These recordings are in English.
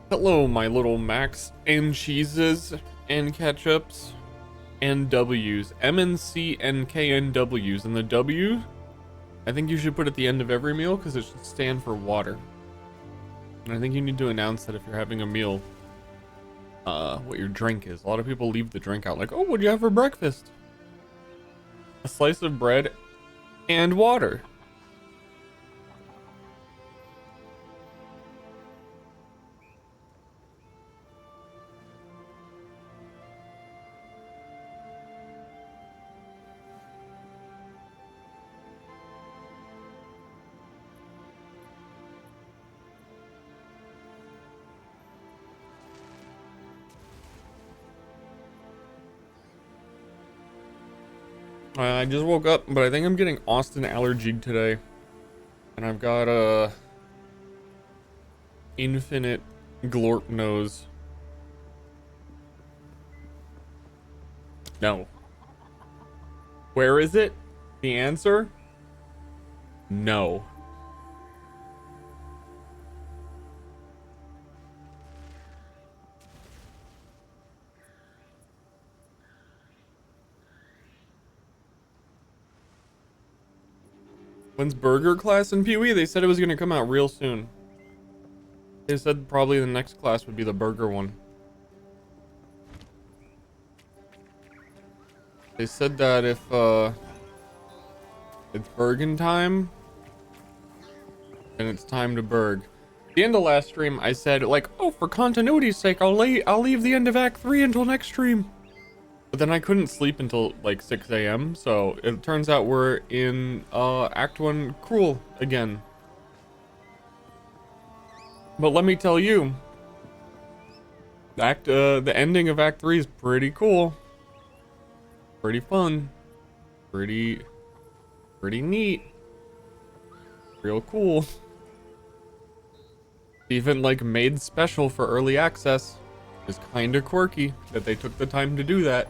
Hello, my little Macs and cheeses and ketchups and W's. M and C and K and W's. And the W, I think you should put at the end of every meal because it should stand for water. And I think you need to announce that if you're having a meal, what your drink is. A lot of people leave the drink out like, oh, what'd you have for breakfast? A slice of bread and water. I just woke up, but I think I'm getting Austin allergied today. And I've got a infinite glorp nose. No. Where is it? The answer? No. When's burger class in Pee-wee? They said it was going to come out real soon. They said probably the next class would be the burger one. They said that if it's Bergen time, then it's time to Berg. At the end of last stream, I said like, oh, for continuity's sake, I'll leave the end of Act 3 until next stream. But then I couldn't sleep until like 6 a.m. So it turns out we're in Act 1 Cruel again. But let me tell you, the ending of Act 3 is pretty cool. Pretty fun. Pretty neat. Real cool. Even like made special for early access. It's kinda quirky that they took the time to do that.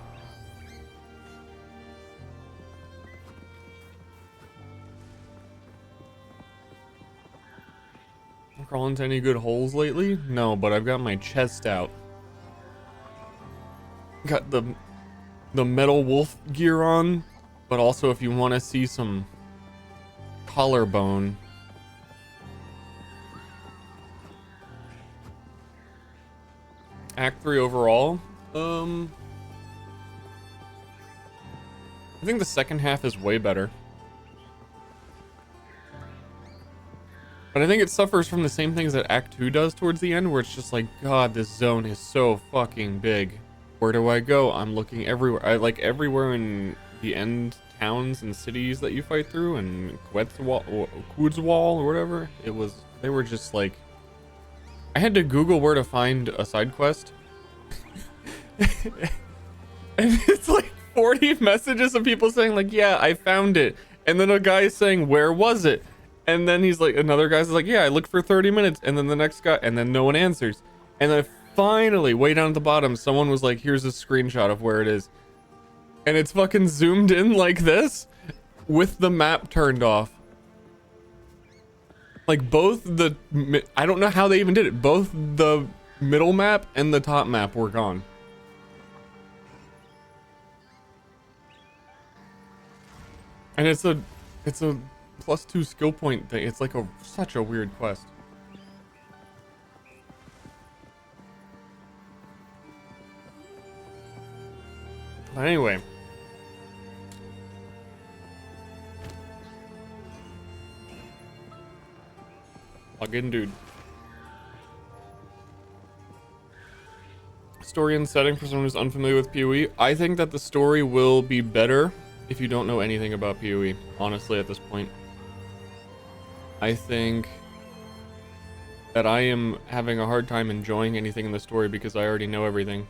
Crawl into any good holes lately? No, but I've got my chest out. Got the metal wolf gear on, but also if you want to see some collarbone. Act 3 overall, I think the second half is way better. But I think it suffers from the same things that Act 2 does towards the end, where it's just like, God, this zone is so fucking big. Where do I go? I'm looking everywhere. I like everywhere in the end towns and cities that you fight through, and Quetzalwall or whatever. They were just like, I had to Google where to find a side quest. And it's like 40 messages of people saying like, yeah, I found it. And then a guy saying, where was it? And then he's like, another guy's like, yeah, I looked for 30 minutes. And then the next guy, and then no one answers. And then finally, way down at the bottom, someone was like, here's a screenshot of where it is. And it's fucking zoomed in like this with the map turned off. Like both I don't know how they even did it. Both the middle map and the top map were gone. And it's a +2 skill point thing. It's like such a weird quest. But anyway. Log in, dude. Story and setting for someone who's unfamiliar with PoE. I think that the story will be better if you don't know anything about PoE, honestly, at this point. I think that I am having a hard time enjoying anything in the story because I already know everything.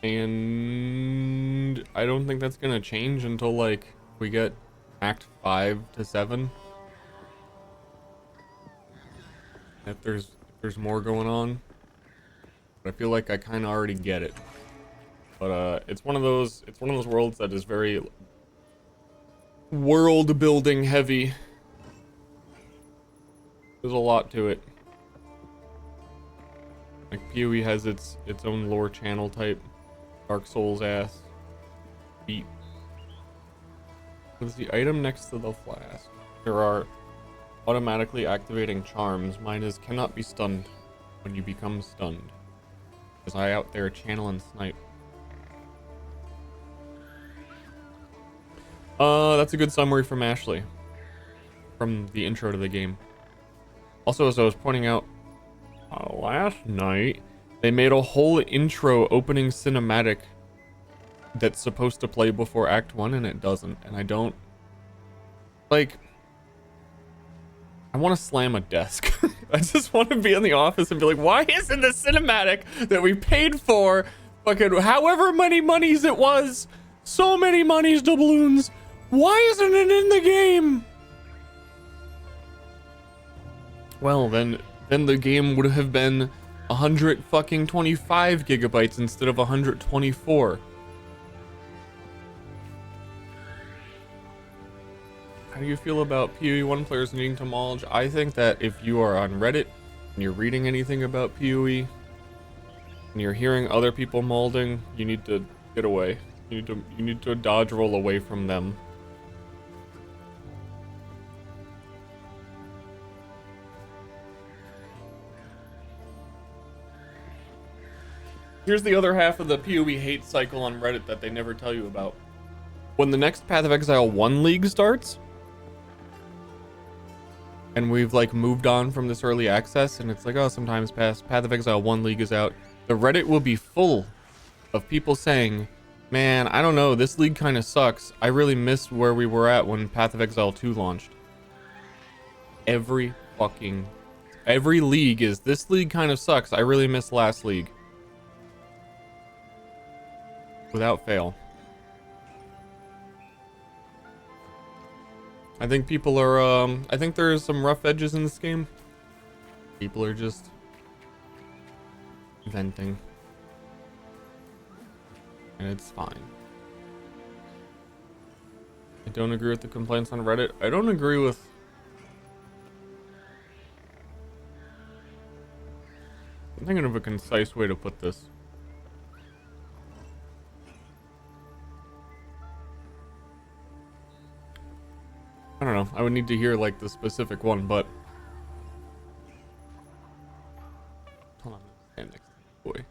And I don't think that's gonna change until like we get Act 5 to 7. If there's more going on. But I feel like I kind of already get it. But it's one of those worlds that is very world building heavy. There's a lot to it. Like PoE has its own lore channel type. Dark Souls ass. Beat. What's the item next to the flask? There are automatically activating charms. Mine is cannot be stunned when you become stunned. Because I out there channel and snipe. That's a good summary from Ashley. From the intro to the game. Also, as I was pointing out last night, they made a whole intro opening cinematic that's supposed to play before Act 1 and it doesn't. And I don't... Like... I want to slam a desk. I just want to be in the office and be like, why isn't the cinematic that we paid for fucking however many monies it was? So many monies, doubloons. Why isn't it in the game? Well, then the game would have been 125 gigabytes instead of 124. How do you feel about PoE 1 players needing to mulch? I think that if you are on Reddit and you're reading anything about PoE and you're hearing other people molding, you need to get away. You need to dodge roll away from them. Here's the other half of the PoE hate cycle on Reddit that they never tell you about. When the next Path of Exile 1 League starts, and we've like moved on from this early access, and it's like, oh, sometimes Path of Exile 1 League is out, the Reddit will be full of people saying, man, I don't know, this league kind of sucks. I really missed where we were at when Path of Exile 2 launched. Every league is, this league kind of sucks. I really missed last league. Without fail. I think people are, I think there's some rough edges in this game. People are just venting. And it's fine. I don't agree with the complaints on Reddit. I don't agree with... I'm thinking of a concise way to put this. I don't know. I would need to hear like the specific one, but hold on, stand next to the boy.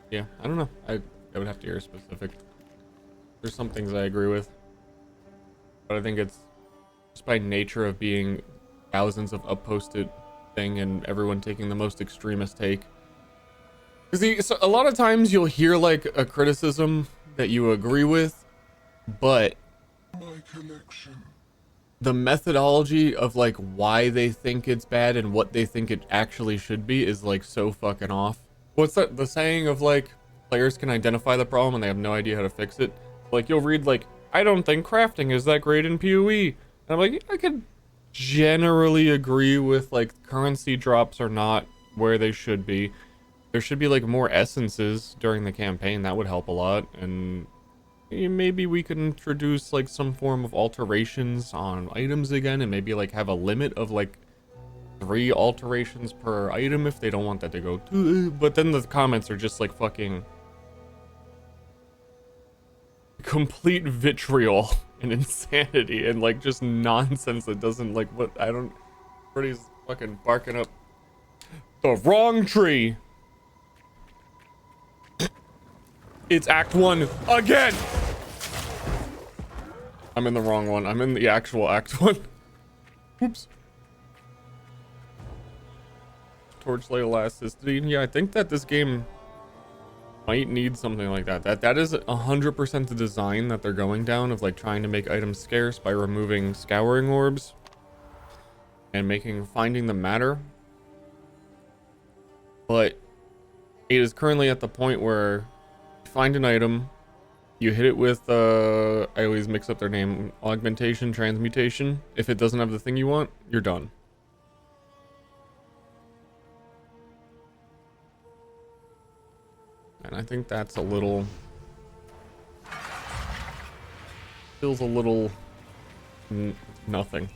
Yeah, I don't know. I would have to hear specific. There's some things I agree with, but I think it's just by nature of being thousands of upposted thing and everyone taking the most extremist take. Because so a lot of times you'll hear like a criticism that you agree with, but the methodology of like why they think it's bad and what they think it actually should be is like so fucking off. What's that, the saying of like players can identify the problem and they have no idea how to fix it? Like you'll read like, I don't think crafting is that great in PoE, and I'm like, I could generally agree with like currency drops are not where they should be. There should be like more essences during the campaign. That would help a lot. And maybe we could introduce like some form of alterations on items again, and maybe like have a limit of like 3 alterations per item if they don't want that to go too. But then the comments are just like fucking complete vitriol and insanity and like just nonsense that doesn't like what I don't. Everybody's fucking barking up the wrong tree. It's Act 1 again. I'm in the wrong one. I'm in the actual Act 1. Oops. Torchlight elasticity. Yeah, I think that this game might need something like that. That is 100% the design that they're going down, of like trying to make items scarce by removing scouring orbs and finding the matter. But it is currently at the point where you find an item, you hit it with I always mix up their name, augmentation, transmutation. If it doesn't have the thing you want, you're done. And I think that's a little... feels a little... nothing.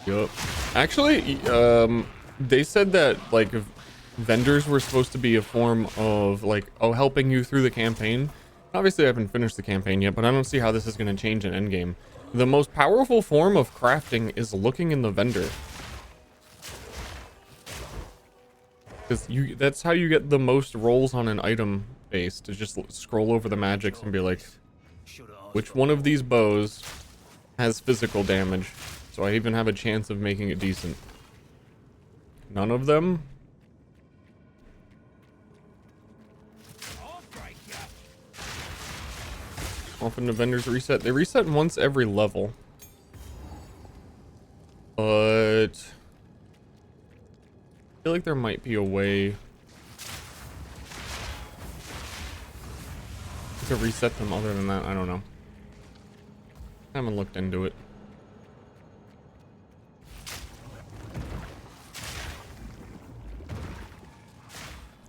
Yup. Actually, they said that, like, vendors were supposed to be a form of, like, oh, helping you through the campaign. Obviously, I haven't finished the campaign yet, but I don't see how this is going to change in endgame. The most powerful form of crafting is looking in the vendor. Because that's how you get the most rolls on an item base, to just scroll over the magics and be like, which one of these bows has physical damage? So I even have a chance of making it decent. None of them? Often the vendors reset. They reset once every level. But... I feel like there might be a way to reset them other than that. I don't know. I haven't looked into it.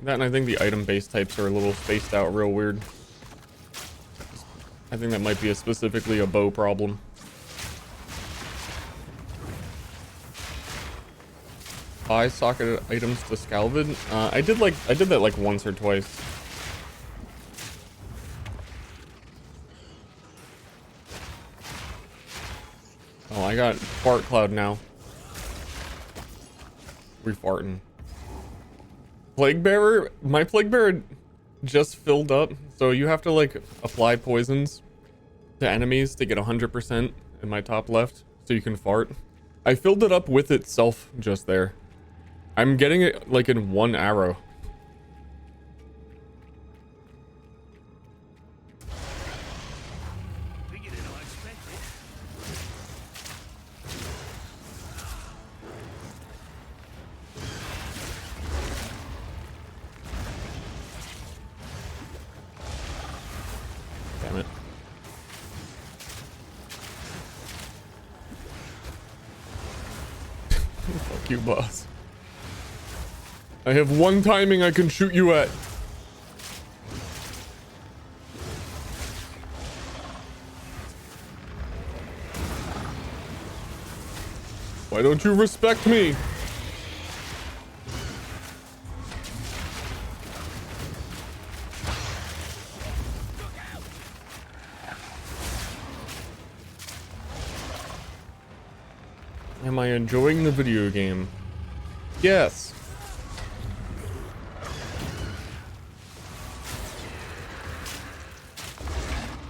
That, and I think the item base types are a little spaced out real weird. I think that might be specifically a bow problem. Buy socket items to Scalvid. I did that like once or twice. Oh, I got fart cloud now. We farting. Plague bearer. My plague bearer just filled up, so you have to like apply poisons to enemies to get 100% in my top left, so you can fart. I filled it up with itself just there. I'm getting it like in one arrow. Damn it. Fuck you, boss. I have one timing I can shoot you at. Why don't you respect me? Am I enjoying the video game? Yes.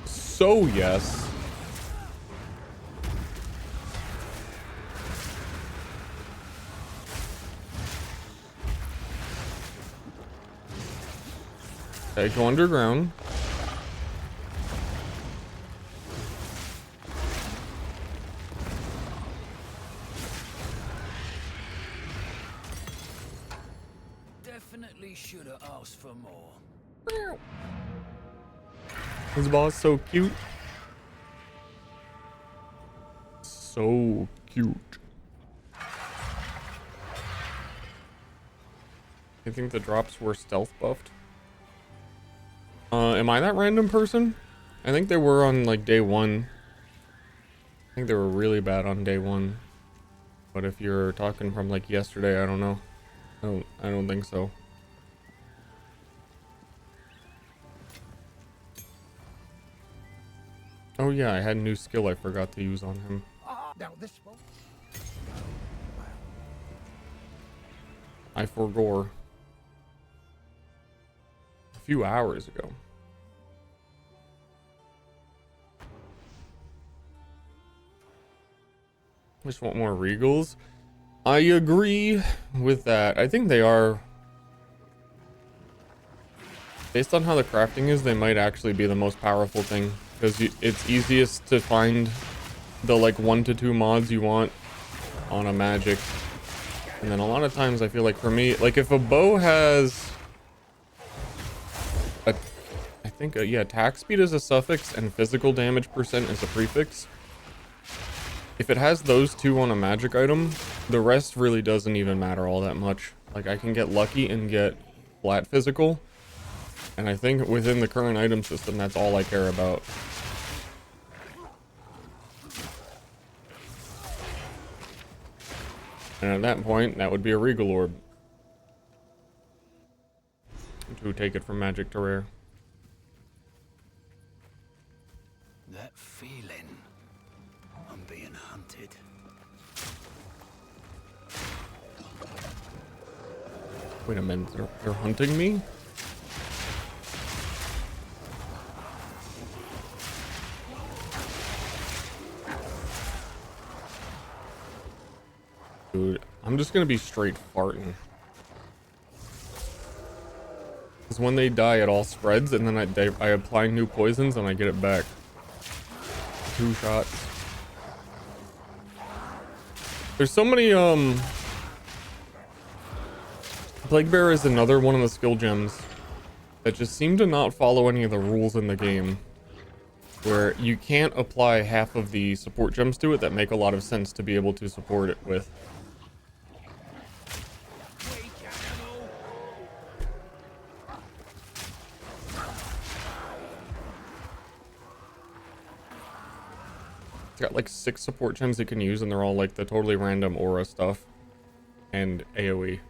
So yes. Okay, go underground. Definitely should have asked for more. This boss is so cute. So cute. I think the drops were stealth buffed. Am I that random person? I think they were on like day one. I think they were really bad on day one. But if you're talking from like yesterday, I don't know. I don't think so. Oh yeah, I had a new skill I forgot to use on him. Now this one. I forgore. A few hours ago. Just want more regals. I agree with that. I think they are, based on how the crafting is, they might actually be the most powerful thing, because it's easiest to find the like 1 to 2 mods you want on a magic. And then a lot of times I feel like for me, like if a bow has think, yeah, attack speed is a suffix and physical damage percent is a prefix. If it has those two on a magic item, the rest really doesn't even matter all that much. Like, I can get lucky and get flat physical, and I think within the current item system, that's all I care about. And at that point, that would be a Regal Orb. To take it from magic to rare. That feeling. I'm being hunted. Wait a minute, they're hunting me? Dude, I'm just gonna be straight farting. Because when they die, it all spreads, and then I apply new poisons and I get it back. 2 shots. There's so many, Plague Bearer is another one of the skill gems that just seem to not follow any of the rules in the game. Where you can't apply half of the support gems to it that make a lot of sense to be able to support it with. It's got like 6 support gems you can use, and they're all like the totally random aura stuff and AoE.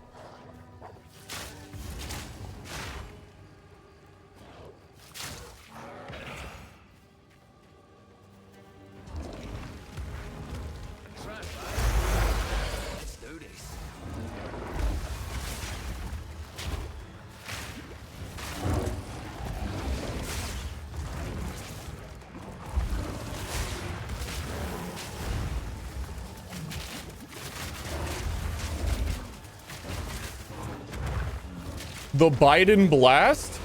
Let's do this. The Biden Blast?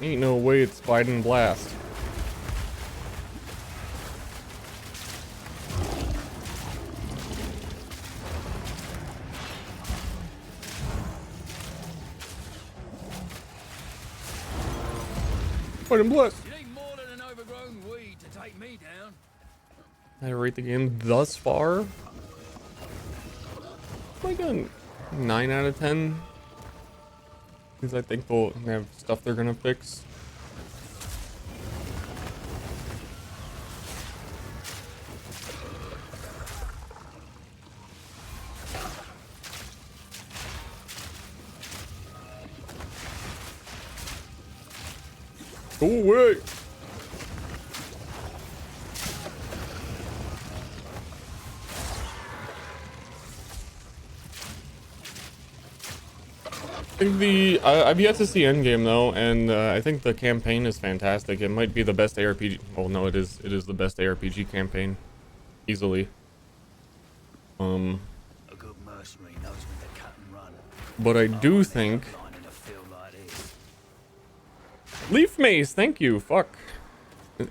Ain't no way it's Biden Blast. Biden Blast. You need more than an overgrown weed to take me down. I rate the game thus far like a 9 out of 10. Because I think they'll have stuff they're gonna fix. Go away! I think I've yet to see Endgame though, and I think the campaign is fantastic. It might be the best ARPG. Well, no, it is the best ARPG campaign, easily. A good mercenary knows when to cut and run. But I do think Line in a field like this. Leaf Maze. Thank you. Fuck.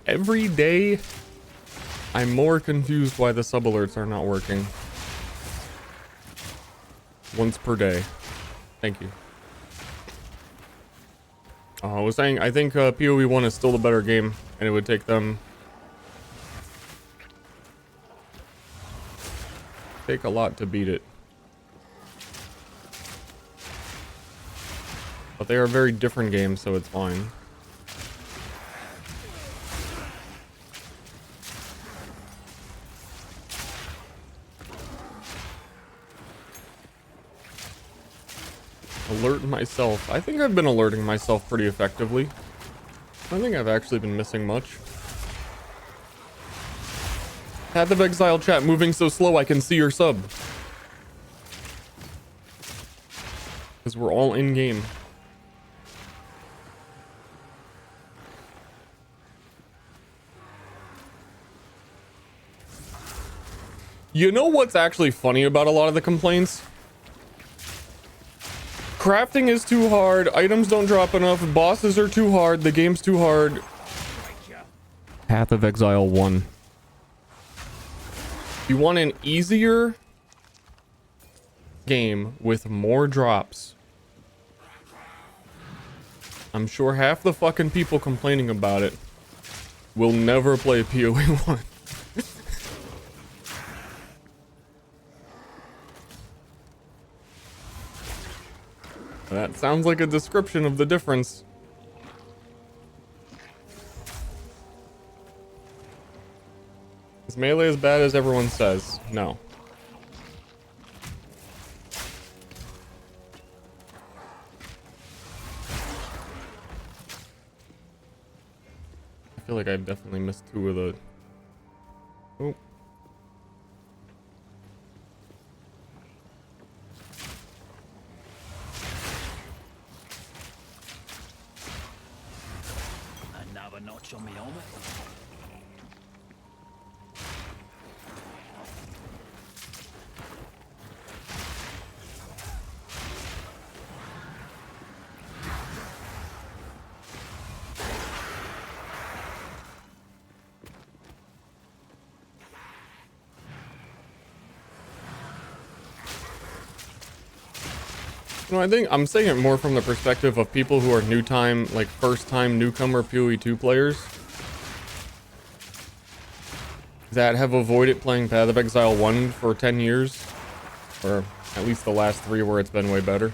Every day, I'm more confused why the sub alerts are not working. Once per day. Thank you. I was saying, I think PoE 1 is still the better game, and it would take them a lot to beat it. But they are very different games, so it's fine. Alert myself. I think I've been alerting myself pretty effectively. I don't think I've actually been missing much. Path of Exile chat moving so slow I can see your sub. Because we're all in game. You know what's actually funny about a lot of the complaints? Crafting is too hard, items don't drop enough, bosses are too hard, the game's too hard. Path of Exile 1. You want an easier game with more drops, I'm sure half the fucking people complaining about it will never play PoE 1. That sounds like a description of the difference. Is melee as bad as everyone says? No. I feel like I've definitely missed 2 of the... Oh. Another notch on me helmet. No, I think I'm saying it more from the perspective of people who are new time, like first time newcomer PoE 2 players that have avoided playing Path of Exile 1 for 10 years, or at least the last 3 where it's been way better,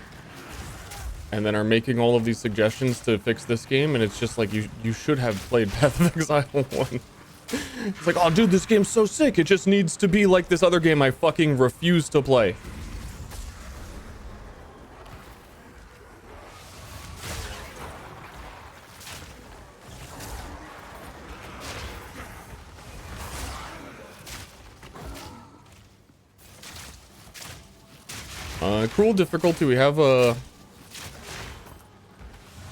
and then are making all of these suggestions to fix this game, and it's just like you should have played Path of Exile 1. It's like, oh dude, this game's so sick, it just needs to be like this other game I fucking refuse to play. Cruel difficulty, we have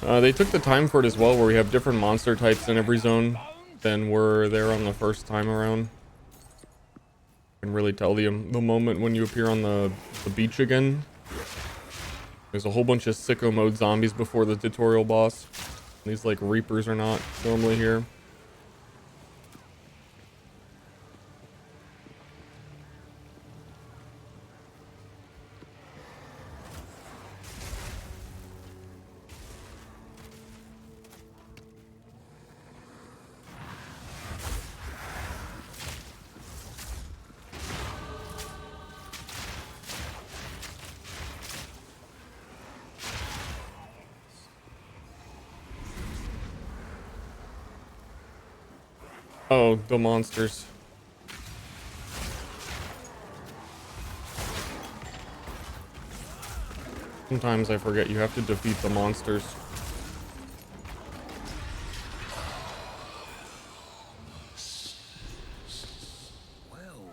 they took the time for it as well, where we have different monster types in every zone than were there on the first time around. You can really tell the moment when you appear on the beach again. There's a whole bunch of sicko mode zombies before the tutorial boss. These like reapers are not normally here. Oh, the monsters. Sometimes I forget you have to defeat the monsters. Well,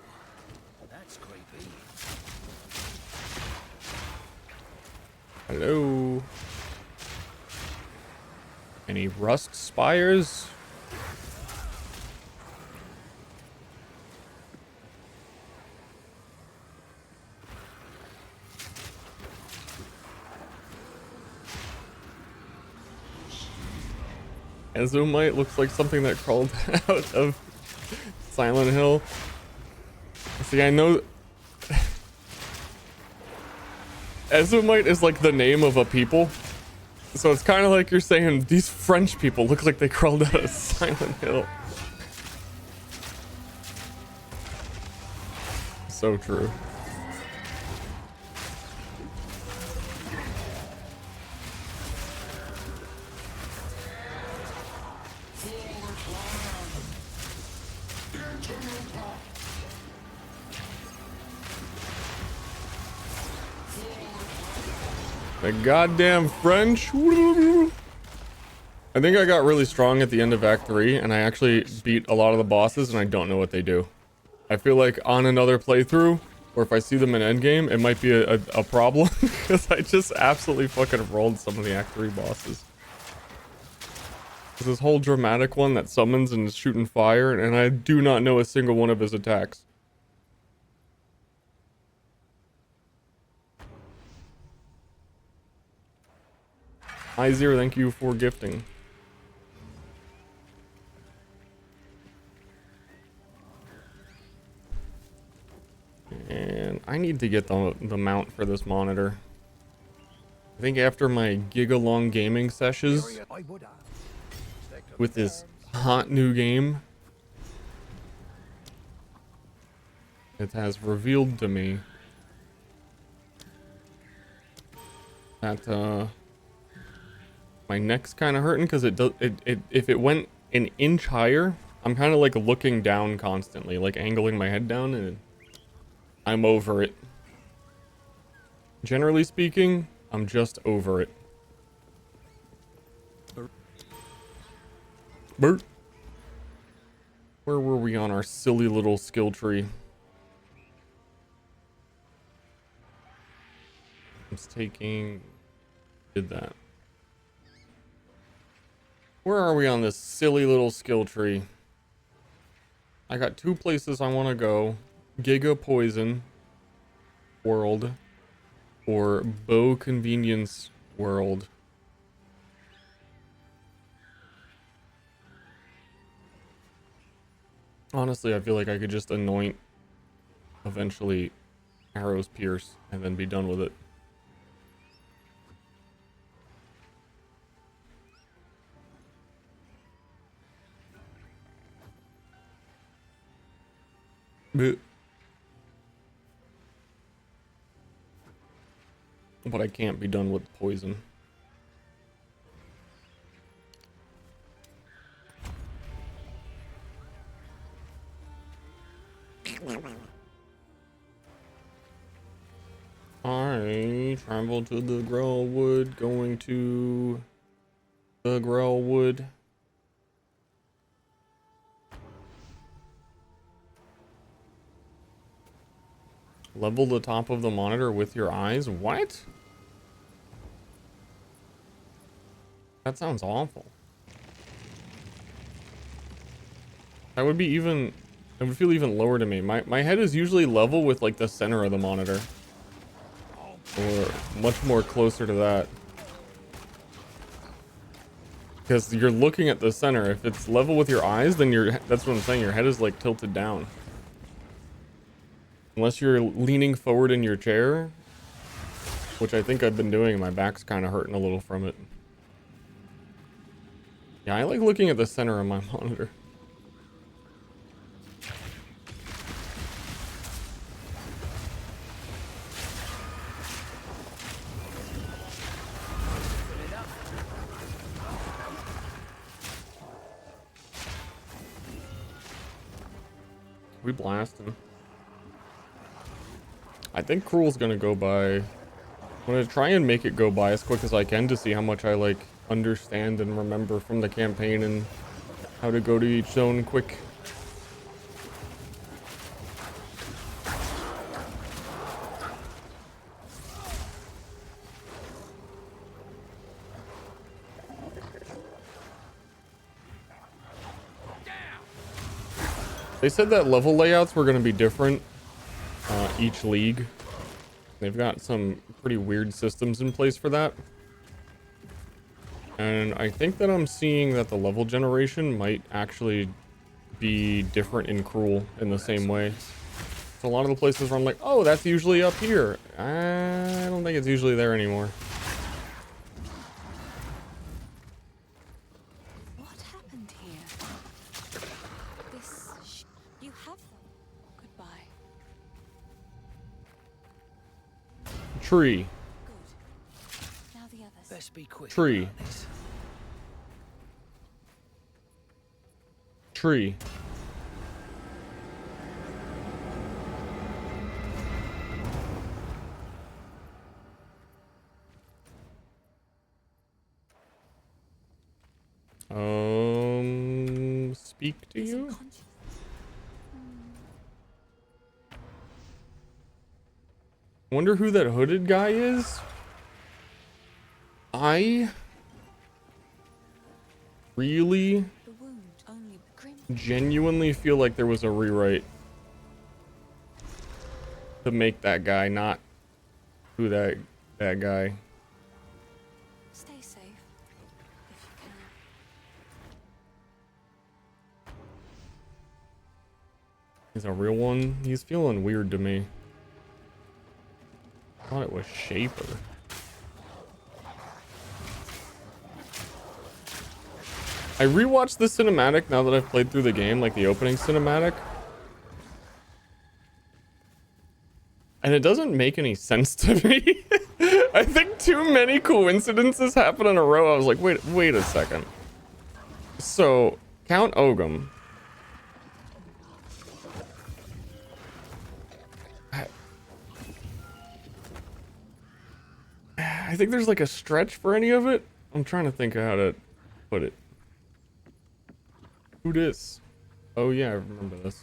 that's creepy. Hello. Any rust spires? Azumite looks like something that crawled out of Silent Hill. See, I know Azumite is like the name of a people. So it's kind of like you're saying these French people look like they crawled out of Silent Hill. So true. The goddamn French. I think I got really strong at the end of Act 3, and I actually beat a lot of the bosses, and I don't know what they do. I feel like on another playthrough, or if I see them in endgame, it might be a problem, because I just absolutely fucking rolled some of the Act 3 bosses. There's this whole dramatic one that summons and is shooting fire, and I do not know a single one of his attacks. I0, thank you for gifting. And I need to get the mount for this monitor. I think after my giga-long gaming sessions with this hot new game, it has revealed to me that my neck's kind of hurting because if it went an inch higher, I'm kind of like looking down constantly, like angling my head down, and I'm over it. Generally speaking, I'm just over it. Bert. Where were we on our silly little skill tree? Did that. Where are we on this silly little skill tree? I got 2 places I want to go. Giga Poison World or Bow Convenience World. Honestly, I feel like I could just anoint eventually Arrows Pierce and then be done with it. But I can't be done with poison. I travel to the Grellwood, going to the Grellwood. Level the top of the monitor with your eyes? What? That sounds awful. That would be even... It would feel even lower to me. My head is usually level with like the center of the monitor. Or much more closer to that. Because you're looking at the center. If it's level with your eyes, then that's what I'm saying. Your head is like tilted down. Unless you're leaning forward in your chair, which I think I've been doing. My back's kind of hurting a little from it. Yeah, I like looking at the center of my monitor. We blasting. I think Cruel's gonna go by. I'm gonna try and make it go by as quick as I can to see how much I like understand and remember from the campaign and how to go to each zone quick. They said that level layouts were going to be different each league. They've got some pretty weird systems in place for that. And I think that I'm seeing that the level generation might actually be different in Cruel in the same way. So a lot of the places where I'm like, oh, that's usually up here. I don't think it's usually there anymore. Tree. Now the others. Best be quick. Tree. Tree. Speak to you? Wonder who that hooded guy is? I really genuinely feel like there was a rewrite to make that guy not who that guy. Stay safe if you can. He's a real one. He's feeling weird to me. thought it was Shaper. I rewatched the cinematic now that I've played through the game, like the opening cinematic. And it doesn't make any sense to me. I think too many coincidences happen in a row. I was like, wait a second. So, Count Ogum. I think there's like a stretch for any of it. I'm trying to think of how to put it. Who dis? Oh yeah, I remember this.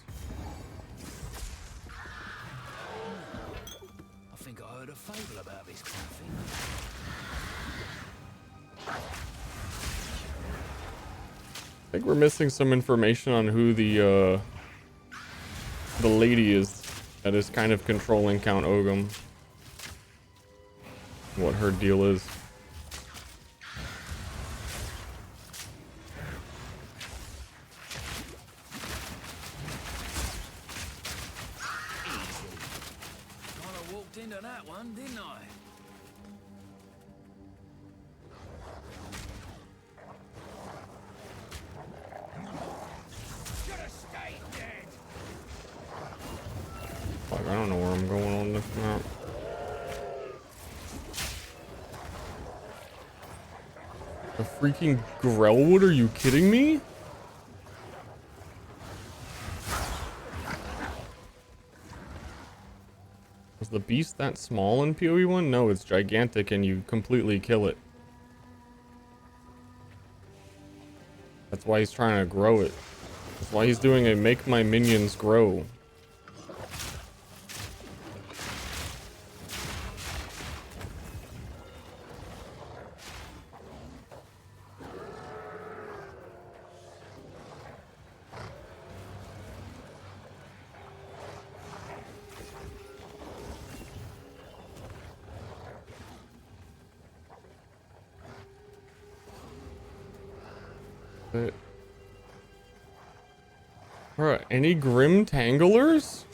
I think I heard a fable about this kind of thing. I think we're missing some information on who the lady is that is kind of controlling Count Ogum. What her deal is. Kinda walked into that one, didn't I? Like, I don't know where I'm going on this map. The freaking Grellwood? Are you kidding me? Was the beast that small in PoE 1? No, it's gigantic and you completely kill it. That's why he's trying to grow it. That's why he's doing a make my minions grow. Bruh, any Grim Tanglers?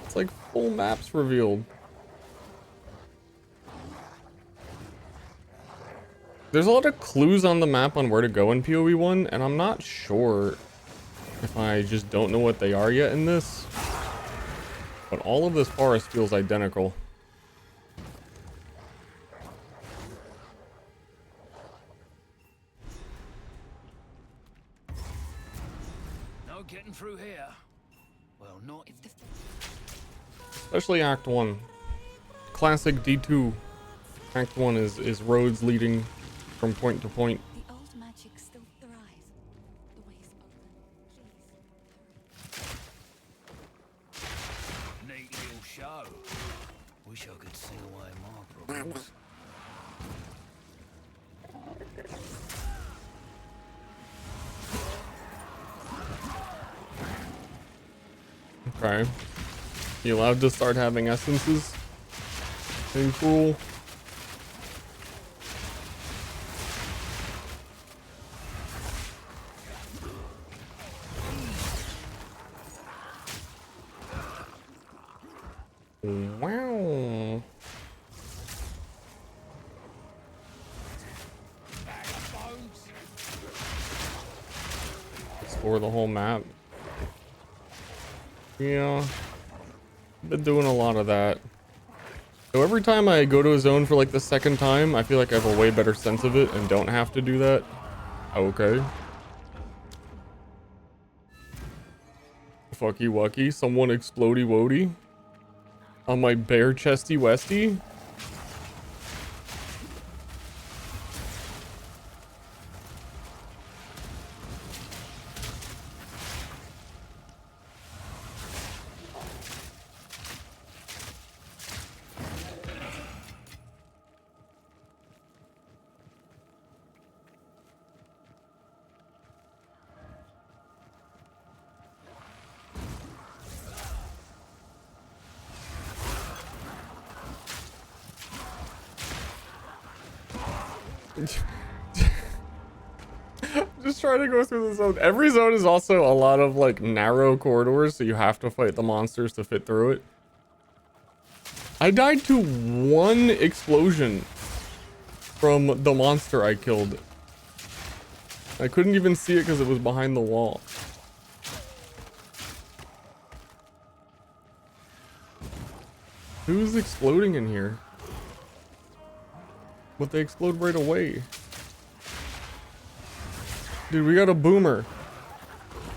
It's like full maps revealed. There's a lot of clues on the map on where to go in PoE 1, and I'm not sure if I just don't know what they are yet in this. But all of this forest feels identical. No getting through here. Well, not if the... Especially Act 1. Classic D2. Act 1 is roads leading from point to point. The old magic still thrives. The way's open. Please hurry. Neat little show. Wish I could see away my problems. Okay. You allowed to start having essences? Pretty cool. Wow. Explore the whole map. Yeah. Been doing a lot of that. So every time I go to a zone for like the second time, I feel like I have a way better sense of it and don't have to do that. Okay. Fucky wucky, someone explodey wody. On my bare chesty westy. Just trying to go through the zone. Every zone is also a lot of like narrow corridors, so you have to fight the monsters to fit through it. I died to one explosion from the monster I killed. I couldn't even see it because it was behind the wall. Who's exploding in here? But they explode right away. Dude, we got a boomer.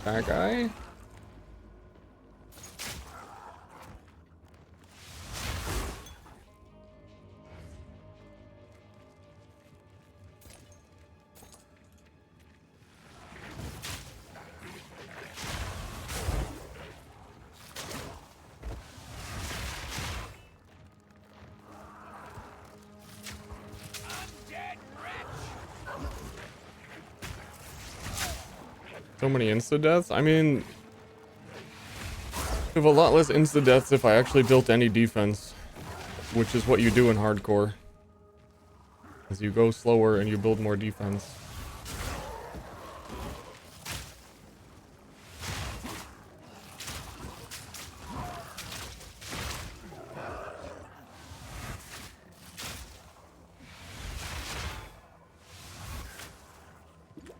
That guy? So many insta-deaths? I mean, we have a lot less insta-deaths if I actually built any defense, which is what you do in hardcore. As you go slower and you build more defense.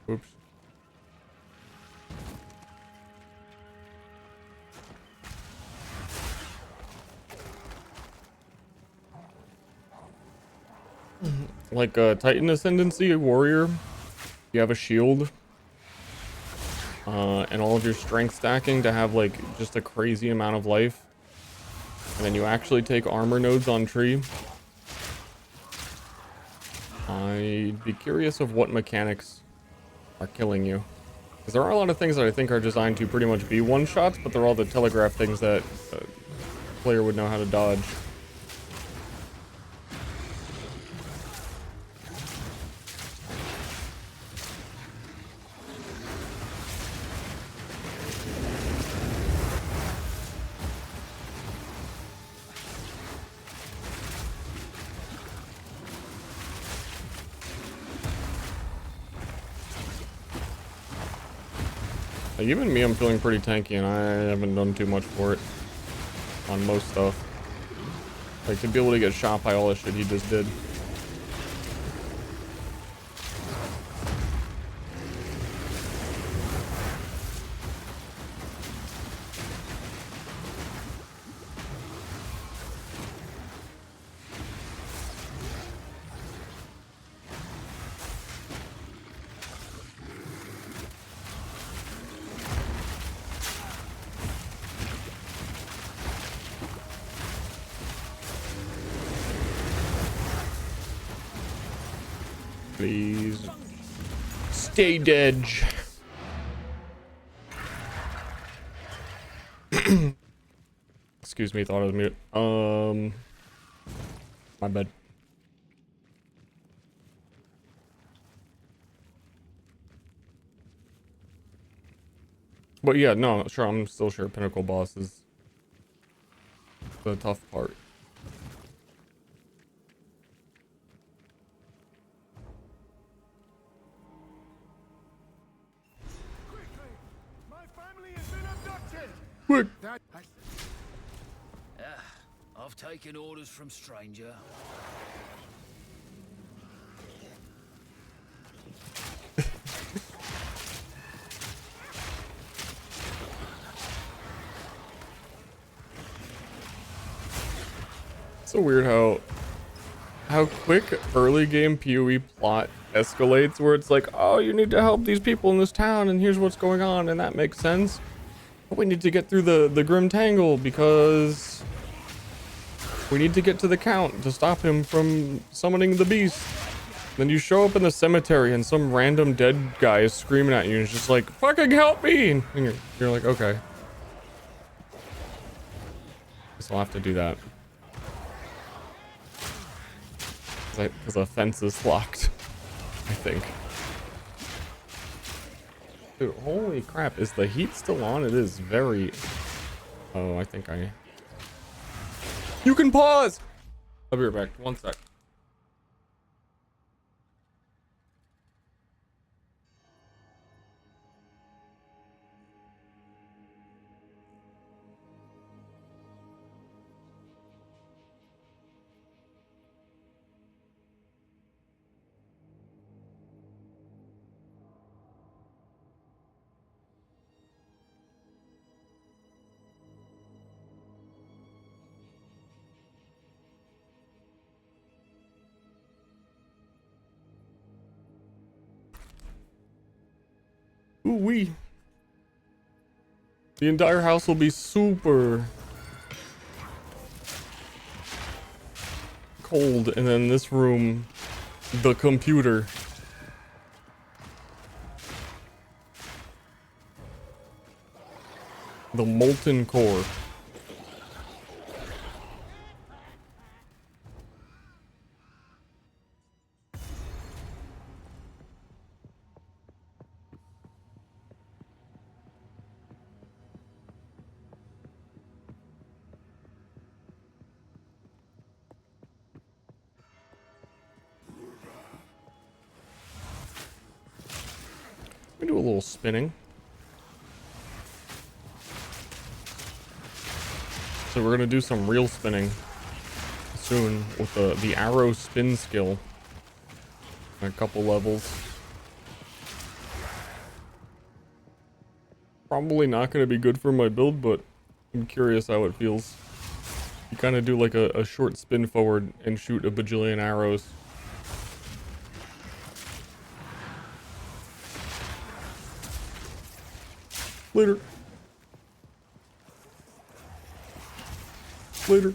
Oops. Like a Titan Ascendancy warrior, you have a shield. And all of your strength stacking to have like just a crazy amount of life. And then you actually take armor nodes on tree. I'd be curious of what mechanics are killing you. Because there are a lot of things that I think are designed to pretty much be one-shots, but they're all the telegraph things that a player would know how to dodge. Like, even me, I'm feeling pretty tanky, and I haven't done too much for it on most stuff. Like, to be able to get shot by all the shit he just did. Please stay dead. Excuse me, thought I was mute. My bad. But yeah, no, sure, I'm still sure Pinnacle boss is the tough part. Quick! I've taken orders from stranger. So weird how quick early game PoE plot escalates, where it's like, oh, you need to help these people in this town, and here's what's going on, and that makes sense. But we need to get through the Grim Tangle because we need to get to the Count to stop him from summoning the beast. Then you show up in the cemetery and some random dead guy is screaming at you and it's just like, fucking help me! And you're like, okay. Guess I'll have to do that. Because the fence is locked, I think. Dude, holy crap, is the heat still on? It is very... Oh, I think I... You can pause! I'll be right back, 1 sec. Ooh wee. The entire house will be super cold, and then this room, the computer. The molten core. We do a little spinning. So we're gonna do some real spinning soon with the arrow spin skill. A couple levels. Probably not gonna be good for my build, but I'm curious how it feels. You kind of do like a short spin forward and shoot a bajillion arrows. Later. Later.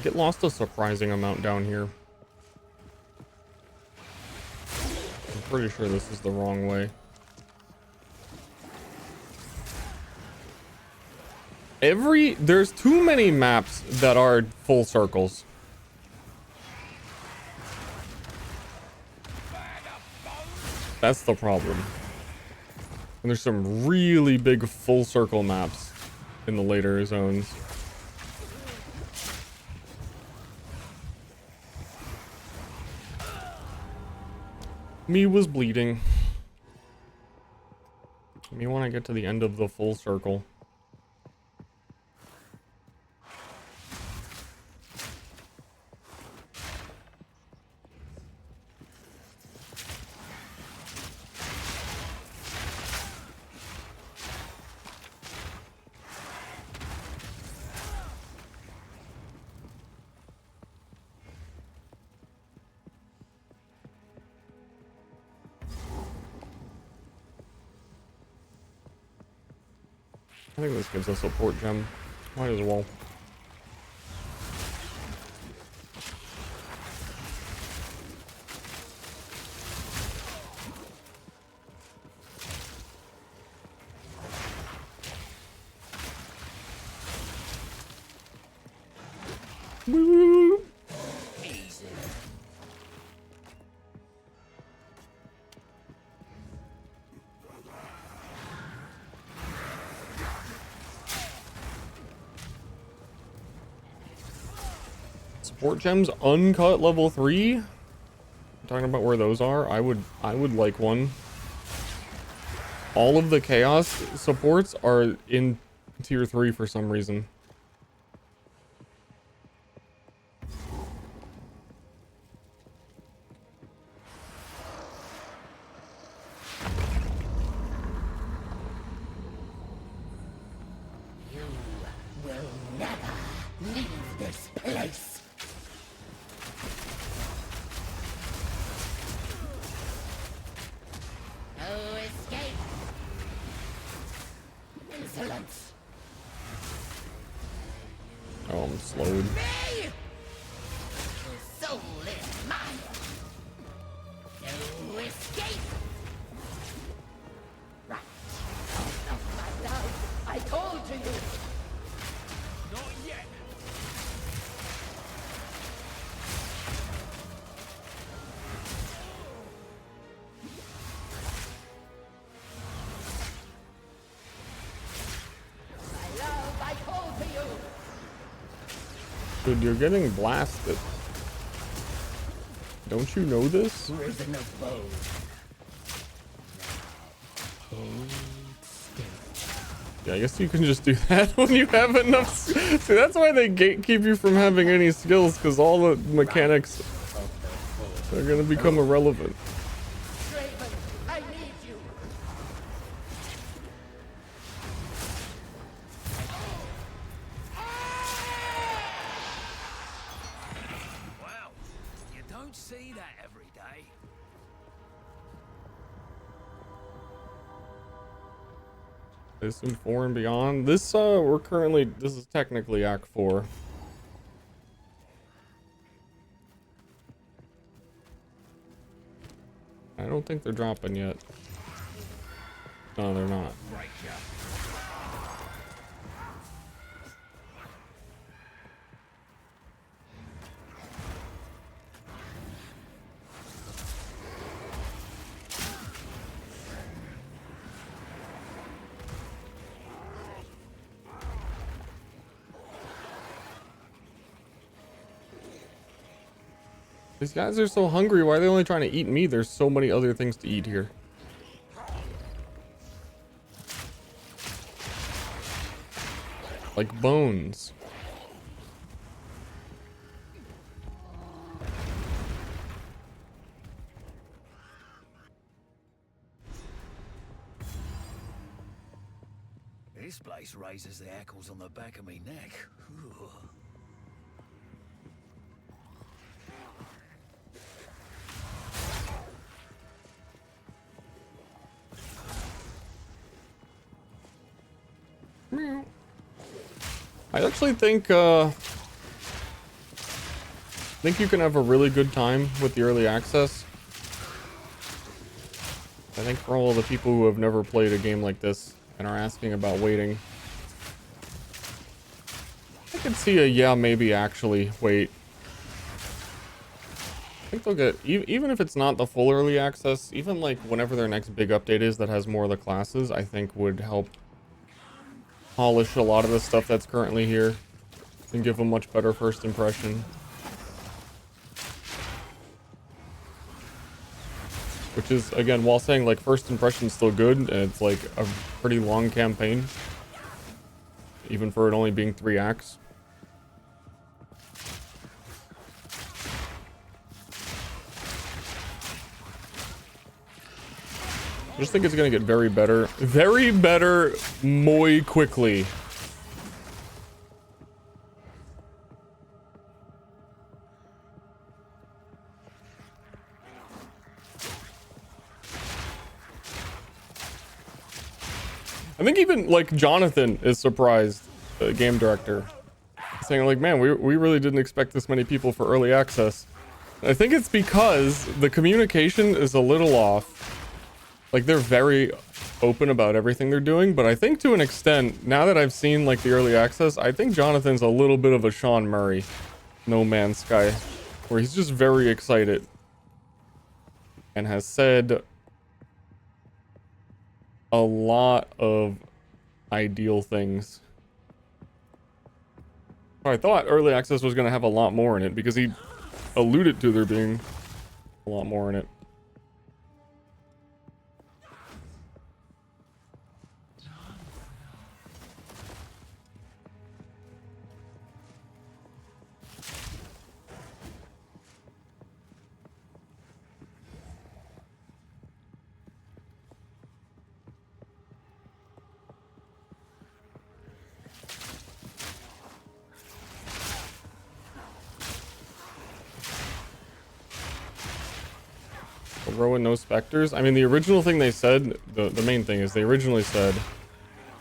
Get lost a surprising amount down here. I'm pretty sure this is the wrong way. There's too many maps that are full circles. That's the problem. And there's some really big full circle maps in the later zones. Me was bleeding. Me when I get to the end of the full circle. I think this gives us a support gem. Might as well. Woo! Support gems uncut level 3? I'm talking about where those are. I would like one. All of the chaos supports are in tier 3 for some reason. You will never leave this place. No escape. Insolence. Oh, I'm slowed. Me! Your soul is mine. No escape. Right. Oh, my love, I told you. Not yet. My love, I called to you. Dude, you're getting blasted. Don't you know this? Prison of bones. Hold still. Yeah, I guess you can just do that when you have enough. See, that's why they gatekeep you from having any skills, because all the mechanics are gonna become irrelevant. Draven, I need you. Wow, you don't see that every day. I assume 4 and beyond. This we're currently, this is technically Act 4. I don't think they're dropping yet. No, they're not. These guys are so hungry. Why are they only trying to eat me? There's so many other things to eat here. Like bones. This place raises the hackles on the back of me neck. Ooh. I actually think you can have a really good time with the early access. I think for all the people who have never played a game like this and are asking about waiting, I could see a yeah, maybe actually wait. I think they'll get, even if it's not the full early access, even like whenever their next big update is that has more of the classes, I think would help polish a lot of the stuff that's currently here and give a much better first impression. Which is, again, while saying like first impression's still good, and it's like a pretty long campaign, even for it only being 3 acts. I just think it's gonna get very better muy quickly. I think even like Jonathan is surprised, the game director, saying like, man, we really didn't expect this many people for early access. I think it's because the communication is a little off. Like, they're very open about everything they're doing, but I think to an extent, now that I've seen like the early access, I think Jonathan's a little bit of a Sean Murray, No Man's Sky, where he's just very excited and has said a lot of ideal things. I thought early access was going to have a lot more in it because he alluded to there being a lot more in it. Rowan, no specters. I mean, the original thing they said, the main thing is they originally said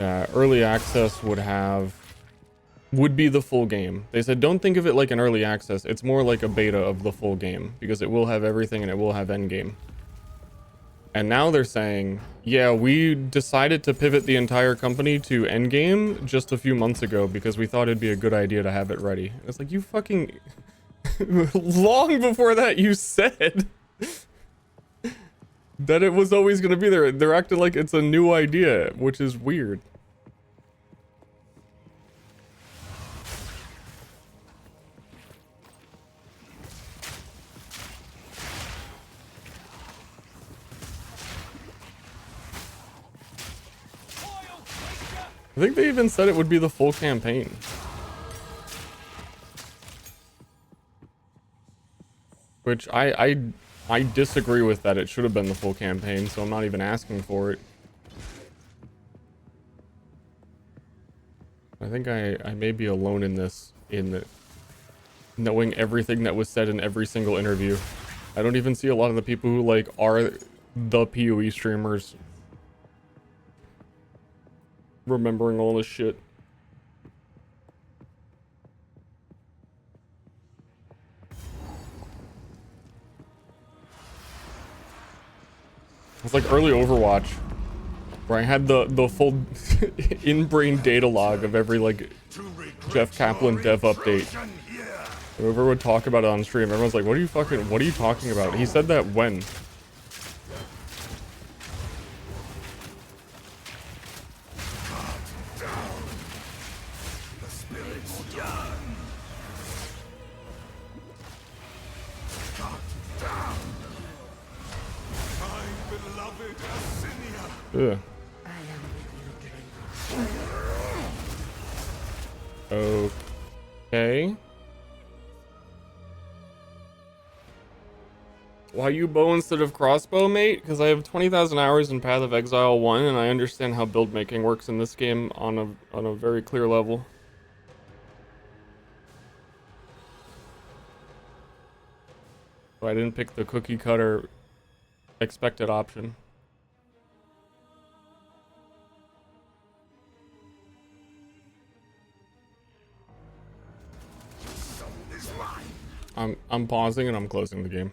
early access would be the full game. They said don't think of it like an early access. It's more like a beta of the full game because it will have everything and it will have endgame. And now they're saying, yeah, we decided to pivot the entire company to endgame just a few months ago because we thought it'd be a good idea to have it ready. It's like, you fucking long before that you said that it was always going to be there. They're acting like it's a new idea, which is weird. I think they even said it would be the full campaign. Which I disagree with that. It should have been the full campaign, so I'm not even asking for it. I think I may be alone in this, in knowing everything that was said in every single interview. I don't even see a lot of the people who like are the PoE streamers remembering all this shit. It's like early Overwatch, where I had the full in-brain data log of every like Jeff Kaplan dev update. Whoever would talk about it on stream, everyone's like, what are you talking about? He said that when? Ugh. Okay. Why you bow instead of crossbow, mate? Because I have 20,000 hours in Path of Exile 1, and I understand how build making works in this game on a very clear level. So I didn't pick the cookie cutter expected option. I'm pausing and I'm closing the game.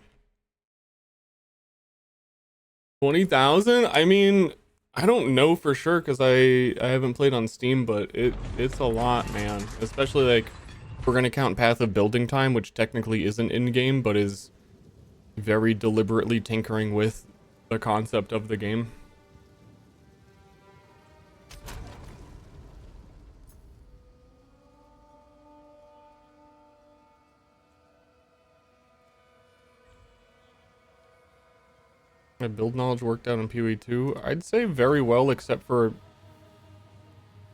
20,000? I mean, I don't know for sure because I haven't played on Steam, but it's a lot, man. Especially like we're gonna count Path of Building Time, which technically isn't in game, but is very deliberately tinkering with the concept of the game. My build knowledge worked out in PoE 2. I'd say very well, except for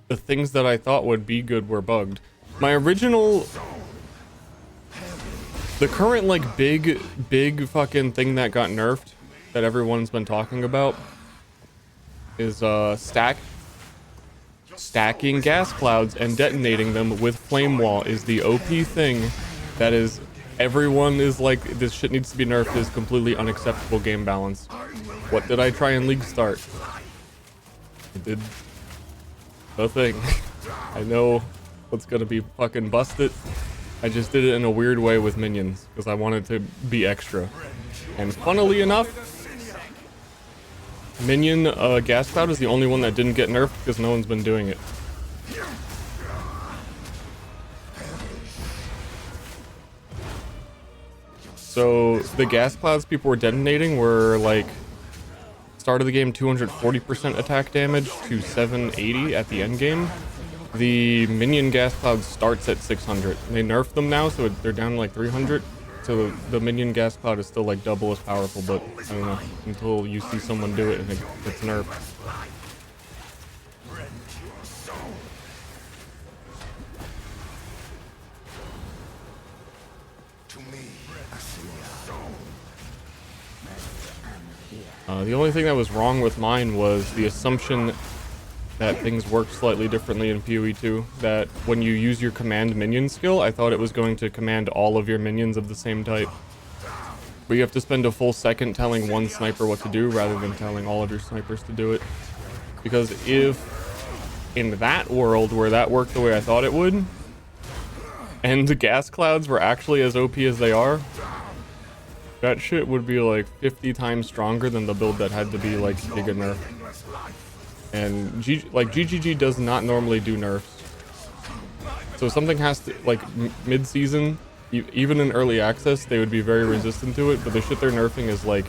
the things that I thought would be good were bugged. My original... The current, like, big fucking thing that got nerfed, that everyone's been talking about, is, stacking gas clouds and detonating them with flame wall is the OP thing that is... Everyone is like, this shit needs to be nerfed, is completely unacceptable game balance. What did I try in League Start? I did the thing. I know what's gonna be fucking busted. I just did it in a weird way with minions, because I wanted to be extra. And funnily enough, minion gas cloud is the only one that didn't get nerfed because no one's been doing it. So the gas clouds people were detonating were like start of the game 240% attack damage to 780 at the end game. The minion gas cloud starts at 600. They nerfed them now, so they're down to like 300. So the minion gas cloud is still like double as powerful, but I don't know, until you see someone do it and it gets nerfed. The only thing that was wrong with mine was the assumption that things work slightly differently in PoE 2. That when you use your command minion skill, I thought it was going to command all of your minions of the same type. But you have to spend a full second telling one sniper what to do rather than telling all of your snipers to do it. Because if in that world where that worked the way I thought it would, and the gas clouds were actually as OP as they are, that shit would be like 50 times stronger than the build that had to be like giga nerf. And GGG does not normally do nerfs. So something has to, like mid-season, even in early access, they would be very resistant to it, but the shit they're nerfing is like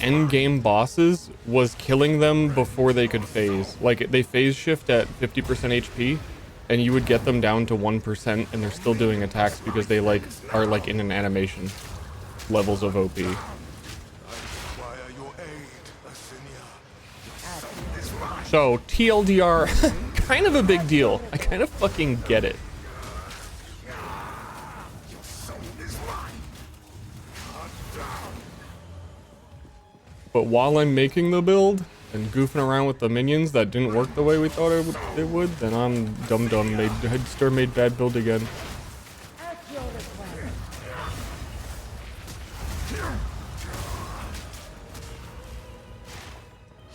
end game bosses was killing them before they could phase. Like they phase shift at 50% HP, and you would get them down to 1% and they're still doing attacks because they like are like in an animation levels of OP. So TLDR, kind of a big deal. I kind of fucking get it. But while I'm making the build and goofing around with the minions that didn't work the way we thought it would, then I'm dumb. Ster made bad build again.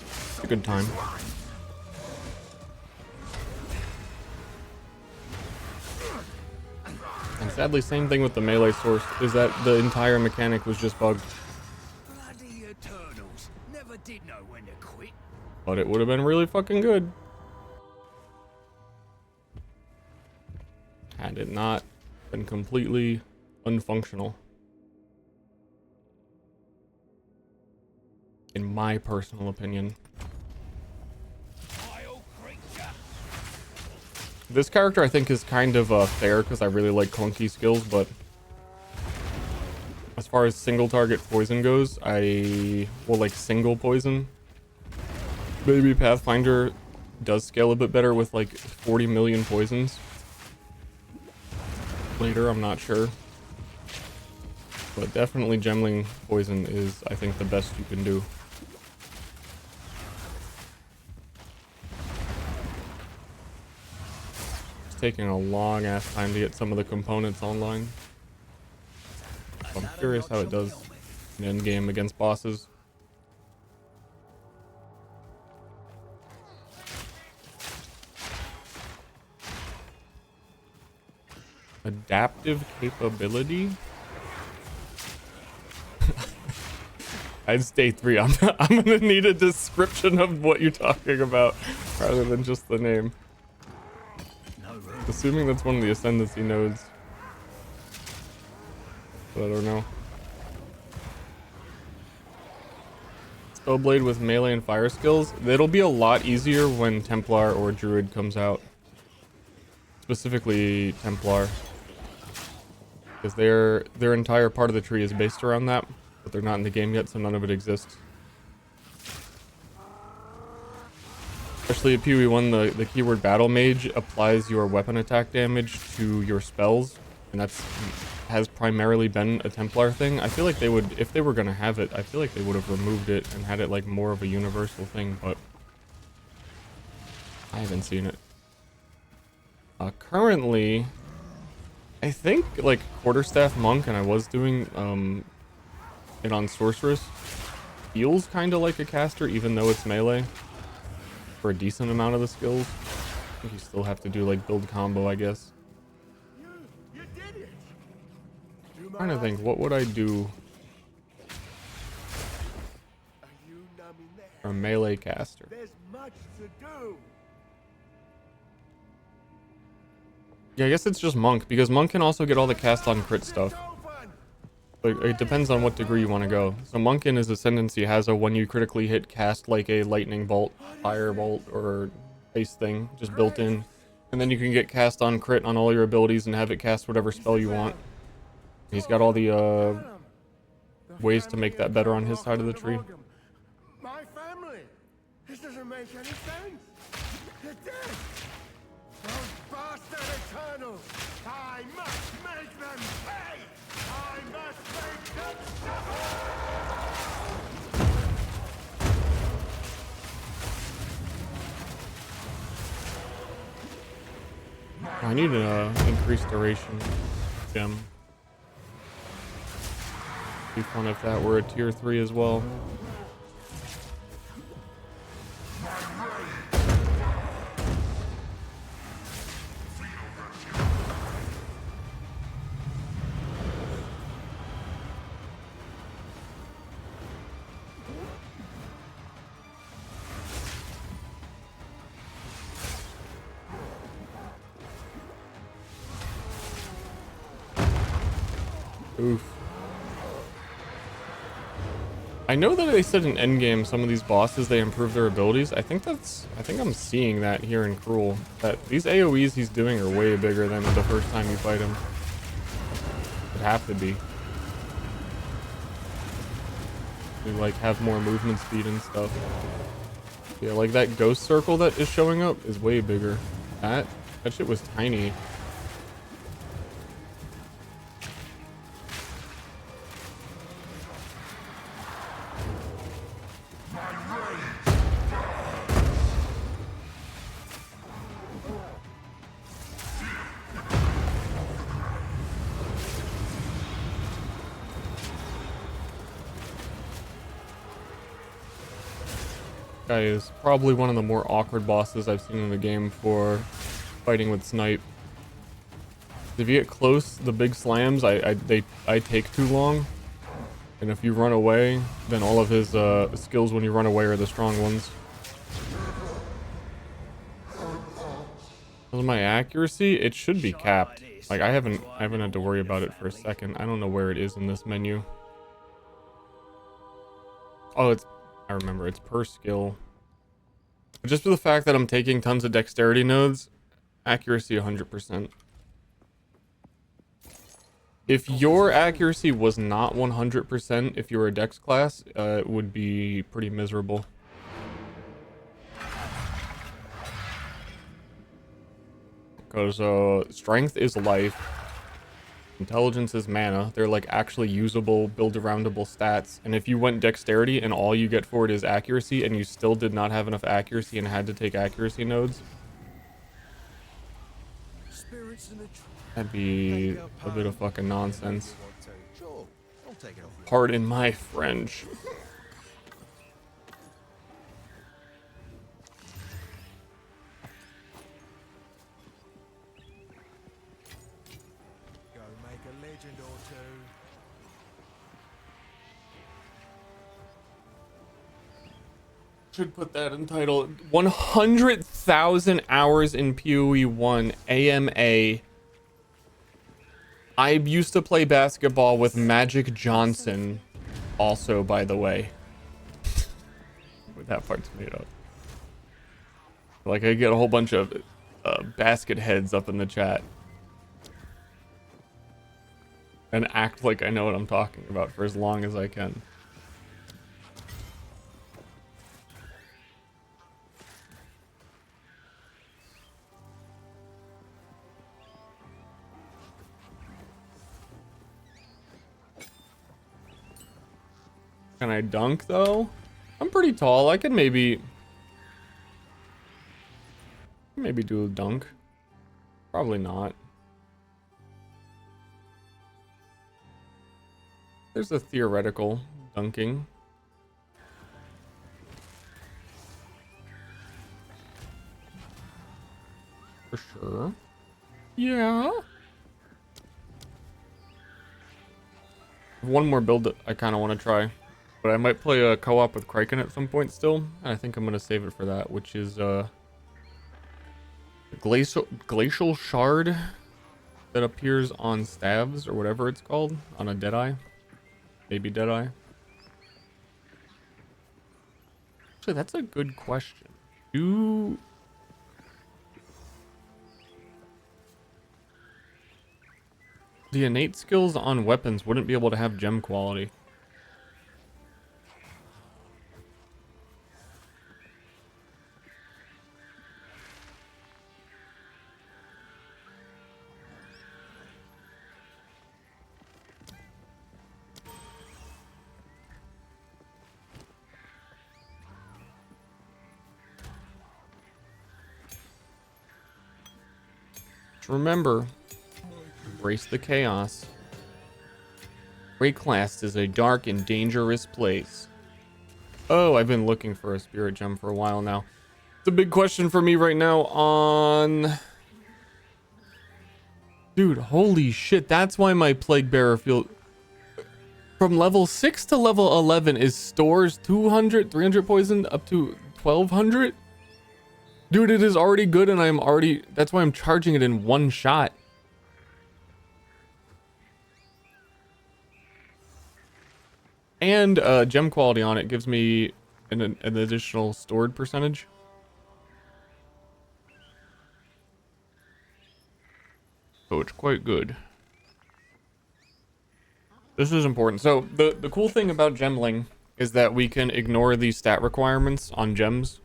It's a good time. And sadly, same thing with the melee source, is that the entire mechanic was just bugged. Bloody Eternals. Never did know when to quit. But it would have been really fucking good had it not been completely unfunctional. In my personal opinion. This character I think is kind of fair because I really like clunky skills, but as far as single target poison goes, I will like single poison. Maybe Pathfinder does scale a bit better with like 40 million poisons. Later, I'm not sure. But definitely gemling poison is, I think, the best you can do. It's taking a long ass time to get some of the components online. So I'm curious how it does in end game against bosses. Adaptive capability? I'd stay 3. I'm gonna need a description of what you're talking about rather than just the name. Assuming that's one of the ascendancy nodes. But I don't know. Spellblade with melee and fire skills. It'll be a lot easier when Templar or Druid comes out. Specifically Templar. Because their entire part of the tree is based around that, but they're not in the game yet, so none of it exists. Especially at PoE1, the keyword Battle Mage applies your weapon attack damage to your spells, and has primarily been a Templar thing. I feel like they would, if they were gonna have it, I feel like they would have removed it and had it like more of a universal thing, but I haven't seen it. Currently, I think like Quarterstaff Monk, and I was doing it on Sorceress, feels kind of like a caster even though it's melee for a decent amount of the skills. I think you still have to do like build combo, I guess. You did it. I'm trying to think, what would I do Are you numbing there? for a melee caster? There's much to do. Yeah, I guess it's just Monk, because Monk can also get all the cast on crit stuff. But it depends on what degree you want to go. So Monk in his Ascendancy has a when you critically hit cast like a lightning bolt, fire bolt, or ice thing just built in. And then you can get cast on crit on all your abilities and have it cast whatever spell you want. He's got all the ways to make that better on his side of the tree. My family. This doesn't make any sense. They're dead. Those bastard Eternals. I must make them pay. I must make them suffer. I need an increased duration gem. Be fun if that were a tier 3 as well. Oof. I know that they said in endgame some of these bosses they improve their abilities. I think I'm seeing that here in Cruel. That these AoEs he's doing are way bigger than the first time you fight him. Would have to be. You like have more movement speed and stuff. Yeah, like that ghost circle that is showing up is way bigger. That shit was tiny. Guy is probably one of the more awkward bosses I've seen in the game for fighting with snipe. If you get close, the big slams, I take too long, and if you run away, then all of his skills when you run away are the strong ones. As my accuracy, it should be capped. Like I haven't had to worry about it for a second. I don't know where it is in this menu. Oh, I remember, it's per skill. But just for the fact that I'm taking tons of dexterity nodes, accuracy 100%. If your accuracy was not 100%, if you were a dex class, it would be pretty miserable. Because strength is life. Intelligence is mana. They're like actually usable, build-aroundable stats. And if you went dexterity and all you get for it is accuracy and you still did not have enough accuracy and had to take accuracy nodes, that'd be a bit of fucking nonsense. Pardon my French. Should put that in title. 100,000 hours in PoE 1 AMA. I used to play basketball with Magic Johnson. Also, by the way. That part's made up. Like, I get a whole bunch of basket heads up in the chat. And act like I know what I'm talking about for as long as I can. Can I dunk though? I'm pretty tall. I could maybe do a dunk. Probably not. There's a theoretical dunking. For sure. Yeah. One more build that I kind of want to try. But I might play a co-op with Kraken at some point still. And I think I'm going to save it for that, which is glacial shard that appears on staves or whatever it's called on a Deadeye. Maybe Deadeye. Actually, that's a good question. The innate skills on weapons wouldn't be able to have gem quality. Remember, embrace the chaos. Rayclast is a dark and dangerous place. Oh, I've been looking for a spirit gem for a while now. It's a big question for me right now on... Dude, holy shit, that's why my Plague Bearer field... From level 6 to level 11 is stores 200, 300 poison up to 1200? Dude, it is already good and I'm already... That's why I'm charging it in one shot. And gem quality on it gives me an additional stored percentage. So it's quite good. This is important. So the cool thing about gemling is that we can ignore these stat requirements on gems.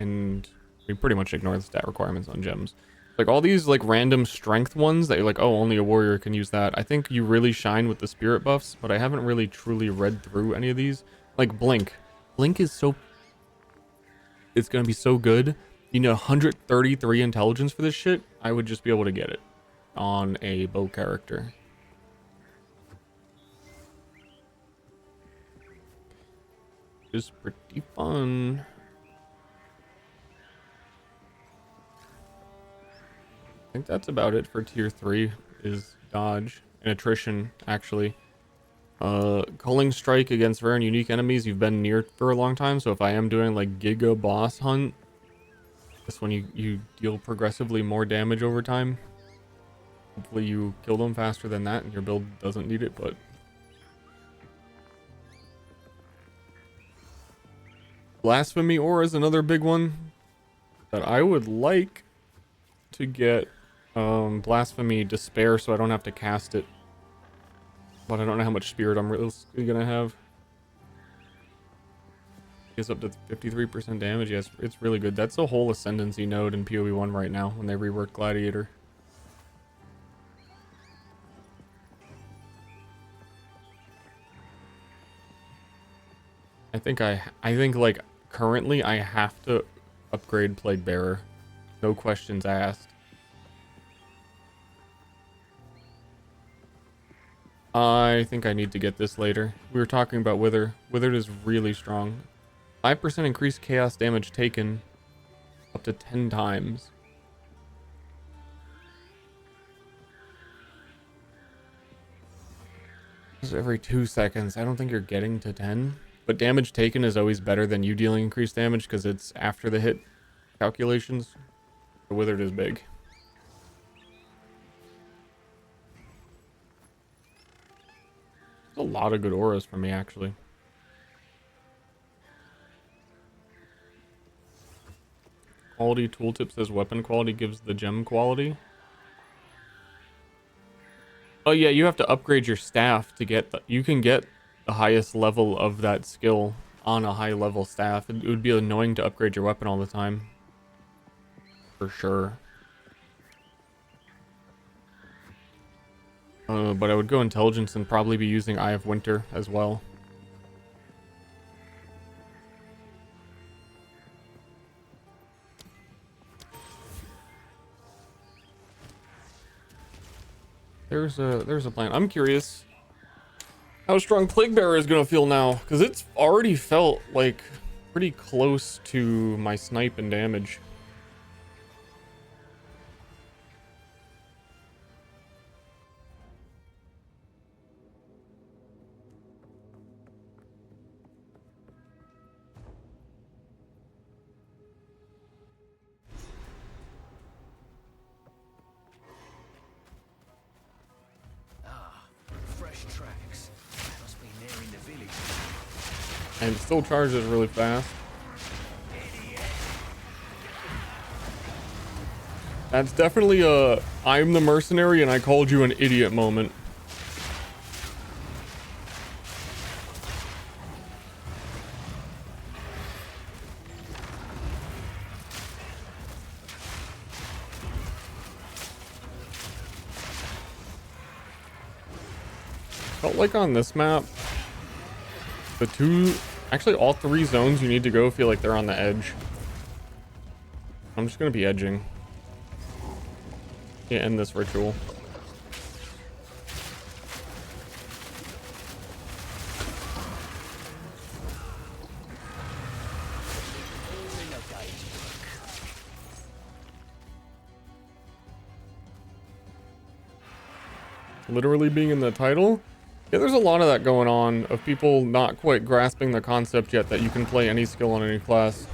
and we pretty much ignore the stat requirements on gems. Like all these like random strength ones that you're like, oh, only a warrior can use that. I think you really shine with the spirit buffs, but I haven't really truly read through any of these. Like Blink. Blink is so... It's gonna be so good. You know, 133 intelligence for this shit. I would just be able to get it on a bow character. Is pretty fun. I think that's about it for tier 3 is dodge and attrition, actually. Culling strike against rare and unique enemies you've been near for a long time. So if I am doing like Giga boss hunt, this one you deal progressively more damage over time. Hopefully you kill them faster than that and your build doesn't need it, but... Blasphemy Aura is another big one that I would like to get. Blasphemy Despair so I don't have to cast it, but I don't know how much spirit I'm really gonna have. Gets up to 53% damage. Yes, it's really good. That's a whole ascendancy node in PoE1 right now when they rework Gladiator. I think like currently I have to upgrade Plague Bearer. No questions asked. I think I need to get this later. We were talking about Wither. Withered is really strong. 5% increased chaos damage taken up to 10 times. This is every 2 seconds. I don't think you're getting to 10. But damage taken is always better than you dealing increased damage because it's after the hit calculations. The Withered is big. There's a lot of good auras for me, actually. Quality tooltip says weapon quality gives the gem quality. Oh yeah, you have to upgrade your staff to get the... You can get the highest level of that skill on a high level staff. It would be annoying to upgrade your weapon all the time. For sure. But I would go intelligence and probably be using Eye of Winter as well. There's a plan. I'm curious how strong Plague Bearer is gonna feel now, because it's already felt like pretty close to my snipe and damage. And it still charges really fast. That's definitely a I'm the mercenary and I called you an idiot moment. Felt like on this map, actually all 3 zones you need to go feel like they're on the edge. I'm just gonna be edging. Yeah, end this ritual. Literally being in the title? Yeah, there's a lot of that going on, of people not quite grasping the concept yet that you can play any skill on any class.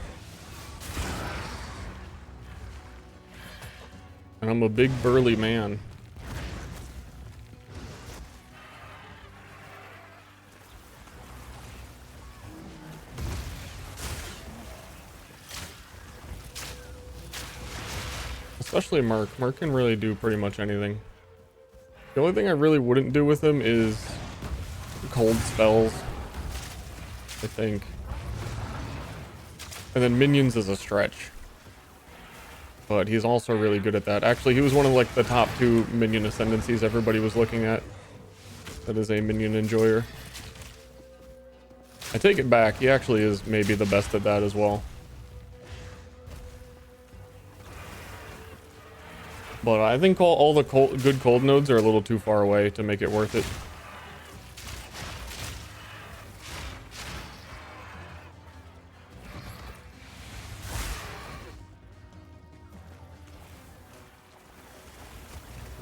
And I'm a big burly man. Especially Merc. Merc can really do pretty much anything. The only thing I really wouldn't do with him is cold spells, I think. And then minions is a stretch. But he's also really good at that. Actually, he was one of like the top 2 minion ascendancies everybody was looking at. That is a minion enjoyer. I take it back. He actually is maybe the best at that as well. But I think all the good cold nodes are a little too far away to make it worth it.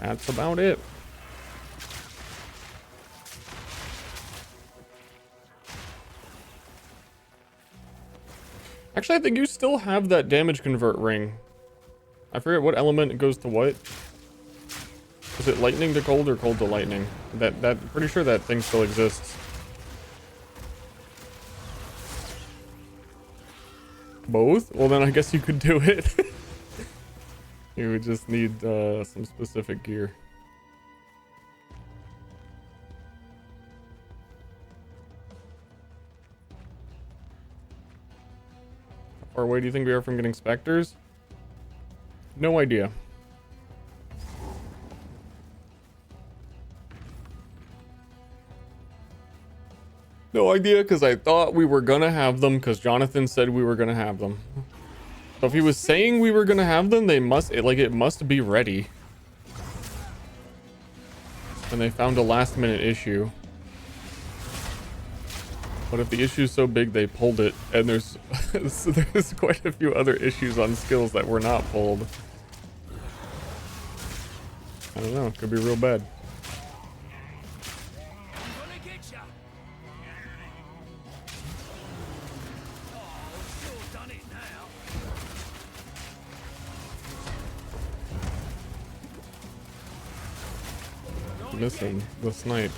That's about it. Actually, I think you still have that damage convert ring. I forget what element it goes to what. Is it lightning to cold or cold to lightning? Pretty sure that thing still exists. Both? Well, then I guess you could do it. You would just need some specific gear. How far away do you think we are from getting specters? No idea. No idea, because I thought we were gonna have them because Jonathan said we were gonna have them. So if he was saying we were gonna have them, it must be ready. And they found a last minute issue. But if the issue's so big they pulled it, and there's there's quite a few other issues on skills that were not pulled. I don't know, it could be real bad. Missing the snipes.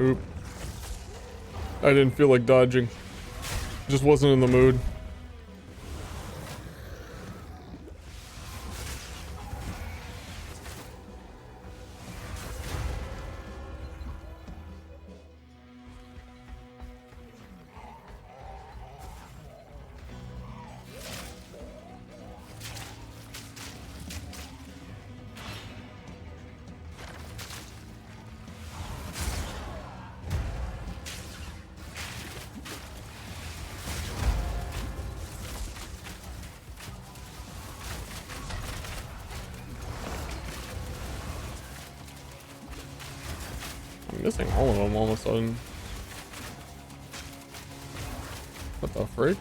Oop. I didn't feel like dodging. Just wasn't in the mood. I'm missing all of them all of a sudden. What the frick?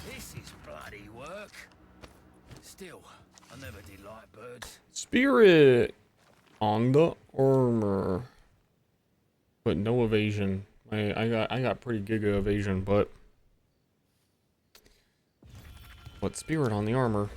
This is bloody work. Still, I never did like birds. Spirit on the armor. But no evasion. I got pretty giga evasion, but spirit on the armor.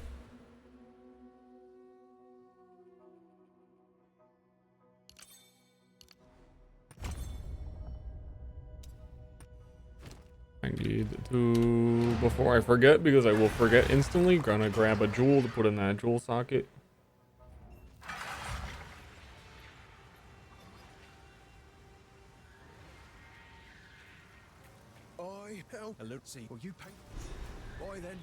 I need to, before I forget, because I will forget instantly, gonna grab a jewel to put in that jewel socket. Hello, see. Will you pay? Boy, then.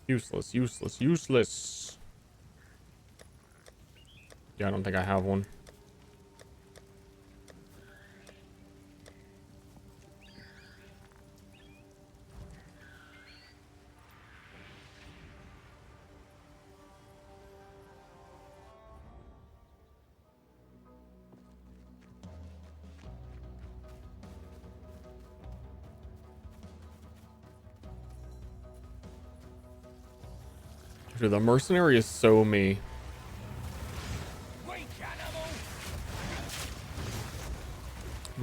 Useless, useless, useless. Yeah, I don't think I have one. Dude, the mercenary is so me.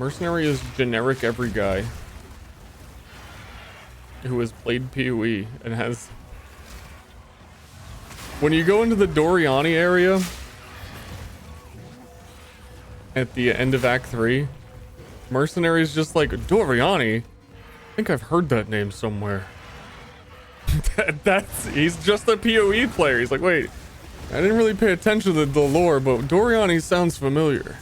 Mercenary is generic every guy who has played PoE and has... When you go into the Doriani area at the end of Act 3, Mercenary is just like, Doriani? I think I've heard that name somewhere. He's just a PoE player. He's like, wait, I didn't really pay attention to the lore, but Doriani sounds familiar.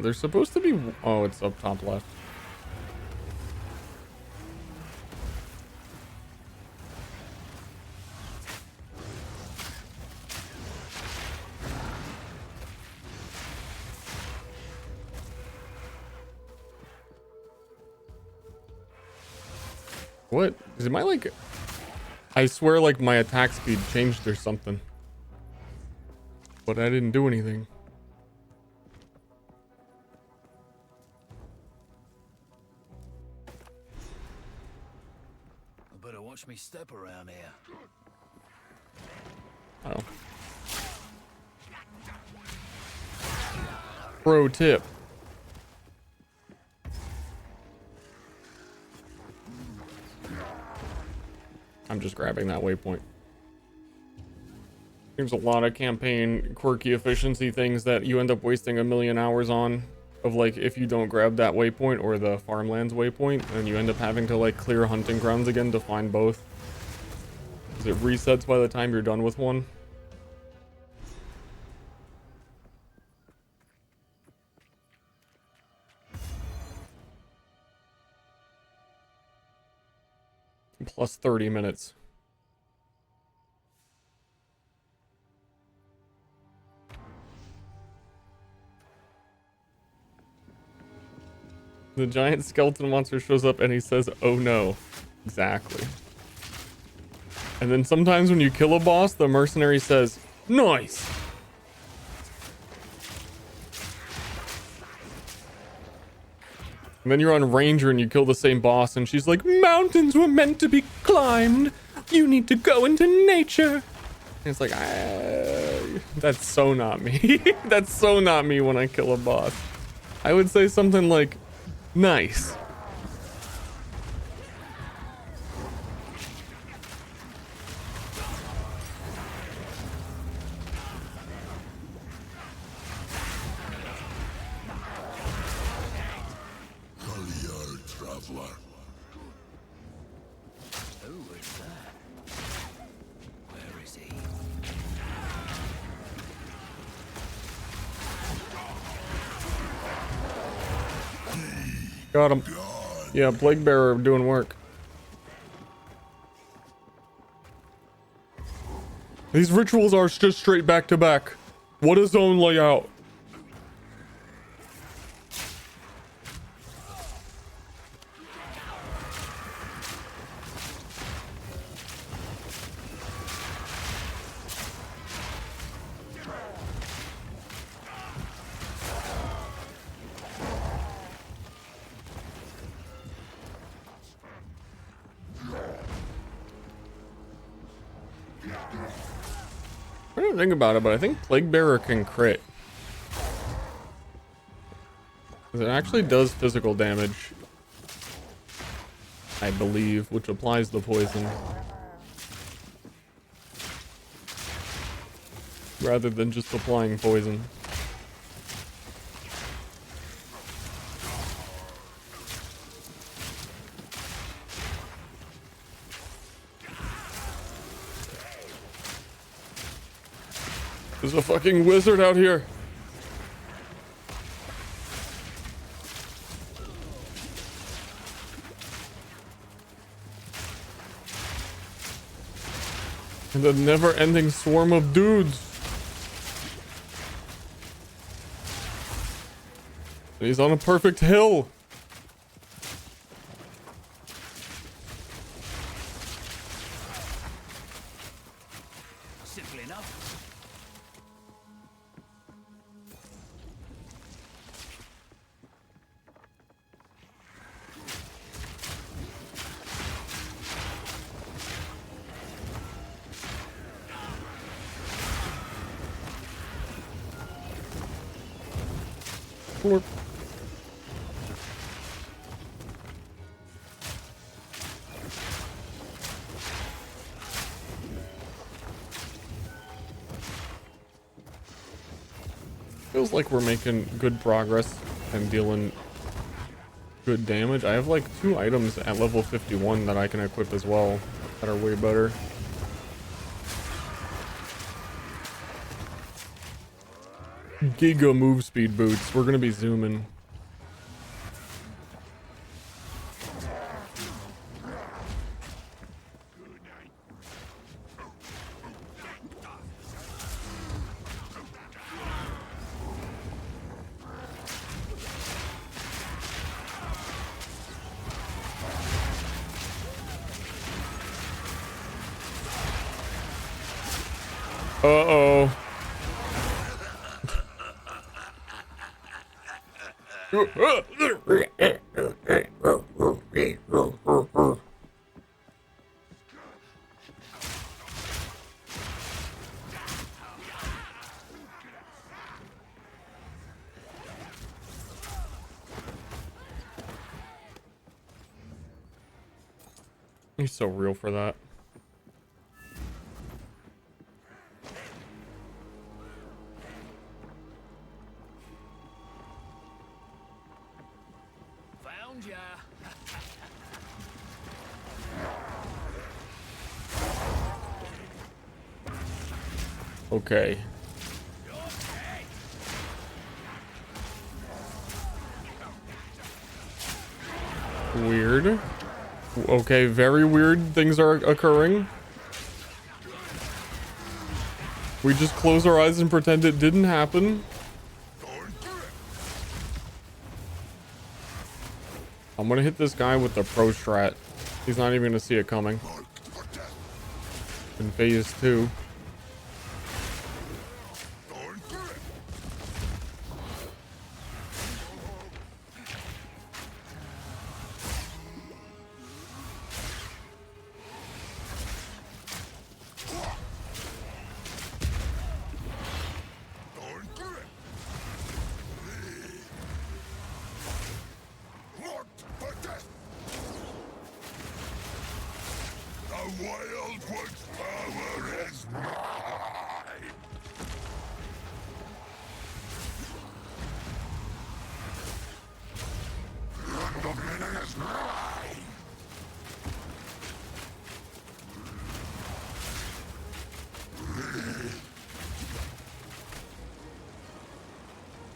There's supposed to be... Oh, it's up top left. What? Is it my, like... I swear, like, my attack speed changed or something. But I didn't do anything. I better watch me step around here. Oh. Pro tip. I'm just grabbing that waypoint. There's a lot of campaign quirky efficiency things that you end up wasting a million hours on. Of like, if you don't grab that waypoint or the farmlands waypoint, then you end up having to like clear hunting grounds again to find both. Because it resets by the time you're done with one. Plus 30 minutes. The giant skeleton monster shows up and he says, oh no. Exactly. And then sometimes when you kill a boss, the mercenary says, nice. And then you're on Ranger and you kill the same boss and she's like, mountains were meant to be climbed. You need to go into nature. And it's like, that's so not me. That's so not me when I kill a boss. I would say something like, nice. Who is that? Where is he? Got him. Yeah, Plague Bearer doing work. These rituals are just straight back to back. What a zone layout. I don't think about it, but I think Plague Bearer can crit. 'Cause it actually does physical damage. I believe, which applies the poison. Rather than just applying poison. There's a fucking wizard out here. And a never-ending swarm of dudes. And he's on a perfect hill. Simple enough. Florp. Feels like we're making good progress and dealing good damage. I have like 2 items at level 51 that I can equip as well that are way better. Giga move speed boots. We're gonna be zooming. Uh-oh. He's so real for that. Found ya. Okay. Weird. Okay, very weird things are occurring. We just close our eyes and pretend it didn't happen. I'm gonna hit this guy with the pro strat. He's not even gonna see it coming. In phase 2.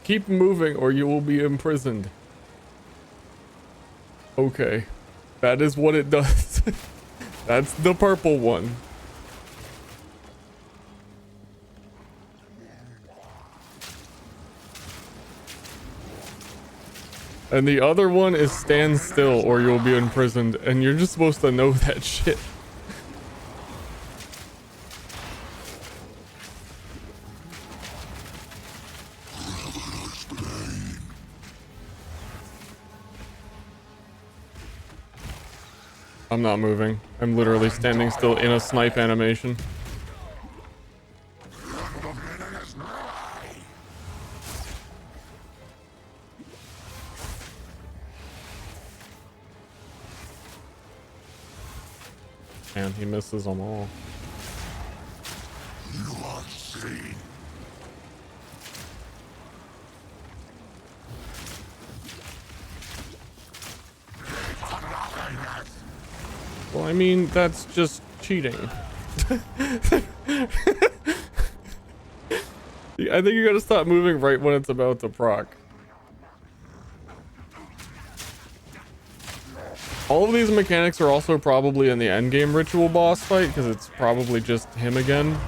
Keep moving or you will be imprisoned. Okay. That is what it does. That's the purple one. And the other one is stand still or you'll be imprisoned. And you're just supposed to know that shit. I'm not moving. I'm literally standing still in a snipe animation. Man, he misses them all. You are seen. Well, I mean, that's just cheating. I think you gotta stop moving right when it's about to proc. All of these mechanics are also probably in the endgame ritual boss fight, because it's probably just him again.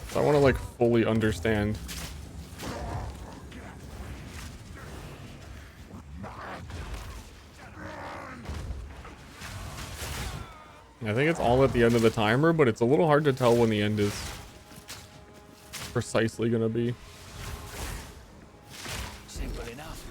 So I want to, like, fully understand. I think it's all at the end of the timer, but it's a little hard to tell when the end is precisely gonna be. Simple enough.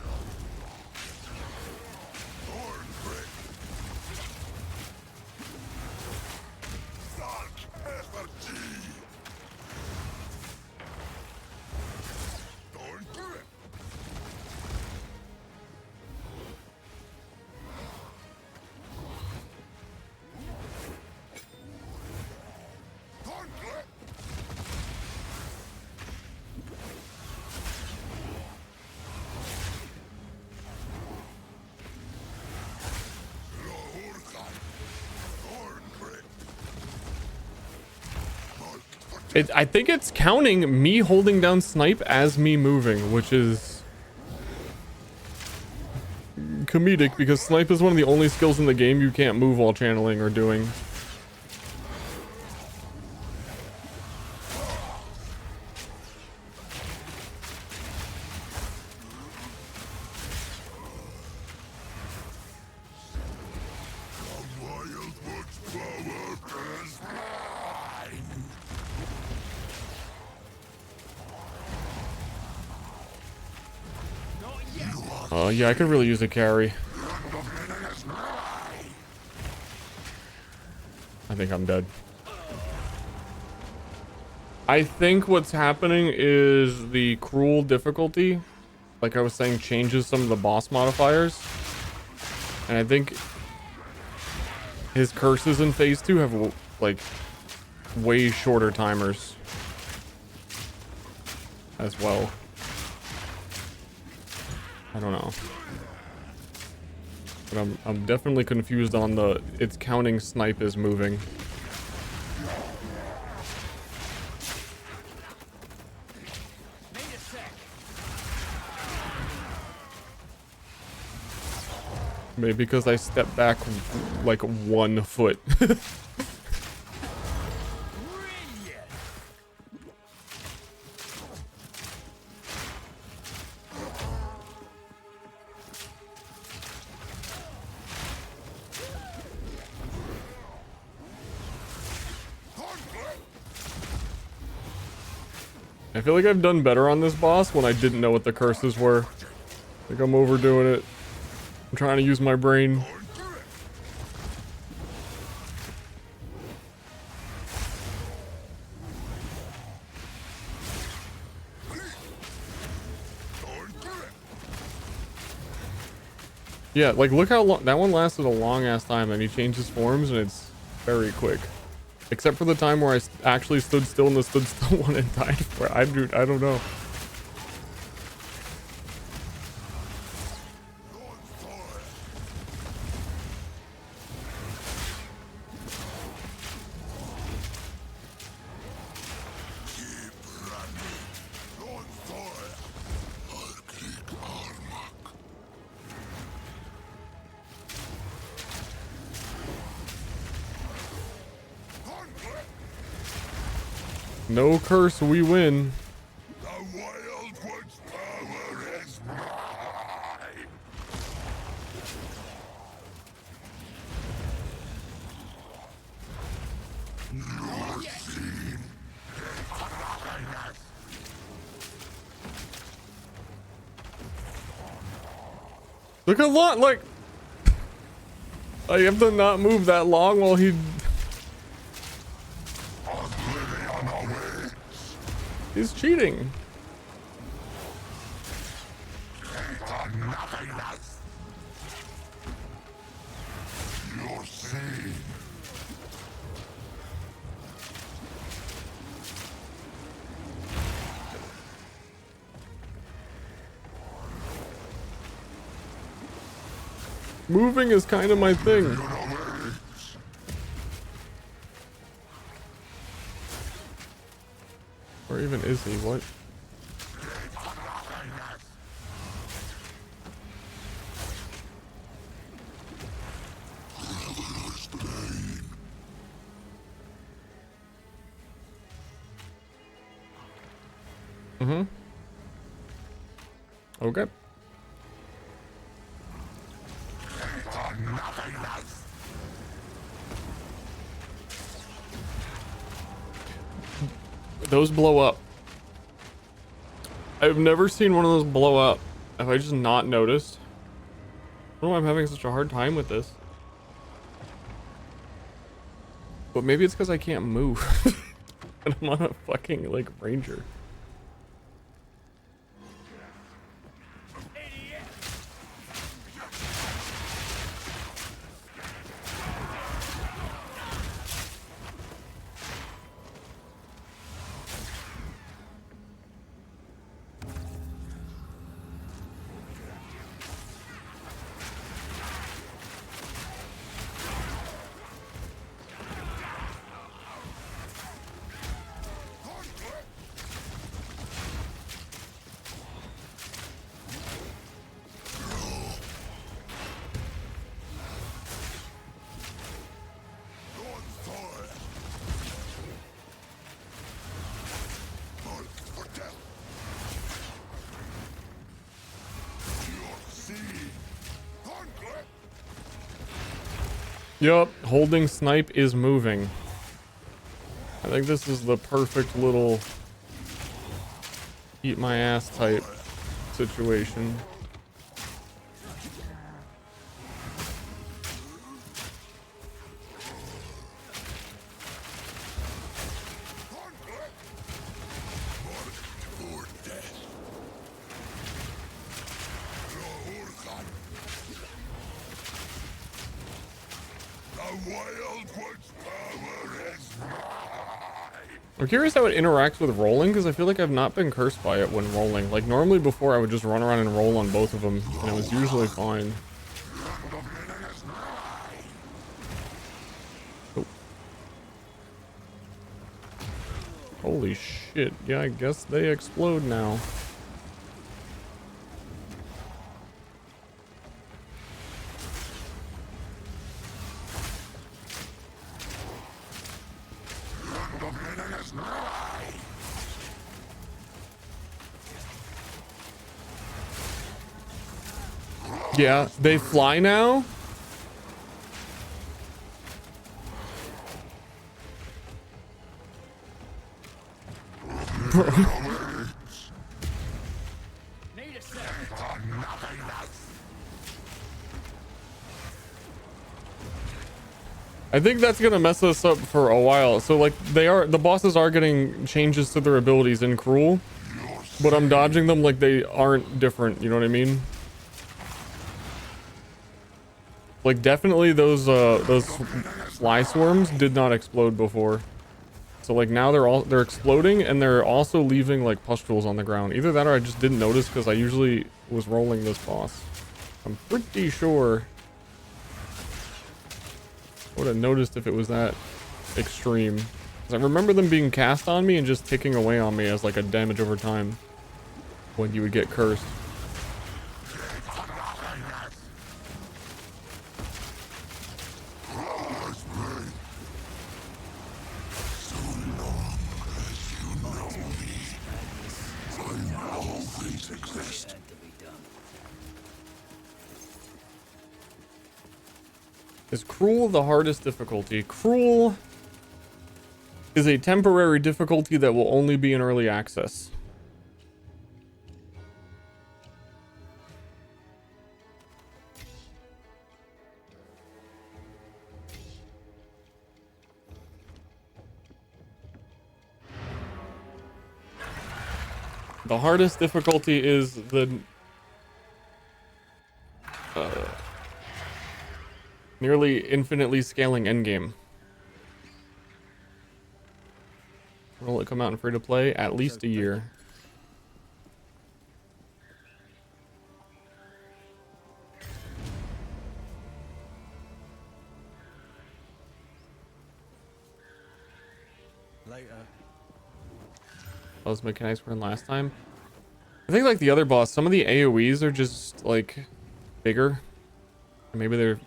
I think it's counting me holding down snipe as me moving, which is comedic because snipe is one of the only skills in the game you can't move while channeling or doing. Yeah, I could really use a carry. I think I'm dead. I think what's happening is the cruel difficulty, like I was saying, changes some of the boss modifiers. And I think his curses in phase 2 have like way shorter timers as well. I don't know. But I'm definitely confused on the it's counting snipe as moving. Maybe because I stepped back like 1 foot. I feel like I've done better on this boss when I didn't know what the curses were. I think I'm overdoing it. I'm trying to use my brain. Yeah, like look how long that one lasted, a long ass time, and he changed his forms and it's very quick. Except for the time where I actually stood still in the stood still one and died for I don't know. No curse, we win. The Wildwood's power is mine. Your scene. Look a lot like I have to not move that long while he he's cheating. Your scene. Moving is kind of my thing. Or even is he? What? Mm-hmm. Okay. Those blow up. I've never seen one of those blow up. Have I just not noticed? I don't know why I'm having such a hard time with this. But maybe it's because I can't move. And I'm on a fucking, like, ranger. Yup, holding snipe is moving. I think this is the perfect little eat my ass type situation. I'm curious how it interacts with rolling, because I feel like I've not been cursed by it when rolling. Like, normally before I would just run around and roll on both of them, and it was usually fine. Oh. Holy shit. Yeah, I guess they explode now. Yeah, they fly now? I think that's gonna mess us up for a while. So like the bosses are getting changes to their abilities in Cruel, but I'm dodging them like they aren't different, you know what I mean? Like definitely those fly swarms did not explode before. So like now they're exploding and they're also leaving like pustules on the ground. Either that or I just didn't notice because I usually was rolling this boss. I'm pretty sure I would have noticed if it was that extreme. 'Cause I remember them being cast on me and just ticking away on me as like a damage over time when you would get cursed. Is Cruel the hardest difficulty? Cruel is a temporary difficulty that will only be in early access. The hardest difficulty is the nearly infinitely scaling endgame. Will it come out in free to play? At least a year. Later. Those mechanics were in last time. I think like the other boss, some of the AoEs are just like bigger. Maybe they're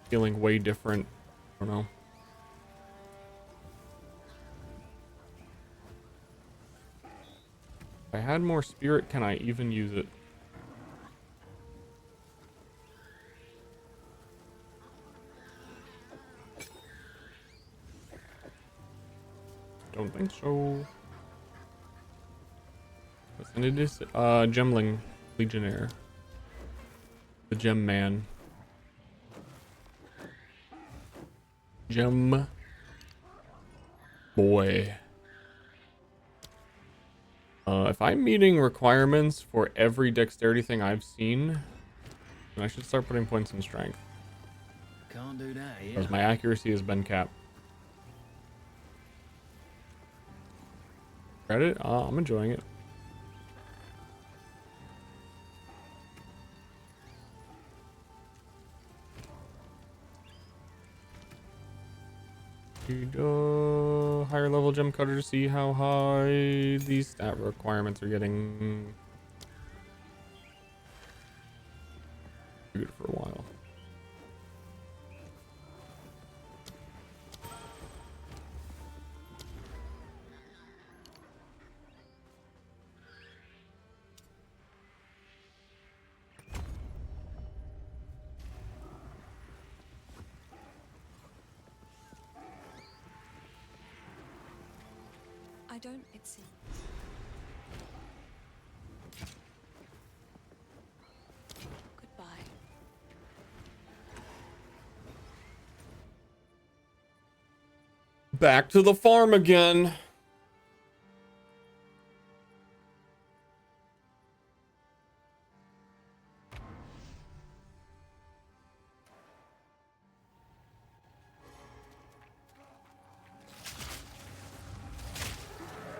feeling way different. I don't know. If I had more spirit, can I even use it? Don't think so. And it is Gemling Legionnaire. The Gem Man. Gem Boy. If I'm meeting requirements for every dexterity thing I've seen, then I should start putting points in strength. Can't do that, yeah. Because my accuracy has been capped. Credit? I'm enjoying it. Higher level gem cutter to see how high these stat requirements are getting. Good for a while. I don't, it seems. Goodbye. Back to the farm again.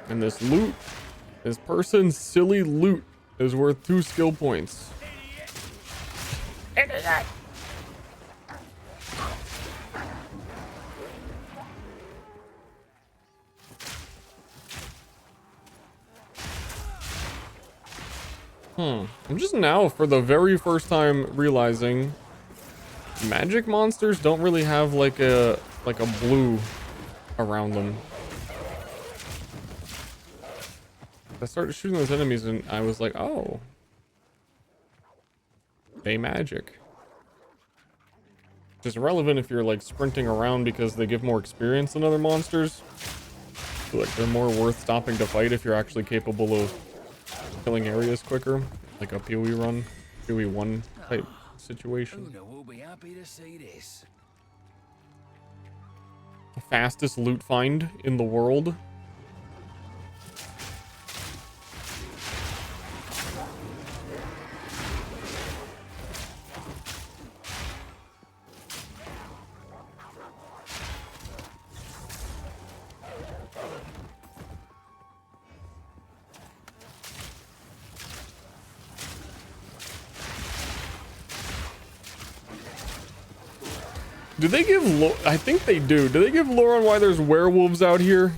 And this loot, this person's silly loot is worth 2 skill points. I'm just now for the very first time realizing magic monsters don't really have like a blue around them. I started shooting those enemies and I was like, oh, they magic. Which is relevant if you're like sprinting around because they give more experience than other monsters. So like they're more worth stopping to fight if you're actually capable of killing areas quicker, like a PoE run, PoE 1 type situation. Una will be happy to see this. The fastest loot find in the world. Do they give lore? I think they do. Do they give lore on why there's werewolves out here?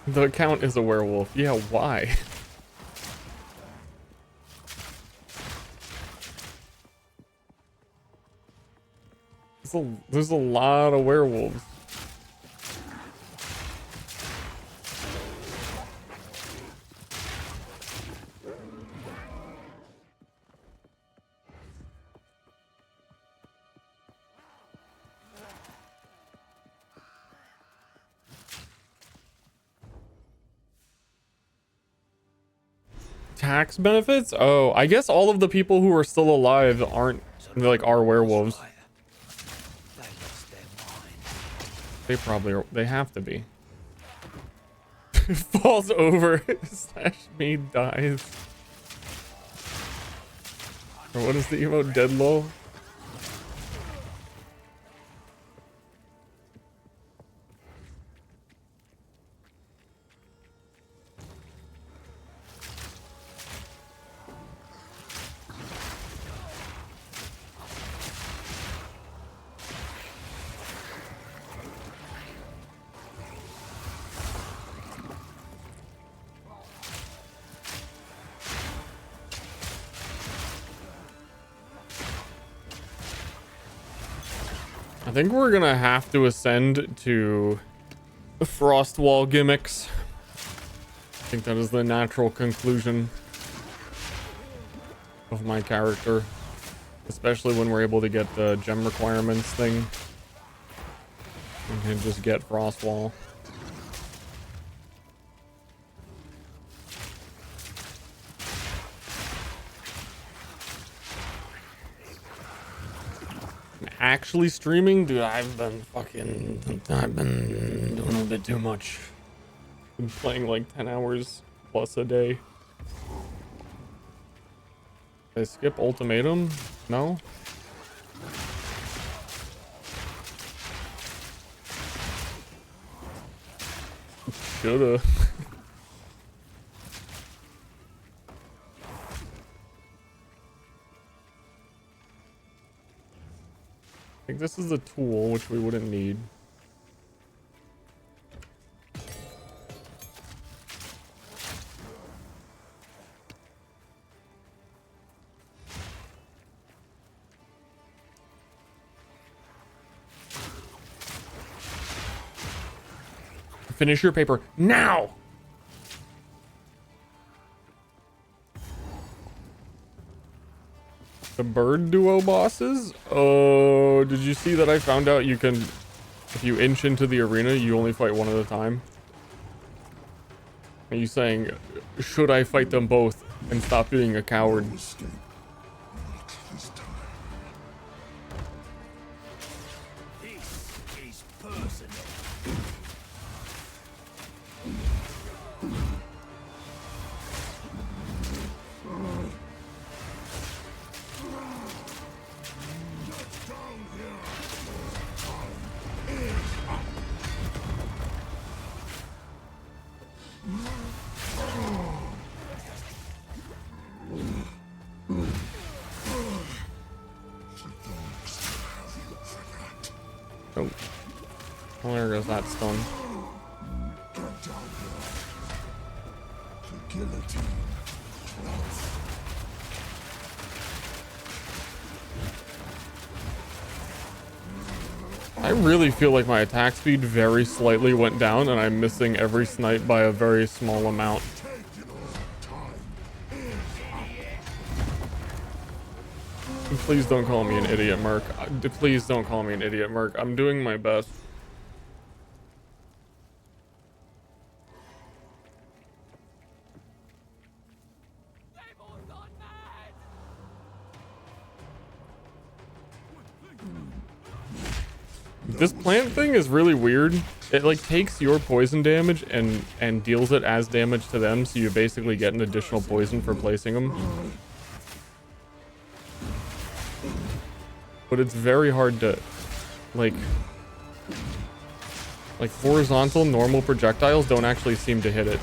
The account is a werewolf. Yeah, why? There's a lot of werewolves. Tax benefits? Oh, I guess all of the people who are still alive aren't, like, are werewolves. They lost their mind. They probably are. They have to be. Falls over slash me dies. Or what is the emote? Dead low? I think we're gonna have to ascend to the frost wall gimmicks. I think that is the natural conclusion of my character, especially when we're able to get the gem requirements thing. We can just get frost wall. Actually streaming, dude, I've been doing a bit too much. Been playing like 10 hours plus a day. Did I skip ultimatum? No? Shoulda. I think this is a tool, which we wouldn't need. Finish your paper now. The bird duo bosses? Oh, did you see that I found out you can, if you inch into the arena, you only fight one at a time? Are you saying, should I fight them both and stop being a coward? This is personal. Oh. Well, there goes that stun. I really feel like my attack speed very slightly went down and I'm missing every snipe by a very small amount. Please don't call me an idiot, merc. Please don't call me an idiot, merc. I'm doing my best. This plant thing is really weird. It like takes your poison damage and deals it as damage to them, so you basically get an additional poison for placing them. But it's very hard to like horizontal normal projectiles don't actually seem to hit it.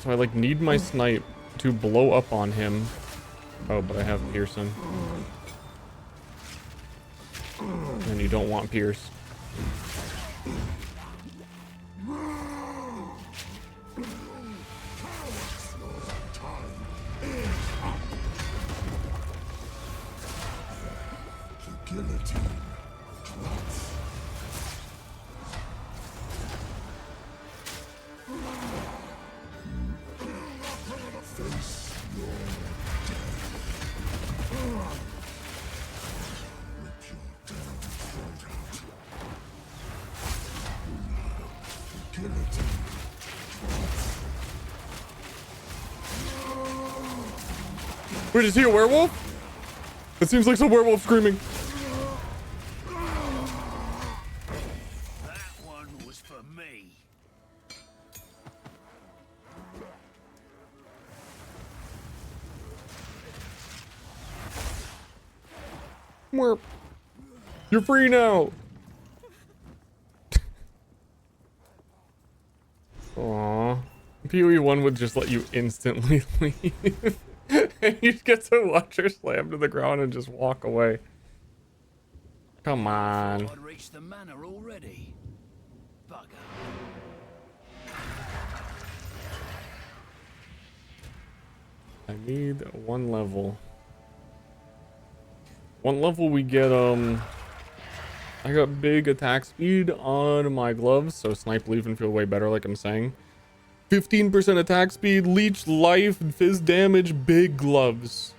So I like need my snipe to blow up on him. Oh, but I have Pearson. And you don't want Pierce. Wait, is he a werewolf? It seems like some werewolf screaming. That one was for me. Werp. You're free now. Aww. PoE 1 would just let you instantly leave. And you get to watch her slam to the ground and just walk away. Come on. I'd reached the manor already. Bugger. I need one level. One level we get, I got big attack speed on my gloves, so snipe, leave, and feel way better, like I'm saying. 15% attack speed, leech life, fizz damage, big gloves.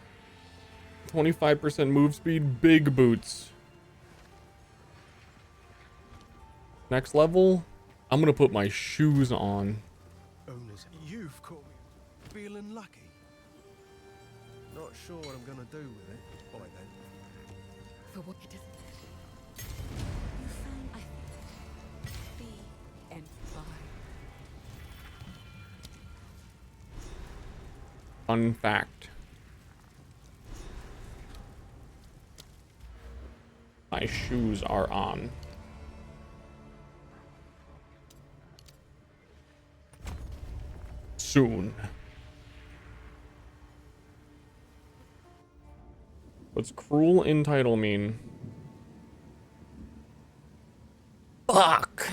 25% move speed, big boots. Next level, I'm gonna put my shoes on. You've caught me feeling lucky. Not sure what I'm gonna do with it. Bye then. For what it is. You found I be and buy. Fun fact. My shoes are on. Soon. What's cruel in title mean? Fuck.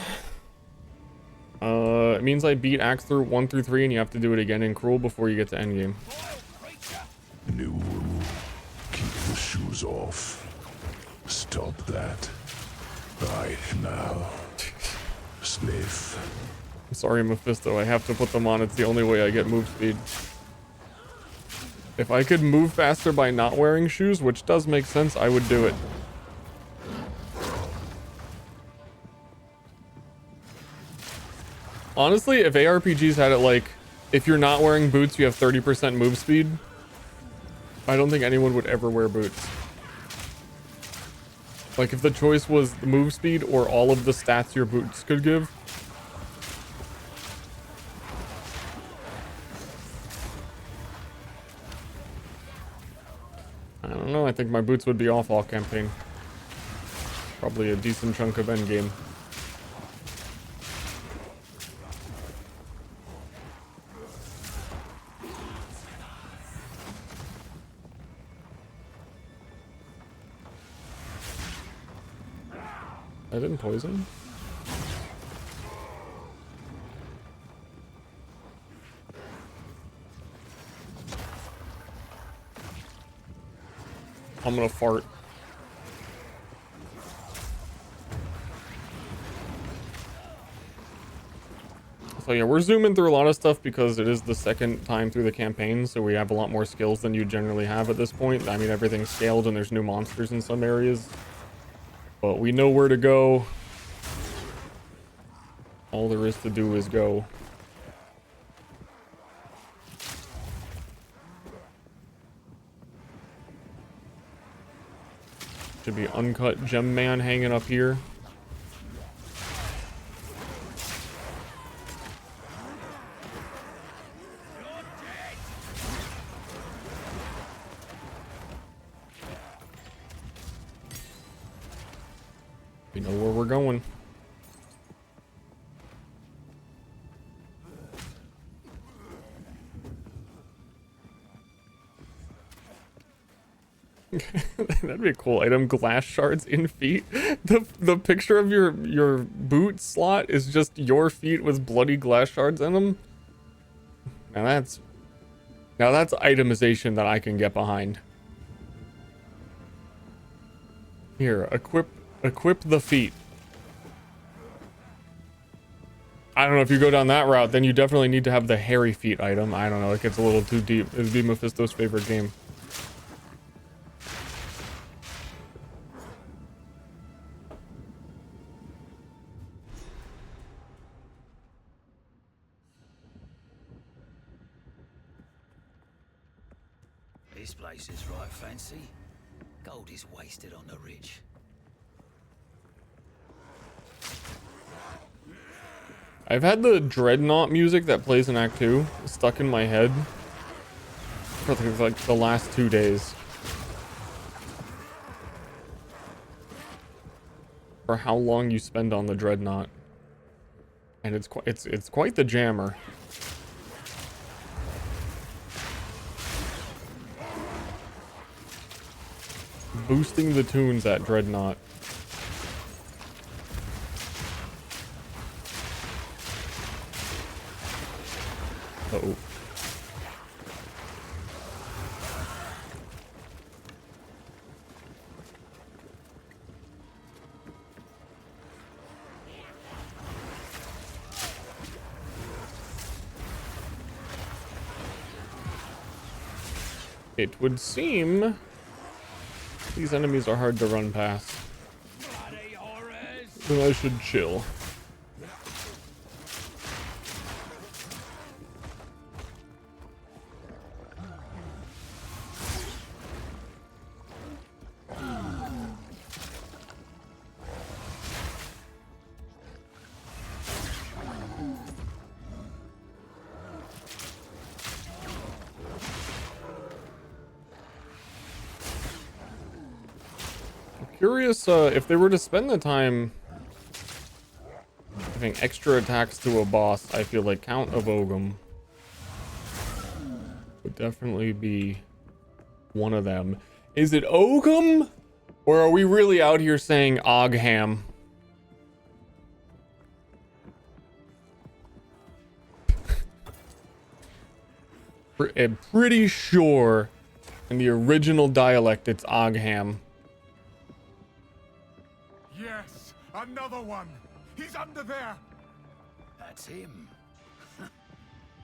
It means I beat acts through 1 through 3 and you have to do it again in cruel before you get to endgame. New rule. Keep the shoes off. Stop that. Right now. Sniff. Sorry, Mephisto, I have to put them on. It's the only way I get move speed. If I could move faster by not wearing shoes, which does make sense, I would do it. Honestly, if ARPGs had it like, if you're not wearing boots, you have 30% move speed, I don't think anyone would ever wear boots. Like, if the choice was the move speed or all of the stats your boots could give. I don't know, I think my boots would be off all campaign. Probably a decent chunk of endgame. I didn't poison. I'm gonna fart. So yeah, we're zooming through a lot of stuff because it is the second time through the campaign, so we have a lot more skills than you generally have at this point. I mean, everything's scaled and there's new monsters in some areas. But we know where to go. All there is to do is go. Should be uncut gem man hanging up here. We know where we're going. That'd be a cool item. Glass shards in feet. The picture of your boot slot is just your feet with bloody glass shards in them. Now that's itemization that I can get behind. Here, equip the feet. I don't know, if you go down that route, then you definitely need to have the hairy feet item. I don't know, it gets a little too deep. It'd be Mephisto's favorite game. This place is right fancy. Gold is wasted on the rich. I've had the Dreadnought music that plays in Act 2 stuck in my head for like the last 2 days. For how long you spend on the Dreadnought. And it's quite the jammer. Boosting the tunes at Dreadnought. Uh-oh. It would seem these enemies are hard to run past. So I should chill. Curious if they were to spend the time giving extra attacks to a boss. I feel like Count of Ogum would definitely be one of them. Is it Ogum? Or are we really out here saying Ogham? I'm pretty sure in the original dialect it's Ogham. Yes, another one. He's under there. That's him.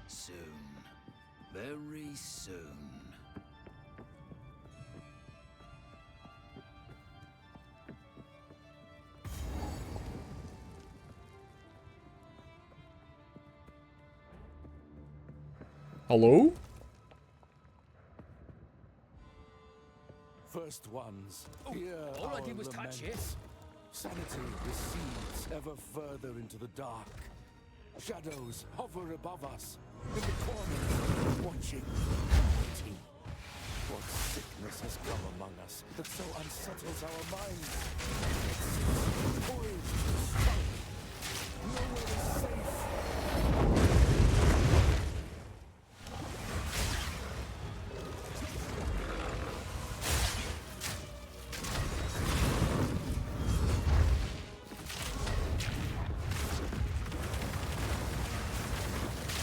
Soon. Very soon. Hello? First ones. Hear All I our did was touch it. laments. Sanity recedes ever further into the dark. Shadows hover above us, in the corners, watching, waiting. What sickness has come among us that so unsettles our minds? It seems poised to strike. Nowhere is safe.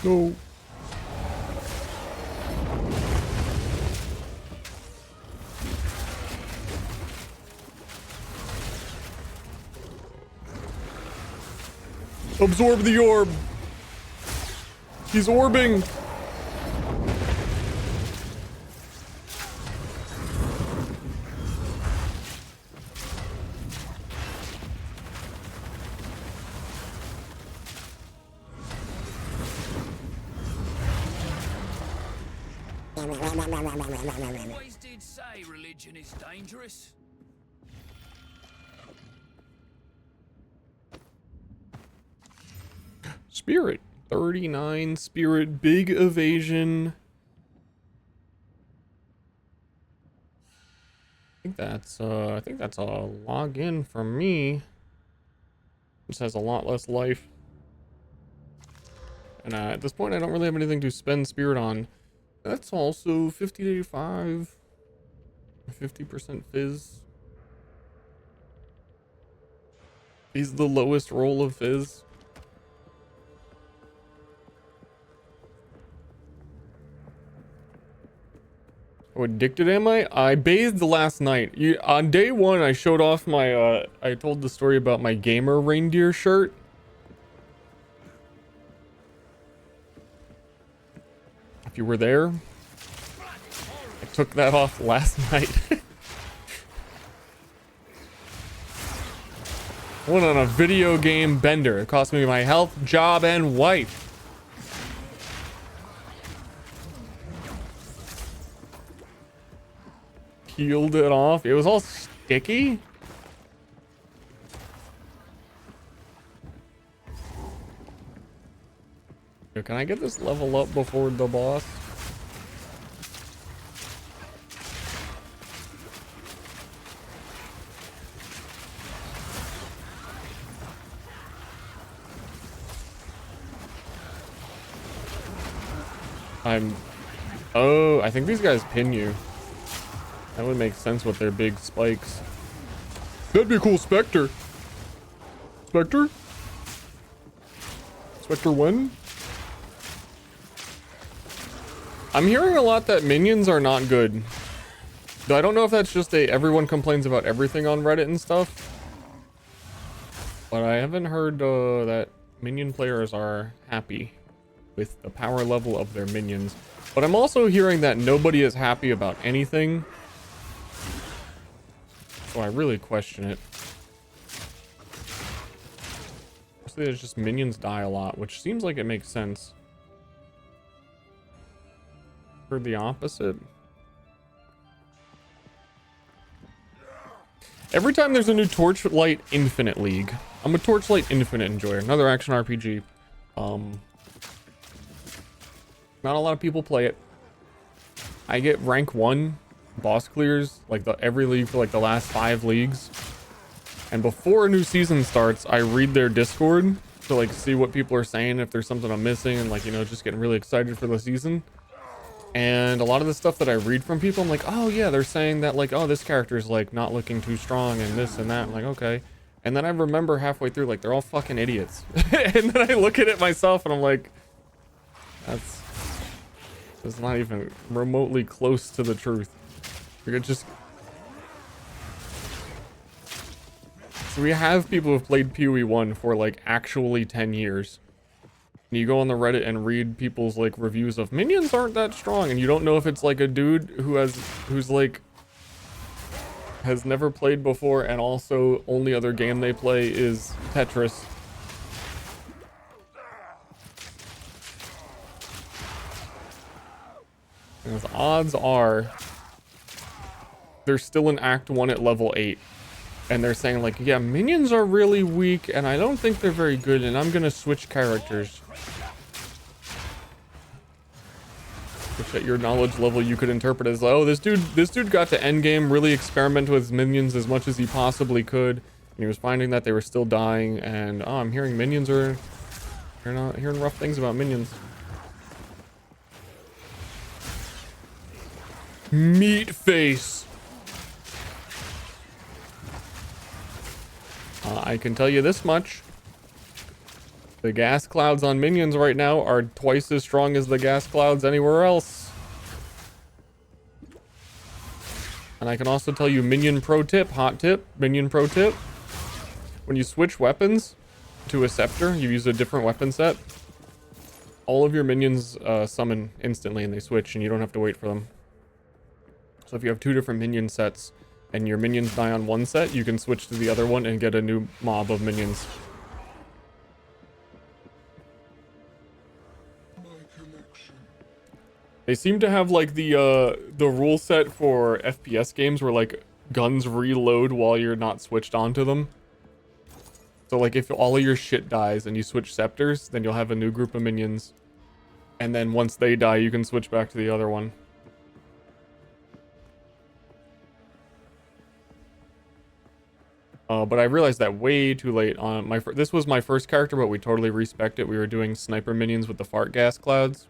No. Absorb the orb. He's orbing. Always did say religion is dangerous. Spirit. 39 spirit. Big evasion. I think that's a login for me. Just has a lot less life. And at this point, I don't really have anything to spend spirit on. That's also 50 to 85. 50% fizz. He's the lowest roll of fizz. How addicted am I? I bathed last night. On day one, I showed off my, I told the story about my gamer reindeer shirt. If you were there, I took that off last night. I went on a video game bender. It cost me my health, job, and wife. Peeled it off. It was all sticky. Can I get this level up before the boss? Oh, I think these guys pin you. That would make sense with their big spikes. That'd be a cool Spectre. Spectre? Spectre 1? I'm hearing a lot that minions are not good. Though I don't know if that's just everyone complains about everything on Reddit and stuff. But I haven't heard that minion players are happy with the power level of their minions. But I'm also hearing that nobody is happy about anything. So I really question it. Mostly there's just minions die a lot, which seems like it makes sense. Heard the opposite. Every time there's a new Torchlight Infinite League, I'm a Torchlight Infinite enjoyer, another action RPG. Not a lot of people play it. I get rank 1 boss clears like every league for like the last 5 leagues. And before a new season starts, I read their Discord to like see what people are saying, if there's something I'm missing, and like, you know, just getting really excited for the season. And a lot of the stuff that I read from people, I'm like, oh yeah, they're saying that like, oh, this character is like not looking too strong and this and that. I'm like, okay. And then I remember halfway through, like, they're all fucking idiots. And then I look at it myself and I'm like, that's not even remotely close to the truth. We could just... So we have people who've played PoE 1 for like actually 10 years. You go on the Reddit and read people's like reviews of minions aren't that strong, and you don't know if it's like a dude who's like has never played before, and also only other game they play is Tetris. Because odds are they're still in Act 1 at level 8. And they're saying like, yeah, minions are really weak and I don't think they're very good and I'm gonna switch characters. Which at your knowledge level you could interpret as, oh, this dude got to endgame, really experiment with minions as much as he possibly could. And he was finding that they were still dying, and oh, I'm hearing minions are, you're not hearing rough things about minions. Meat face. I can tell you this much. The gas clouds on minions right now are twice as strong as the gas clouds anywhere else. And I can also tell you minion pro tip, hot tip, minion pro tip. When you switch weapons to a scepter, you use a different weapon set. All of your minions summon instantly and they switch and you don't have to wait for them. So if you have 2 different minion sets and your minions die on one set, you can switch to the other one and get a new mob of minions. They seem to have like the rule set for FPS games where like guns reload while you're not switched onto them. So like if all of your shit dies and you switch scepters, then you'll have a new group of minions. And then once they die, you can switch back to the other one. But I realized that way too late on my this was my first character, but we totally respect it. We were doing sniper minions with the fart gas clouds.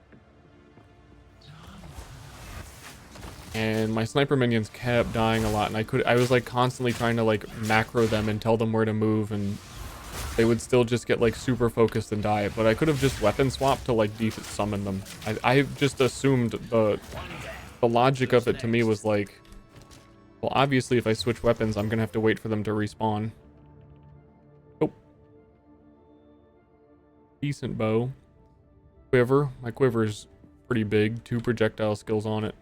And my sniper minions kept dying a lot, and I was like constantly trying to like macro them and tell them where to move, and they would still just get like super focused and die. But I could have just weapon swapped to like summon them. I just assumed the logic of it to me was like, well, obviously if I switch weapons, I'm gonna have to wait for them to respawn. Oh. Decent bow. Quiver. My quiver's pretty big. 2 projectile skills on it.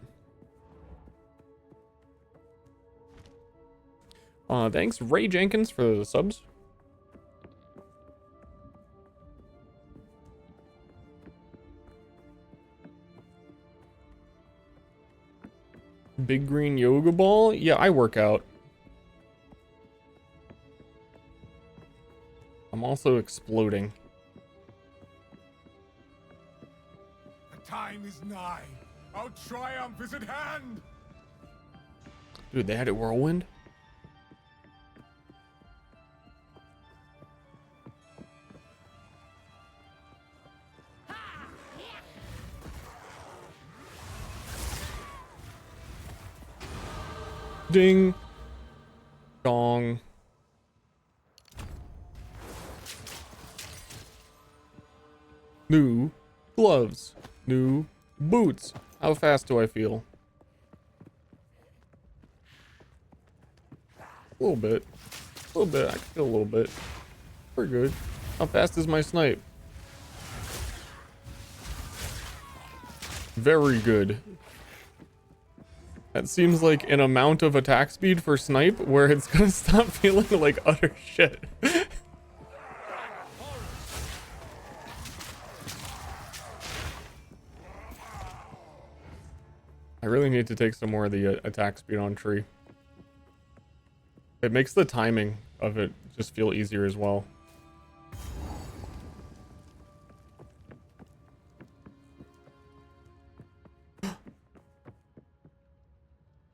Thanks, Ray Jenkins, for the subs. Big green yoga ball? Yeah, I work out. I'm also exploding. The time is nigh. Our triumph is at hand. Dude, they had it whirlwind? Ding. Dong. New gloves. New boots. How fast do I feel? A little bit. A little bit. I can feel a little bit. Pretty good. How fast is my snipe? Very good. That seems like an amount of attack speed for snipe where it's gonna stop feeling like utter shit. I really need to take some more of the attack speed on tree. It makes the timing of it just feel easier as well.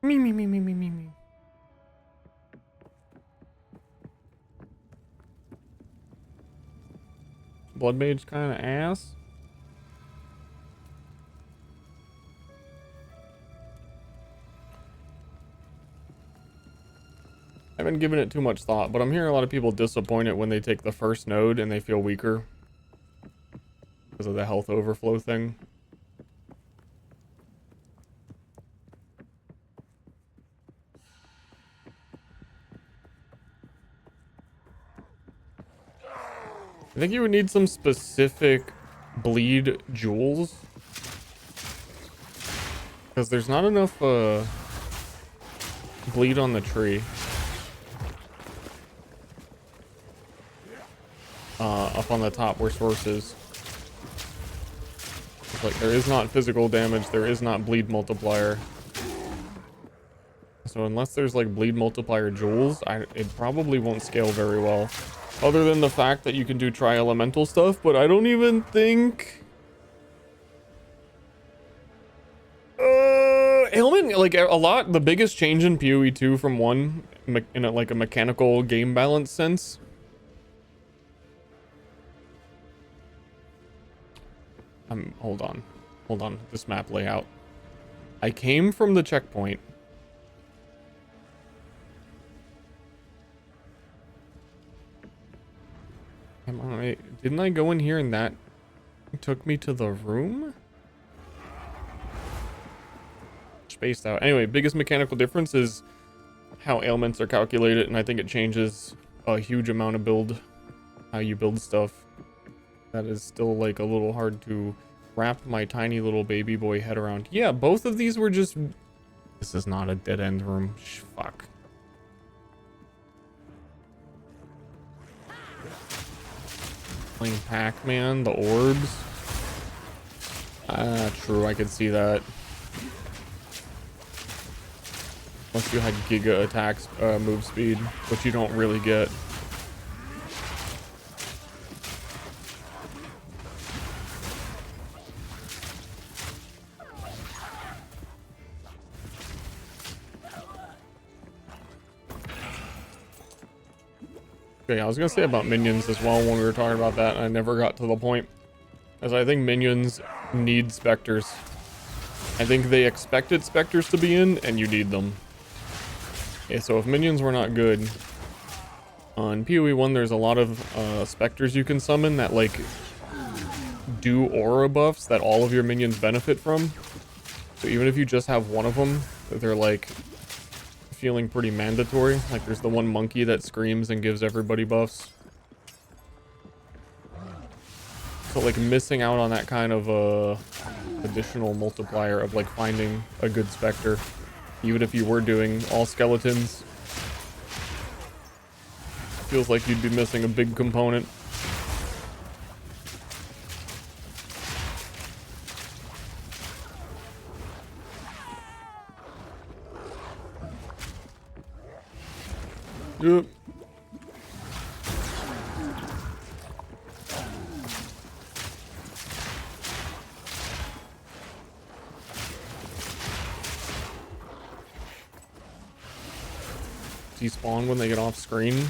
Me. Blood mage kind of ass. I haven't given it too much thought, but I'm hearing a lot of people disappointed when they take the first node and they feel weaker because of the health overflow thing. I think you would need some specific bleed jewels. Because there's not enough bleed on the tree. Up on the top where source is. It's like there is not physical damage, there is not bleed multiplier. So unless there's like bleed multiplier jewels, it probably won't scale very well. Other than the fact that you can do tri-elemental stuff, but I don't even think... Ailment, like a lot, the biggest change in PoE 2 from 1, in like a mechanical game balance sense. Hold on, this map layout. I came from the checkpoint. Didn't I go in here and that took me to the room? Spaced out. Anyway, biggest mechanical difference is how ailments are calculated, and I think it changes a huge amount of how you build stuff. That is still like a little hard to wrap my tiny little baby boy head around. Yeah, both of these were just... This is not a dead end room. Fuck. Playing Pac-Man, the orbs. True, I could see that. Unless you had Giga attacks, move speed, which you don't really get. Okay, I was gonna say about minions as well when we were talking about that, and I never got to the point. As I think minions need specters. I think they expected specters to be in, and you need them. Okay, so if minions were not good, on PoE 1 there's a lot of specters you can summon that like do aura buffs that all of your minions benefit from. So even if you just have one of them, they're like feeling pretty mandatory. Like there's the one monkey that screams and gives everybody buffs. So like missing out on that kind of additional multiplier of like finding a good specter, even if you were doing all skeletons, feels like you'd be missing a big component. Yep. Despawn when they get off screen.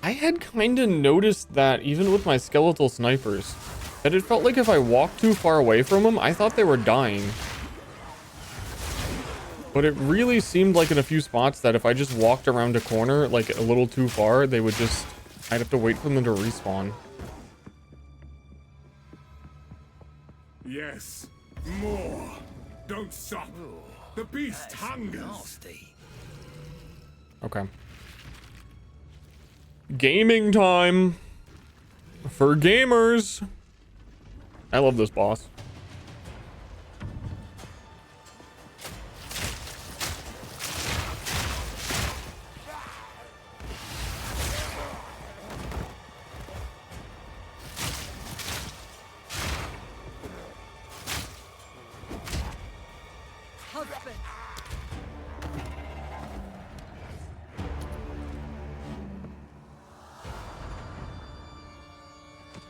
I had kind of noticed that even with my skeletal snipers, that it felt like if I walked too far away from them, I thought they were dying. But it really seemed like in a few spots that if I just walked around a corner like a little too far, they would just... I'd have to wait for them to respawn. Yes, more. Don't stop. The beast hungers. Nasty. Okay. Gaming time for gamers. I love this boss.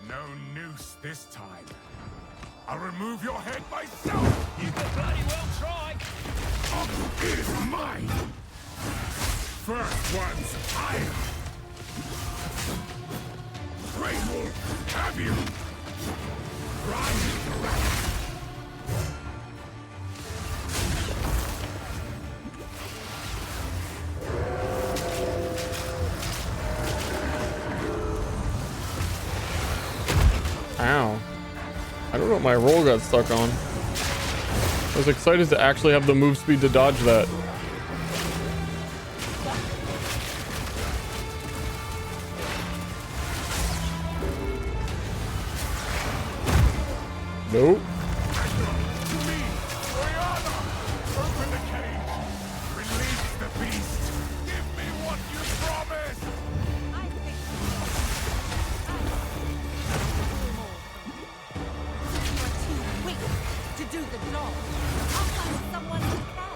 No noose this time. I'll remove your head myself. You could bloody well try. It is mine. First one's higher. Great Wolf, have you? Rise. Ow. I don't know what my roll got stuck on. I was excited to actually have the move speed to dodge that. Nope. To me, Oriana! Open the cage! Release the beast! Give me what you promised! I think you're too weak to do the job. I'll find someone who can.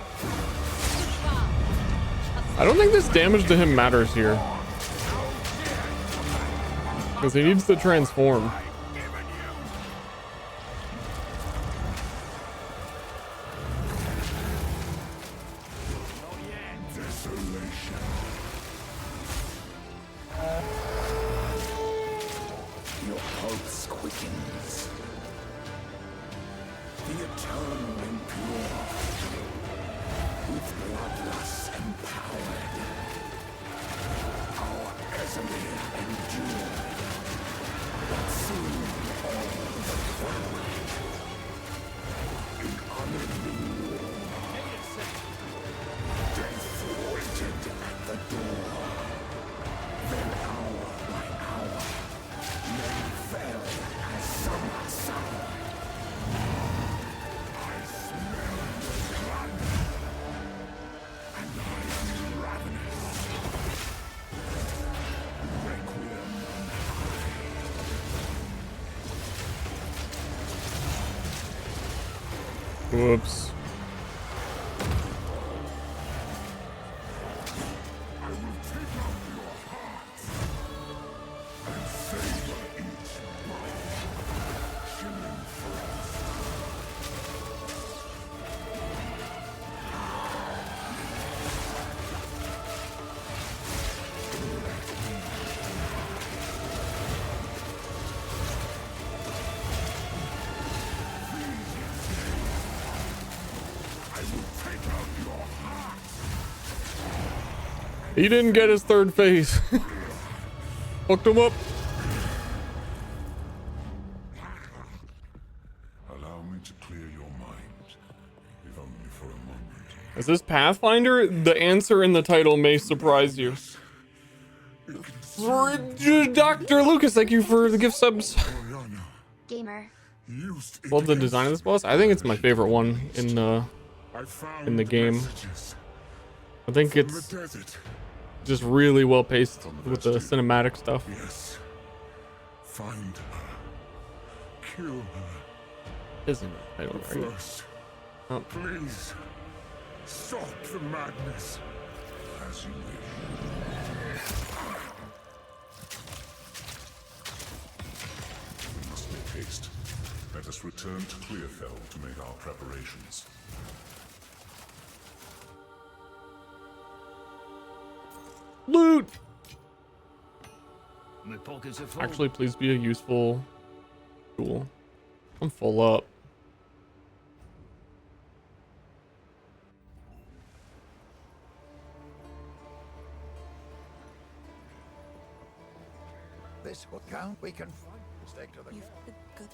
Goodbye. I don't think this damage to him matters here. Because he needs to transform. Your pulse quickens. The eternal impure. With bloodlust empowered. Our Ezreal endured. But soon all the void. In unending war. Death waited at the door. Then hour by hour, men fell as summer sun. I smell the blood, and I am ravenous. Requiem on high. Whoops. I will take out your hearts and savor each bite, chilling frost. I will take out your hearts. He didn't get his third phase. Hooked him up. Allow me to clear your mind, if only for a moment. Is this Pathfinder? The answer in the title may surprise you. Dr. Lucas, thank you for the gift subs. Oriana Gamer. used Love the design of this boss. I think it's my favorite one in the game. I think it's The desert. just really well paced with the cinematic stuff. Yes. Find her. Kill her. Isn't it? I don't know. First. Oh. Please. Stop the madness. As you wish. We must make haste. Let us return to Clearfell to make our preparations. Loot! My pockets are full. Actually, please be a useful tool. I'm full up. This will count. We can stick to the. You've been good.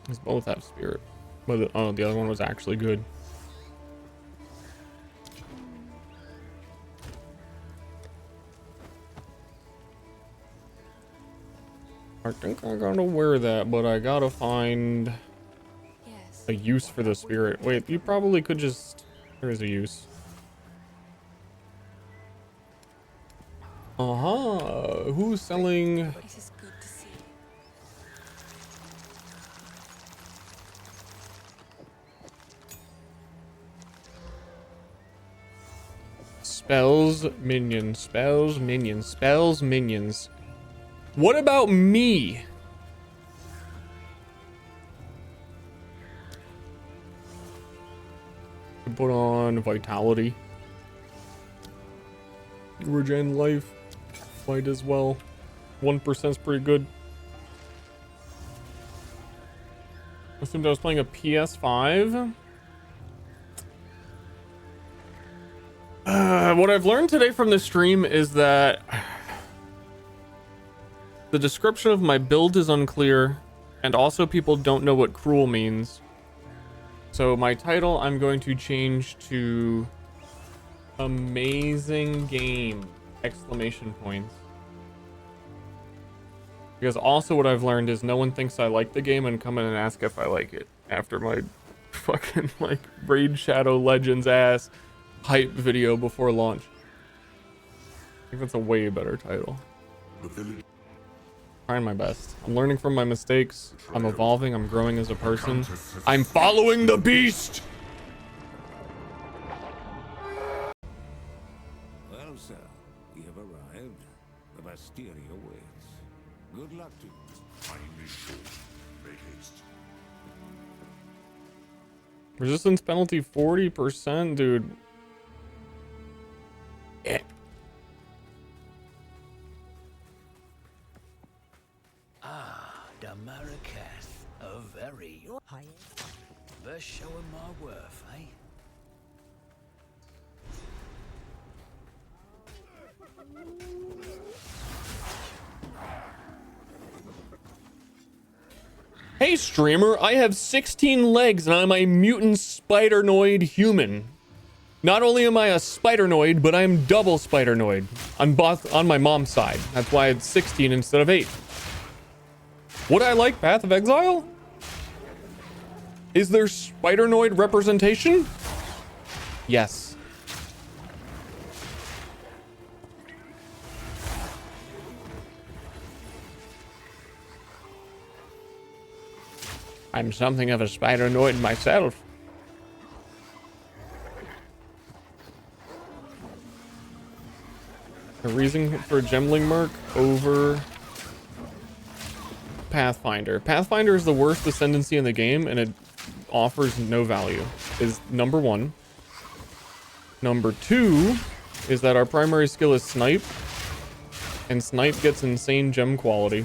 These both have spirit. But oh, the other one was actually good. I think I'm gonna wear that, but I gotta find Yes. a use for the spirit. Wait, you probably could just... There is a use. Uh-huh. Who's selling... It is good to see you. Spells, minions, spells, minions, spells, minions. What about me? Put on vitality. Regen life. Might as well. 1% is pretty good. I assumed I was playing a PS5. What I've learned today from this stream is that the description of my build is unclear, and also people don't know what cruel means. So my title I'm going to change to Amazing game! Exclamation points. Because also what I've learned is no one thinks I like the game and come in and ask if I like it after my fucking like Raid Shadow Legends ass hype video before launch. I think that's a way better title. Trying my best. I'm learning from my mistakes. I'm evolving. I'm growing as a person. I'm following the beast! Well, sir, we have arrived. The Bastille awaits. Good luck to you. Make haste. Resistance penalty 40%, dude. Eh. Ah, the Marrakesh. A very... Best showing my worth, eh? Hey streamer, I have 16 legs and I'm a mutant spidernoid human. Not only am I a spidernoid, but I'm double spidernoid. I'm both on my mom's side. That's why it's 16 instead of 8. Would I like Path of Exile? Is there spidernoid representation? Yes. I'm something of a spidernoid myself. The reason for Gemling Merc over Pathfinder. Pathfinder is the worst ascendancy in the game and it offers no value, is number one. Number two is that our primary skill is snipe, and snipe gets insane gem quality.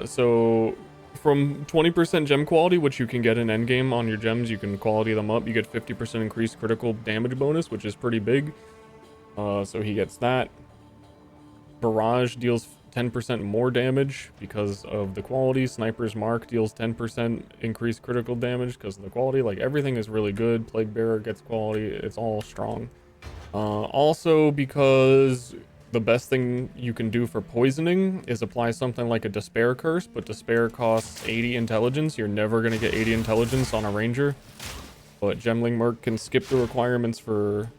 So from 20% gem quality, which you can get in endgame on your gems, you can quality them up. You get 50% increased critical damage bonus, which is pretty big. So he gets that. Barrage deals 10% more damage because of the quality. Sniper's Mark deals 10% increased critical damage because of the quality. Like, everything is really good. Plague Bearer gets quality. It's all strong. Also, because the best thing you can do for poisoning is apply something like a Despair Curse, but Despair costs 80 intelligence. You're never going to get 80 intelligence on a Ranger. But Gemling Merc can skip the requirements for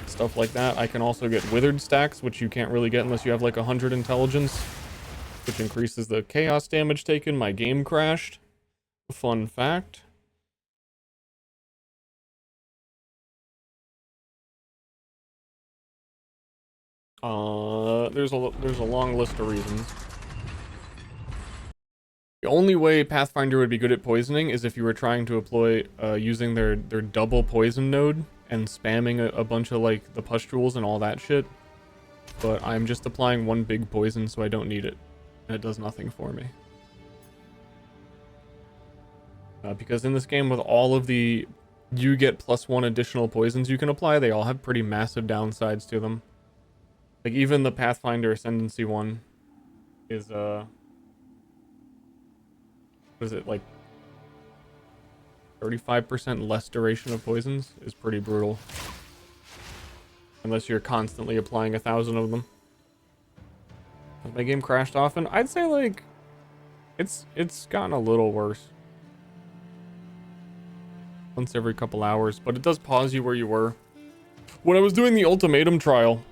stuff like that. I can also get Withered stacks, which you can't really get unless you have like 100 intelligence, which increases the chaos damage taken. My game crashed. Fun fact. There's a long list of reasons. The only way Pathfinder would be good at poisoning is if you were trying to employ using their double poison node and spamming a bunch of like the pustules and all that shit. But I'm just applying one big poison, so I don't need it. And it does nothing for me. Because in this game, with all of the you get +1 additional poisons you can apply, they all have pretty massive downsides to them. Like, even the Pathfinder Ascendancy one is, what is it, like 35% less duration of poisons is pretty brutal. Unless you're constantly applying 1,000 of them. Has my game crashed often? I'd say, like, it's gotten a little worse. Once every couple hours, but it does pause you where you were. When I was doing the ultimatum trial,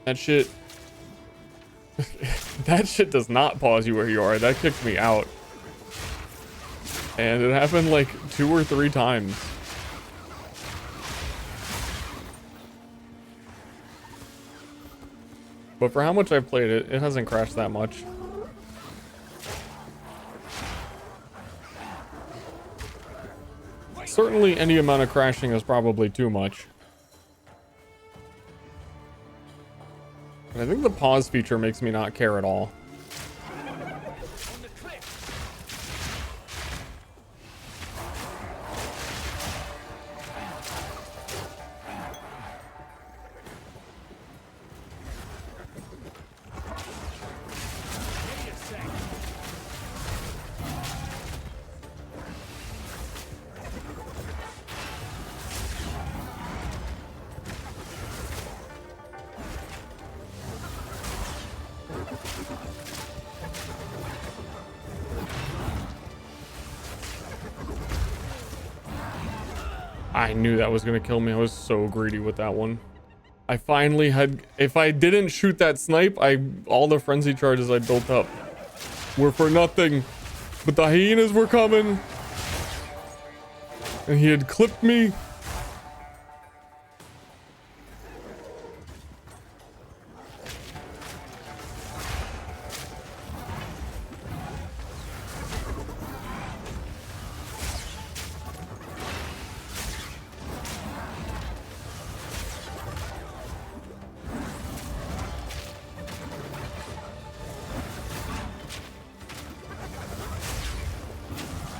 that shit that shit does not pause you where you are. That kicked me out. And it happened like 2 or 3 times. But for how much I've played it, it hasn't crashed that much. Certainly any amount of crashing is probably too much. But I think the pause feature makes me not care at all. I knew that was gonna kill me. I was so greedy with that one. I finally had, if I didn't shoot that snipe, all the frenzy charges I built up were for nothing. But the hyenas were coming. And he had clipped me.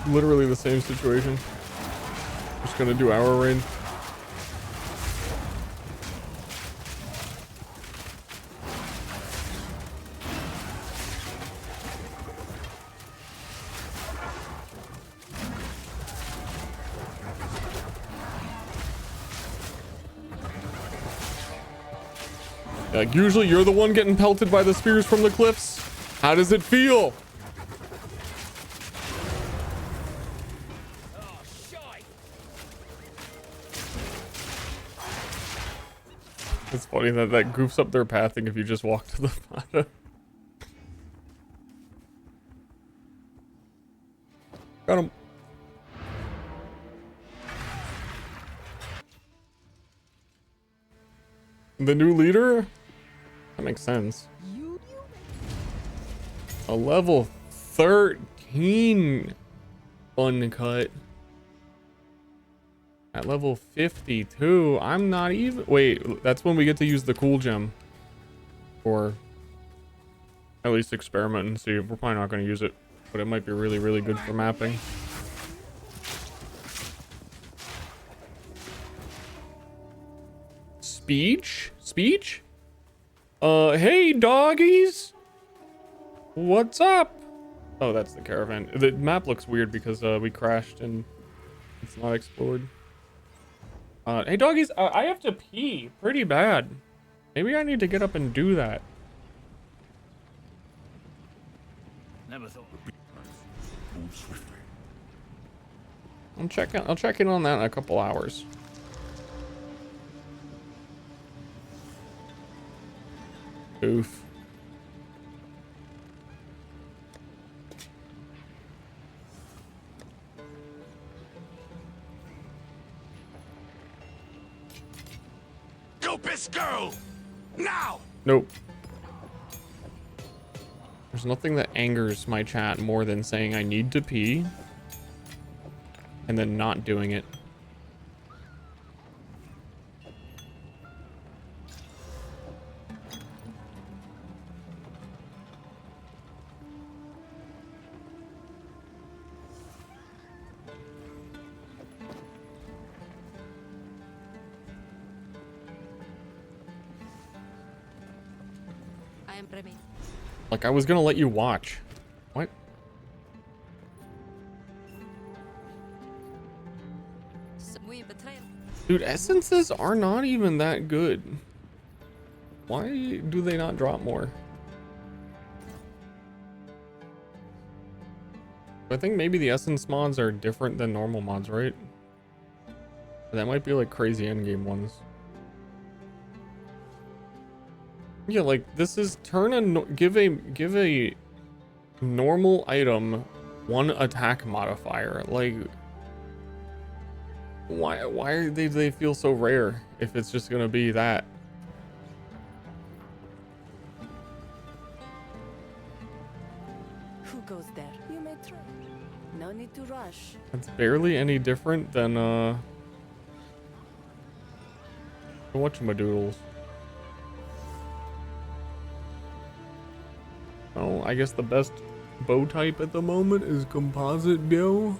Literally the same situation. Just gonna do our raid. Like, usually you're the one getting pelted by the spears from the cliffs. How does it feel? It's funny that goofs up their pathing if you just walk to the bottom. Got him. The new leader? That makes sense. A level 13 uncut. At level 52, I'm not even... Wait, that's when we get to use the cool gem. Or at least experiment and see. We're probably not going to use it, but it might be really, really good for mapping. Speech? Speech? Hey, doggies! What's up? Oh, that's the caravan. The map looks weird because we crashed and it's not explored. Hey doggies, I have to pee pretty bad. Maybe I need to get up and do that. Never thought. Move swiftly. I'll check in on that in a couple hours. Oof. Dopest girl! Now! Nope. There's nothing that angers my chat more than saying I need to pee and then not doing it. I am Remy. Like, I was gonna let you watch. What? We betrayal. Dude, essences are not even that good. Why do they not drop more? I think maybe the essence mods are different than normal mods, right? That might be like crazy endgame ones. Yeah, like this is give a normal item one attack modifier. Like why are they feel so rare if it's just gonna be that? Who goes there? You may try. No need to rush. It's barely any different than whatchamadoodles. Oh, I guess the best bow type at the moment is composite bow.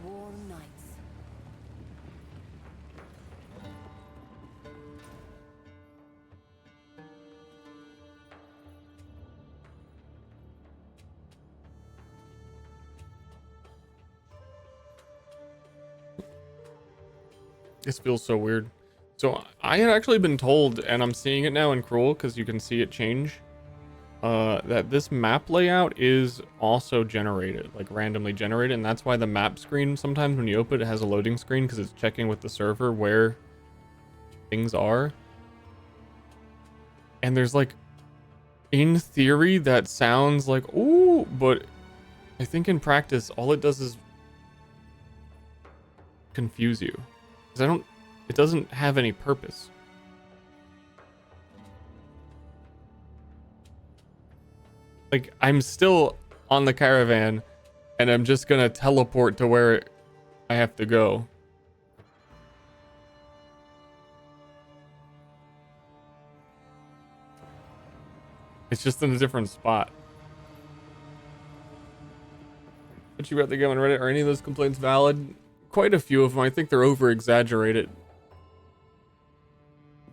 War nights. This feels so weird. So I had actually been told, and I'm seeing it now in Cruel because you can see it change. that this map layout is also generated, like randomly generated, and that's why the map screen sometimes when you open it has a loading screen because it's checking with the server where things are. And there's like, in theory, that sounds like, ooh, but I think in practice, all it does is confuse you. Because it doesn't have any purpose. Like, I'm still on the caravan, and I'm just gonna teleport to where I have to go. It's just in a different spot. But you read the game on Reddit. Are any of those complaints valid? Quite a few of them. I think they're over-exaggerated.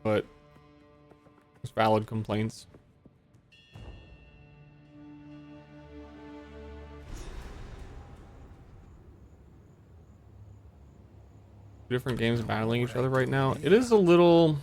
But there's valid complaints. Different games battling each other right now. It is a little...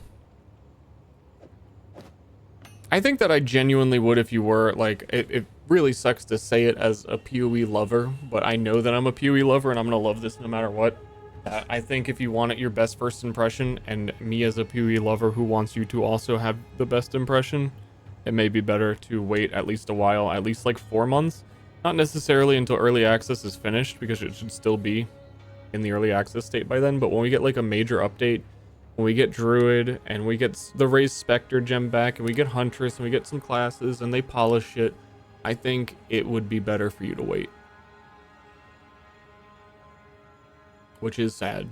I think that I genuinely would if you were, like, it really sucks to say it as a PoE lover, but I know that I'm a PoE lover and I'm gonna love this no matter what. I think if you want it your best first impression, and me as a PoE lover who wants you to also have the best impression, it may be better to wait at least a while, at least like 4 months. Not necessarily until early access is finished, because it should still be in the early access state by then, but when we get like a major update, when we get Druid, and we get the Raised Spectre gem back, and we get Huntress, and we get some classes, and they polish it, I think it would be better for you to wait. Which is sad.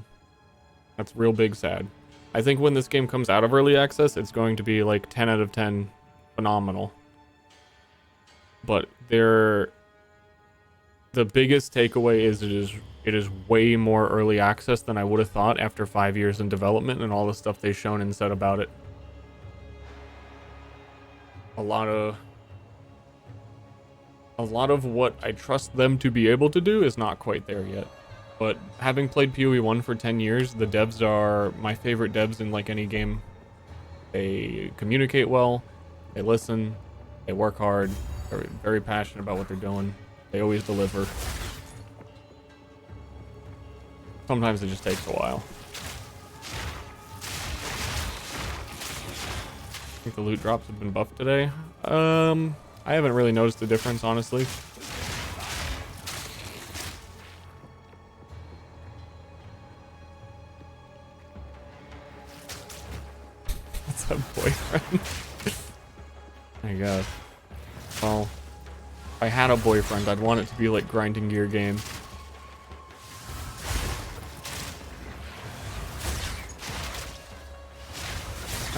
That's real big sad. I think when this game comes out of early access, it's going to be like 10 out of 10 phenomenal. But the biggest takeaway is it is way more early access than I would have thought after 5 years in development and all the stuff they've shown and said about it. A lot of what I trust them to be able to do is not quite there yet. But having played PoE 1 for 10 years, the devs are my favorite devs in like any game. They communicate well, they listen, they work hard, they're very passionate about what they're doing. They always deliver. Sometimes it just takes a while. I think the loot drops have been buffed today. I haven't really noticed the difference, honestly. What's up, boyfriend? I guess. Well, if I had a boyfriend, I'd want it to be like grinding gear game.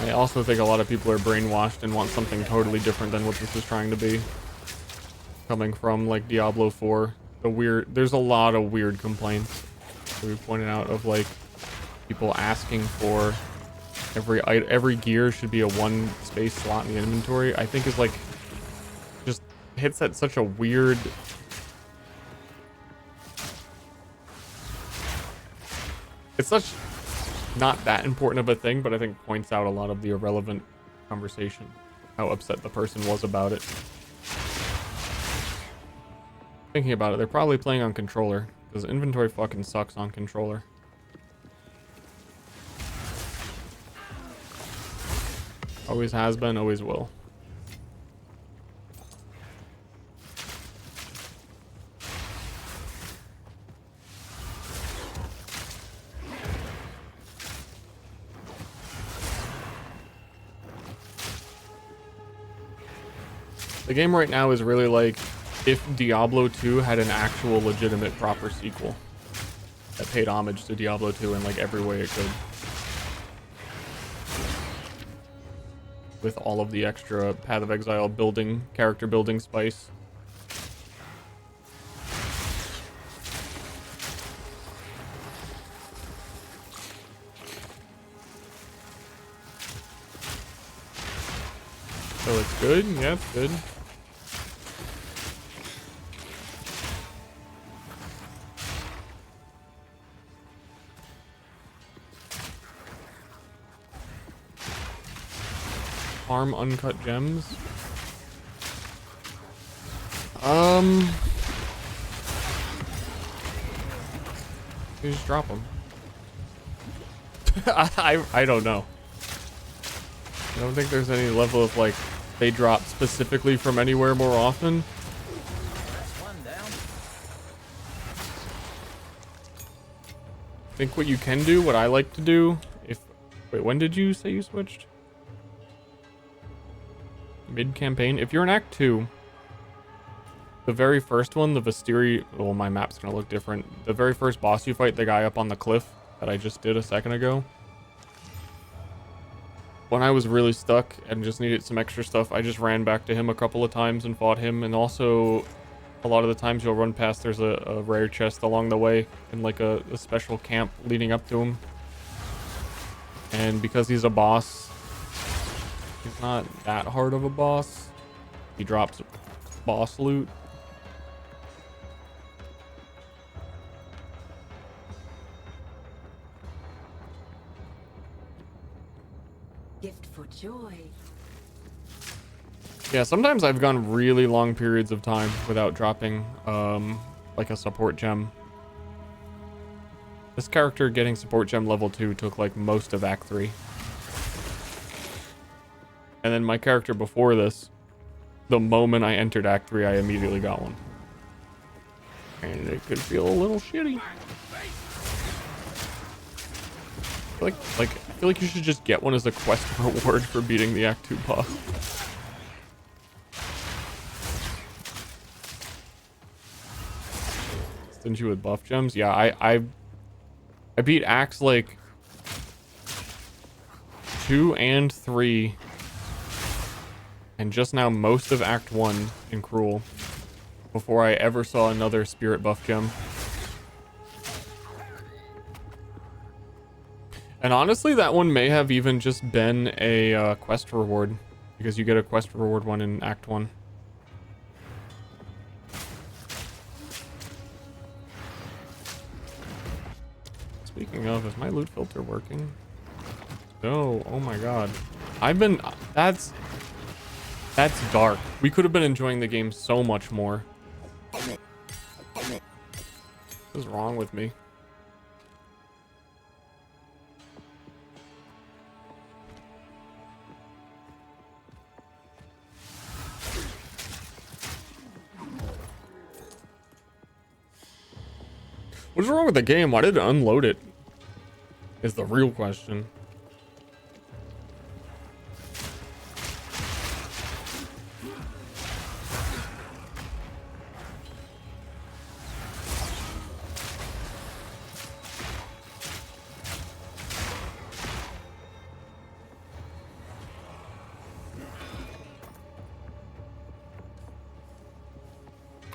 I also think a lot of people are brainwashed and want something totally different than what this is trying to be. Coming from like Diablo 4, there's a lot of weird complaints that we pointed out of like people asking for every gear should be a 1 space slot in the inventory. I think is like just hits at such a weird. It's such not that important of a thing, but I think points out a lot of the irrelevant conversation, how upset the person was about it. Thinking about it, they're probably playing on controller, because inventory fucking sucks on controller. Always has been, always will. The game right now is really like if Diablo 2 had an actual legitimate proper sequel that paid homage to Diablo 2 in like every way it could. With all of the extra Path of Exile building, character building spice. So it's good? Yeah, it's good. Farm uncut gems. You just drop them. I don't know. I don't think there's any level of like they drop specifically from anywhere more often. That's one down. I think what you can do, what I like to do, if wait, when did you say you switched? Mid-campaign? If you're in Act 2, the very first one, the Vistiri, well, my map's gonna look different. The very first boss you fight, the guy up on the cliff that I just did a second ago. When I was really stuck and just needed some extra stuff, I just ran back to him a couple of times and fought him. And also, a lot of the times you'll run past, there's a rare chest along the way in like a special camp leading up to him. And because he's a boss, he's not that hard of a boss. He drops boss loot. Gift for joy. Yeah, sometimes I've gone really long periods of time without dropping like a support gem. This character getting support gem level 2 took like most of Act 3. And then my character before this, the moment I entered Act 3, I immediately got one. And it could feel a little shitty. I feel like you should just get one as a quest reward for beating the Act 2 boss. Stingy with buff gems? Yeah, I beat Acts like 2 and 3. And just now most of Act 1 in Cruel. Before I ever saw another spirit buff gem. And honestly, that one may have even just been a quest reward. Because you get a quest reward one in Act 1. Speaking of, is my loot filter working? No, oh my god. That's dark. We could have been enjoying the game so much more. What is wrong with me? What's wrong with the game? Why did it unload it? Is the real question.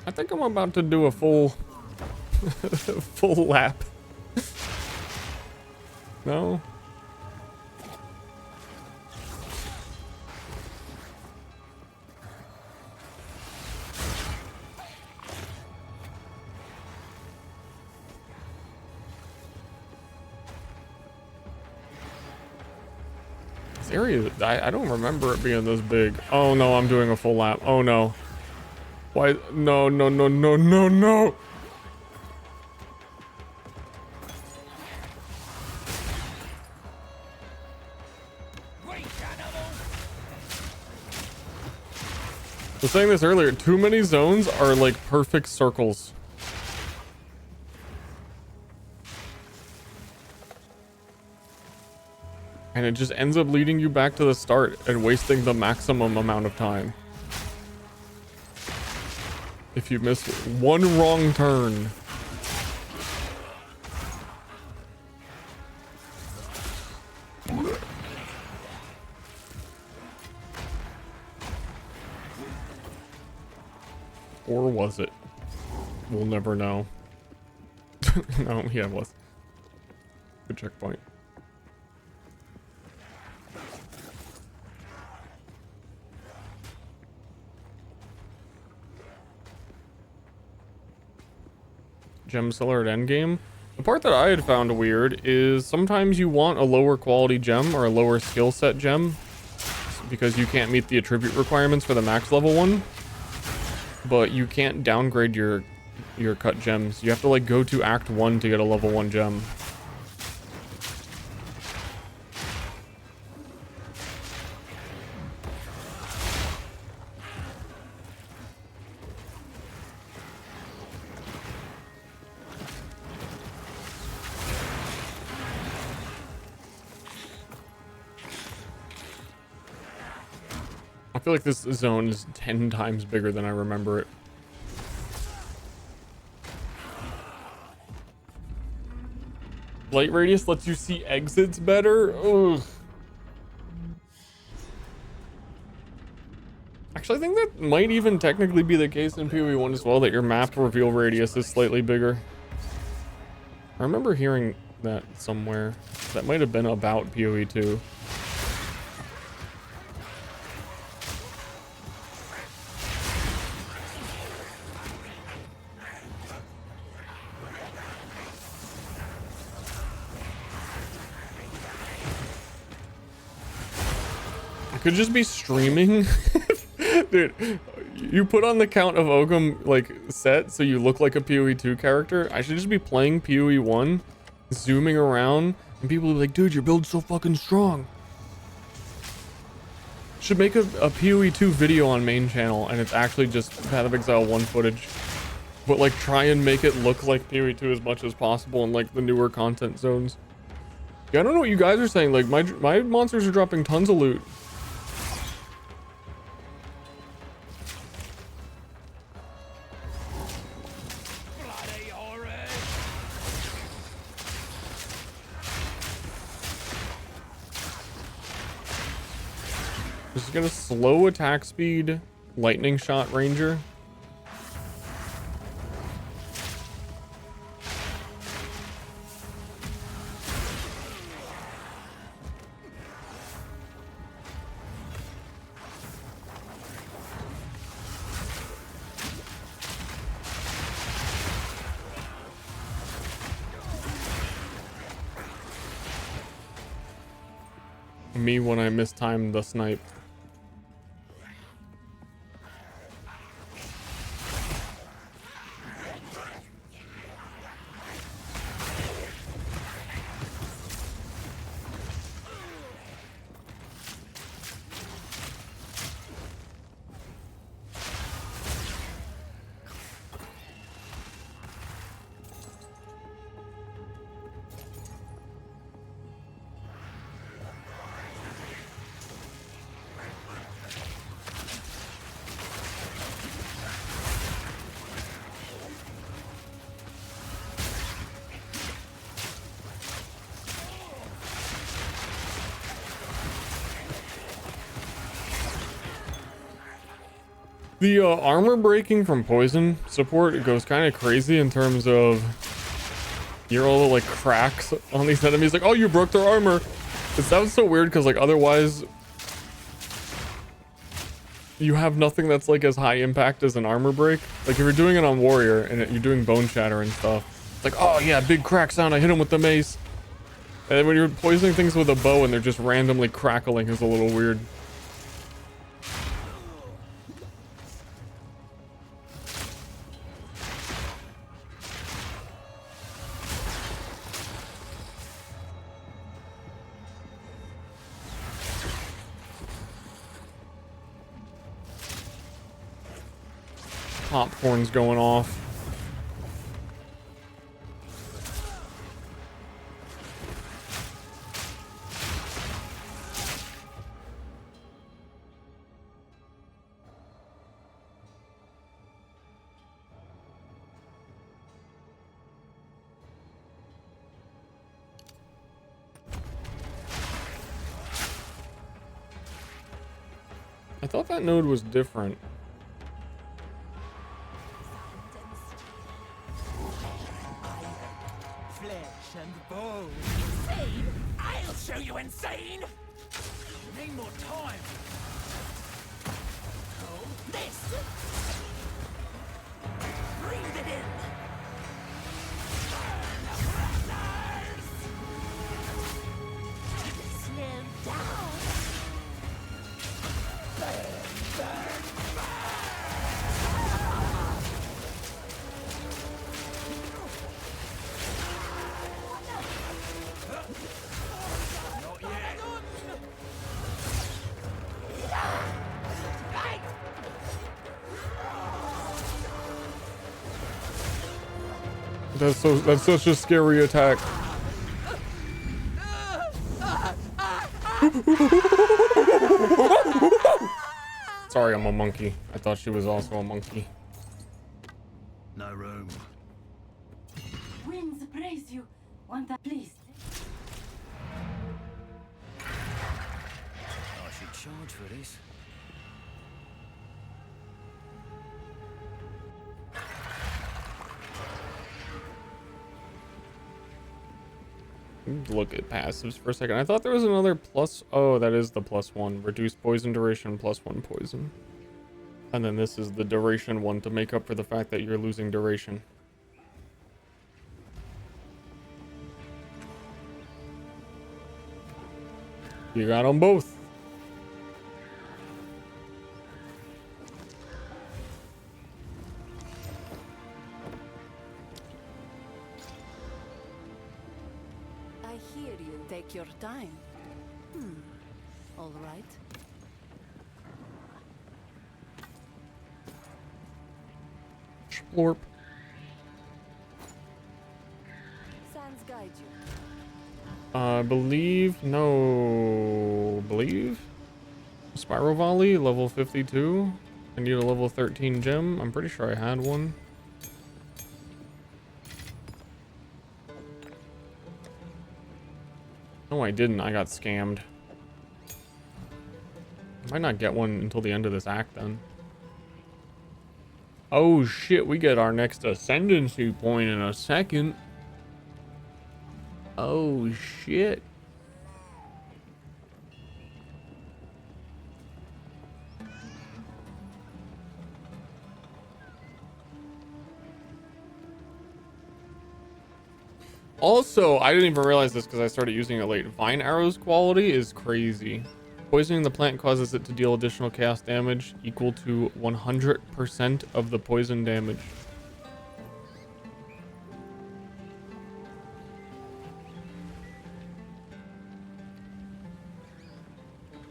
I think I'm about to do a full full lap. No? This area, I don't remember it being this big. Oh no, I'm doing a full lap. Oh no. Why? No, no, no, no, no, no. I was saying this earlier, too many zones are like perfect circles. And it just ends up leading you back to the start and wasting the maximum amount of time. If you miss one wrong turn. Or was it? We'll never know. No, yeah, it was. Good checkpoint. Gem seller at endgame. The part that I had found weird is sometimes you want a lower quality gem or a lower skill set gem because you can't meet the attribute requirements for the max level one. but you can't downgrade your cut gems. You have to like go to Act 1 to get a level 1 gem. I feel like this zone is 10 times bigger than I remember it. Light radius lets you see exits better? Ugh. Actually, I think that might even technically be the case in PoE 1 as well, that your map reveal radius is slightly bigger. I remember hearing that somewhere. That might have been about PoE 2. I could just be streaming. Dude, you put on the Count of Ogham like set so you look like a PoE 2 character. I should just be playing PoE 1, zooming around, and people will be like, dude, your build's so fucking strong. Should make a PoE 2 video on main channel, and it's actually just Path of Exile 1 footage. But like try and make it look like PoE 2 as much as possible in like the newer content zones. Yeah, I don't know what you guys are saying. Like my monsters are dropping tons of loot. Just gonna slow attack speed, lightning shot ranger. Me when I mistime the snipe. The armor breaking from poison support goes kind of crazy in terms of you're all the like cracks on these enemies. Like, oh, you broke their armor. It sounds so weird because like otherwise you have nothing that's like as high impact as an armor break. Like if you're doing it on warrior and you're doing bone shatter and stuff, it's like, oh yeah, big crack sound. I hit him with the mace. And then when you're poisoning things with a bow and they're just randomly crackling is a little weird. Popcorn's going off. I thought that node was different. Flesh and bone. Insane? I'll show you insane! Need more time. Hold this. Breathe it in. Burn the brothers. Slow down. Burn, burn, burn. That's such a scary attack. Sorry, I'm a monkey. I thought she was also a monkey. No room. Winds praise you. Want that, please? I should charge for this. Look at passives for a second. I thought there was another plus. Oh, that is the +1. Reduce poison duration, +1 poison. And then this is the duration one to make up for the fact that you're losing duration. You got them both. I hear you. Take your time. All right. Splorp. Sands guide you. Believe Spiral Volley, level 52. I need a level 13 gem. I'm pretty sure I had one. No, I didn't. I got scammed. I might not get one until the end of this act then. Oh shit, we get our next ascendancy point in a second. Oh shit. Also, I didn't even realize this because I started using it late. Vine Arrow's quality is crazy. Poisoning the plant causes it to deal additional chaos damage equal to 100% of the poison damage.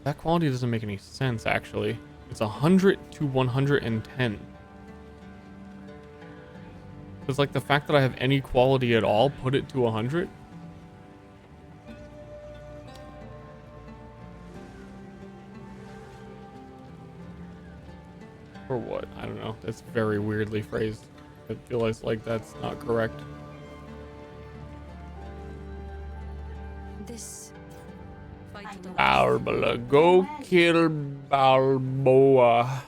That quality doesn't make any sense, actually. It's 100 to 110. It's like the fact that I have any quality at all, put it to 100. Or what? I don't know. That's very weirdly phrased. I feel like that's not correct. This fight to Balboa, go kill Balboa.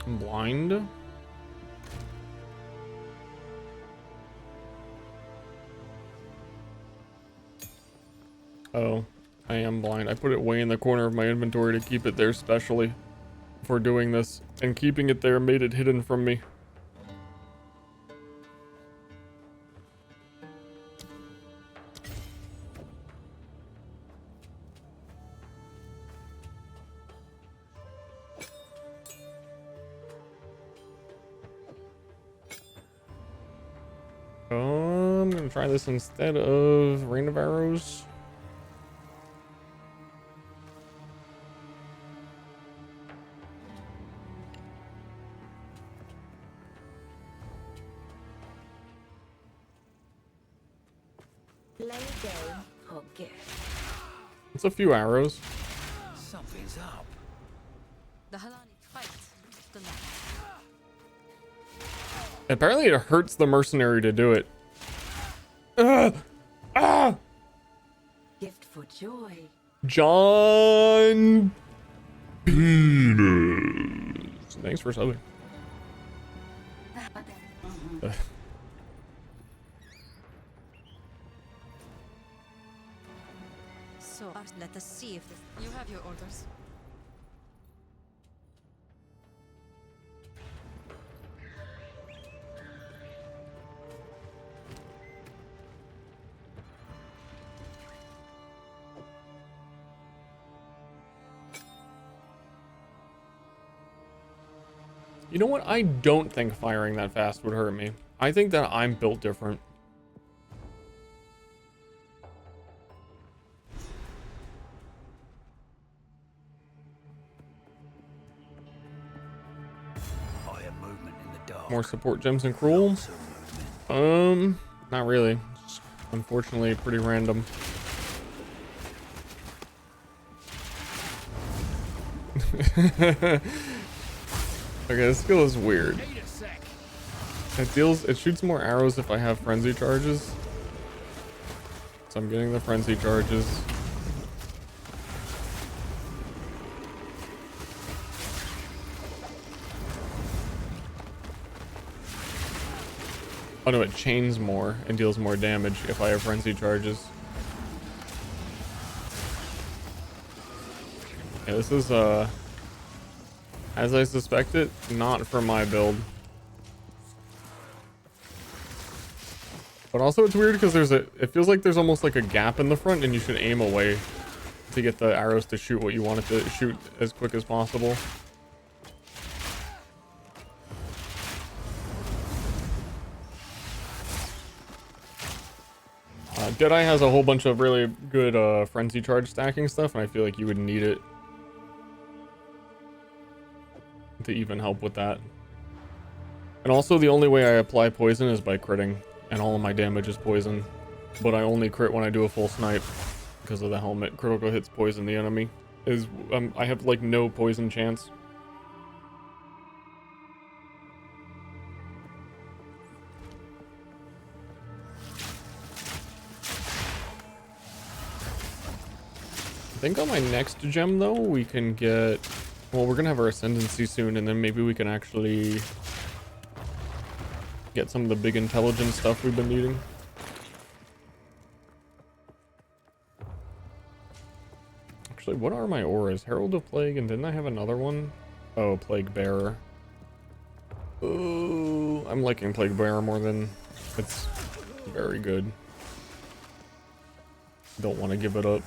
I'm blind. Oh, I am blind. I put it way in the corner of my inventory to keep it there specially for doing this, and keeping it there made it hidden from me. I'm gonna try this instead of Rain of Arrows. Play a game or gift. It's a few arrows. Something's up. the Halani fight tonight. Apparently it hurts the mercenary to do it. Gift for joy. John Penis. Thanks for subbing. So let us see if this. You have your orders. You know what? I don't think firing that fast would hurt me. I think that I'm built different. More support gems and cruel. Not really. Unfortunately, pretty random. Okay, this skill is weird. It shoots more arrows if I have frenzy charges. So I'm getting the frenzy charges. Oh no, it chains more and deals more damage if I have frenzy charges. Yeah, this is as I suspected, not for my build. But also it's weird because it feels like there's almost like a gap in the front and you should aim away to get the arrows to shoot what you want it to shoot as quick as possible. Deadeye has a whole bunch of really good frenzy charge stacking stuff, and I feel like you would need it to even help with that. And also the only way I apply poison is by critting, and all of my damage is poison. But I only crit when I do a full snipe because of the helmet. Critical hits poison the enemy. I have like no poison chance. I think on my next gem though, we can get, well, we're gonna have our ascendancy soon, and then maybe we can actually get some of the big intelligence stuff we've been needing. Actually, what are my auras? Herald of Plague, and didn't I have another one? Oh, Plague Bearer. Oh, I'm liking Plague Bearer more than, it's very good. Don't want to give it up.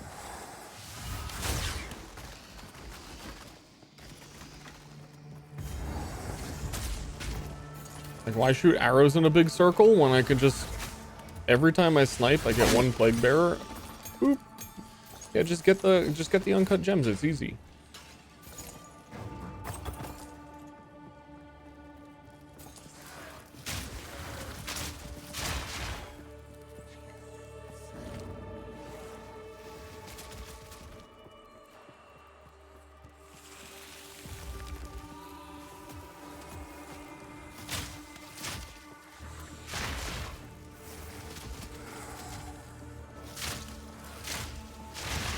Like, why shoot arrows in a big circle when I could just, every time I snipe, I get one Plague Bearer? Boop. Yeah, just get the uncut gems. It's easy.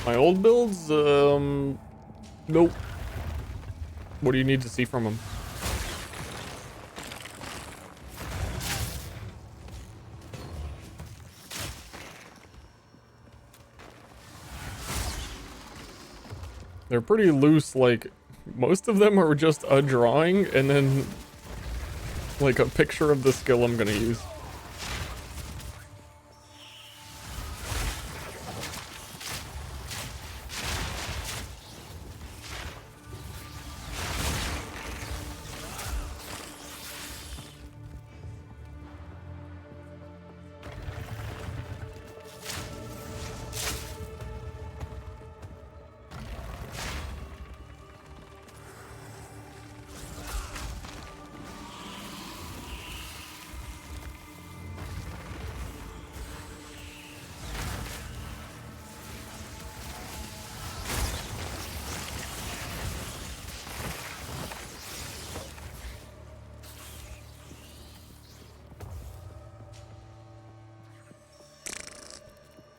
My old builds, nope. What do you need to see from them? They're pretty loose, like, most of them are just a drawing and then, like, a picture of the skill I'm gonna use.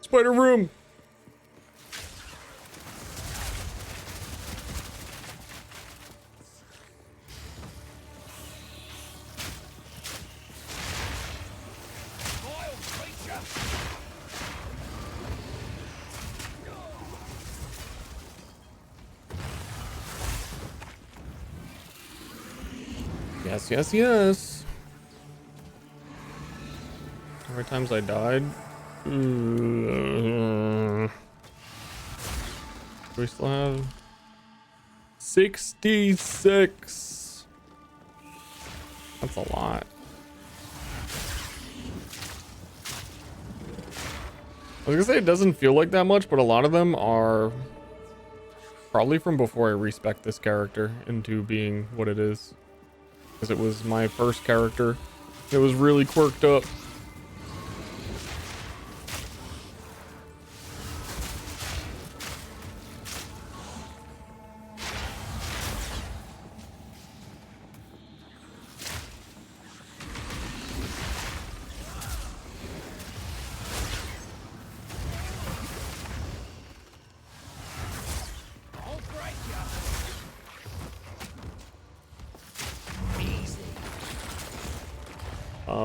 Spider room. Yes, yes, yes. How many times I died? Do we still have 66? That's a lot. I was gonna say it doesn't feel like that much, but a lot of them are probably from before I respec this character into being what it is. because it was my first character. It was really quirked up.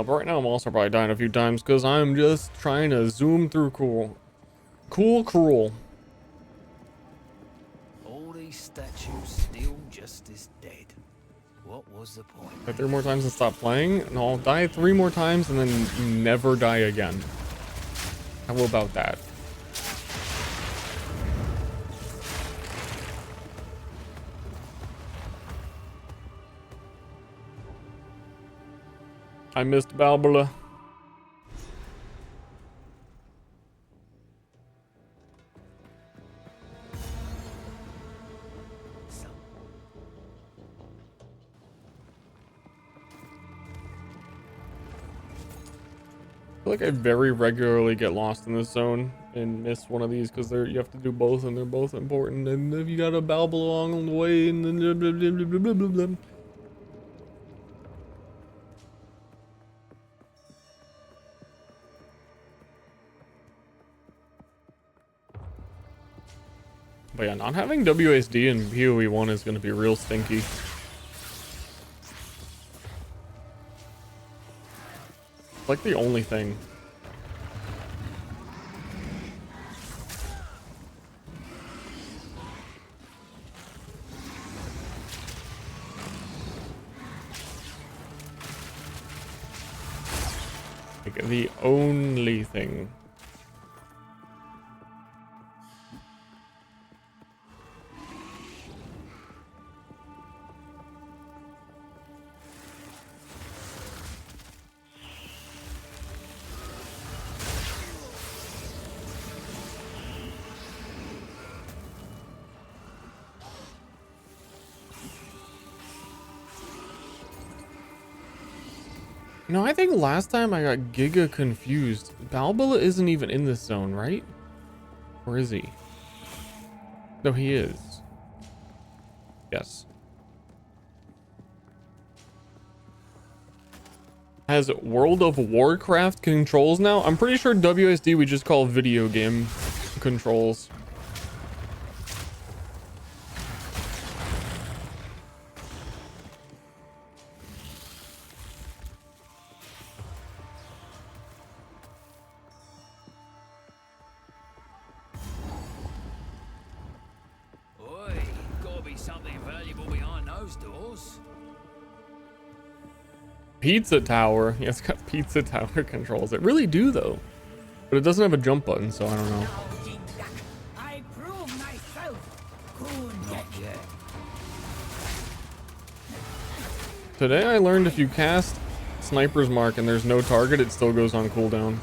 But right now I'm also probably dying a few times because I'm just trying to zoom through cruel. All these statues still just as dead. What was the point? Die 3 more times and stop playing, and I'll die 3 more times and then never die again. How about that? I missed Balbola. I feel like I very regularly get lost in this zone and miss one of these because you have to do both and they're both important. And if you got a Balbola along the way and then blah, blah, blah, blah, blah, blah, blah. But yeah, not having WASD in PoE 1 is going to be real stinky. Like the only thing. Like the only thing. No, I think last time I got giga confused. Balbola isn't even in this zone, right? Or is he? No, he is. Yes. Has World of Warcraft controls now? I'm pretty sure WSD we just call video game controls. Pizza Tower. Yeah, it's got Pizza Tower controls. It really do though. But it doesn't have a jump button, so I don't know. I prove myself. Not yet. Today I learned if you cast Sniper's Mark and there's no target, it still goes on cooldown.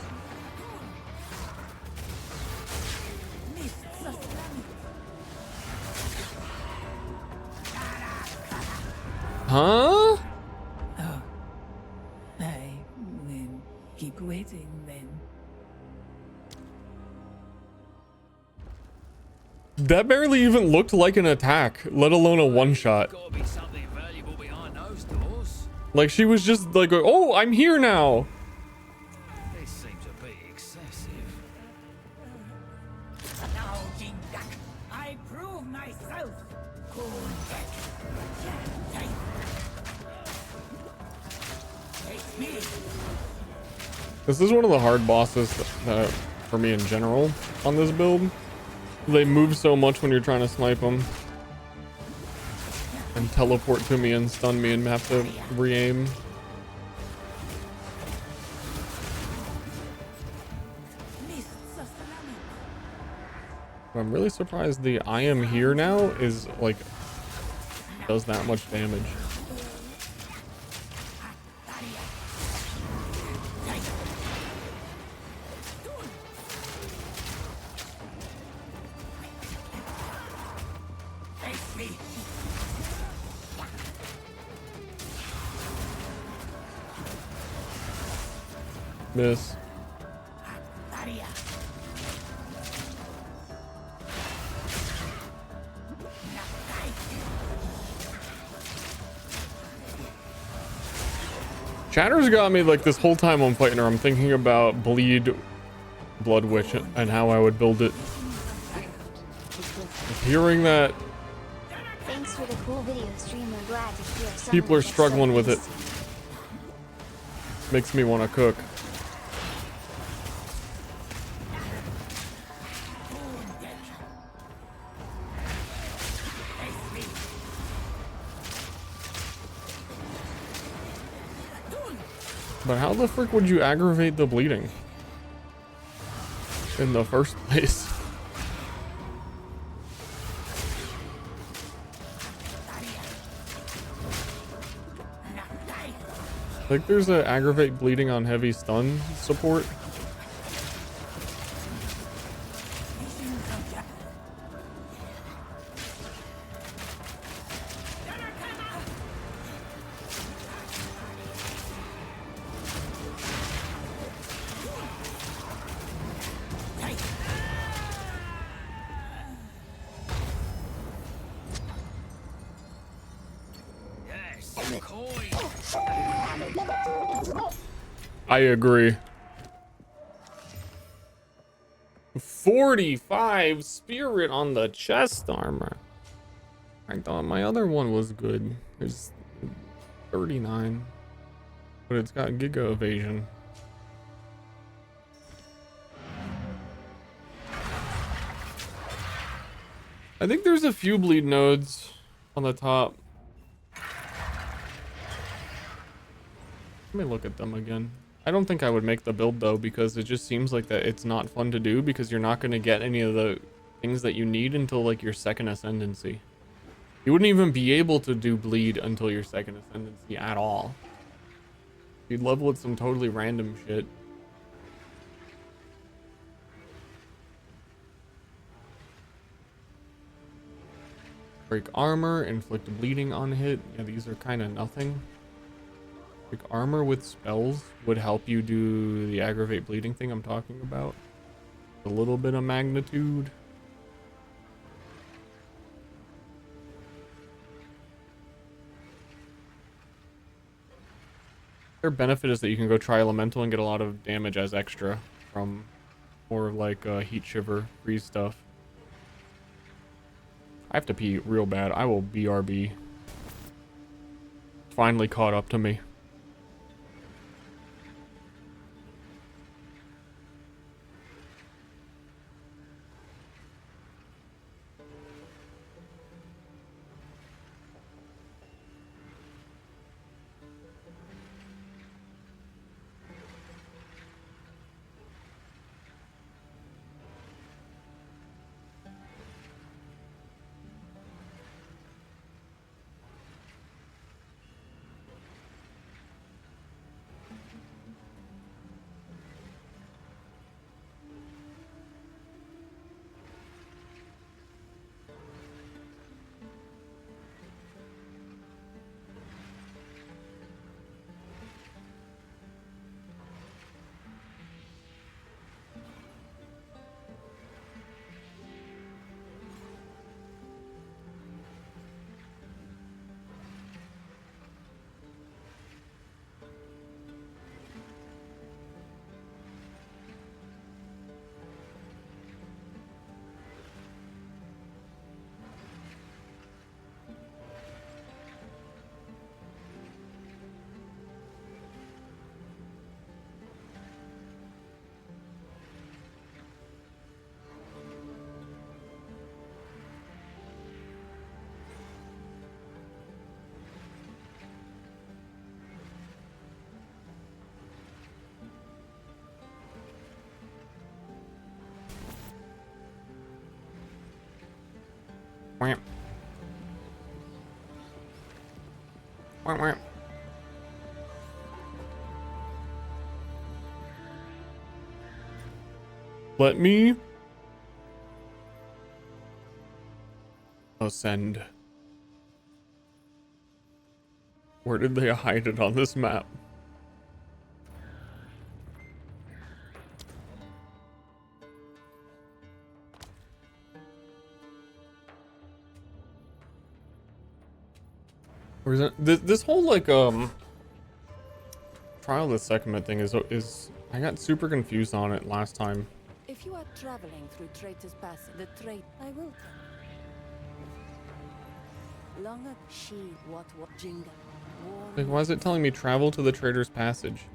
Huh? Keep waiting then. That barely even looked like an attack, let alone a one-shot. Gotta be something valuable behind those doors. Like she was just like, oh, I'm here now. This seems a bit excessive. Now, Jindak, I prove myself. Take me. This is one of the hard bosses for me in general on this build. They move so much when you're trying to snipe them. And teleport to me and stun me and have to re-aim. I'm really surprised the I am here now is like does that much damage. Miss. Maria. Chatter's got me like this whole time I'm fighting her. I'm thinking about Bleed Blood Witch and how I would build it. Hearing that Thanks for the cool video stream. We're glad to hear someone people are gets so struggling with it easy. makes me want to cook. But how the frick would you aggravate the bleeding in the first place? Like there's a aggravate bleeding on heavy stun support. Yes, coin. I agree. 45 spirit on the chest armor. I thought my other one was good. There's 39. But it's got Giga Evasion. I think there's a few bleed nodes on the top. Let me look at them again. I don't think I would make the build though, because it just seems like that it's not fun to do because you're not going to get any of the things that you need until like your second ascendancy. You wouldn't even be able to do bleed until your second ascendancy at all. You'd level with some totally random shit. Break armor, inflict bleeding on hit. Yeah, these are kind of nothing. Break armor with spells would help you do the aggravate bleeding thing I'm talking about. A little bit of magnitude. Their benefit is that you can go try elemental and get a lot of damage as extra from more like heat shiver freeze stuff. I have to pee real bad. I will BRB. Finally caught up to me. Wham. Wham, wham. Let me ascend. Where did they hide it on this map? Or is it this whole like trial this segment thing is I got super confused on it last time. If you are traveling through Traitor's Pass, the trait I will tell. Longer she what jinga. Like, why is it telling me travel to the Trader's Passage?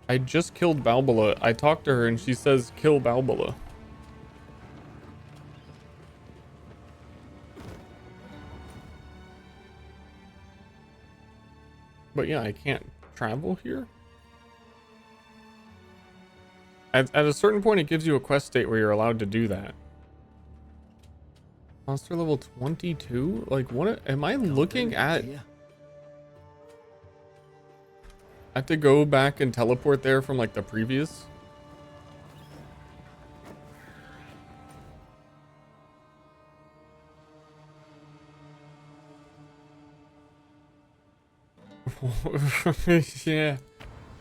I just killed Balbola. I talked to her and she says kill Balbola. But yeah, I can't travel here. At a certain point, it gives you a quest state where you're allowed to do that. Monster level 22? Like, what am I looking at? I have to go back and teleport there from like the previous. Yeah.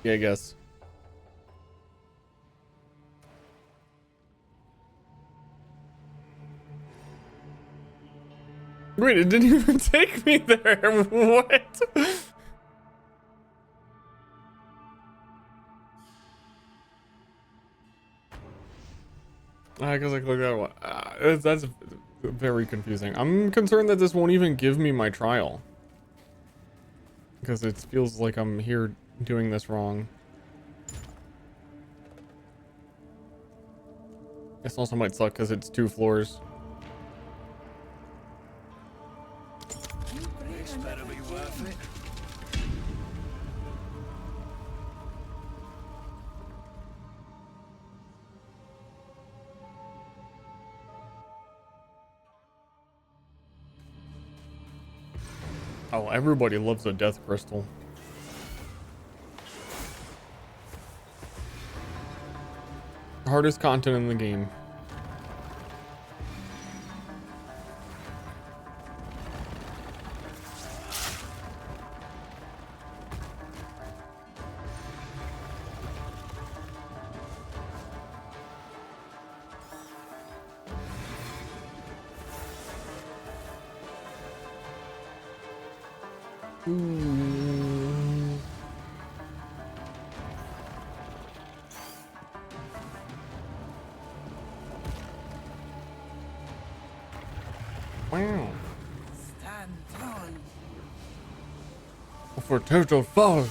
Yeah, I guess. Wait, it didn't even take me there. What? I guess I clicked that one. That's very confusing. I'm concerned that this won't even give me my trial. Because it feels like I'm here doing this wrong. This also might suck because it's 2 floors. This better be worth it. Oh, everybody loves a death crystal. Hardest content in the game. Ooh. Wow. Stand tall. For total fall.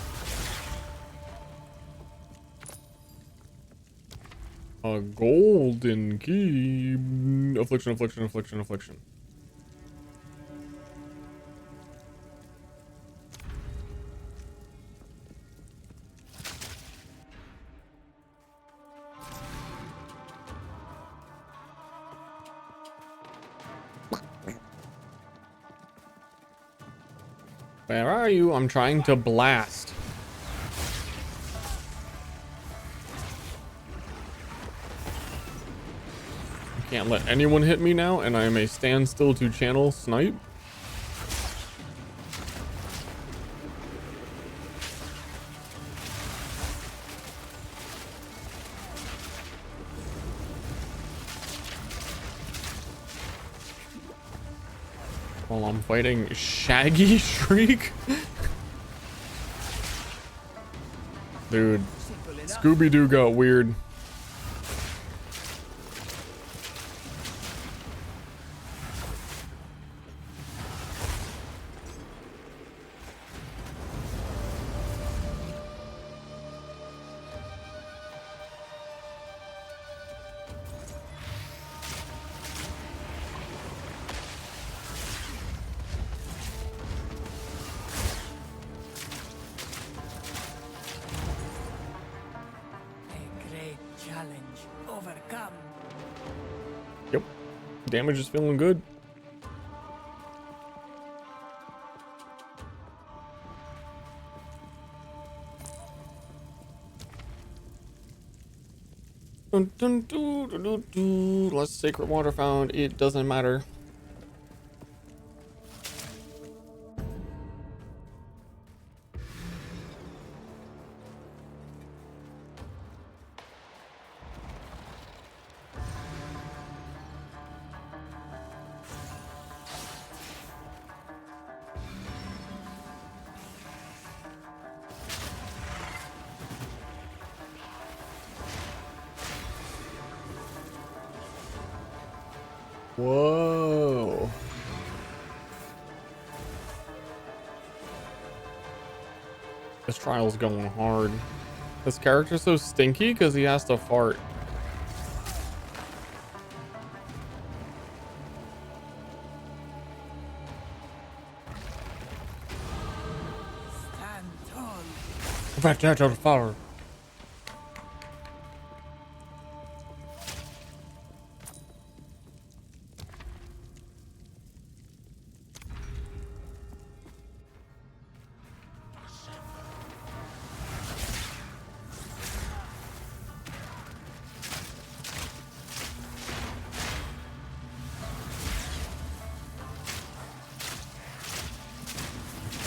A golden key. Affliction, affliction, affliction, affliction. Where are you? I'm trying to blast. I can't let anyone hit me now, and I am a standstill to channel snipe. While I'm fighting Shaggy Shriek. Dude, Scooby-Doo got weird. Overcome. Yep. Damage is feeling good. Dun, dun, doo, doo, doo, doo. Less sacred water found. It doesn't matter. Whoa. This trial's going hard. This character's so stinky because he has to fart. Stand tall. Back down to the fire.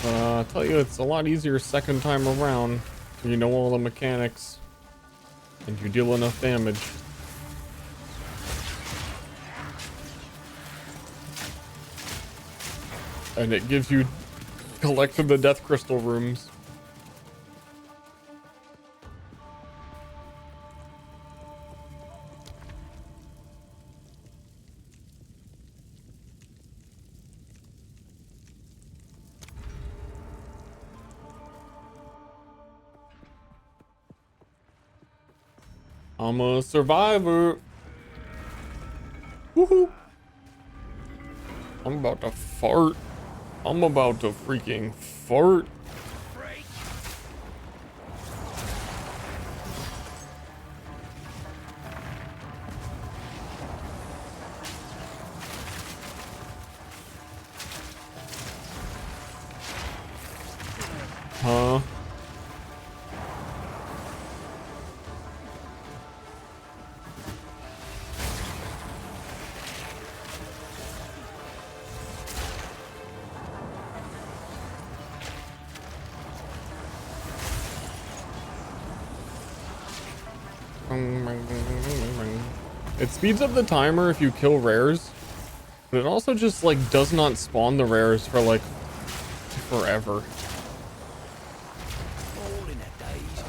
I'll tell you, it's a lot easier second time around. You know all the mechanics, and you deal enough damage. And it gives you collected the death crystal rooms. I'm a survivor. Woohoo! I'm about to fart. I'm about to freaking fart. Huh? It speeds up the timer if you kill rares, but it also just like does not spawn the rares for like forever. All in a day's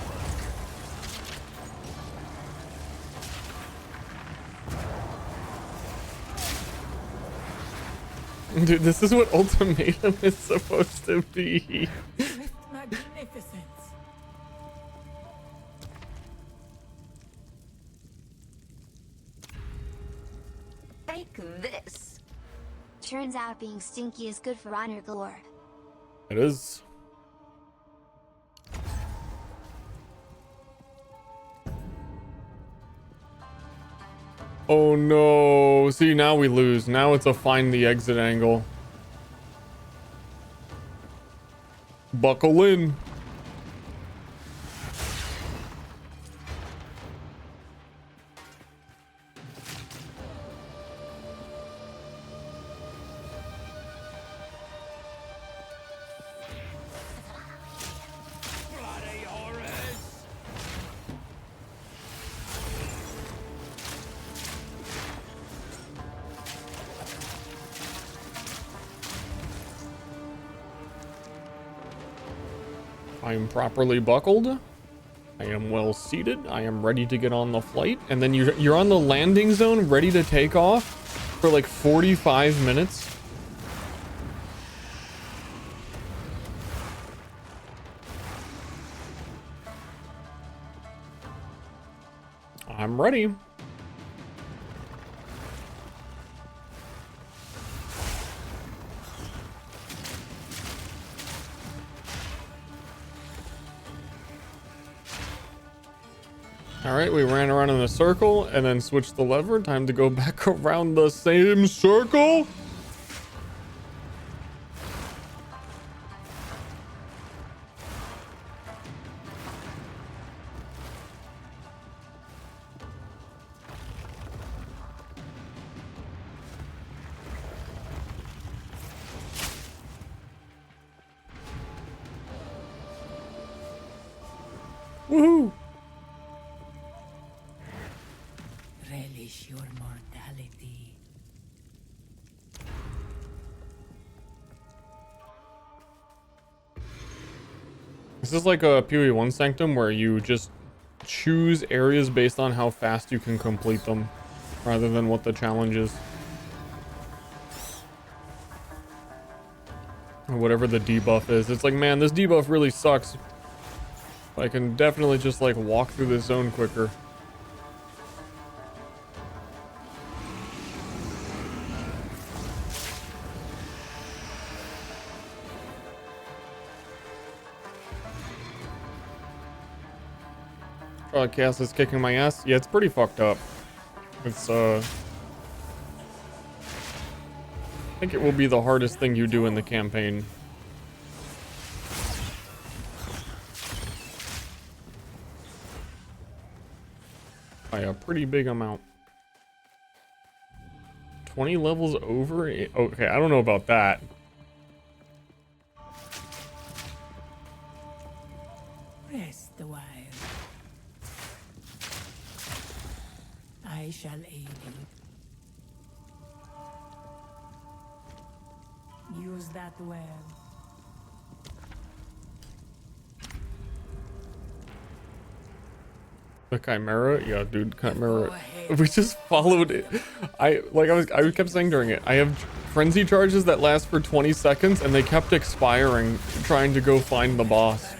work. Dude, this is what ultimatum is supposed to be. With magnificence. Take this. Turns out being stinky is good for honor galore. It is. Oh no. See, now we lose. Now it's a find the exit angle. Buckle in. Bloody horrors. I am properly buckled. I am well seated. I am ready to get on the flight. And then you're on the landing zone, ready to take off for like 45 minutes. I'm ready. All right, we ran around in a circle and then switched the lever. Time to go back around the same circle. Woohoo! Relish your mortality. This is like a PoE1 Sanctum where you just choose areas based on how fast you can complete them rather than what the challenge is. Or whatever the debuff is. It's like, man, this debuff really sucks. I can definitely just like walk through this zone quicker. Oh, Chaos is kicking my ass. Yeah, it's pretty fucked up. It's I think it will be the hardest thing you do in the campaign. By a pretty big amount. 20 levels over? Okay, I don't know about that. Rest a while. I shall aid you. Use that well. The Chimera? Yeah, dude, Chimera. We just followed it. I kept saying during it, I have frenzy charges that last for 20 seconds and they kept expiring trying to go find the boss.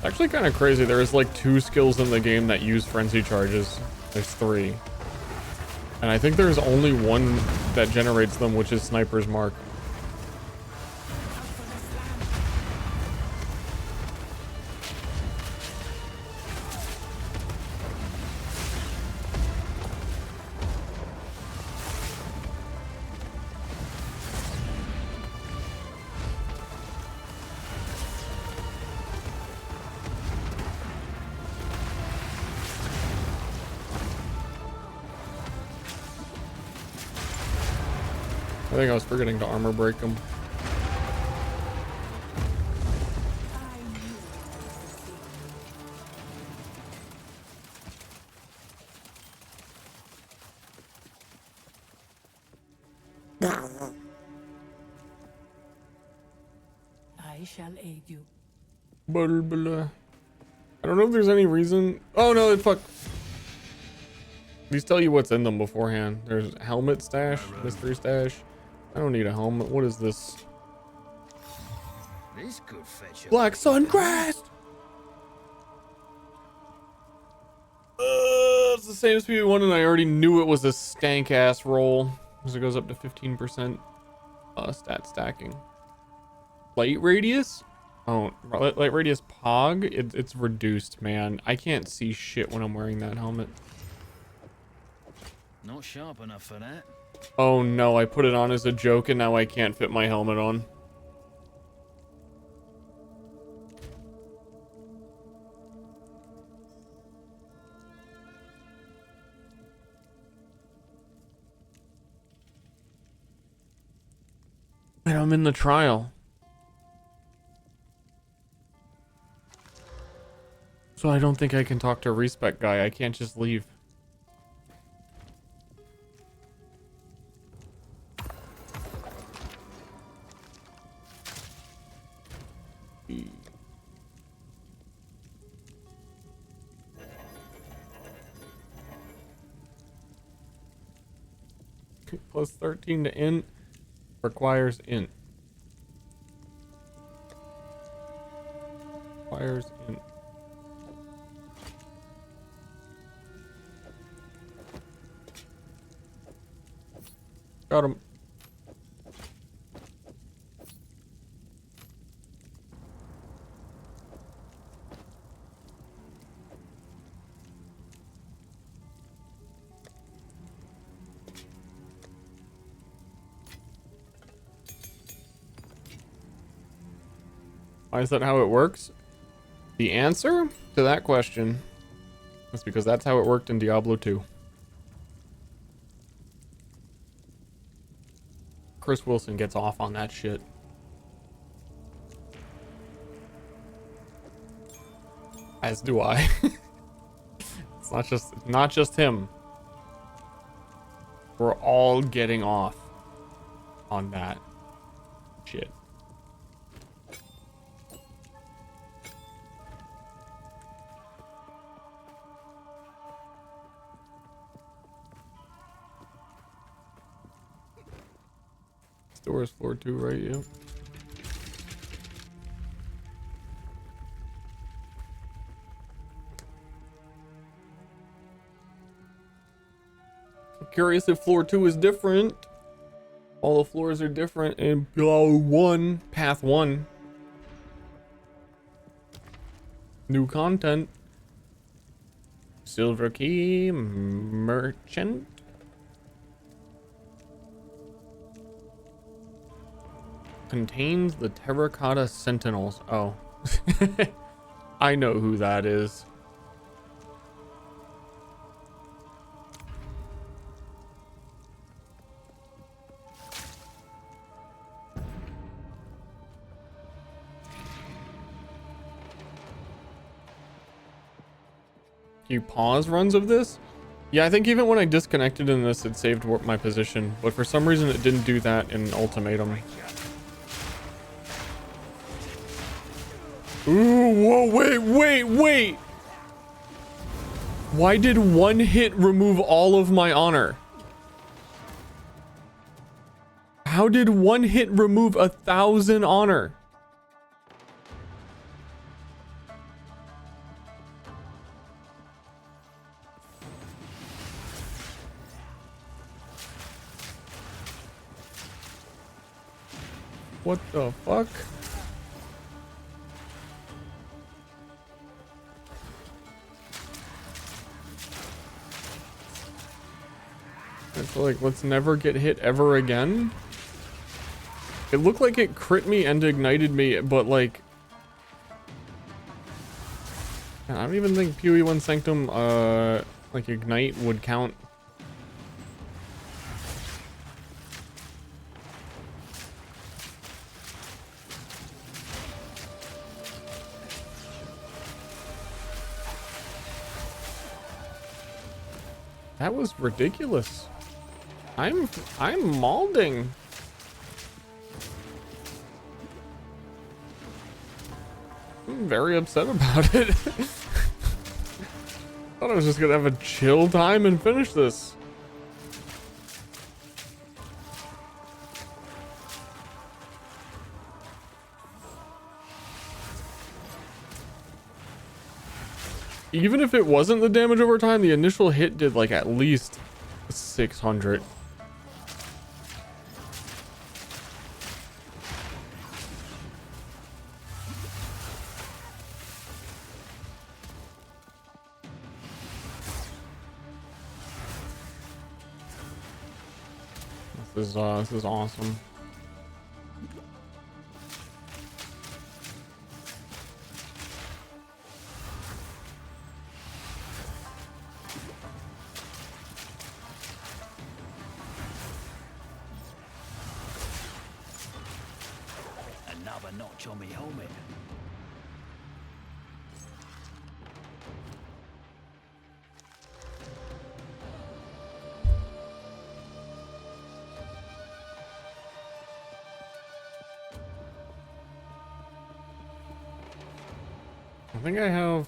Actually kind of crazy. There is like 2 skills in the game that use frenzy charges. There's 3. And I think there's only one that generates them, which is Sniper's Mark. I think I was forgetting to armor break him. I shall aid you. Blah, blah. I don't know if there's any reason. Oh no, fuck. These tell you what's in them beforehand. There's helmet stash, mystery stash. I don't need a helmet. What is this? This could fetch a Black Sun Crest! It's the same as PV1 and I already knew it was a stank ass roll. Because it goes up to 15% stat stacking. Light radius? Oh, light radius pog? It's reduced, man. I can't see shit when I'm wearing that helmet. Not sharp enough for that. Oh no, I put it on as a joke and now I can't fit my helmet on. And I'm in the trial. So I don't think I can talk to a respec guy. I can't just leave. Plus 13 to int requires int. Requires int. Got him. Why is that how it works? The answer to that question is because that's how it worked in Diablo 2. Chris Wilson gets off on that shit. As do I. It's not just him. We're all getting off on that shit. Store is floor 2, right? Yeah. I'm curious if floor 2 is different. All the floors are different in Path 1. New content. Silver key merchant. Contains the terracotta sentinels. Oh. I know who that is. You pause runs of this? Yeah, I think even when I disconnected in this, it saved my position, but for some reason it didn't do that in Ultimatum. Ooh, whoa, wait! Why did one hit remove all of my honor? How did one hit remove 1,000 honor? What the fuck? It's like, let's never get hit ever again. It looked like it crit me and ignited me, but like... I don't even think PoE1 Sanctum, like ignite would count. That was ridiculous. I'm malding. I'm very upset about it. Thought I was just gonna have a chill time and finish this. Even if it wasn't the damage over time, the initial hit did like at least 600. This is awesome. Another notch on me helmet. I think I have...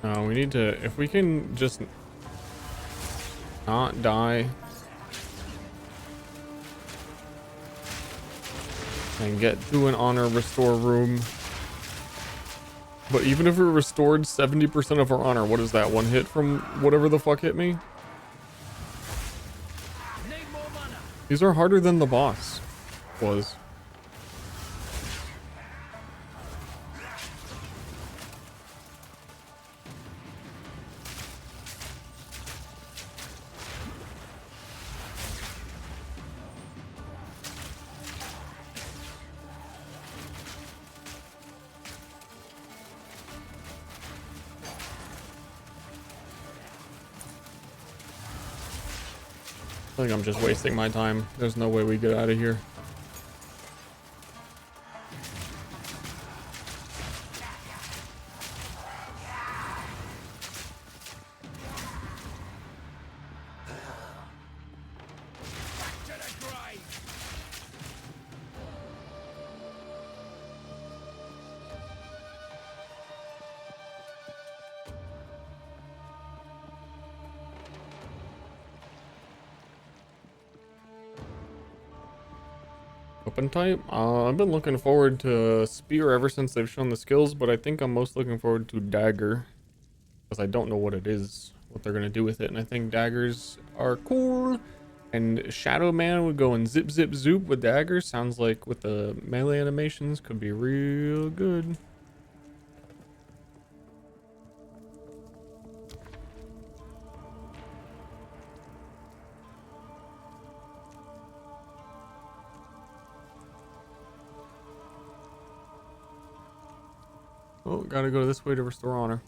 No, we need to... If we can just not die and get to an honor restore room. But even if we restored 70% of our honor, what is that? One hit from whatever the fuck hit me? These are harder than the boss was. I think I'm just wasting my time. There's no way we get out of here. Open type? I've been looking forward to Spear ever since they've shown the skills, but I think I'm most looking forward to Dagger. Because I don't know what it is, what they're going to do with it, and I think daggers are cool. And Shadow Man would go and zip zip zoop with daggers. Sounds like with the melee animations could be real good. Oh, gotta go this way to restore honor.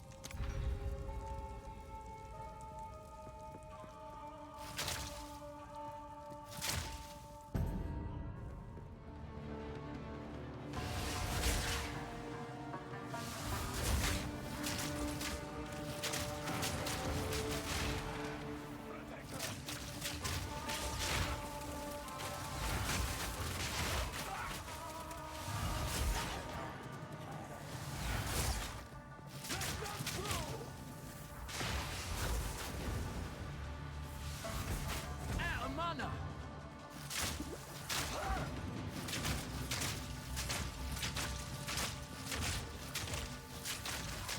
Out of mana.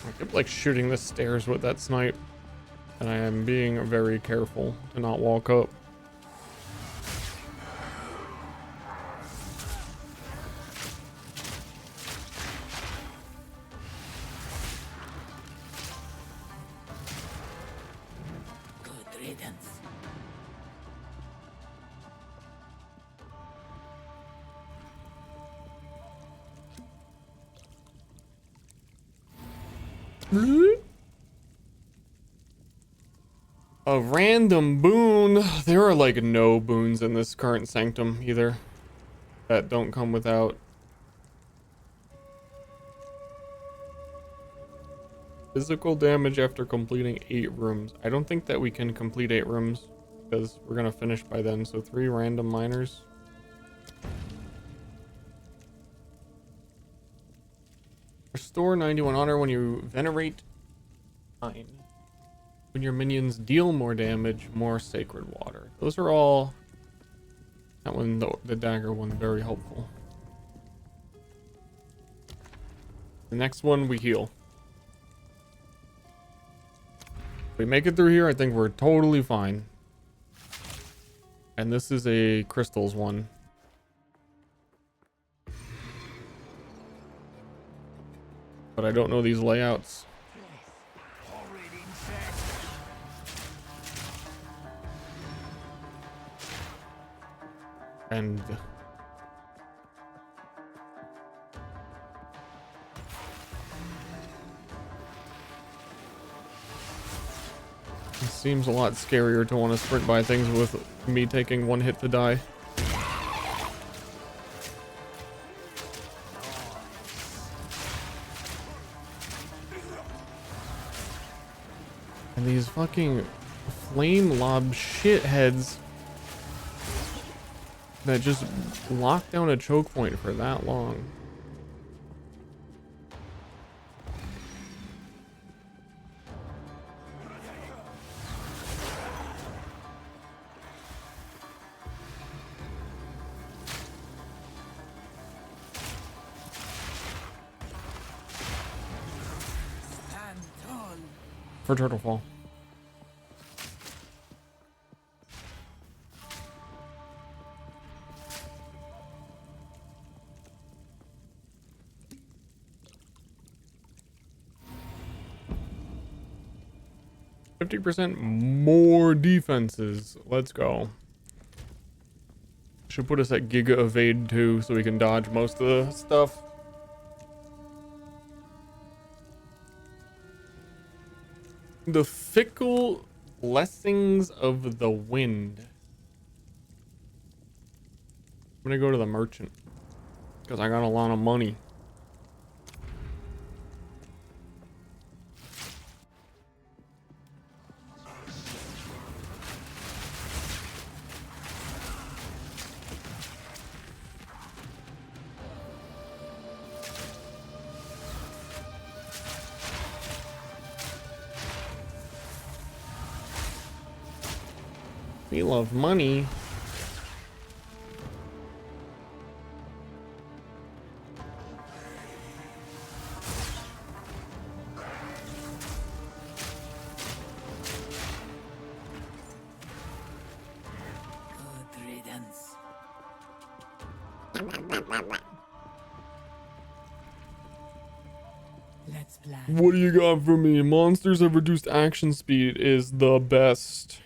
I kept like shooting the stairs with that snipe, and I am being very careful to not walk up. Good riddance. A random boon. There are like no boons in this current sanctum either that don't come without physical damage after completing 8 rooms. I don't think that we can complete 8 rooms because we're gonna finish by then. So 3 random miners. Restore 91 honor when you venerate 9. When your minions deal more damage, more sacred water. Those are all, that one, the dagger one, very helpful. The next one we heal. If we make it through here, I think we're totally fine. And this is a crystals one. But I don't know these layouts. And it seems a lot scarier to want to sprint by things with me taking 1 hit to die. And these fucking flame lob shitheads that just lock down a choke point for that long. Stand tall. For Turtlefall. %, more defenses. Let's go. Should put us at Giga Evade too, so we can dodge most of the stuff. The fickle blessings of the wind. I'm gonna go to the merchant because I got a lot of money. We love money. Good riddance. Let's plan. What do you got for me? Monsters have reduced action speed is the best.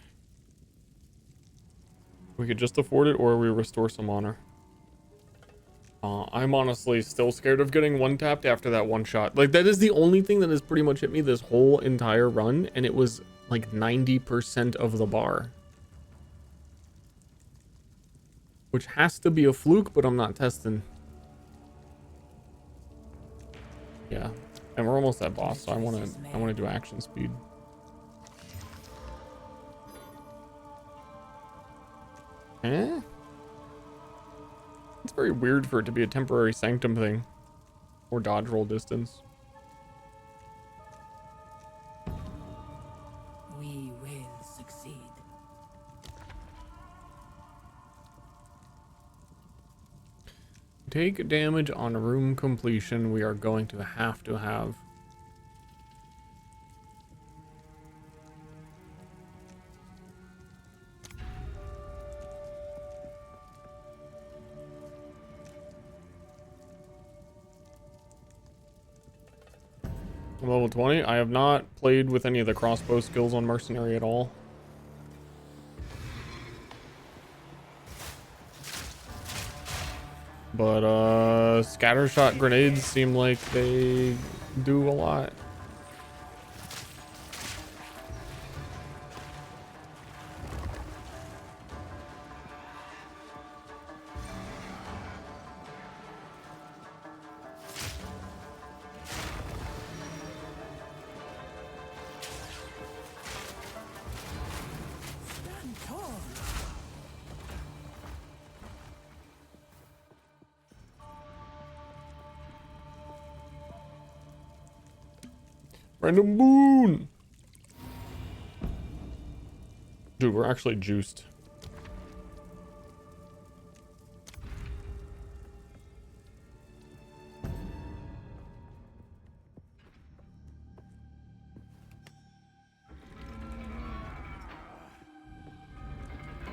We could just afford it, or we restore some honor. I'm honestly still scared of getting one tapped after that one shot. Like, that is the only thing that has pretty much hit me this whole entire run, and it was like 90% of the bar. Which has to be a fluke, but I'm not testing. Yeah. And we're almost at boss, so I wanna do action speed. Eh? It's very weird for it to be a temporary sanctum thing. Or dodge roll distance. We will succeed. Take damage on room completion. We are going to have. I'm level 20. I have not played with any of the crossbow skills on Mercenary at all. But scattershot grenades seem like they do a lot. Stand tall. Random boon! Dude, we're actually juiced.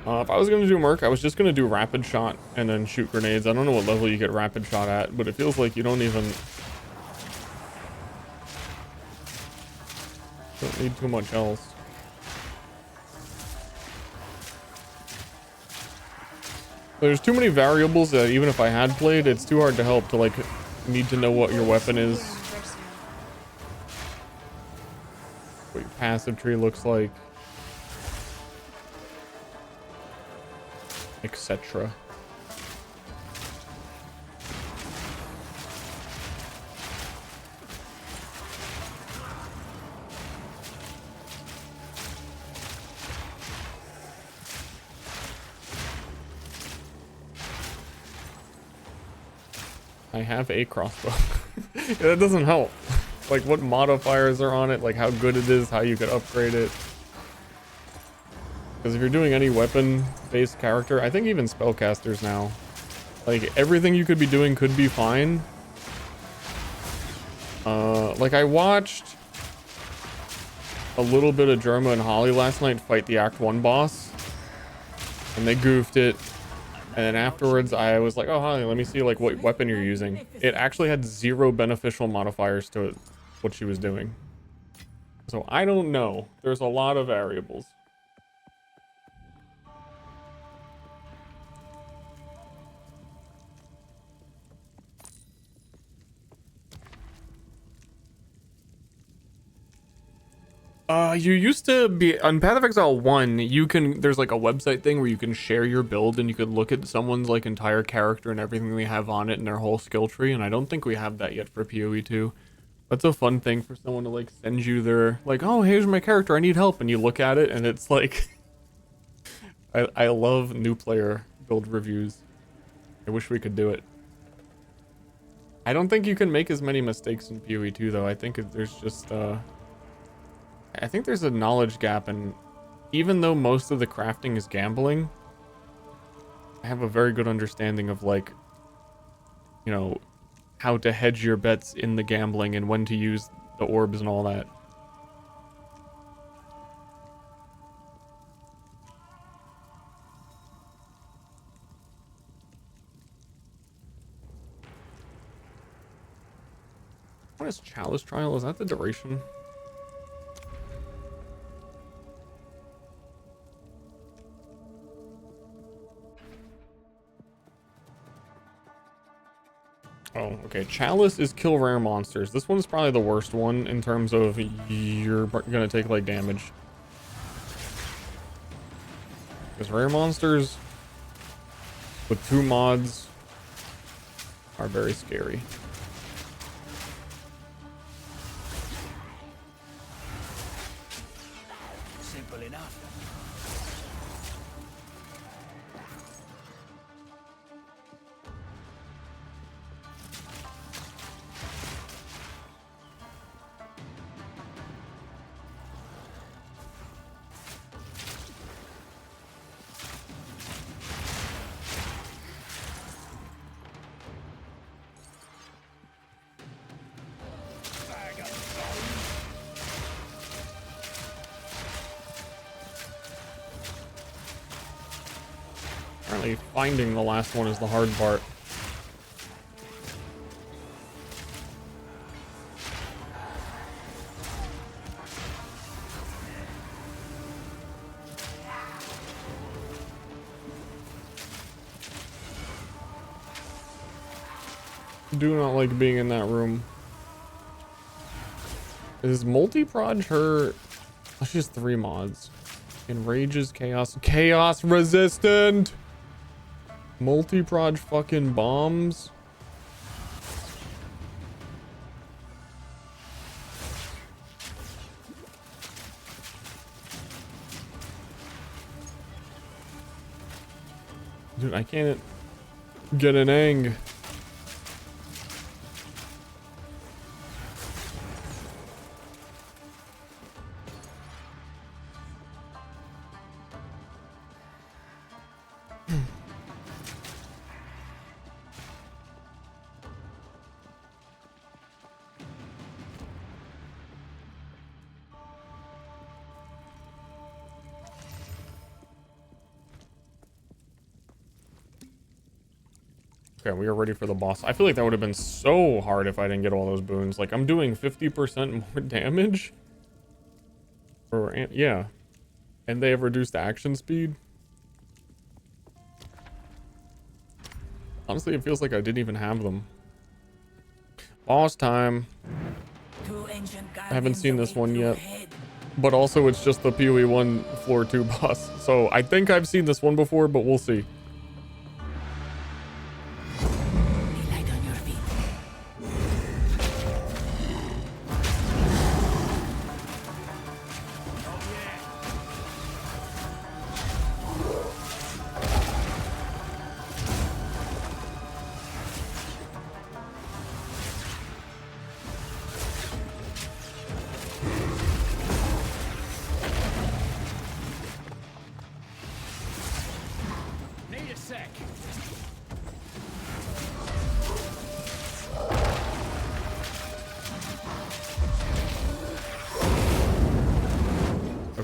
If I was gonna do Merc, I was just gonna do rapid shot and then shoot grenades. I don't know what level you get rapid shot at, but it feels like you don't need too much else. There's too many variables that even if I had played, it's too hard to help to like need to know what your weapon is, what your passive tree looks like, etc. I have a crossbow. Yeah, that doesn't help. Like what modifiers are on it, like how good it is, how you could upgrade it. Because if you're doing any weapon-based character, I think even spellcasters now, like everything you could be doing could be fine. Like I watched a little bit of Germa and Holly last night fight the Act 1 boss, and they goofed it. And then afterwards, I was like, oh, Holly, let me see like what weapon you're using. It actually had 0 beneficial modifiers to what she was doing. So I don't know. There's a lot of variables. You used to be on Path of Exile 1, there's like a website thing where you can share your build and you could look at someone's like entire character and everything they have on it and their whole skill tree, and I don't think we have that yet for PoE 2. That's a fun thing for someone to like send you their like, oh, here's my character, I need help, and you look at it and it's like I love new player build reviews. I wish we could do it. I don't think you can make as many mistakes in PoE 2 though. I think there's just I think there's a knowledge gap, and even though most of the crafting is gambling, I have a very good understanding of like, you know, how to hedge your bets in the gambling and when to use the orbs and all that. What is Chalice Trial? Is that the duration? Oh, okay. Chalice is kill rare monsters. This one's probably the worst one in terms of you're gonna take like damage. Because rare monsters with 2 mods are very scary. Simple enough. Apparently finding the last one is the hard part. Do not like being in that room. Is multi-proj her? Oh, she has 3 mods. Enrages, chaos resistant. Multi-proj fucking bombs. Dude, I can't get an ang. Okay, we are ready for the boss. I feel like that would have been so hard if I didn't get all those boons. Like, I'm doing 50% more damage. Or, yeah. And they have reduced action speed. Honestly, it feels like I didn't even have them. Boss time. I haven't seen this one yet. But also, it's just the PoE 1 floor 2 boss. So, I think I've seen this one before, but we'll see.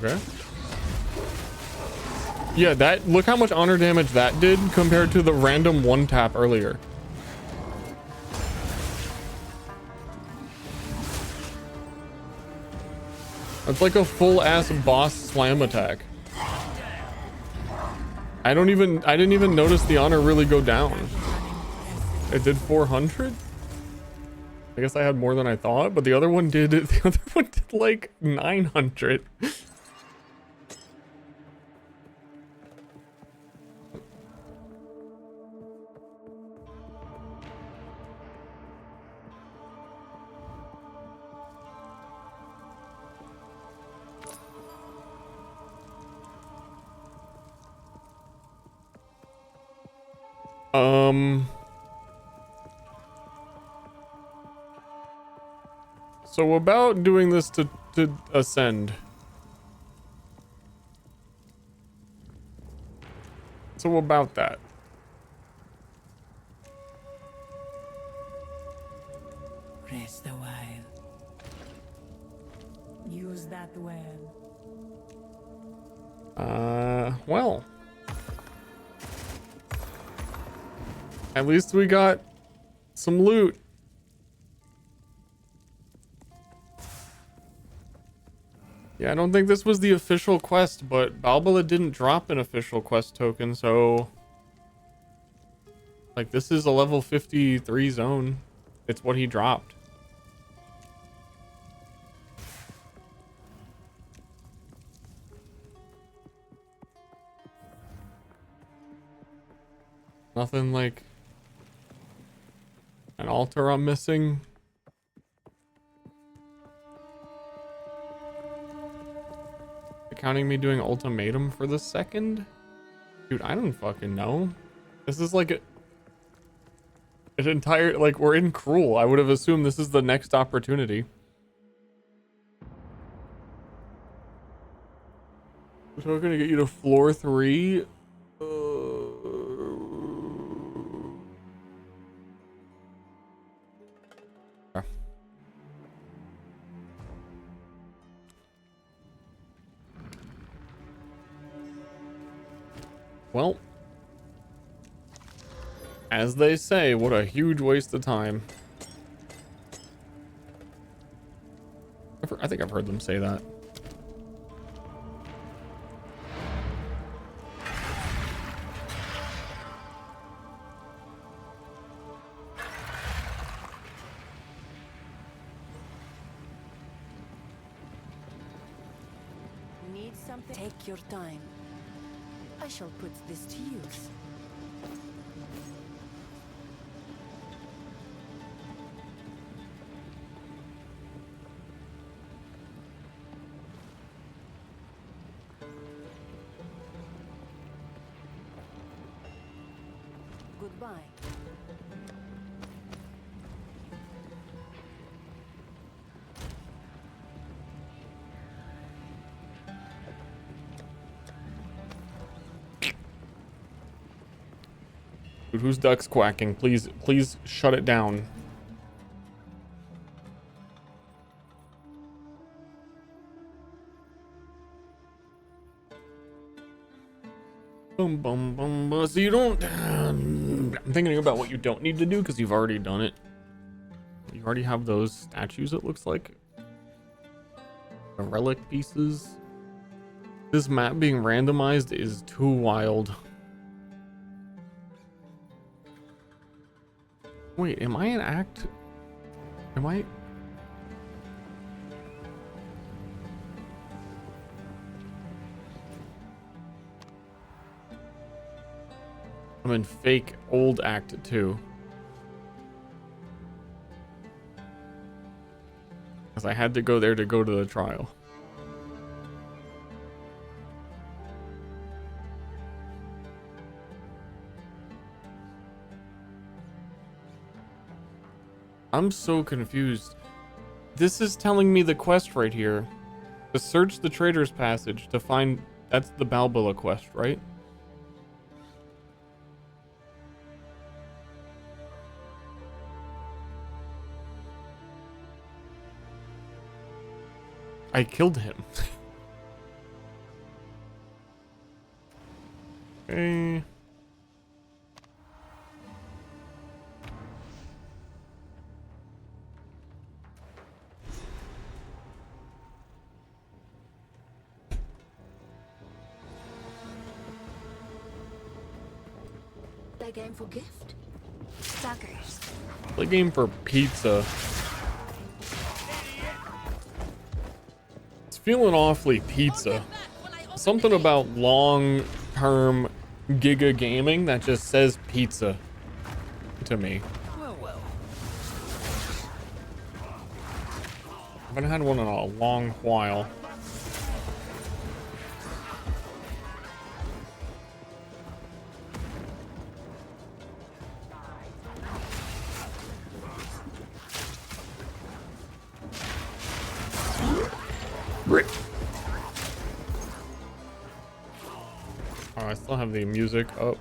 Okay. Yeah, that, look how much honor damage that did compared to the random 1-tap earlier. That's like a full ass boss slam attack. I didn't even notice the honor really go down. It did 400? I guess I had more than I thought, but the other one did. The other one did like 900. So about doing this to ascend. So about that. Rest a while. Use that well. Well. At least we got some loot. Yeah, I don't think this was the official quest, but Balboa didn't drop an official quest token, so... Like, this is a level 53 zone. It's what he dropped. Nothing like... an altar I'm missing. Counting me doing ultimatum for the second? Dude, I don't fucking know. This is like an entire, like, we're in Cruel. I would have assumed this is the next opportunity. So we're gonna get you to floor 3. Well, as they say, what a huge waste of time. I think I've heard them say that. Need something? Take your time. I shall put this to use. Goodbye. Dude, whose duck's quacking? Please shut it down. Boom, boom, boom, boom. So you don't... I'm thinking about what you don't need to do because you've already done it. You already have those statues, it looks like. The relic pieces. This map being randomized is too wild. Wait, am I an act? Am I? I'm in fake old act 2. Because I had to go there to go to the trial. I'm so confused. This is telling me the quest right here. To search the Trader's Passage to find... That's the Balboa quest, right? I killed him. Okay. Play game for gift. Suckers. Play game for pizza. feeling awfully pizza. Something about long-term Giga gaming that just says pizza to me. Well, well. I haven't had one in a long while. Oh, I still have the music up.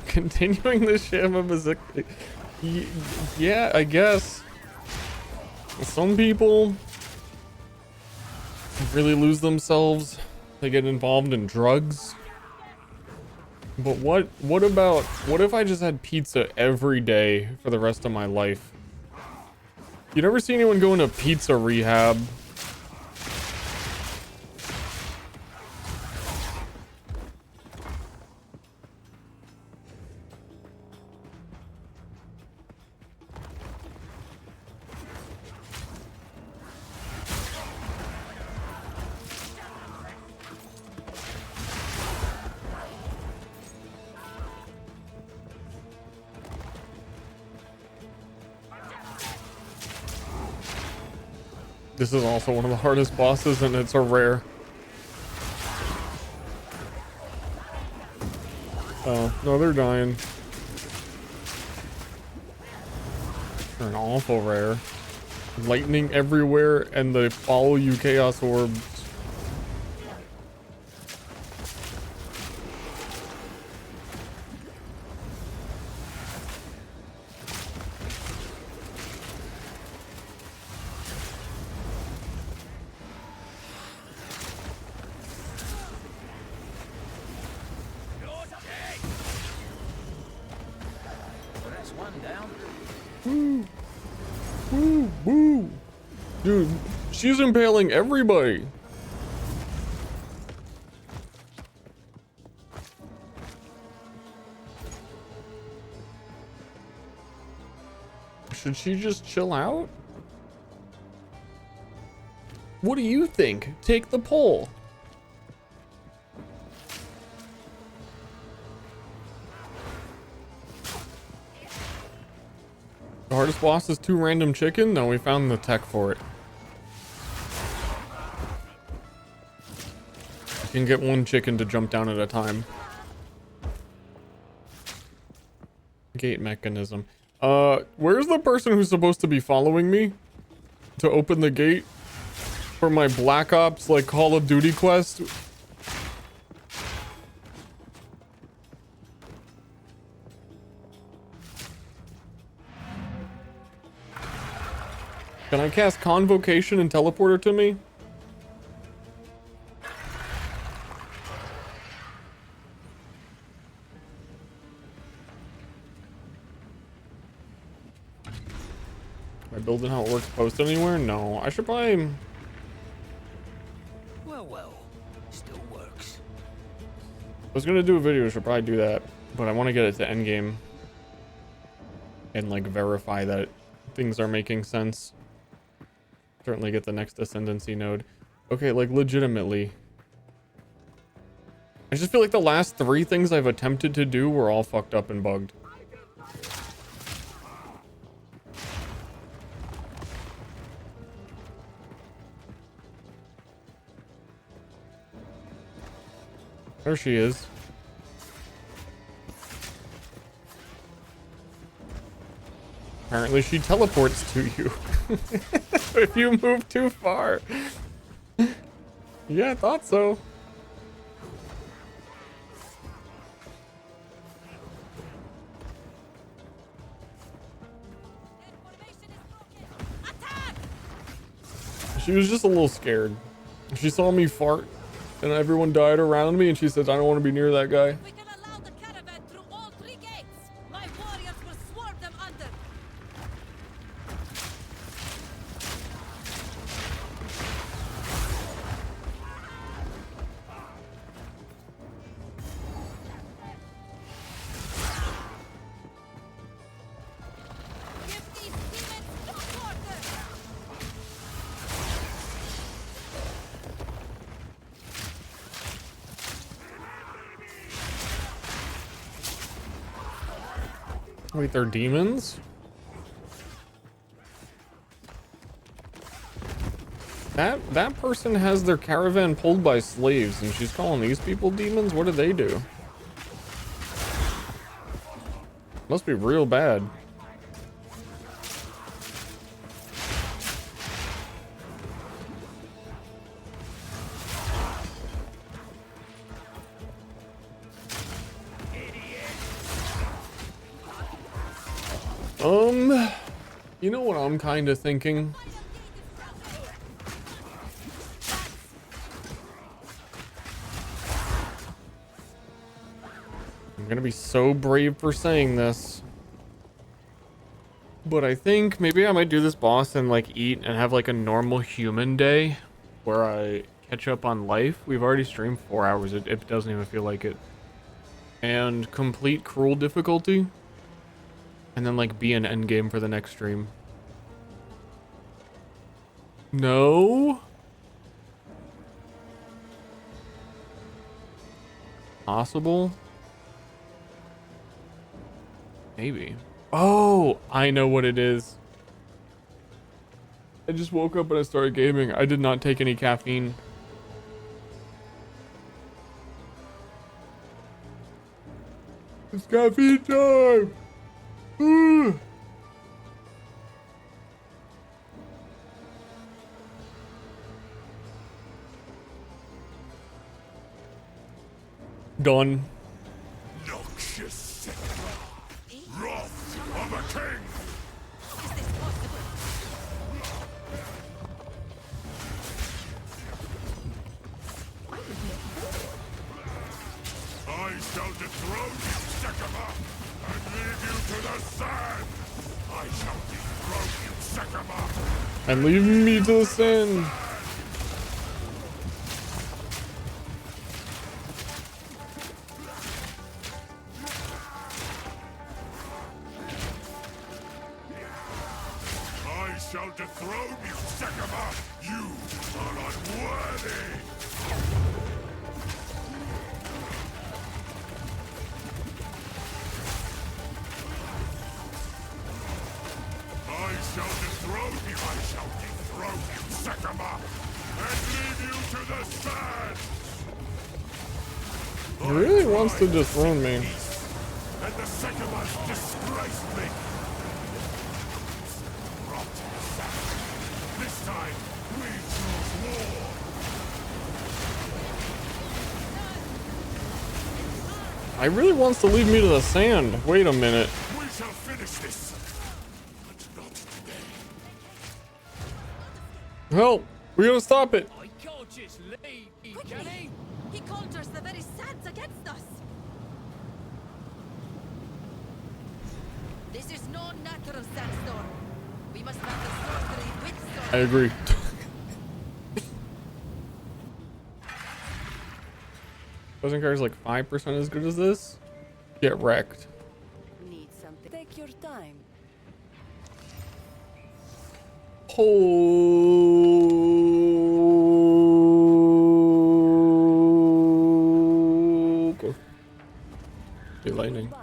Continuing the Shama yeah, I guess. Some people really lose themselves. They get involved in drugs. But what if I just had pizza every day for the rest of my life? You never see anyone go into pizza rehab? This is also one of the hardest bosses, and it's a rare. Oh, no, they're dying. They're an awful rare. Lightning everywhere, and they follow you chaos orbs. Woo! Dude, she's impaling everybody. Should she just chill out? What do you think? Take the poll. The hardest boss is 2 random chicken? No, we found the tech for it. You can get 1 chicken to jump down at a time. Gate mechanism. Where's the person who's supposed to be following me to open the gate for my Black Ops, like, Call of Duty quest? Can I cast Convocation and teleport her to me? Am I building how it works post anywhere? No, I should probably... Well, well. Still works. I was gonna do a video, I should probably do that. But I want to get it to endgame. And, like, verify that things are making sense. Certainly get the next ascendancy node. Okay, like, legitimately. I just feel like the last 3 things I've attempted to do were all fucked up and bugged. There she is. Apparently she teleports to you. If you move too far. Yeah, I thought so. She was just a little scared. She saw me fart and everyone died around me and she says, I don't want to be near that guy. We can allow the caravan through all 3 gates. My warriors will swarm them under. Wait, they're demons? That person has their caravan pulled by slaves, and she's calling these people demons? What did they do? Must be real bad. You know what I'm kind of thinking? I'm gonna be so brave for saying this, but I think maybe I might do this boss and like eat and have like a normal human day where I catch up on life. We've already streamed 4 hours. It doesn't even feel like it. And complete cruel difficulty. And then like be an endgame for the next stream. No. Possible. Maybe. Oh, I know what it is. I just woke up and I started gaming. I did not take any caffeine. It's caffeine time. Done. Noxious Sigma, wrath of a king. Is this possible? I shall dethrone you, Sigma, and leave you to the sand. I shall dethrone you, Sigma. And leave me to the sand. I shall dethrone you, Sigma. You are unworthy. I shall dethrone you. I shall dethrone you, Sigma, and leave you to the sand. He really wants to dethrone me. And the Sigmas disgraced me. Brought to the sand. This time, we choose war. I really wants to leave me to the sand. Wait a minute. We shall finish this, but not today. Help! We gotta stop it. I can't just leave, can Quickly! he? He conjures the very sands against us. This is no natural sandstorm. We must have the sorcery with I sorcery. agree. Poison card is like 5% as good as this. Get wrecked. Need something. Take your time. Oh. Okay. Be lightning.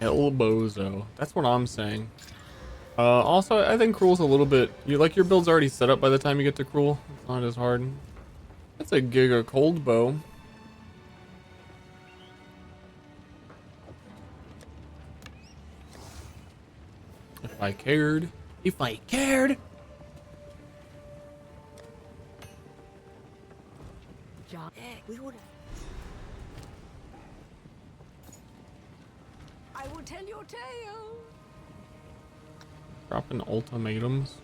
El Bozo. That's what I'm saying. Also, I think Cruel's a little bit... your build's already set up by the time you get to Cruel. It's not as hard. That's a Giga Cold Bow. If I cared. If I cared! John, we would. I will tell your tale. Dropping ultimatums.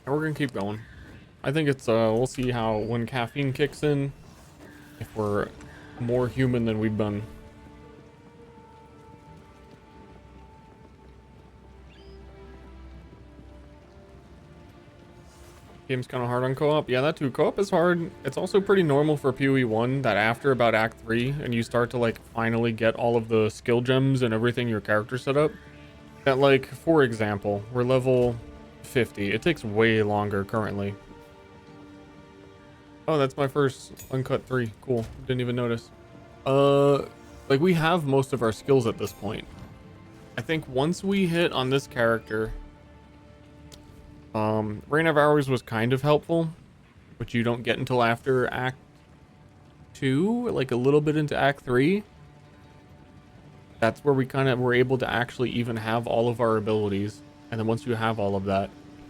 And we're gonna keep going. I think it's we'll see how when caffeine kicks in, if we're more human than we've been. Game's kind of hard on co-op. Yeah, that too. Co-op is hard. It's also pretty normal for PoE 1 that after about Act 3 and you start to like finally get all of the skill gems and everything your character set up, That, like, for example, we're level 50. It takes way longer currently. Oh, that's my first uncut 3. Cool. Didn't even notice. Like, we have most of our skills at this point. I think once we hit on this character, Reign of Hours was kind of helpful, but you don't get until after Act 2, like a little bit into Act 3. That's where we kind of were able to actually even have all of our abilities. And then once you have all of that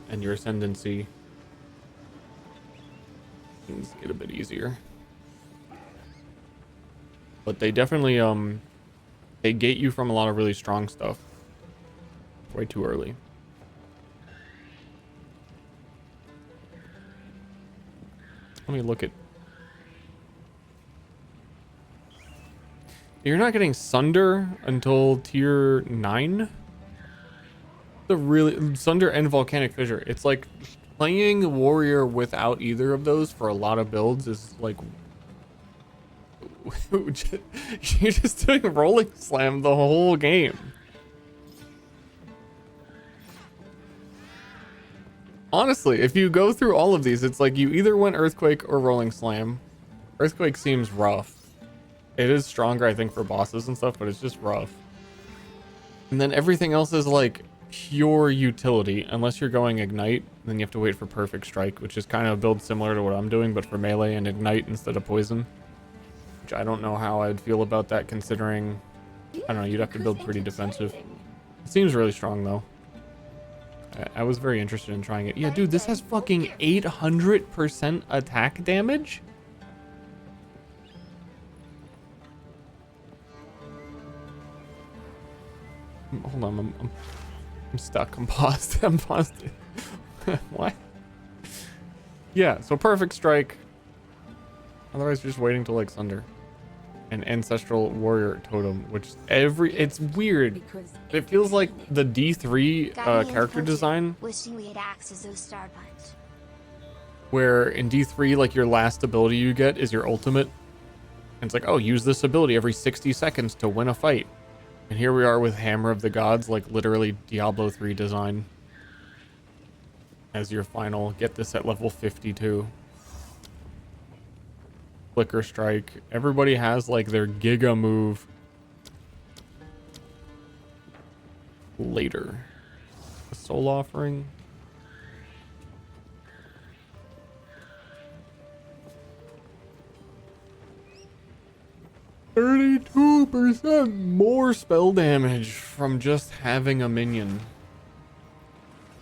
and your ascendancy, things get a bit easier. But they definitely, they gate you from a lot of really strong stuff. Way too early. Let me look at... You're not getting Sunder until tier 9? The really... Sunder and Volcanic Fissure. It's like playing Warrior without either of those for a lot of builds is like... You're just doing Rolling Slam the whole game. Honestly, if you go through all of these, it's like you either went Earthquake or Rolling Slam. Earthquake seems rough. It is stronger, I think, for bosses and stuff, but it's just rough. And then everything else is like pure utility, unless you're going Ignite. Then you have to wait for Perfect Strike, which is kind of a build similar to what I'm doing, but for melee and Ignite instead of Poison. Which I don't know how I'd feel about that, considering, I don't know, you'd have to build pretty defensive. It seems really strong, though. I was very interested in trying it. Yeah, dude, this has fucking 800% attack damage? Hold on, I'm stuck. I'm paused. I'm paused. What? Yeah, so Perfect Strike. Otherwise, you're just waiting till like Sunder. An Ancestral Warrior Totem, which it's weird. It feels like the D3 character design. Wishing we had access to those Star Punch. Where in D3, like your last ability you get is your ultimate. And it's like, oh, use this ability every 60 seconds to win a fight. And here we are with Hammer of the Gods, like literally Diablo 3 design. As your final, get this at level 52. Flicker Strike. Everybody has like their Giga move later. A Soul Offering. %, more spell damage from just having a minion.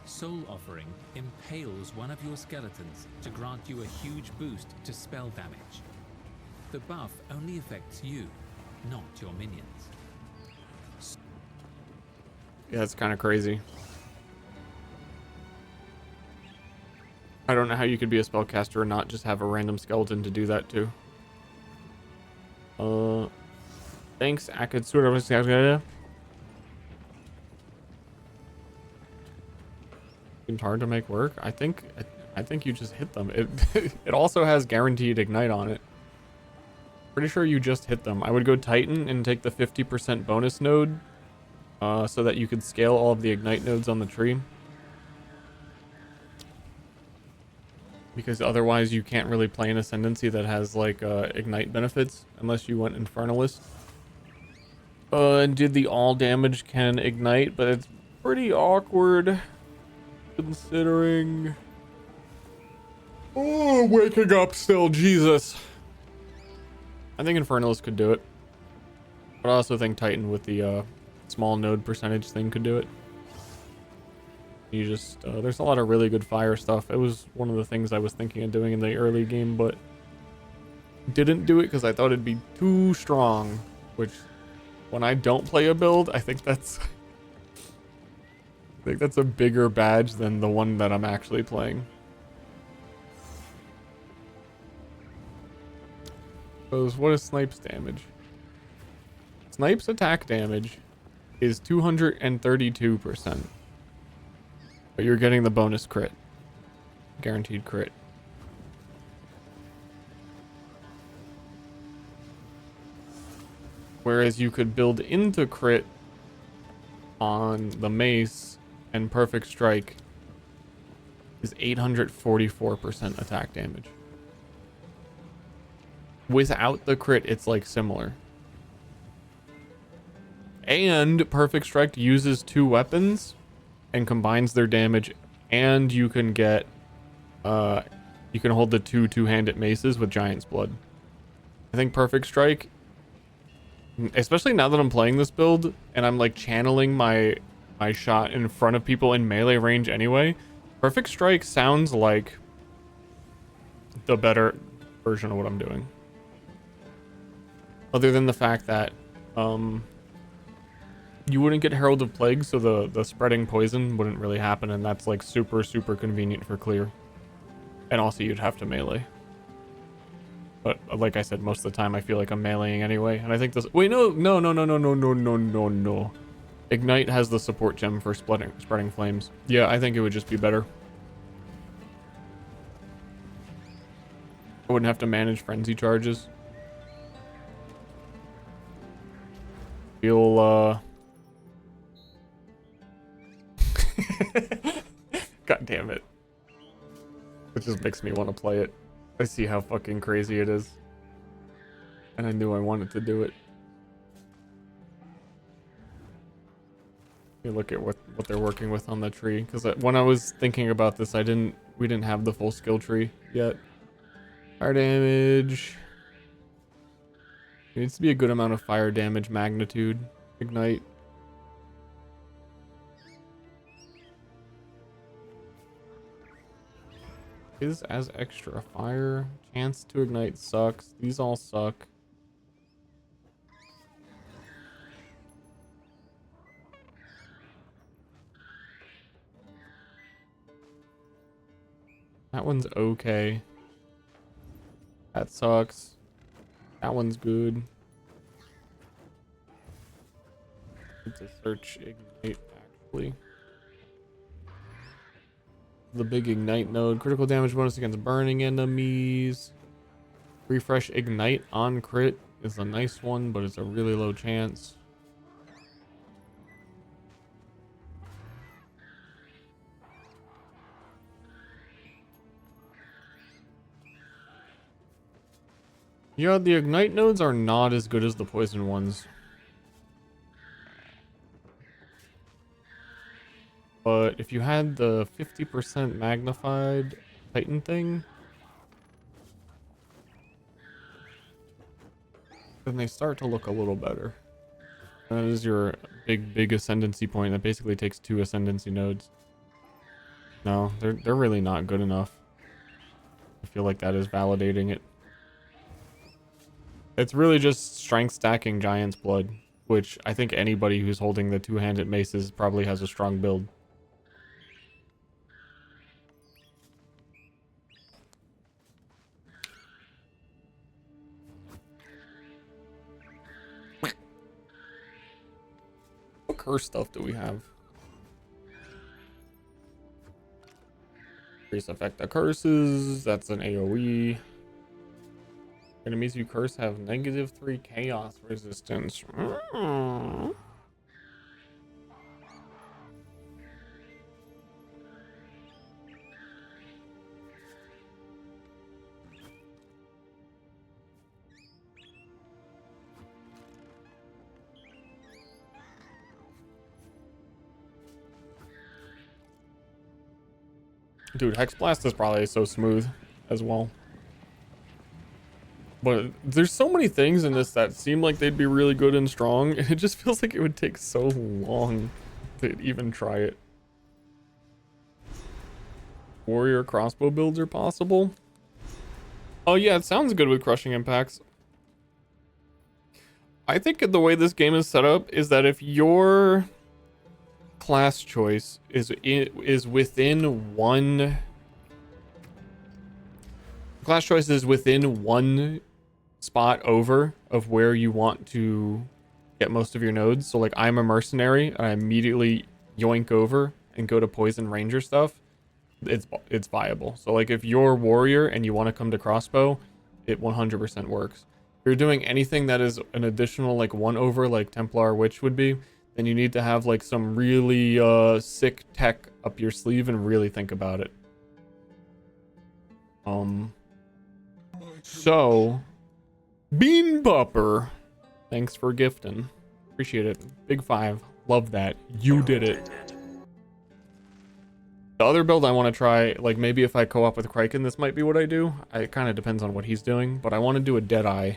Soul Offering impales one of your skeletons to grant you a huge boost to spell damage. The buff only affects you, not your minions. Yeah, it's kind of crazy. I don't know how you could be a spellcaster and not just have a random skeleton to do that too. Thanks, Akatsura. Seems hard to make work. I think you just hit them. It also has guaranteed ignite on it. Pretty sure you just hit them. I would go Titan and take the 50% bonus node, so that you could scale all of the ignite nodes on the tree. Because otherwise you can't really play an Ascendancy that has like ignite benefits unless you went Infernalist. And did the all damage can ignite, but it's pretty awkward considering... Oh, waking up still, Jesus. I think Infernalist could do it. But I also think Titan with the small node percentage thing could do it. You just, there's a lot of really good fire stuff. It was one of the things I was thinking of doing in the early game, but didn't do it because I thought it'd be too strong, which when I don't play a build, I think that's a bigger badge than the one that I'm actually playing. So what is Snipe's damage? Snipe's attack damage is 232%. But you're getting the bonus crit. Guaranteed crit. Whereas you could build into crit on the mace and perfect strike is 844% attack damage. Without the crit, it's like similar. And perfect strike uses 2 weapons and combines their damage, and you can get you can hold the 2 two-handed maces with Giant's Blood. I think perfect strike, especially now that I'm playing this build and I'm like channeling my shot in front of people in melee range anyway, perfect strike sounds like the better version of what I'm doing. Other than the fact that you wouldn't get Herald of Plague, so the spreading poison wouldn't really happen, and that's like super convenient for clear. And also you'd have to melee. But like I said, most of the time I feel like I'm meleeing anyway, and I think this... Wait, no. Ignite has the support gem for spreading flames. Yeah, I think it would just be better. I wouldn't have to manage frenzy charges. Feel God damn it. It just makes me want to play it. I see how fucking crazy it is. And I knew I wanted to do it. You look at what they're working with on the tree, because when I was thinking about this, we didn't have the full skill tree yet. Fire damage. It needs to be a good amount of fire damage magnitude. Ignite. Is as extra fire. Chance to ignite sucks. These all suck. That one's okay. That sucks. That one's good. Need to search ignite actually. The big ignite node. Critical damage bonus against burning enemies. Refresh ignite on crit is a nice one, but it's a really low chance. Yeah, the ignite nodes are not as good as the poison ones. But if you had the 50% magnified Titan thing, then they start to look a little better. That is your big ascendancy point. That basically takes 2 ascendancy nodes. No, they're really not good enough. I feel like that is validating it. It's really just strength stacking Giant's Blood, which I think anybody who's holding the two-handed maces probably has a strong build. What curse stuff do we have? Increase effect of curses. That's an AoE. Enemies you curse have -3 chaos resistance. Dude, Hex Blast is probably so smooth as well. But there's so many things in this that seem like they'd be really good and strong, and it just feels like it would take so long to even try it. Warrior crossbow builds are possible. Oh yeah, it sounds good with crushing impacts. I think the way this game is set up is that if your class choice is within one spot over of where you want to get most of your nodes. So like I'm a mercenary and I immediately yoink over and go to poison ranger stuff. It's viable. So like if you're warrior and you want to come to crossbow, it 100% works. If you're doing anything that is an additional like 1 over like Templar Witch would be, then you need to have like some really sick tech up your sleeve and really think about it. So Bean Bupper, thanks for gifting. Appreciate it. Big 5. Love that. You did it. The other build I want to try, like maybe if I co-op with Kraken, this might be what I do. It kind of depends on what he's doing, but I want to do a Deadeye,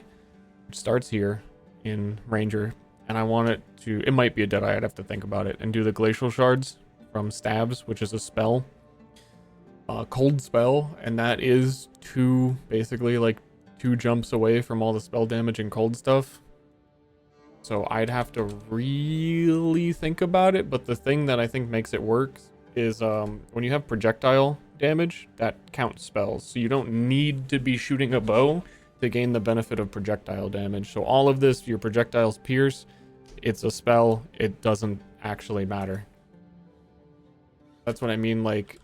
which starts here in Ranger, and I want it to, it might be a Deadeye, I'd have to think about it, and do the Glacial Shards from Stabs, which is a spell, cold spell, and that is basically like 2 jumps away from all the spell damage and cold stuff. So I'd have to really think about it, but the thing that I think makes it work is when you have projectile damage, that counts spells. So you don't need to be shooting a bow to gain the benefit of projectile damage. So all of this, your projectiles pierce, it's a spell, it doesn't actually matter. That's what I mean, like,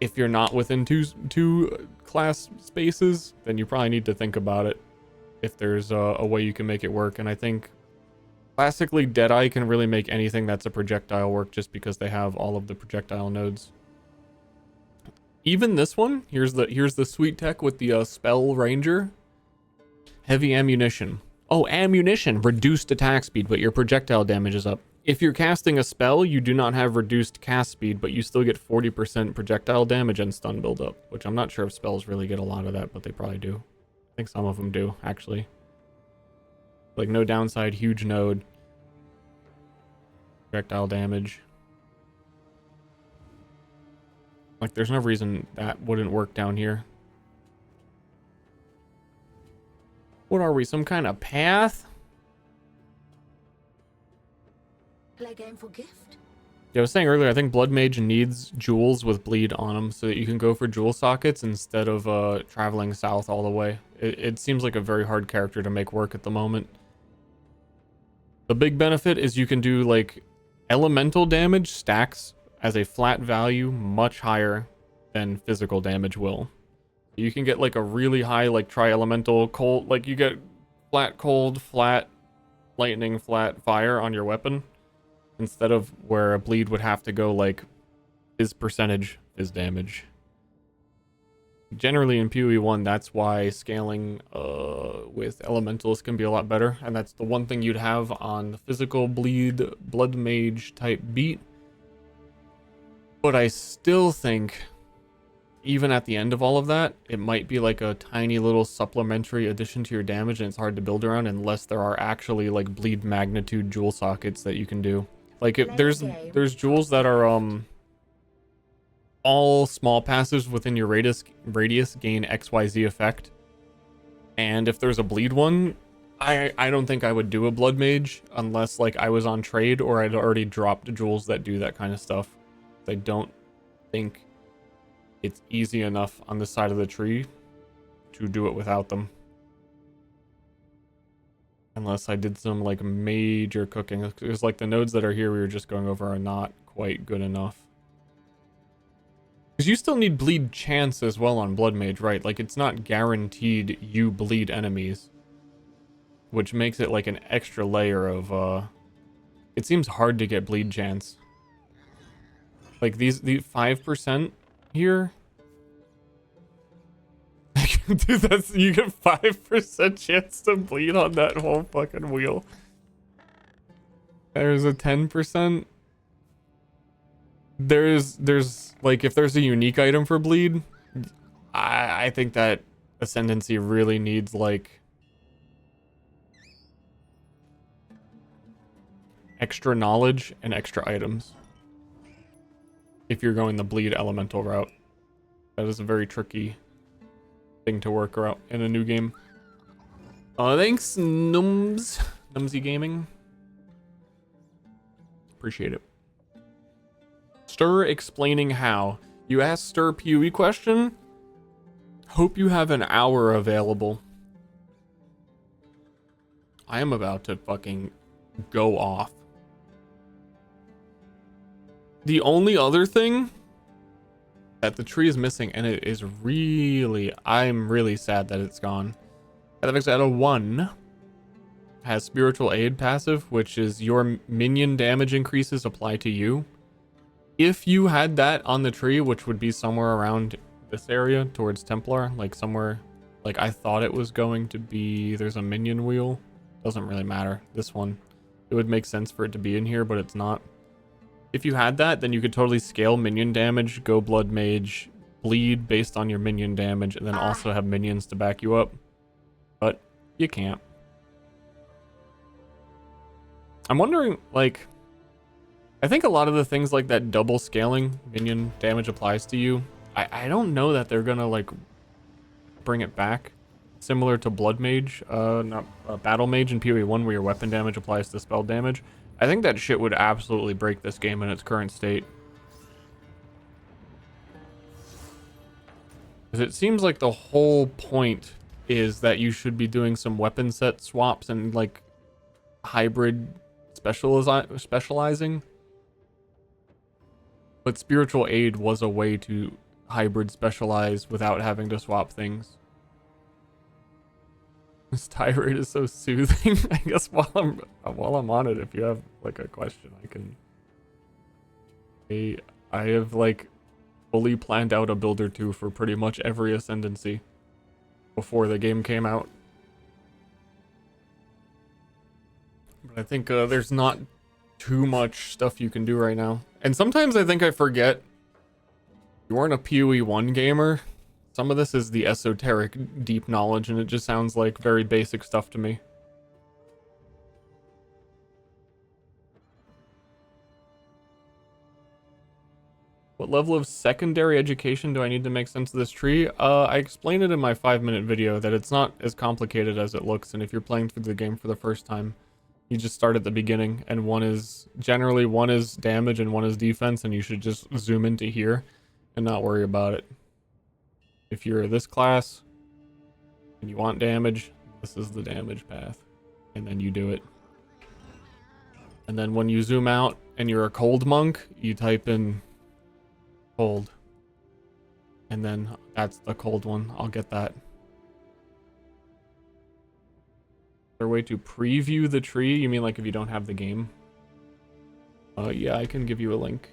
if you're not within two class spaces, then you probably need to think about it if there's a way you can make it work. And I think classically Deadeye can really make anything that's a projectile work just because they have all of the projectile nodes. Even this one, here's the sweet tech with the spell ranger. Heavy ammunition. Oh, ammunition, reduced attack speed, but your projectile damage is up. If you're casting a spell, you do not have reduced cast speed, but you still get 40% projectile damage and stun buildup, which I'm not sure if spells really get a lot of that, but they probably do. I think some of them do, actually. Like, no downside, huge node. Projectile damage. Like, there's no reason that wouldn't work down here. What are we, some kind of path? Play game for gift. Yeah, I was saying earlier, I think Blood Mage needs jewels with bleed on them so that you can go for jewel sockets instead of traveling south all the way. It seems like a very hard character to make work at the moment. The big benefit is you can do like elemental damage stacks as a flat value much higher than physical damage will. You can get like a really high like tri-elemental cold, like you get flat cold, flat lightning, flat fire on your weapon instead of where a bleed would have to go like his percentage, his damage. Generally in PoE 1, that's why scaling with elementals can be a lot better, and that's the one thing you'd have on the physical bleed blood mage type beat. But I still think even at the end of all of that, it might be like a tiny little supplementary addition to your damage, and it's hard to build around unless there are actually like bleed magnitude jewel sockets that you can do. Like if there's jewels that are all small passives within your radius gain XYZ effect. And if there's a bleed one, I don't think I would do a blood mage unless like I was on trade or I'd already dropped jewels that do that kind of stuff. I don't think it's easy enough on this side of the tree to do it without them. Unless I did some like major cooking. Because like the nodes that are here we were just going over are not quite good enough. Because you still need bleed chance as well on Blood Mage, right? Like, it's not guaranteed you bleed enemies. Which makes it like an extra layer of, it seems hard to get bleed chance. Like, the 5% here? Dude, that's, you get 5% chance to bleed on that whole fucking wheel. There's a 10%. There's like, if there's a unique item for bleed, I think that Ascendancy really needs like extra knowledge and extra items if you're going the bleed elemental route. That is a very tricky thing to work out in a new game. Thanks, Numsy Gaming. Appreciate it. Ster explaining how. You asked Ster PoE question? Hope you have an hour available. I am about to fucking go off. The only other thing that the tree is missing, and it is really, I'm really sad that it's gone. Path of Exile 1. has spiritual aid passive, which is your minion damage increases apply to you. If you had that on the tree, which would be somewhere around this area towards Templar, like somewhere, like I thought it was going to be, there's a minion wheel. Doesn't really matter. This one, it would make sense for it to be in here, but it's not. If you had that, then you could totally scale minion damage, go blood mage, bleed based on your minion damage, and then also have minions to back you up. But you can't. I'm wondering, like, I think a lot of the things like that double scaling minion damage applies to you. I don't know that they're gonna like bring it back. Similar to blood mage, not battle mage in PoE1 where your weapon damage applies to spell damage. I think that shit would absolutely break this game in its current state. Because it seems like the whole point is that you should be doing some weapon set swaps and like hybrid specializing. But spiritual aid was a way to hybrid specialize without having to swap things. This tirade is so soothing. I guess while I'm on it, if you have like a question, I can. I have like fully planned out a build or two for pretty much every ascendancy before the game came out. But I think there's not too much stuff you can do right now. And sometimes I think I forget you weren't a PoE1 gamer. Some of this is the esoteric deep knowledge and it just sounds like very basic stuff to me. What level of secondary education do I need to make sense of this tree? I explained it in my 5-minute video that it's not as complicated as it looks, and if you're playing through the game for the first time, you just start at the beginning, and one is damage and one is defense, and you should just zoom into here and not worry about it. If you're this class and you want damage, this is the damage path, and then you do it. And then when you zoom out and you're a cold monk, you type in cold, and then that's the cold one. I'll get that. Is there a way to preview the tree? You mean like if you don't have the game? Yeah, I can give you a link.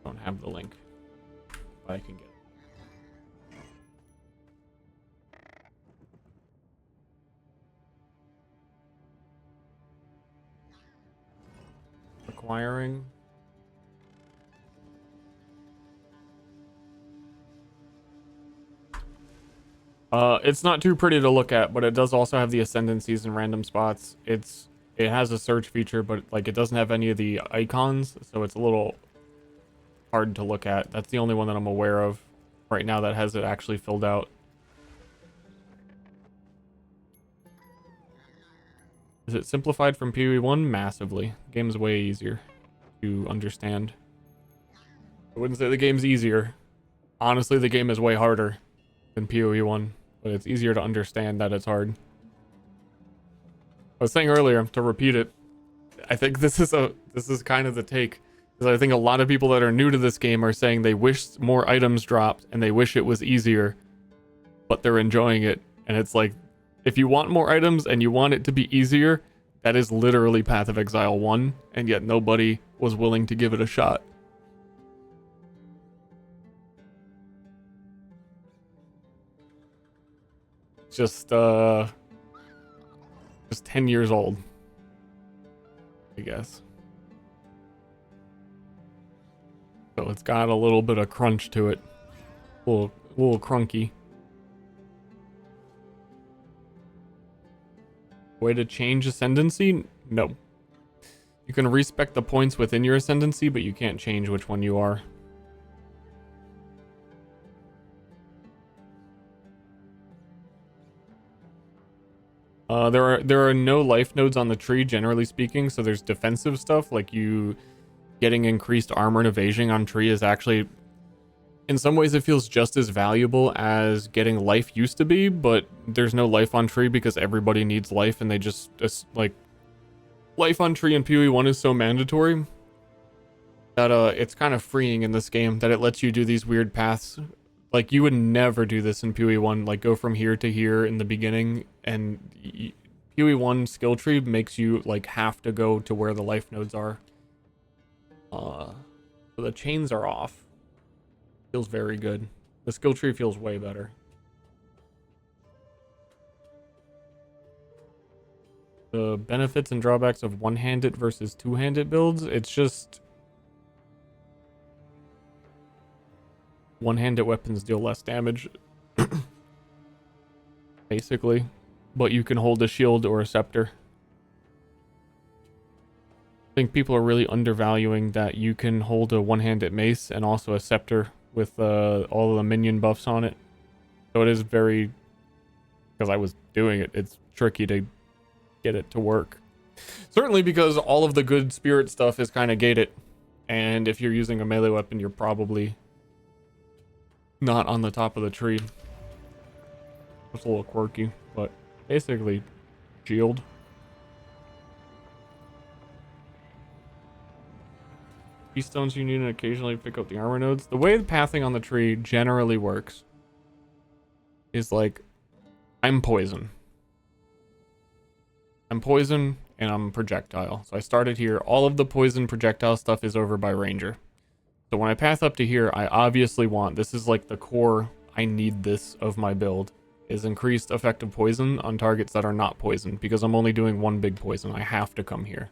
Don't have the link, but I can get it. Acquiring. It's not too pretty to look at, but it does also have the ascendancies and random spots. It has a search feature, but like it doesn't have any of the icons, so it's a little hard to look at. That's the only one that I'm aware of right now that has it actually filled out. Is it simplified from PoE1? Massively. The game's way easier to understand. I wouldn't say the game's easier. Honestly, the game is way harder than PoE1, but it's easier to understand that it's hard. I was saying earlier, to repeat it, I think this is kind of the take. Because I think a lot of people that are new to this game are saying they wish more items dropped and they wish it was easier, but they're enjoying it. And it's like, if you want more items and you want it to be easier, that is literally Path of Exile 1, and yet nobody was willing to give it a shot. Just 10 years old, I guess. So it's got a little bit of crunch to it. A little crunky. Way to change ascendancy? No. You can respec the points within your ascendancy, but you can't change which one you are. There are no life nodes on the tree, generally speaking, so there's defensive stuff, like you getting increased armor and evasion on tree is actually, in some ways it feels just as valuable as getting life used to be, but there's no life on tree because everybody needs life, and they just like, life on tree in PoE1 is so mandatory that it's kind of freeing in this game that it lets you do these weird paths. Like, you would never do this in PoE1, like go from here to here in the beginning, and PoE1 skill tree makes you like have to go to where the life nodes are. So the chains are off. Feels very good. The skill tree feels way better. The benefits and drawbacks of one-handed versus two-handed builds, it's just one-handed weapons deal less damage, basically, but you can hold a shield or a scepter. I think people are really undervaluing that you can hold a one-handed mace and also a scepter with all of the minion buffs on it. So it is very, because I was doing it, it's tricky to get it to work. Certainly because all of the good spirit stuff is kind of gated, and if you're using a melee weapon, you're probably not on the top of the tree. It's a little quirky, but basically shield. Keystones you need to occasionally pick up the armor nodes. The way the pathing on the tree generally works is like, I'm poison. I'm poison and I'm projectile. So I started here. All of the poison projectile stuff is over by ranger. So when I path up to here, I obviously want, this is like the core, I need this of my build, is increased effective poison on targets that are not poison, because I'm only doing one big poison. I have to come here.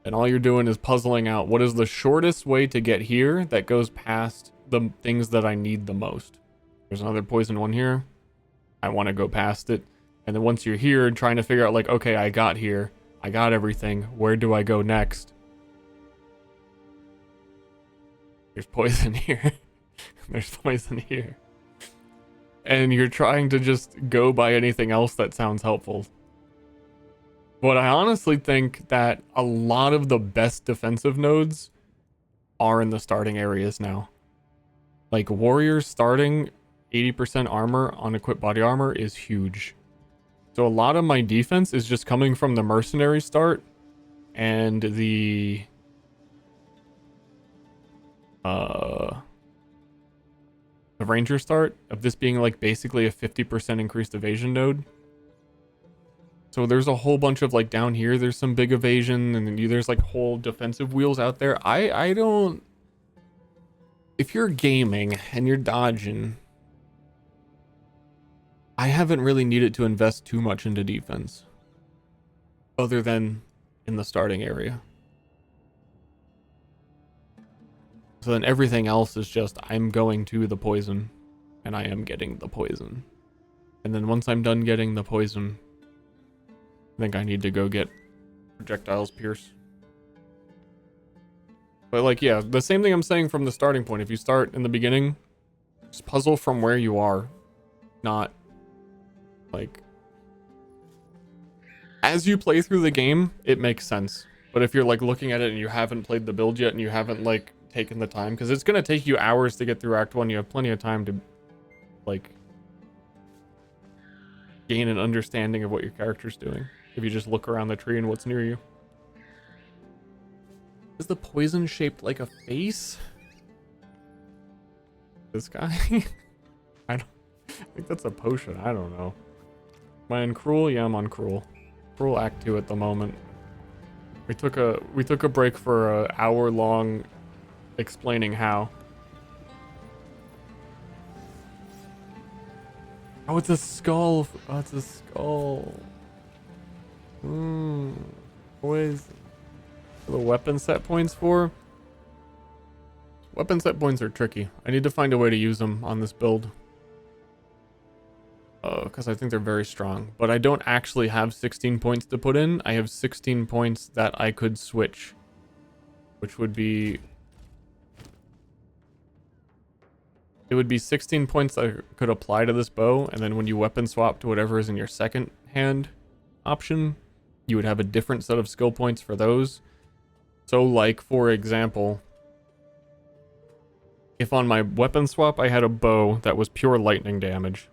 And all you're doing is puzzling out what is the shortest way to get here that goes past the things that I need the most. There's another poison one here. I want to go past it. And then once you're here, trying to figure out like, okay, I got here. I got everything. Where do I go next? There's poison here. There's poison here. And you're trying to just go by anything else that sounds helpful. But I honestly think that a lot of the best defensive nodes are in the starting areas now. Like, warriors starting 80% armor on equipped body armor is huge. So a lot of my defense is just coming from the mercenary start and the ranger start of this being like basically a 50% increased evasion node. So there's a whole bunch of like down here, there's some big evasion, and then there's like whole defensive wheels out there. I don't, if you're gaming and you're dodging, I haven't really needed to invest too much into defense other than in the starting area. So then everything else is just, I'm going to the poison and I am getting the poison. And then once I'm done getting the poison, I think I need to go get projectiles pierce. But like, yeah, the same thing I'm saying from the starting point. If you start in the beginning, just puzzle from where you are, not like, as you play through the game, it makes sense. But if you're like looking at it and you haven't played the build yet and you haven't like taken the time, because it's going to take you hours to get through Act 1, you have plenty of time to like gain an understanding of what your character's doing if you just look around the tree and what's near you. Is the poison shaped like a face? This guy? I think that's a potion. I don't know. Am I on cruel? Yeah, I'm on cruel. Cruel Act 2 at the moment. We took a break for an hour long explaining how. Oh, it's a skull. Oh, it's a skull. What is the weapon set points for? Weapon set points are tricky. I need to find a way to use them on this build. Because I think they're very strong. But I don't actually have 16 points to put in. I have 16 points that I could switch. Which would be... It would be 16 points that I could apply to this bow. And then when you weapon swap to whatever is in your second hand option, you would have a different set of skill points for those. So like, for example, if on my weapon swap I had a bow that was pure lightning damage,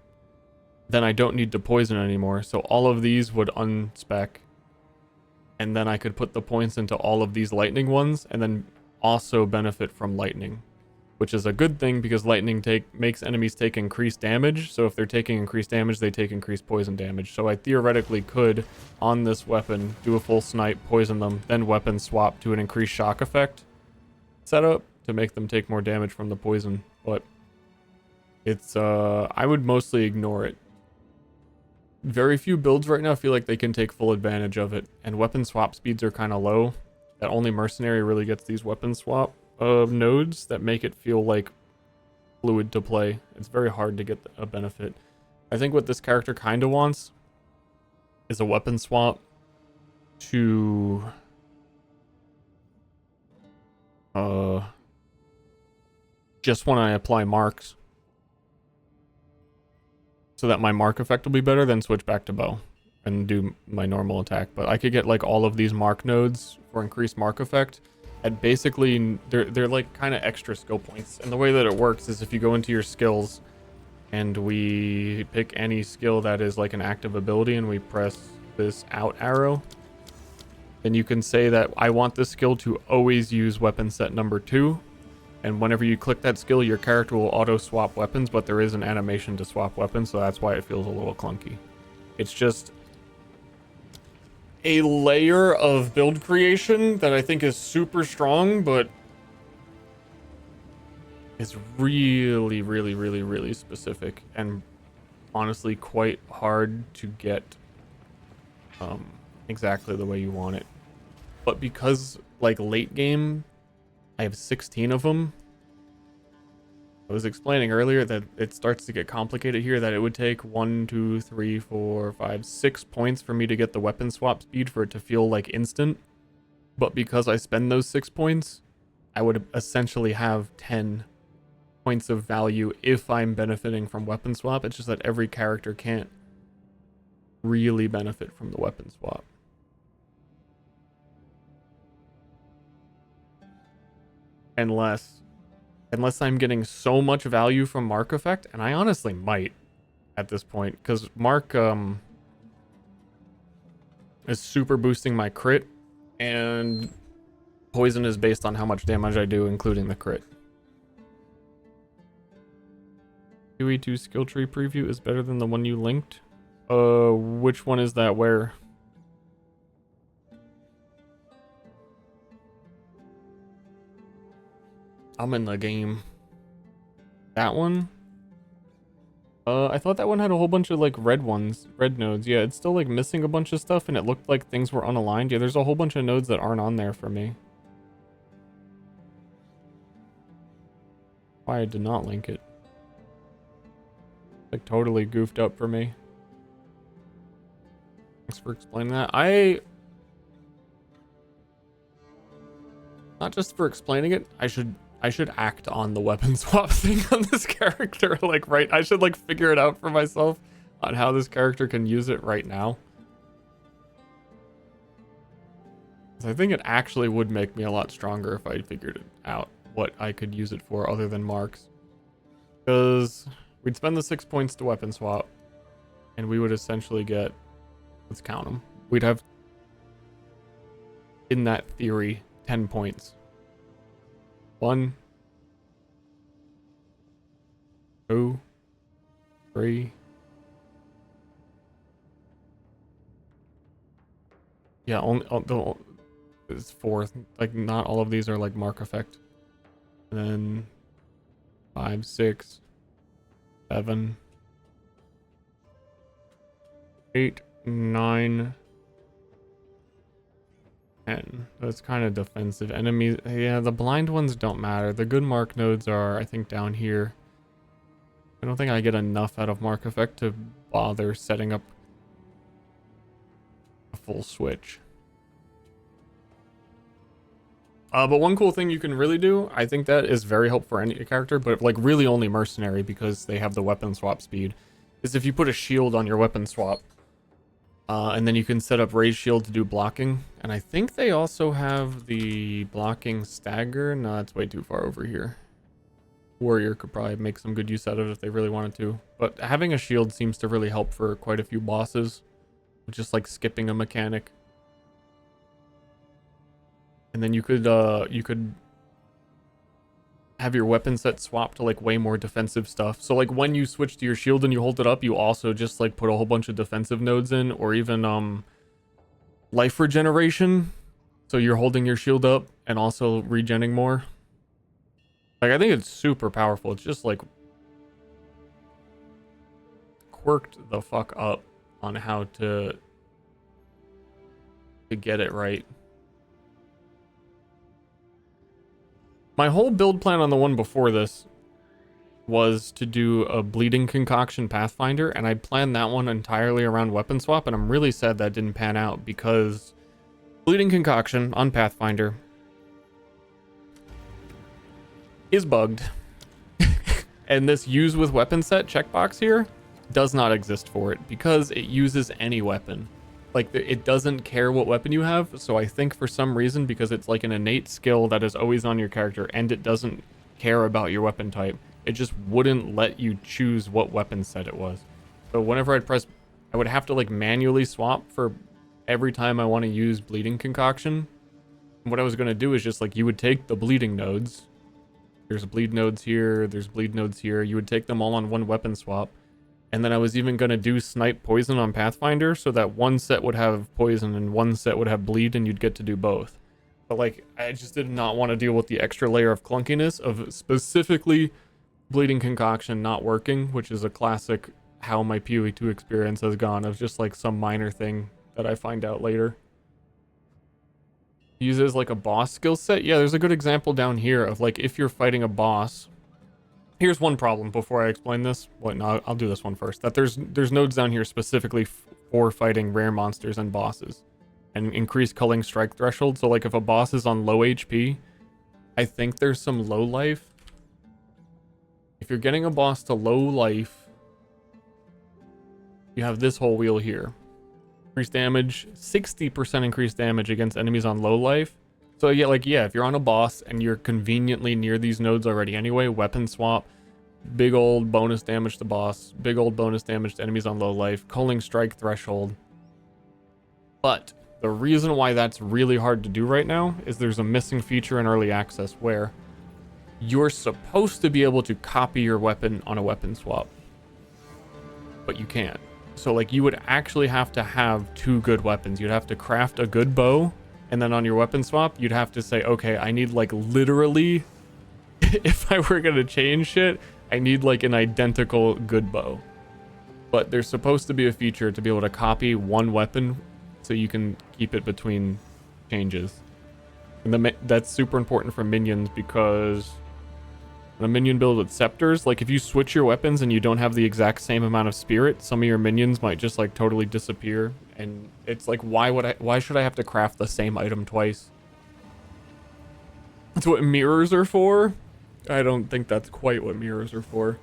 then I don't need to poison anymore. So all of these would unspec. And then I could put the points into all of these lightning ones. And then also benefit from lightning, which is a good thing because lightning makes enemies take increased damage. So if they're taking increased damage, they take increased poison damage. So I theoretically could, on this weapon, do a full snipe, poison them, then weapon swap to an increased shock effect setup to make them take more damage from the poison. But it's, I would mostly ignore it. Very few builds right now feel like they can take full advantage of it, and weapon swap speeds are kind of low. That only mercenary really gets these weapon swap nodes that make it feel like fluid to play. It's very hard to get a benefit. I think what this character kind of wants is a weapon swap to just when I apply marks, so that my mark effect will be better, then switch back to bow and do my normal attack. But I could get like all of these mark nodes for increased mark effect, and basically they're like kind of extra skill points. And the way that it works is if you go into your skills and we pick any skill that is like an active ability and we press this out arrow, then you can say that I want this skill to always use weapon set number 2. And whenever you click that skill, your character will auto swap weapons, but there is an animation to swap weapons, so that's why it feels a little clunky. It's just a layer of build creation that I think is super strong, but it's really, really, really, really specific and honestly quite hard to get exactly the way you want it. But because like late game, I have 16 of them. I was explaining earlier that it starts to get complicated here, that it would take 1, 2, 3, 4, 5, 6 points for me to get the weapon swap speed for it to feel like instant. But because I spend those 6 points, I would essentially have 10 points of value if I'm benefiting from weapon swap. It's just that every character can't really benefit from the weapon swap. Unless I'm getting so much value from mark effect, and I honestly might at this point, because mark is super boosting my crit, and poison is based on how much damage I do, including the crit. UE2 skill tree preview is better than the one you linked. Which one is that? Where? I'm in the game. That one? I thought that one had a whole bunch of like red nodes. Yeah, it's still like missing a bunch of stuff, and it looked like things were unaligned. Yeah, there's a whole bunch of nodes that aren't on there for me. Why I did not link it. Like totally goofed up for me. Thanks for explaining that. Not just for explaining it, I should act on the weapon swap thing on this character. Like, right, I should like figure it out for myself on how this character can use it right now. I think it actually would make me a lot stronger if I figured it out what I could use it for other than marks. Because we'd spend the 6 points to weapon swap, and we would essentially get, let's count them. We'd have, in that theory, 10 points. 1, 2, 3. Yeah, only it's 4. Like, not all of these are like mark effect. And then 5, 6, 7, 8, 9, 10. That's kind of defensive. Enemies, yeah, the blind ones don't matter. The good mark nodes are, I think, down here. I don't think I get enough out of mark effect to bother setting up a full switch. But one cool thing you can really do, I think that is very helpful for any character, but like really only mercenary because they have the weapon swap speed, is if you put a shield on your weapon swap, and then you can set up raise shield to do blocking. And I think they also have the blocking stagger. No, that's way too far over here. Warrior could probably make some good use out of it if they really wanted to. But having a shield seems to really help for quite a few bosses, just like skipping a mechanic. And then you could have your weapon set swap to like way more defensive stuff. So like when you switch to your shield and you hold it up, you also just like put a whole bunch of defensive nodes in, or even life regeneration. So you're holding your shield up and also regenning more. Like I think it's super powerful. It's just like quirked the fuck up on how to get it right. My whole build plan on the one before this was to do a bleeding concoction pathfinder, and I planned that one entirely around weapon swap, and I'm really sad that didn't pan out because bleeding concoction on pathfinder is bugged. And this use with weapon set checkbox here does not exist for it because it uses any weapon. Like it doesn't care what weapon you have. So I think for some reason, because it's like an innate skill that is always on your character and it doesn't care about your weapon type, it just wouldn't let you choose what weapon set it was. So whenever I'd press, I would have to like manually swap for every time I want to use bleeding concoction. And what I was going to do is just like, you would take the bleeding nodes. There's bleed nodes here. There's bleed nodes here. You would take them all on one weapon swap. And then I was even going to do snipe poison on Pathfinder so that one set would have poison and one set would have bleed, and you'd get to do both. But like, I just did not want to deal with the extra layer of clunkiness of specifically bleeding concoction not working, which is a classic how my PoE2 experience has gone of just like some minor thing that I find out later. Uses like a boss skill set. Yeah, there's a good example down here of like if you're fighting a boss. Here's one problem before I explain this. Well, no, I'll do this one first. That there's nodes down here specifically for fighting rare monsters and bosses, and increase culling strike threshold. So like if a boss is on low HP, I think there's some low life. If you're getting a boss to low life, you have this whole wheel here. Increased damage, 60% increased damage against enemies on low life. So yeah, like, yeah, if you're on a boss and you're conveniently near these nodes already anyway, weapon swap, big old bonus damage to boss, big old bonus damage to enemies on low life, culling strike threshold. But the reason why that's really hard to do right now is there's a missing feature in early access where you're supposed to be able to copy your weapon on a weapon swap, but you can't. So like you would actually have to have two good weapons. You'd have to craft a good bow, and then on your weapon swap, you'd have to say, okay, I need like literally, if I were gonna change shit, I need like an identical good bow. But there's supposed to be a feature to be able to copy one weapon so you can keep it between changes. And that's super important for minions because a minion build with scepters, like if you switch your weapons and you don't have the exact same amount of spirit, some of your minions might just like totally disappear. And it's like, why should I have to craft the same item twice? That's what mirrors are for. I don't think that's quite what mirrors are for.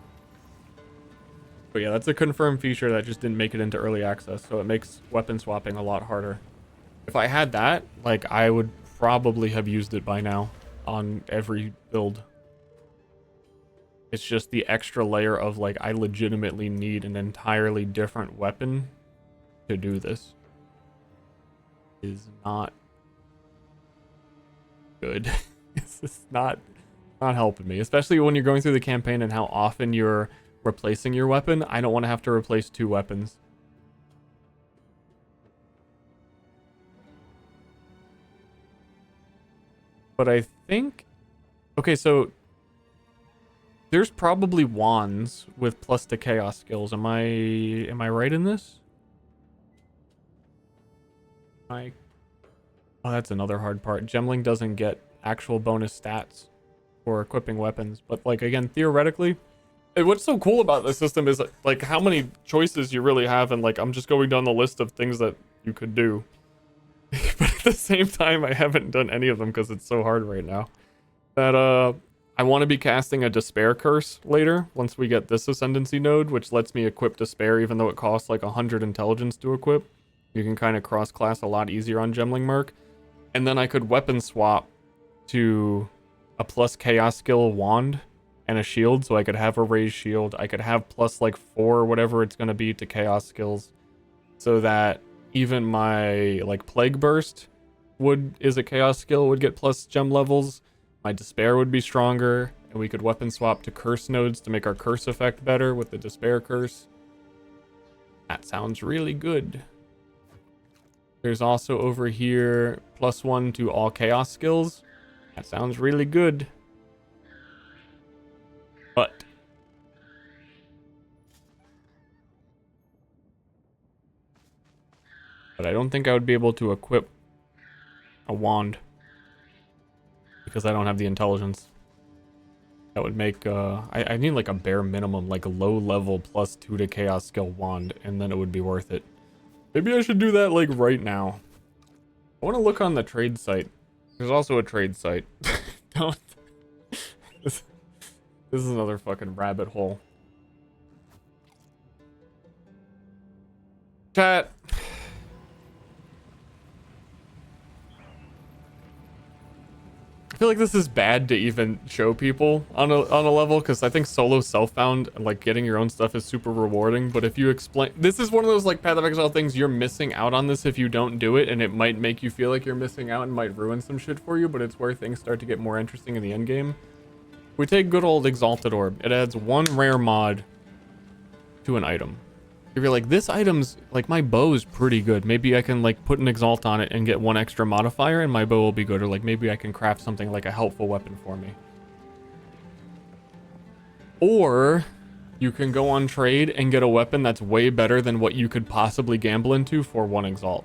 But yeah, that's a confirmed feature that just didn't make it into early access, so it makes weapon swapping a lot harder. If I had that, like, I would probably have used it by now on every build. It's just the extra layer of like, I legitimately need an entirely different weapon to do this. Is not good. It's just not helping me, especially when you're going through the campaign and how often you're replacing your weapon. I don't want to have to replace two weapons. But I think, okay, so there's probably wands with plus to chaos skills. Am I right in this? Oh, that's another hard part. Gemling doesn't get actual bonus stats for equipping weapons, but like again, theoretically, what's so cool about this system is like how many choices you really have, and like I'm just going down the list of things that you could do. But at the same time, I haven't done any of them because it's so hard right now. That I want to be casting a Despair Curse later, once we get this Ascendancy node, which lets me equip Despair, even though it costs like 100 intelligence to equip. You can kind of cross-class a lot easier on Gemling Merc. And then I could weapon swap to a plus Chaos skill wand and a shield, so I could have a raised shield. I could have plus like 4 or whatever it's going to be to Chaos skills, so that even my like Plague Burst is a Chaos skill, would get plus gem levels. My Despair would be stronger, And we could weapon swap to curse nodes to make our curse effect better with the despair curse. That sounds really good. There's also over here +1 to all chaos skills. That sounds really good. But I don't think I would be able to equip a wand because I don't have the intelligence. That would make I need like a bare minimum, like a low level +2 to chaos skill wand, and then it would be worth it. Maybe I should do that like right now. I want to look on the trade site. There's also a trade site. Don't. This is another fucking rabbit hole. Chat. I feel like this is bad to even show people on a level, because I think solo self-found and like getting your own stuff is super rewarding. But if you explain, this is one of those like Path of Exile things, you're missing out on this if you don't do it, and it might make you feel like you're missing out and might ruin some shit for you, but it's where things start to get more interesting in the end game. We take good old Exalted Orb. It adds 1 rare mod to an item. If you're like, this item's like, my bow's pretty good, maybe I can like put an exalt on it and get 1 extra modifier and my bow will be good, or like maybe I can craft something like a helpful weapon for me. Or you can go on trade and get a weapon that's way better than what you could possibly gamble into for 1 exalt,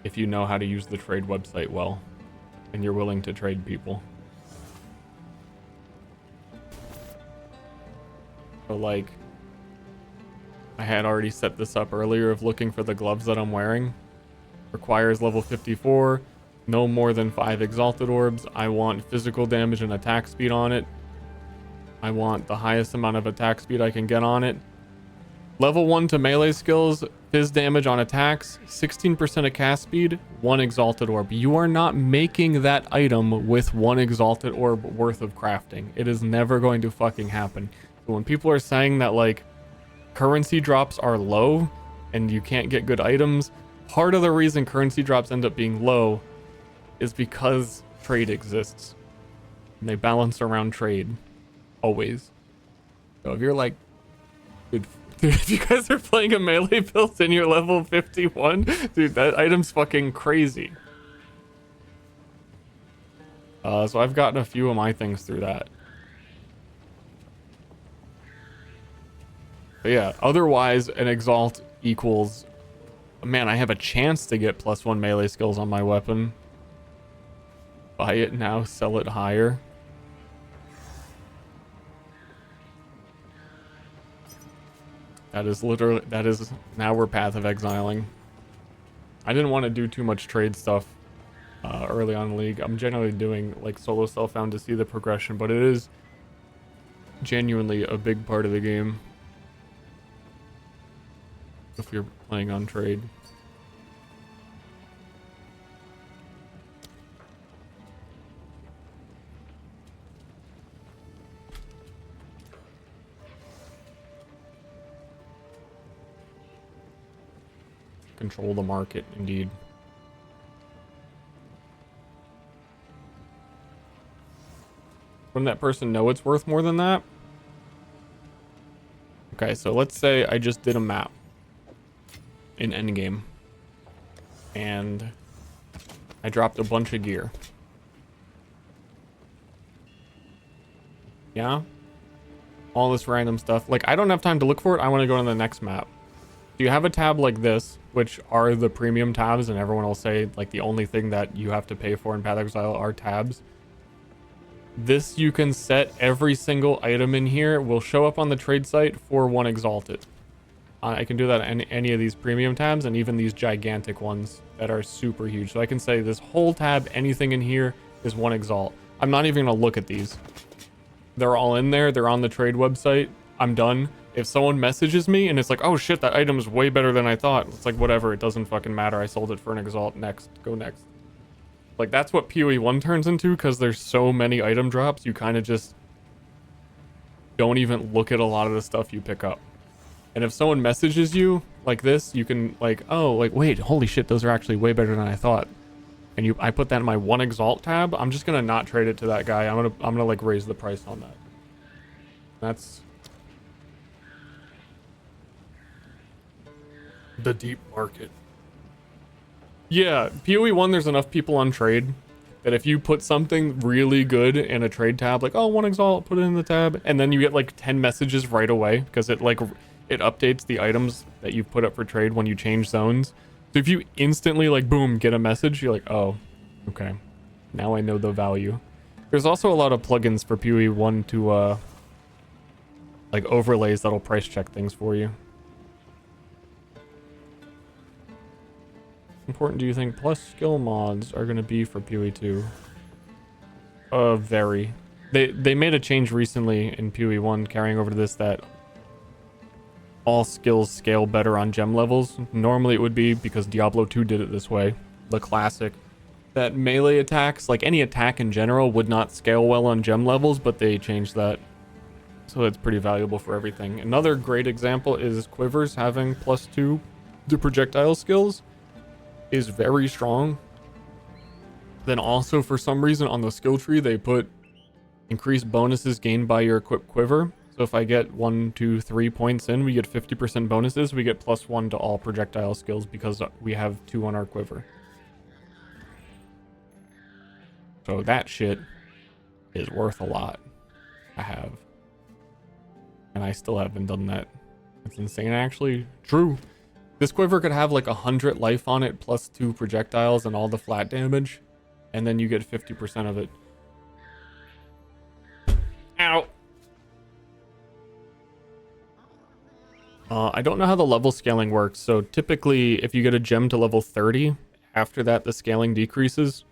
if you know how to use the trade website well and you're willing to trade people. So like, I had already set this up earlier of looking for the gloves that I'm wearing. Requires level 54, no more than 5 exalted orbs. I want physical damage and attack speed on it. I want the highest amount of attack speed I can get on it. Level 1 to melee skills, phys damage on attacks, 16% of cast speed, 1 exalted orb. You are not making that item with 1 exalted orb worth of crafting. It is never going to fucking happen. So when people are saying that like currency drops are low and you can't get good items, part of the reason currency drops end up being low is because trade exists. And they balance around trade. Always. So if you're like, dude, if you guys are playing a melee build and you're level 51, dude, that item's fucking crazy. So I've gotten a few of my things through that. But yeah, otherwise an exalt equals, man, I have a chance to get +1 melee skills on my weapon. Buy it now, sell it higher. That is literally, that is, now we're Path of Exiling. I didn't want to do too much trade stuff early on in League. I'm generally doing like solo self-found to see the progression, but it is genuinely a big part of the game if you're playing on trade. Control the market, indeed. Wouldn't that person know it's worth more than that? Okay, so let's say I just did a map in endgame and I dropped a bunch of gear. Yeah? All this random stuff. Like, I don't have time to look for it. I want to go to the next map. Do you have a tab like this, which are the premium tabs, and everyone will say like the only thing that you have to pay for in Path of Exile are tabs? This you can set every single item in here will show up on the trade site for 1 exalted. I can do that in any of these premium tabs and even these gigantic ones that are super huge. So I can say this whole tab, anything in here is 1 exalt. I'm not even gonna look at these. They're all in there. They're on the trade website. I'm done. If someone messages me and it's like, oh shit, that item is way better than I thought, it's like, whatever, it doesn't fucking matter. I sold it for an exalt. Next. Go next. Like, that's what PoE 1 turns into, because there's so many item drops, you kind of just don't even look at a lot of the stuff you pick up. And if someone messages you like this, you can like, oh, like, wait, holy shit, those are actually way better than I thought. and I put that in my 1 exalt tab, I'm just gonna not trade it to that guy. I'm gonna like raise the price on that. That's the deep market. Yeah, PoE 1, there's enough people on trade that if you put something really good in a trade tab, like, oh, 1 exalt, put it in the tab, and then you get like 10 messages right away because it updates the items that you've put up for trade when you change zones. So if you instantly like, boom, get a message, you're like, oh, okay, now I know the value. There's also a lot of plugins for PoE 1 to like overlays that'll price check things for you. Important do you think plus skill mods are going to be for PoE 2? Very. They made a change recently in PoE 1 carrying over to this that all skills scale better on gem levels. Normally it would be because Diablo 2 did it this way. The classic. That melee attacks, like any attack in general, would not scale well on gem levels, but they changed that. So it's pretty valuable for everything. Another great example is quivers having +2 to projectile skills is very strong. Then also for some reason on the skill tree they put increased bonuses gained by your equipped quiver. So if I get 1, 2, 3 points in, we get 50% bonuses. We get +1 to all projectile skills because we have 2 on our quiver. So that shit is worth a lot to have. And I still haven't done that. It's insane, actually. True. This quiver could have like 100 life on it, +2 projectiles and all the flat damage. And then you get 50% of it. Ow. I don't know how the level scaling works. So typically, if you get a gem to level 30, after that the scaling decreases.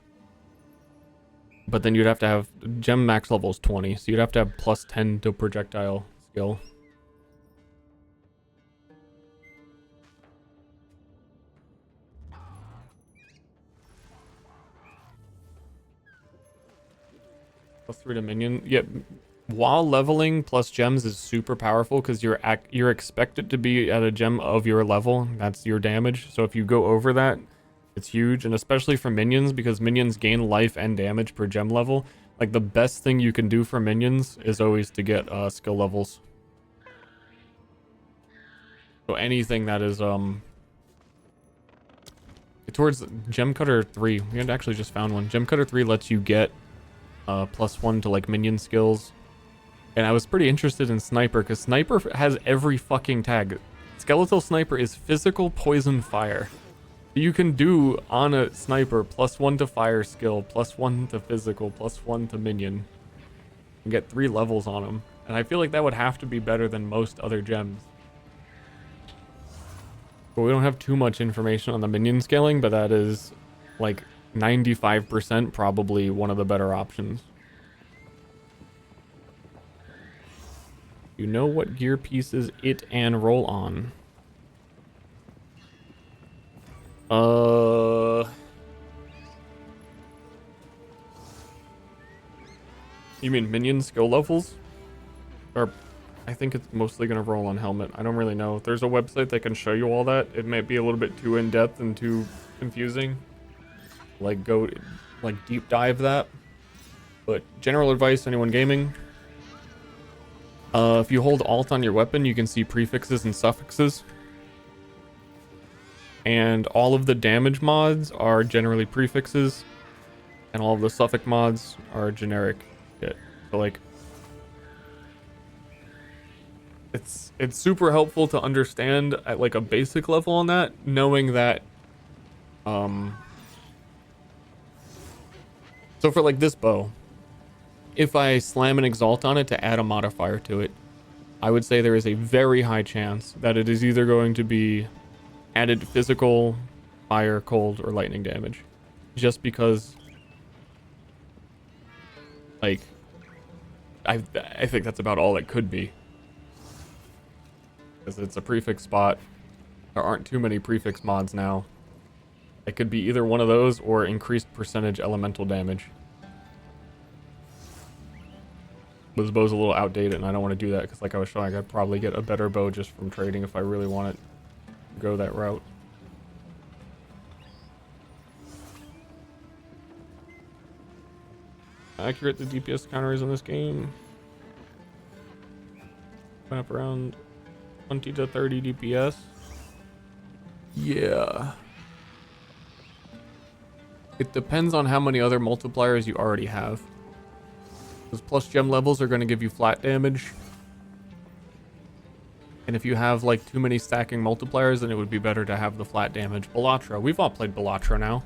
But then you'd have to have gem max level is 20, so you'd have to have +10 to projectile skill. +3 to minion. Yeah, while leveling plus gems is super powerful because you're expected to be at a gem of your level. That's your damage. So if you go over that, it's huge. And especially for minions, because minions gain life and damage per gem level. Like the best thing you can do for minions is always to get skill levels. So anything that is towards Gem Cutter 3. We had actually just found one. Gem Cutter 3 lets you get +1 to like minion skills. And I was pretty interested in Sniper because Sniper has every fucking tag. Skeletal Sniper is physical, poison, fire. You can do on a Sniper +1 to fire skill, +1 to physical, +1 to minion. And get 3 levels on them. And I feel like that would have to be better than most other gems. But we don't have too much information on the minion scaling, but that is like 95% probably one of the better options. You know what gear pieces it and roll on. You mean minion skill levels? Or I think it's mostly gonna roll on helmet. I don't really know. There's a website that can show you all that. It might be a little bit too in-depth and too confusing. Like go like deep dive that. But general advice, anyone gaming. If you hold Alt on your weapon, you can see prefixes and suffixes. And all of the damage mods are generally prefixes. And all of the suffix mods are generic shit. So like it's super helpful to understand at like a basic level on that, knowing that so for like this bow, if I slam an exalt on it to add a modifier to it, I would say there is a very high chance that it is either going to be added physical, fire, cold, or lightning damage. Just because, like, I think that's about all it could be. Because it's a prefix spot. There aren't too many prefix mods now. It could be either one of those or increased percentage elemental damage. This bow's a little outdated and I don't want to do that because like I was showing, I could probably get a better bow just from trading if I really want to go that route. accurate the DPS counter is in this game. Went up around 20 to 30 DPS. Yeah. It depends on how many other multipliers you already have. Those plus gem levels are going to give you flat damage. And if you have like too many stacking multipliers, then it would be better to have the flat damage. Bellatra. We've all played Bellatra now.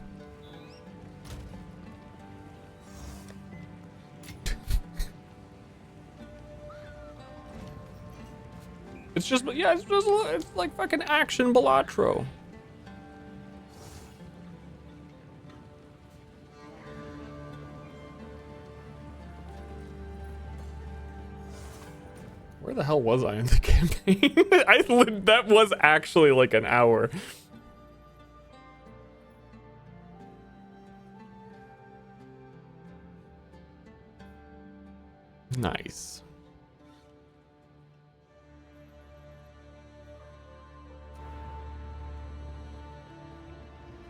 It's just, yeah, it's like fucking action Bellatro. Where the hell was I in the campaign? That was actually like an hour. Nice.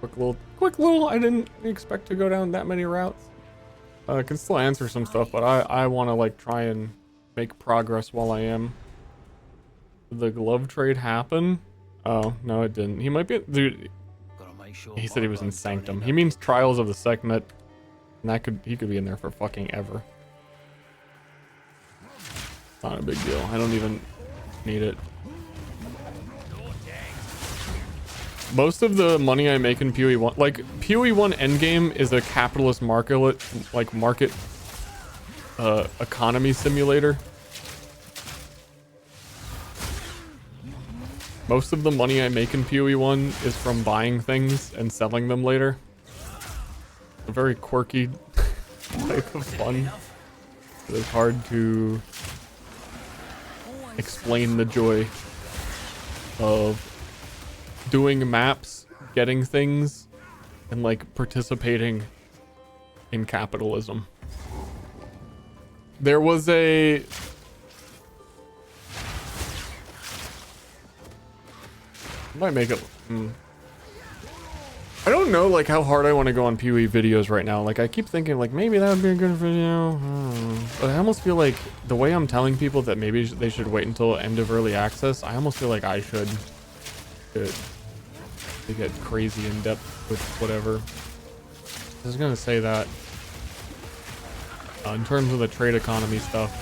Quick little, I didn't expect to go down that many routes. I can still answer some stuff, but I want to like try and make progress while I am. Did the glove trade happen? Oh, no it didn't. He might be, dude, he said he was in Sanctum. He means Trials of the Sekhmet. And that he could be in there for fucking ever. Not a big deal. I don't even need it. Most of the money I make in PoE 1, like PoE 1 endgame is a capitalist market, like market economy simulator. Most of the money I make in PoE 1 is from buying things and selling them later. A very quirky type of fun. It's hard to explain the joy of doing maps, getting things, and like participating in capitalism. There was a might make it I don't know like how hard I want to go on PoE videos right now. Like I keep thinking like maybe that would be a good video. But I almost feel like the way I'm telling people that maybe they should wait until end of early access, I almost feel like I should to get crazy in depth with whatever. I was gonna say that in terms of the trade economy stuff,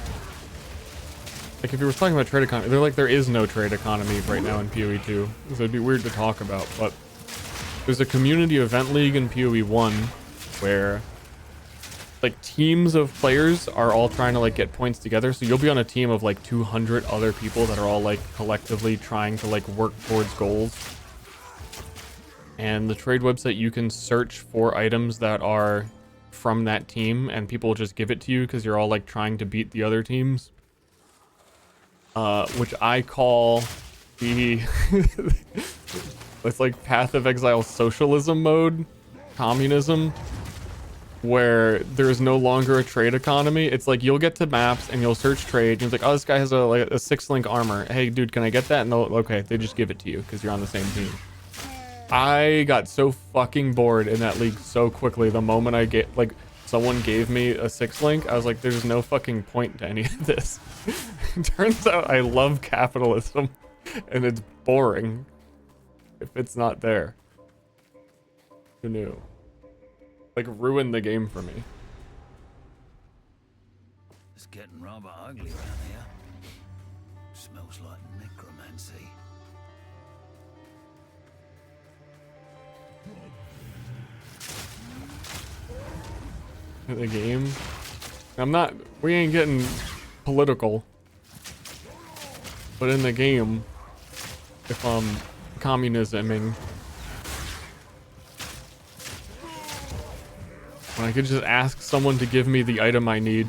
like if you were talking about trade economy, they're like there is no trade economy right now in PoE 2, so it'd be weird to talk about. But there's a community event league in PoE 1 where like teams of players are all trying to like get points together, so you'll be on a team of like 200 other people that are all like collectively trying to like work towards goals. And the trade website, you can search for items that are from that team and people will just give it to you because you're all like trying to beat the other teams. Which I call the it's like Path of Exile socialism mode, communism, where there's no longer a trade economy. It's like you'll get to maps and you'll search trade and it's like, oh, this guy has a 6-link armor. Hey dude, can I get that? And they'll, okay, they just give it to you because you're on the same team. I got so fucking bored in that league so quickly. The moment I get like someone gave me a 6-link, I was like, there's no fucking point to any of this. It turns out I love capitalism and it's boring if it's not there. Who knew? Like ruined the game for me. It's getting rather ugly around here. Smells like necromancy. The game. We ain't getting political. But in the game, if I'm communisming, when I could just ask someone to give me the item I need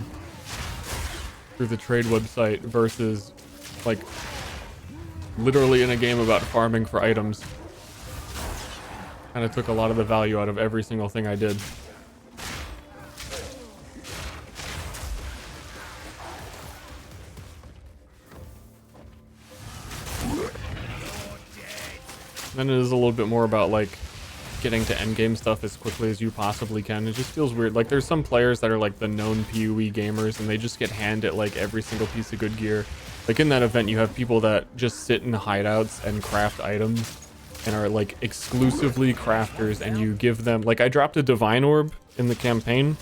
through the trade website versus like literally in a game about farming for items, kind of took a lot of the value out of every single thing I did. Then it is a little bit more about like getting to endgame stuff as quickly as you possibly can. It just feels weird. Like, there's some players that are like the known PoE gamers, and they just get handed like every single piece of good gear. Like in that event, you have people that just sit in hideouts and craft items and are like exclusively crafters, and you give them, like, I dropped a divine orb in the campaign,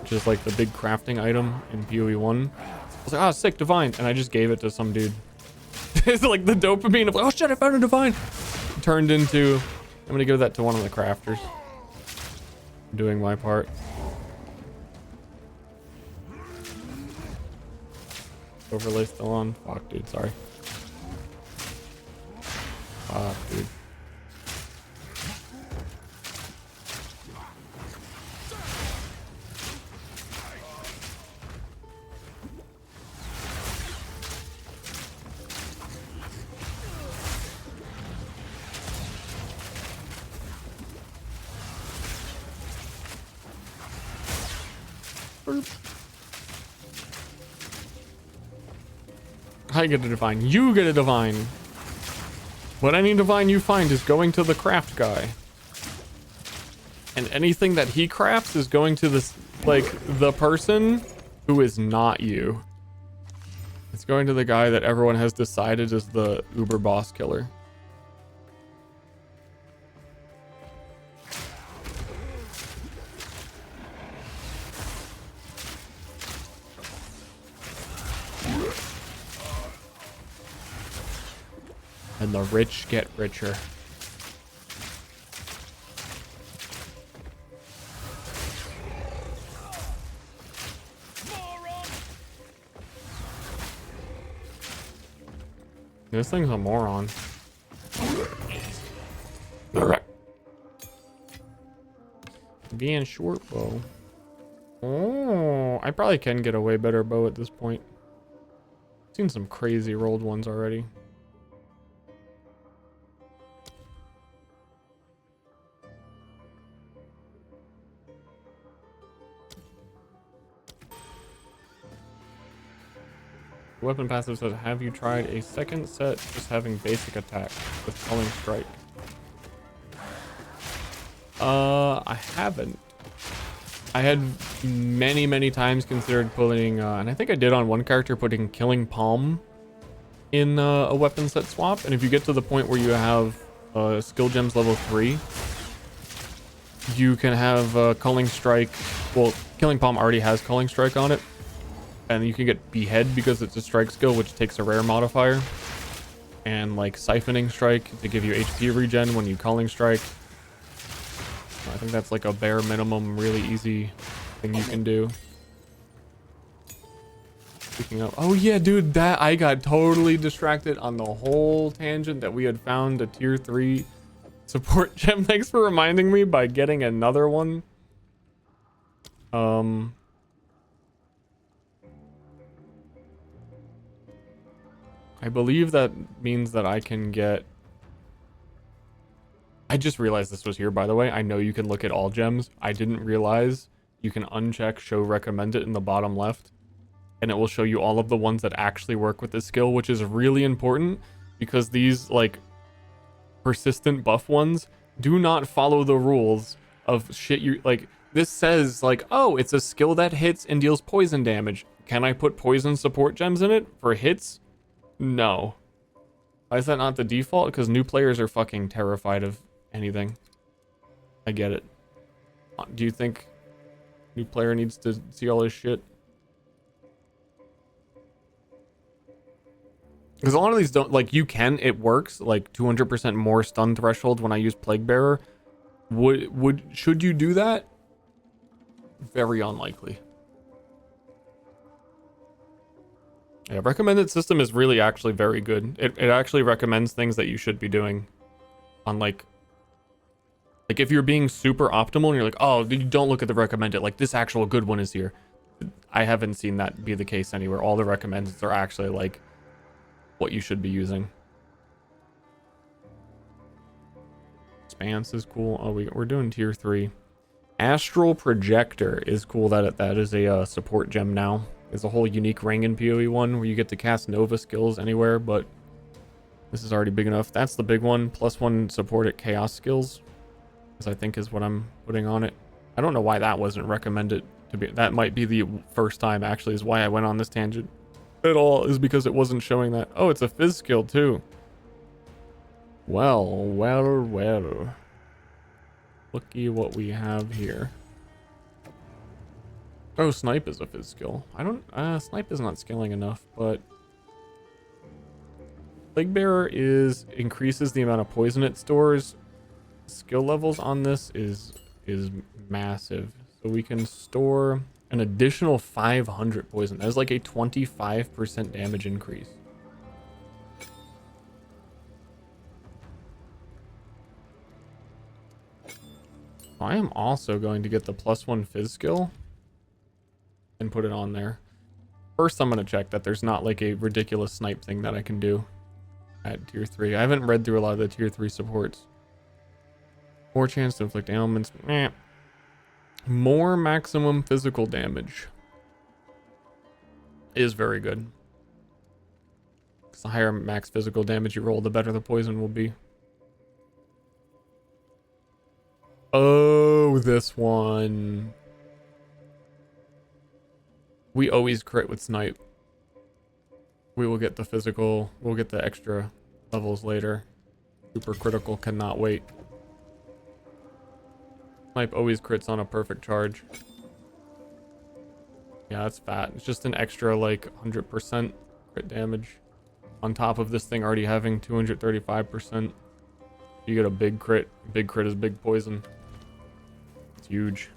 which is like the big crafting item in PoE 1. I was like, oh, sick, divine, and I just gave it to some dude. It's like the dopamine of like, oh shit, I found a divine, turned into, I'm gonna give that to one of the crafters. I'm doing my part. Overlay still on? Fuck, dude, sorry. Fuck, dude. I get a divine. You get a divine. What any divine you find is going to the craft guy. And anything that he crafts is going to this, like, the person who is not you. It's going to the guy that everyone has decided is the uber boss killer. And the rich get richer. This thing's a moron. Being short bow. Oh, I probably can get a way better bow at this point. Seen some crazy rolled ones already. Weapon passive says, have you tried a second set just having basic attack with Culling Strike? I haven't. I had many times considered putting, and I think I did on one character, putting Killing Palm in a weapon set swap. And if you get to the point where you have skill gems level 3, you can have Culling Strike. Well, Killing Palm already has Culling Strike on it. And you can get Behead because it's a strike skill, which takes a rare modifier. And like Siphoning Strike to give you HP regen when you Culling Strike. I think that's like a bare minimum, really easy thing you can do. Speaking of, oh yeah, dude, that I got totally distracted on the whole tangent that we had found a tier 3 support gem. Thanks for reminding me by getting another one. I believe that means that I can get... I just realized this was here, by the way. I know you can look at all gems. I didn't realize you can uncheck show recommended in the bottom left, and it will show you all of the ones that actually work with this skill, which is really important because these like persistent buff ones do not follow the rules of shit. You like, this says like, oh, it's a skill that hits and deals poison damage. Can I put poison support gems in it for hits? No. Why is that not the default? Because new players are fucking terrified of anything. I get it. Do you think new player needs to see all this shit? Because a lot of these don't, like, you can, it works, like 200% more stun threshold when I use Plague Bearer. Should you do that? Very unlikely. Yeah, recommended system is really actually very good. It actually recommends things that you should be doing on like if you're being super optimal and you're like, oh, you don't look at the recommended, like this actual good one is here. I haven't seen that be the case anywhere. All the recommendeds are actually like what you should be using. Expanse is cool. Oh, we're doing tier 3. Astral Projector is cool. That is a support gem now. There's a whole unique ring in PoE 1 where you get to cast Nova skills anywhere, but this is already big enough. That's the big one. +1 support at Chaos skills. I think is what I'm putting on it. I don't know why that wasn't recommended to be. That might be the first time actually is why I went on this tangent at all, is because it wasn't showing that. Oh, it's a fizz skill too. Well. Looky what we have here. Oh, snipe is a fizz skill. I don't, snipe is not scaling enough, but Plague Bearer increases the amount of poison it stores. Skill levels on this is massive. So we can store an additional 500 poison. That is like a 25% damage increase. I am also going to get the +1 fizz skill and put it on there. First, I'm going to check that there's not like a ridiculous snipe thing that I can do at tier 3. I haven't read through a lot of the tier 3 supports. More chance to inflict ailments. Meh. More maximum physical damage is very good. Because the higher max physical damage you roll, the better the poison will be. Oh, this one. We always crit with snipe. We will get the physical. We'll get the extra levels later. Super critical, cannot wait. Snipe always crits on a perfect charge. Yeah, that's fat. It's just an extra like 100% crit damage. On top of this thing already having 235%. You get a big crit. Big crit is big poison. It's huge.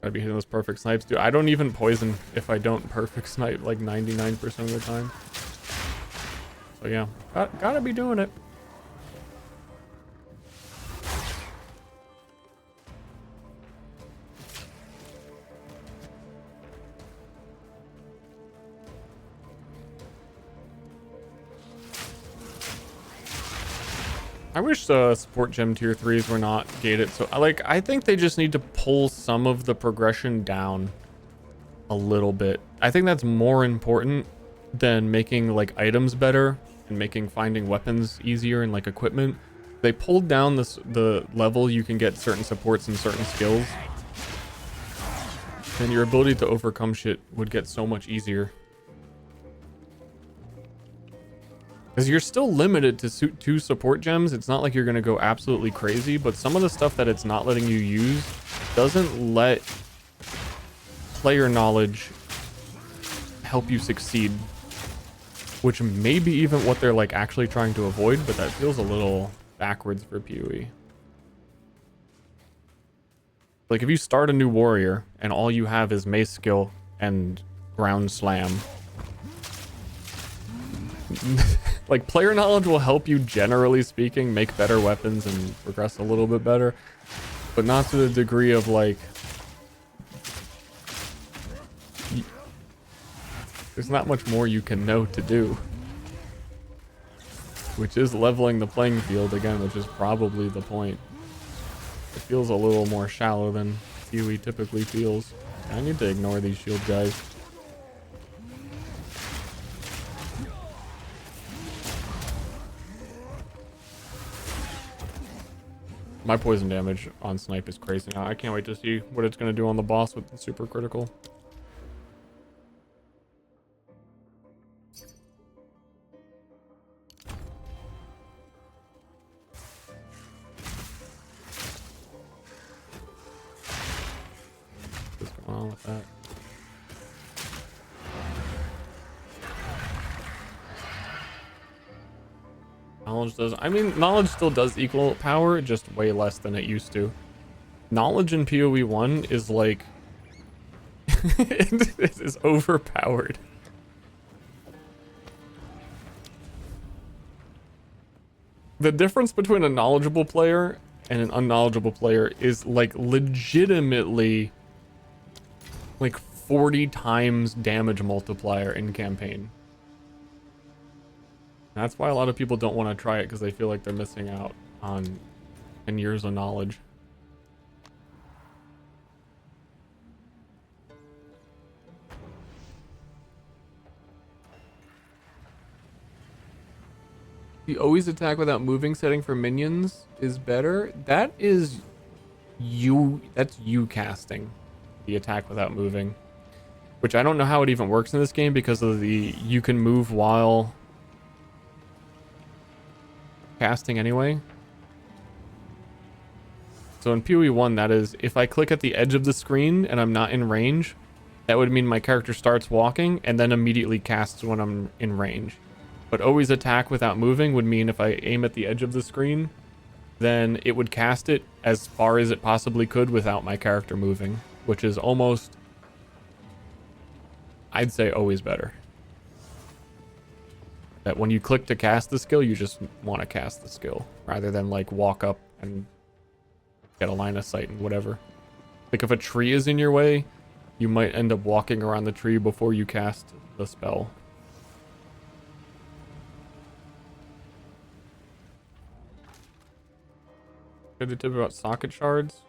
Gotta be hitting those perfect snipes, dude. I don't even poison if I don't perfect snipe like 99% of the time. So yeah, gotta be doing it. I wish support gem tier 3s were not gated. So I think they just need to pull some of the progression down a little bit. I think that's more important than making like items better and making finding weapons easier and like equipment. They pulled down the level you can get certain supports and certain skills, then your ability to overcome shit would get so much easier. Because you're still limited to 2 support gems. It's not like you're going to go absolutely crazy, but some of the stuff that it's not letting you use doesn't let player knowledge help you succeed. Which may be even what they're like actually trying to avoid, but that feels a little backwards for PoE. Like if you start a new warrior and all you have is mace skill and ground slam, like player knowledge will help you, generally speaking, make better weapons and progress a little bit better, but not to the degree of like there's not much more you can know to do, which is leveling the playing field again, which is probably the point. It feels a little more shallow than PoE typically feels. I need to ignore these shield guys. My poison damage on snipe is crazy now. I can't wait to see what it's going to do on the boss with the super critical. What's going on with that? Knowledge does, I mean, knowledge still does equal power, just way less than it used to. Knowledge in PoE 1 is like, it is overpowered. The difference between a knowledgeable player and an unknowledgeable player is like legitimately like 40 times damage multiplier in campaign. That's why a lot of people don't want to try it, because they feel like they're missing out on 10 years of knowledge. The always attack without moving setting for minions is better. That is you. That's you casting the attack without moving, which I don't know how it even works in this game because of the you can move while casting anyway. So in PoE 1, that is, if I click at the edge of the screen and I'm not in range, that would mean my character starts walking and then immediately casts when I'm in range. But always attack without moving would mean if I aim at the edge of the screen, then it would cast it as far as it possibly could without my character moving, which is almost, I'd say, always better. That when you click to cast the skill, you just want to cast the skill rather than like walk up and get a line of sight and whatever. Like if a tree is in your way, you might end up walking around the tree before you cast the spell. Heard the tip about socket shards?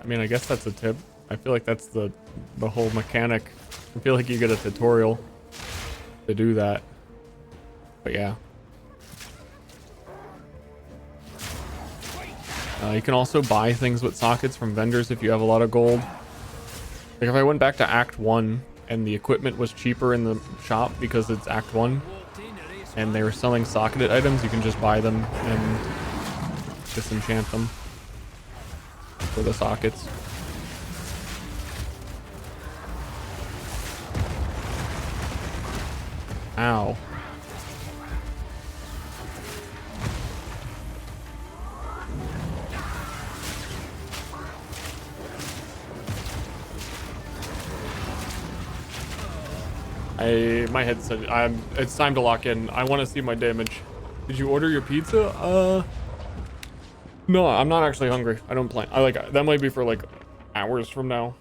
I mean, I guess that's a tip. I feel like that's the whole mechanic. I feel like you get a tutorial to do that. But yeah. You can also buy things with sockets from vendors if you have a lot of gold. Like if I went back to Act 1 and the equipment was cheaper in the shop because it's Act 1 and they were selling socketed items, you can just buy them and disenchant them for the sockets. Ow. My head said it's time to lock in. I want to see my damage. Did you order your pizza? No, I'm not actually hungry. I don't plan. That might be for like hours from now.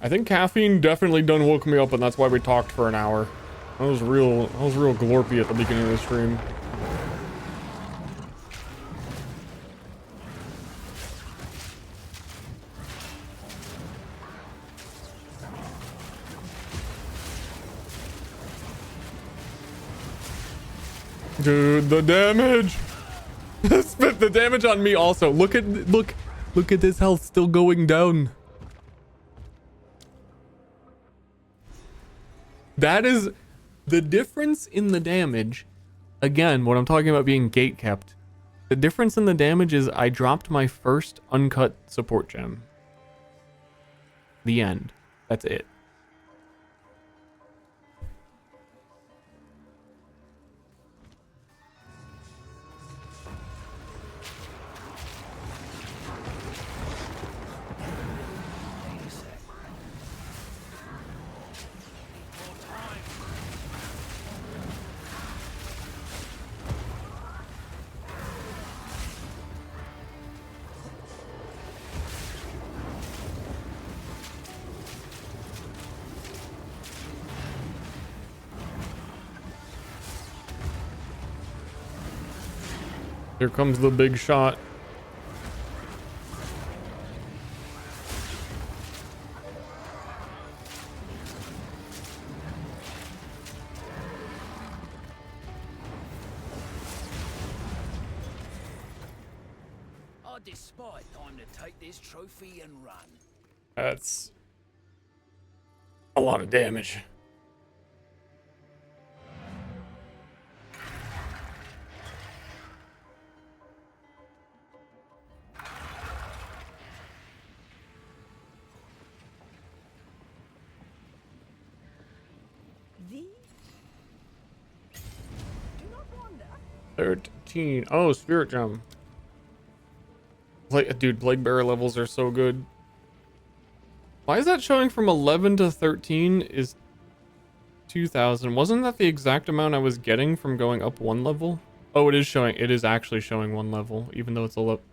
I think caffeine definitely done woke me up, and that's why we talked for an hour. I was real glorpy at the beginning of the stream. Dude, the damage! The damage on me also. Look at this health still going down. That is the difference in the damage. Again, what I'm talking about being gate kept. The difference in the damage is I dropped my first uncut support gem. The end. That's it. Here comes the big shot. I despite time to take this trophy and run. That's a lot of damage. The? Do not wander. 13. Oh, spirit gem. Dude, Plague Bearer levels are so good. Why is that showing from 11 to 13 is 2,000? Wasn't that the exact amount I was getting from going up one level? Oh, it is showing. It is actually showing one level, even though it's 11.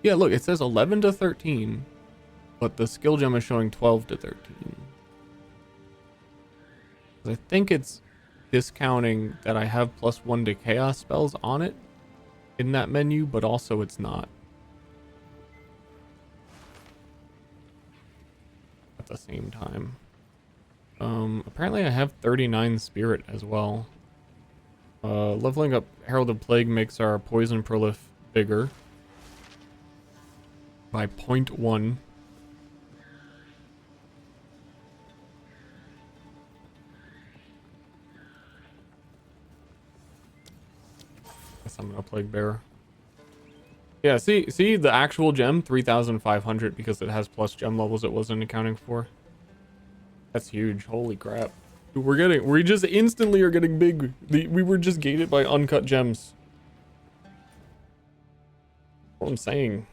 Yeah, look, it says 11 to 13, but the skill gem is showing 12 to 13. I think it's discounting that I have +1 to chaos spells on it in that menu, but also it's not. the same time. Apparently I have 39 spirit as well. Leveling up Herald of Plague makes our poison prolif bigger by 0.1. Guess I'm gonna Plague Bearer. Yeah, see the actual gem 3,500 because it has plus gem levels it wasn't accounting for. That's huge. Holy crap. Dude, we just instantly are getting big. We were just gated by uncut gems. That's what I'm saying.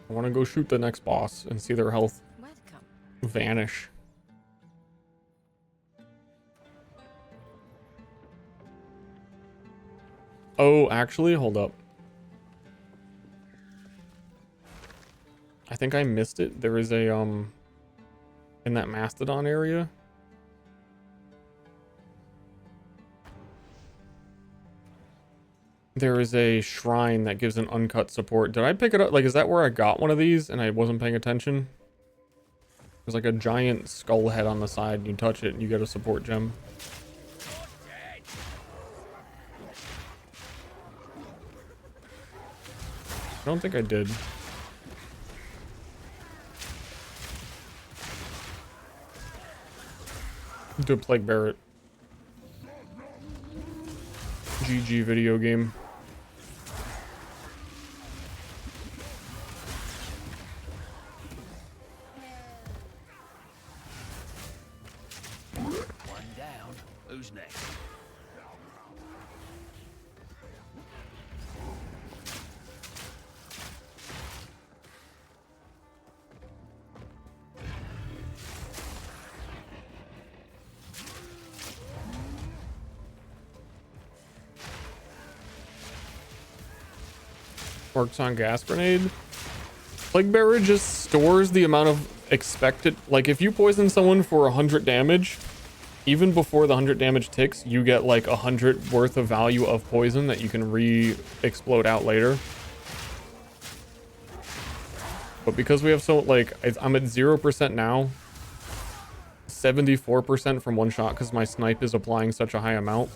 I want to go shoot the next boss and see their health vanish. Oh, actually, hold up. I think I missed it. There is a, in that Mastodon area. There is a shrine that gives an uncut support. Did I pick it up? Like, is that where I got one of these and I wasn't paying attention? There's like a giant skull head on the side. And you touch it and you get a support gem. I don't think I did. Do Plague Barret. GG video game. One down. Who's next? Works on gas grenade. Plague Bearer just stores the amount of expected, like if you poison someone for 100 damage, even before the 100 damage ticks, you get like 100 worth of value of poison that you can re-explode out later. But because we have so, like, I'm at 0% now, 74% from one shot because my snipe is applying such a high amount.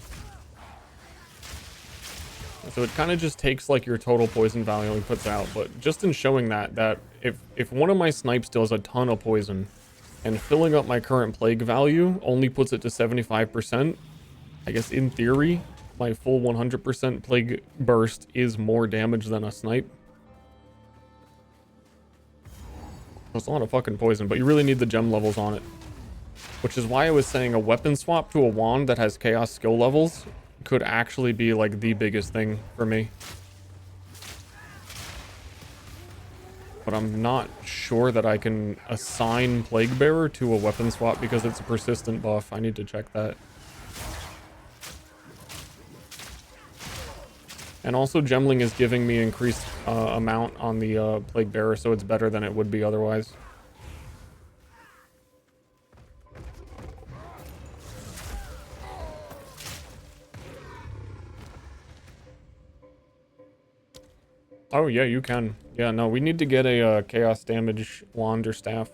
So it kind of just takes like your total poison value and puts out. But just in showing that if one of my snipes does a ton of poison and filling up my current plague value only puts it to 75%, I guess in theory, my full 100% plague burst is more damage than a snipe. That's a lot of fucking poison, but you really need the gem levels on it. Which is why I was saying a weapon swap to a wand that has chaos skill levels could actually be like the biggest thing for me. But I'm not sure that I can assign Plague Bearer to a weapon swap because it's a persistent buff. I need to check that. And also Gemling is giving me increased amount on the Plague Bearer, so it's better than it would be otherwise. Oh yeah, you can. Yeah, no, we need to get a chaos damage wand or staff.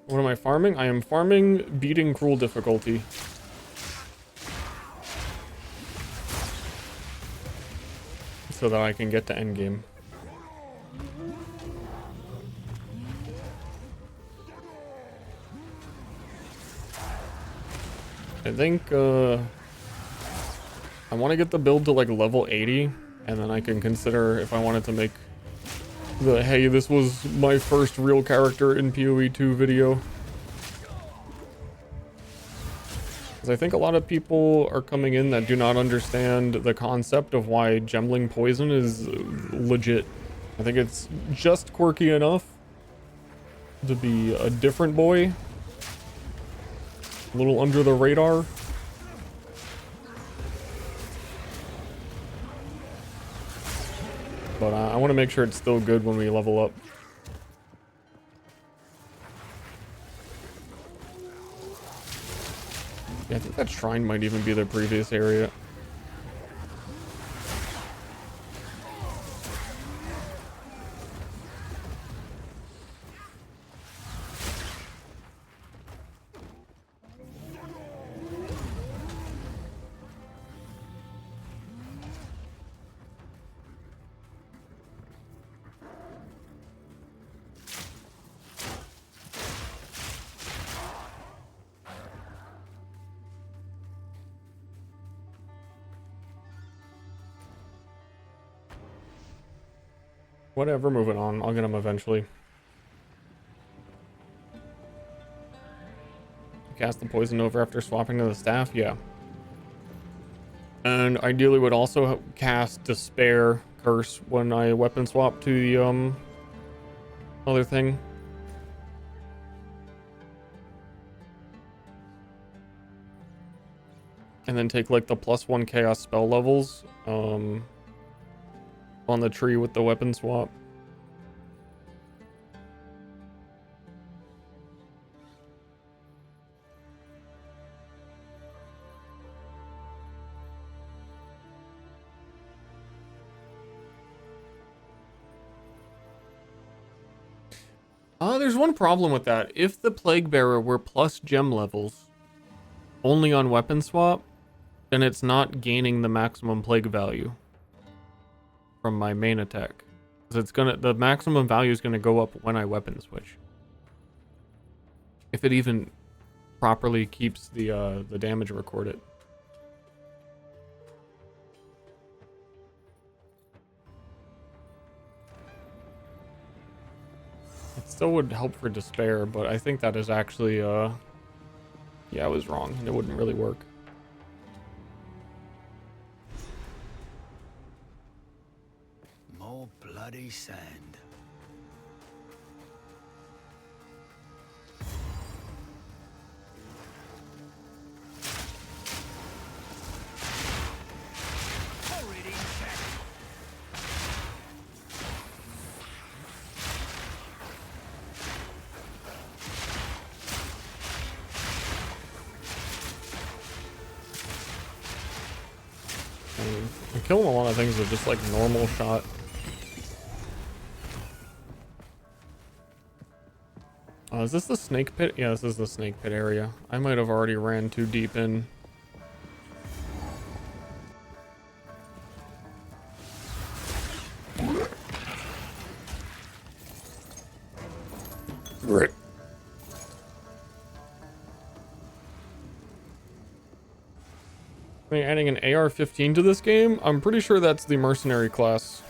What am I farming? I am farming beating cruel difficulty. So that I can get to endgame. I think, I want to get the build to like level 80, and then I can consider if I wanted to make the, hey, this was my first real character in PoE 2 video. Because I think a lot of people are coming in that do not understand the concept of why Gemling poison is legit. I think it's just quirky enough to be a different boy. A little under the radar. to make sure it's still good when we level up. Yeah, I think that shrine might even be the previous area. Whatever, moving on. I'll get him eventually. Cast the poison over after swapping to the staff? Yeah. And ideally would also cast Despair Curse when I weapon swap to the other thing. And then take like the +1 chaos spell levels on the tree with the weapon swap. There's one problem with that. If the Plague Bearer were plus gem levels only on weapon swap, then it's not gaining the maximum plague value from my main attack. Because the maximum value is gonna go up when I weapon switch. If it even properly keeps the damage recorded. It still would help for Despair, but I think that is actually, yeah, I was wrong, and it wouldn't really work. More bloody sand. I'm killing a lot of things with just like normal shot. Is this the snake pit? Yeah, this is the snake pit area. I might have already ran too deep in. Rip. Adding an AR-15 to this game? I'm pretty sure that's the mercenary class.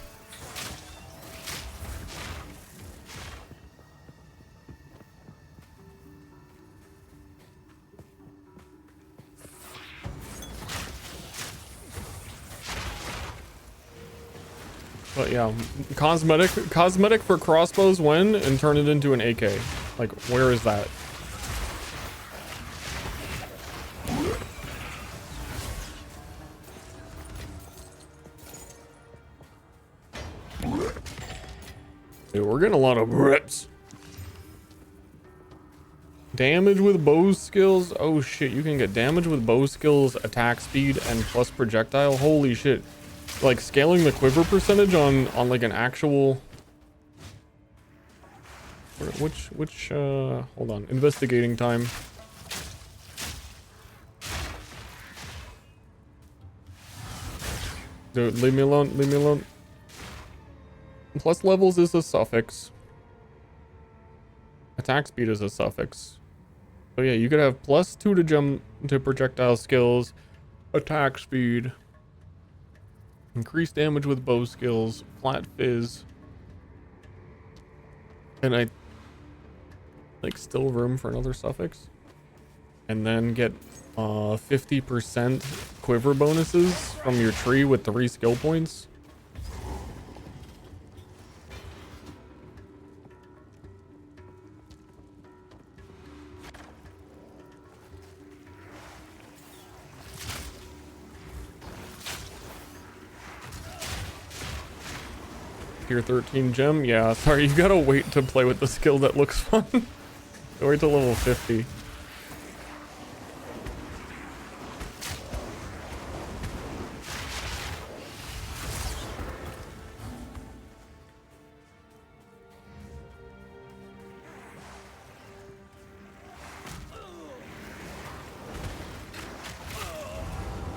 But yeah, cosmetic for crossbows when and turn it into an AK. Like, where is that? Dude, we're getting a lot of rips. Damage with bow skills. Oh shit, you can get damage with bow skills, attack speed, and plus projectile. Holy shit. Like scaling the quiver percentage on like an actual... Which hold on. Investigating time. Dude, leave me alone, leave me alone. Plus levels is a suffix. Attack speed is a suffix. So yeah, you could have +2 to jump to projectile skills, attack speed, increased damage with bow skills, flat fizz, and I like still room for another suffix, and then get 50% quiver bonuses from your tree with 3 skill points. tier 13 gem. Yeah, sorry, you gotta wait to play with the skill that looks fun. Wait till level 50.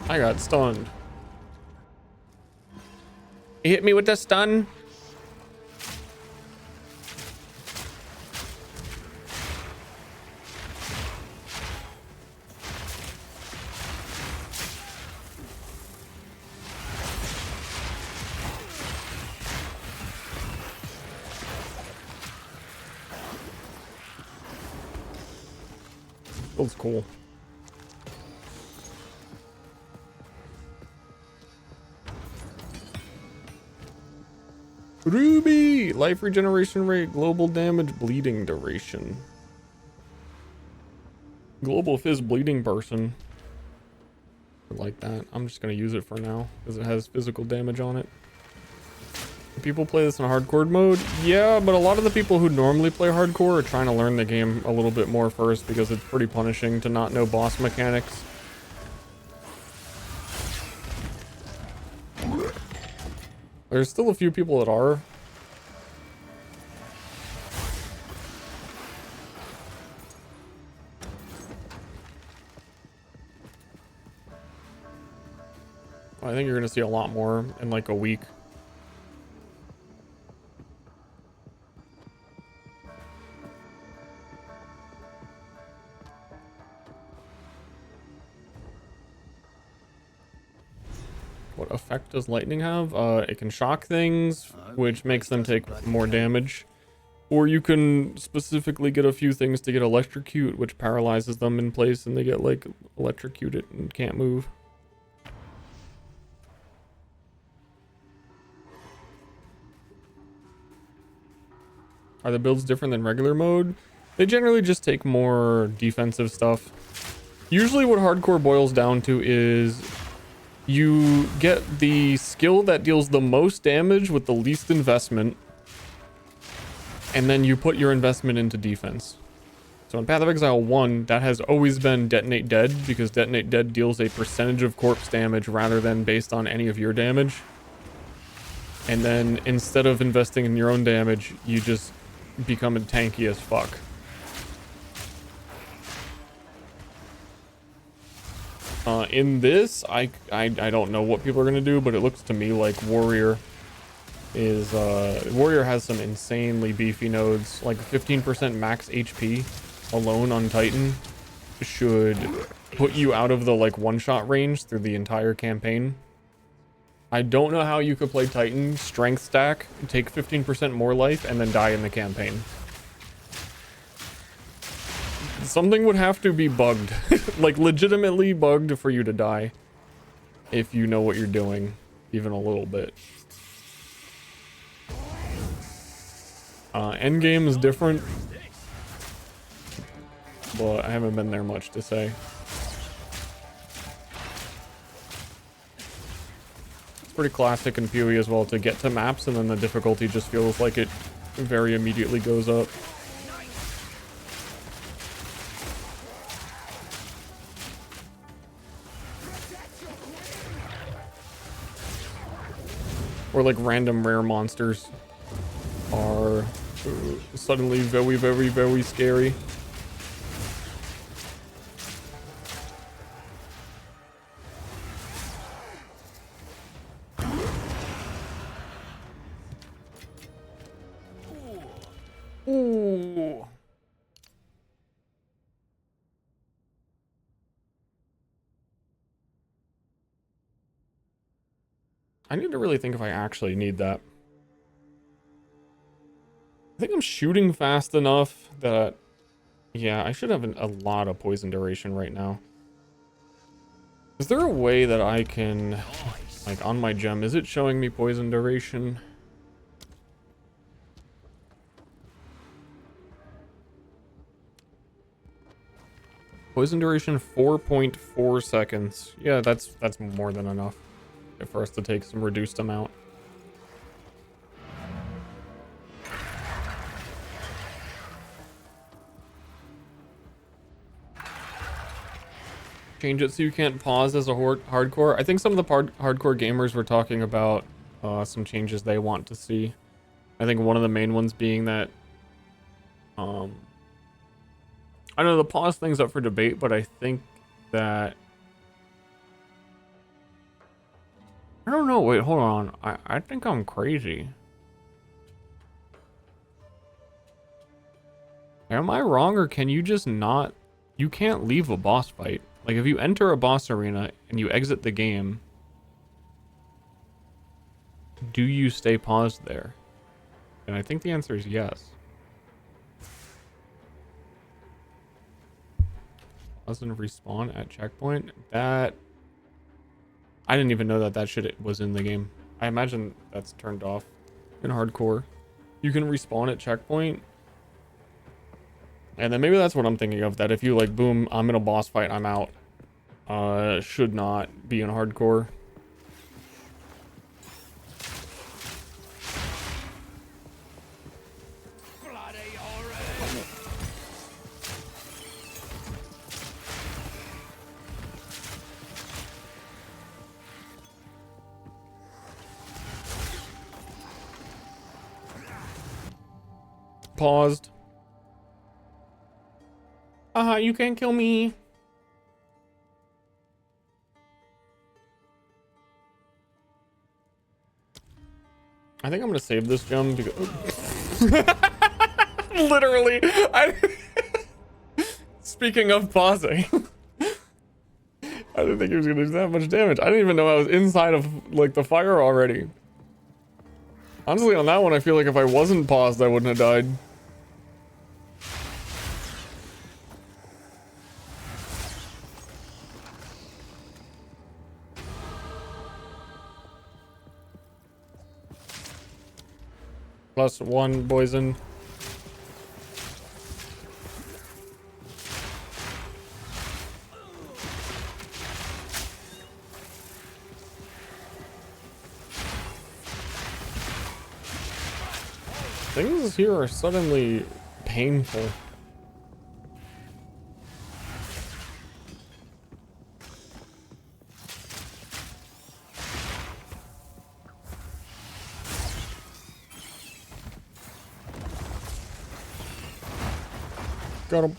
I got stunned. He hit me with the stun. Feels cool. Ruby! Life regeneration rate, global damage, bleeding duration. Global fizz bleeding person. I like that. I'm just gonna use it for now because it has physical damage on it. People play this in hardcore mode? Yeah, but a lot of the people who normally play hardcore are trying to learn the game a little bit more first because it's pretty punishing to not know boss mechanics. There's still a few people that are. I think you're gonna see a lot more in like a week. What effect does lightning have? It can shock things, which makes them take more damage. Or you can specifically get a few things to get electrocute, which paralyzes them in place and they get like electrocuted and can't move. Are the builds different than regular mode? They generally just take more defensive stuff. Usually what hardcore boils down to is you get the skill that deals the most damage with the least investment, and then you put your investment into defense. So in Path of Exile 1, that has always been Detonate Dead, because Detonate Dead deals a percentage of corpse damage rather than based on any of your damage. And then instead of investing in your own damage, you just become tanky as fuck. In this, I don't know what people are gonna do, but it looks to me like Warrior is Warrior has some insanely beefy nodes, like 15% max HP alone on Titan should put you out of the like one-shot range through the entire campaign. I don't know how you could play Titan, strength stack, take 15% more life, and then die in the campaign. Something would have to be bugged, like legitimately bugged for you to die if you know what you're doing, even a little bit. Endgame is different, but I haven't been there much to say. It's pretty classic in PoE as well to get to maps and then the difficulty just feels like it very immediately goes up. Or like random rare monsters are suddenly very, very, very scary. Ooh. I need to really think if I actually need that. I think I'm shooting fast enough that, yeah, I should have a lot of poison duration right now. Is there a way that I can, like on my gem, is it showing me poison duration? Poison duration 4.4 seconds. Yeah, that's more than enough for us to take some reduced amount. Change it so you can't pause as a hardcore. I think some of the hardcore gamers were talking about some changes they want to see. I think one of the main ones being that, I know the pause thing's up for debate, but I think that, I don't know, wait, hold on. I think I'm crazy. Am I wrong, or can you just not, you can't leave a boss fight? Like, if you enter a boss arena and you exit the game, do you stay paused there? And I think the answer is yes. Doesn't respawn at checkpoint? That, I didn't even know that that shit was in the game. I imagine that's turned off in hardcore. You can respawn at checkpoint. And then maybe that's what I'm thinking of, that if you like, boom, I'm in a boss fight, I'm out. Should not be in hardcore. Paused. You can't kill me. I think I'm gonna save this gem because literally, speaking of pausing, I didn't think he was gonna do that much damage. I didn't even know I was inside of like the fire already. Honestly, on that one, I feel like if I wasn't paused, I wouldn't have died. +1 poison. Things here are suddenly painful. Got him.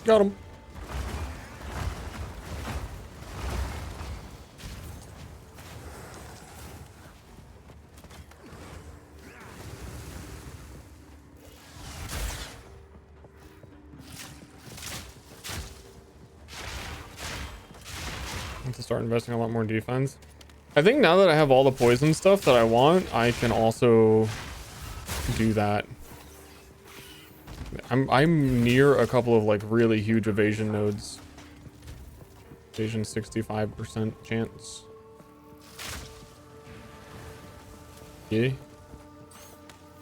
Got him. To start investing a lot more defense. I think now that I have all the poison stuff that I want, I can also do that. I'm near a couple of like really huge evasion nodes. Evasion 65% chance. Yeah.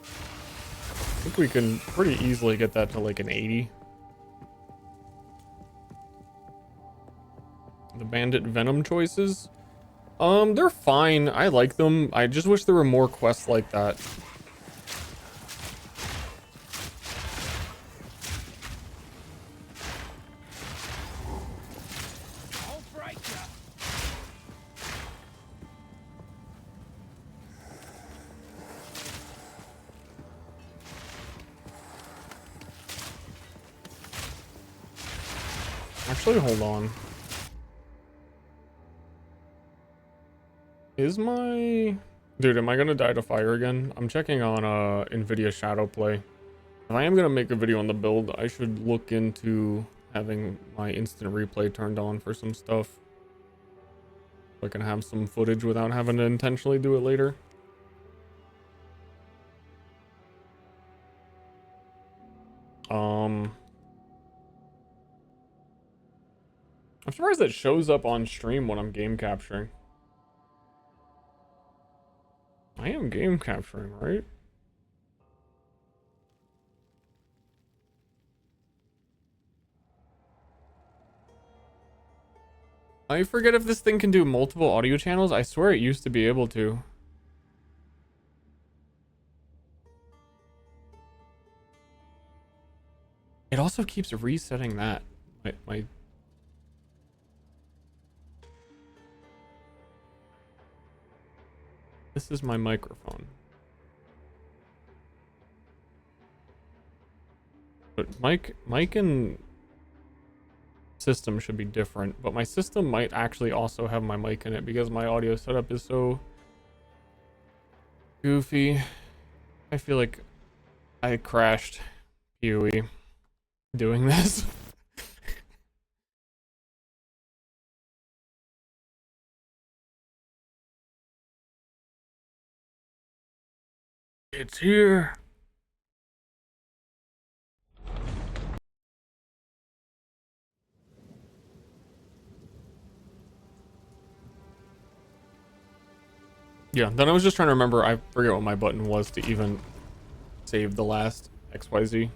I think we can pretty easily get that to like an 80. The bandit venom choices, they're fine. I like them. I just wish there were more quests like that. I'll break ya. Actually, hold on. Is my... Dude, am I gonna die to fire again? I'm checking on NVIDIA Shadow Play. If I am gonna make a video on the build, I should look into having my instant replay turned on for some stuff. So I can have some footage without having to intentionally do it later. I'm surprised that shows up on stream when I'm game capturing. I am game capturing, right? I forget if this thing can do multiple audio channels. I swear it used to be able to. It also keeps resetting that. My This is my microphone. But mic and system should be different, but my system might actually also have my mic in it because my audio setup is so goofy. I feel like I crashed PoE doing this. It's here. Yeah, then I was just trying to remember, I forget what my button was to even save the last XYZ. I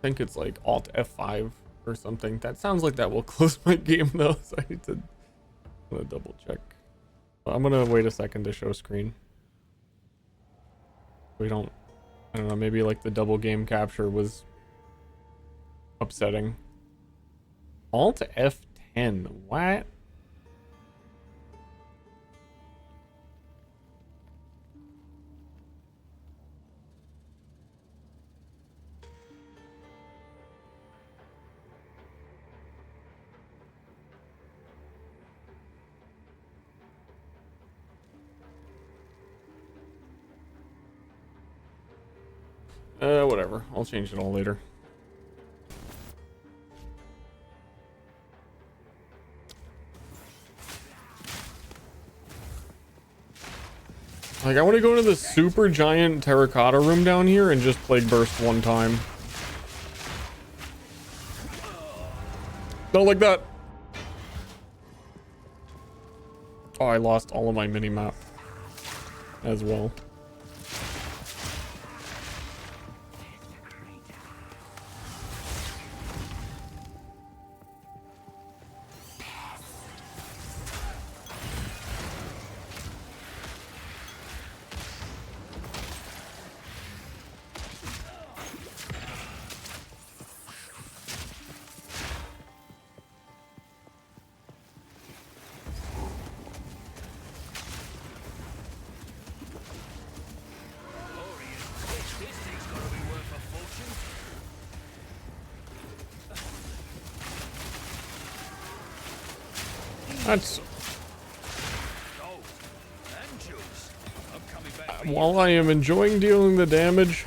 think it's like Alt F5 or something. That sounds like that will close my game though, so I need to, I'm gonna double check. I'm gonna wait a second to show screen. We don't, I don't know, maybe like the double game capture was upsetting. Alt F10, what? Whatever. I'll change it all later. Like, I want to go into the super giant terracotta room down here and just Plague Burst one time. Not like that. Oh, I lost all of my mini-map as well. That's... While I am enjoying dealing the damage,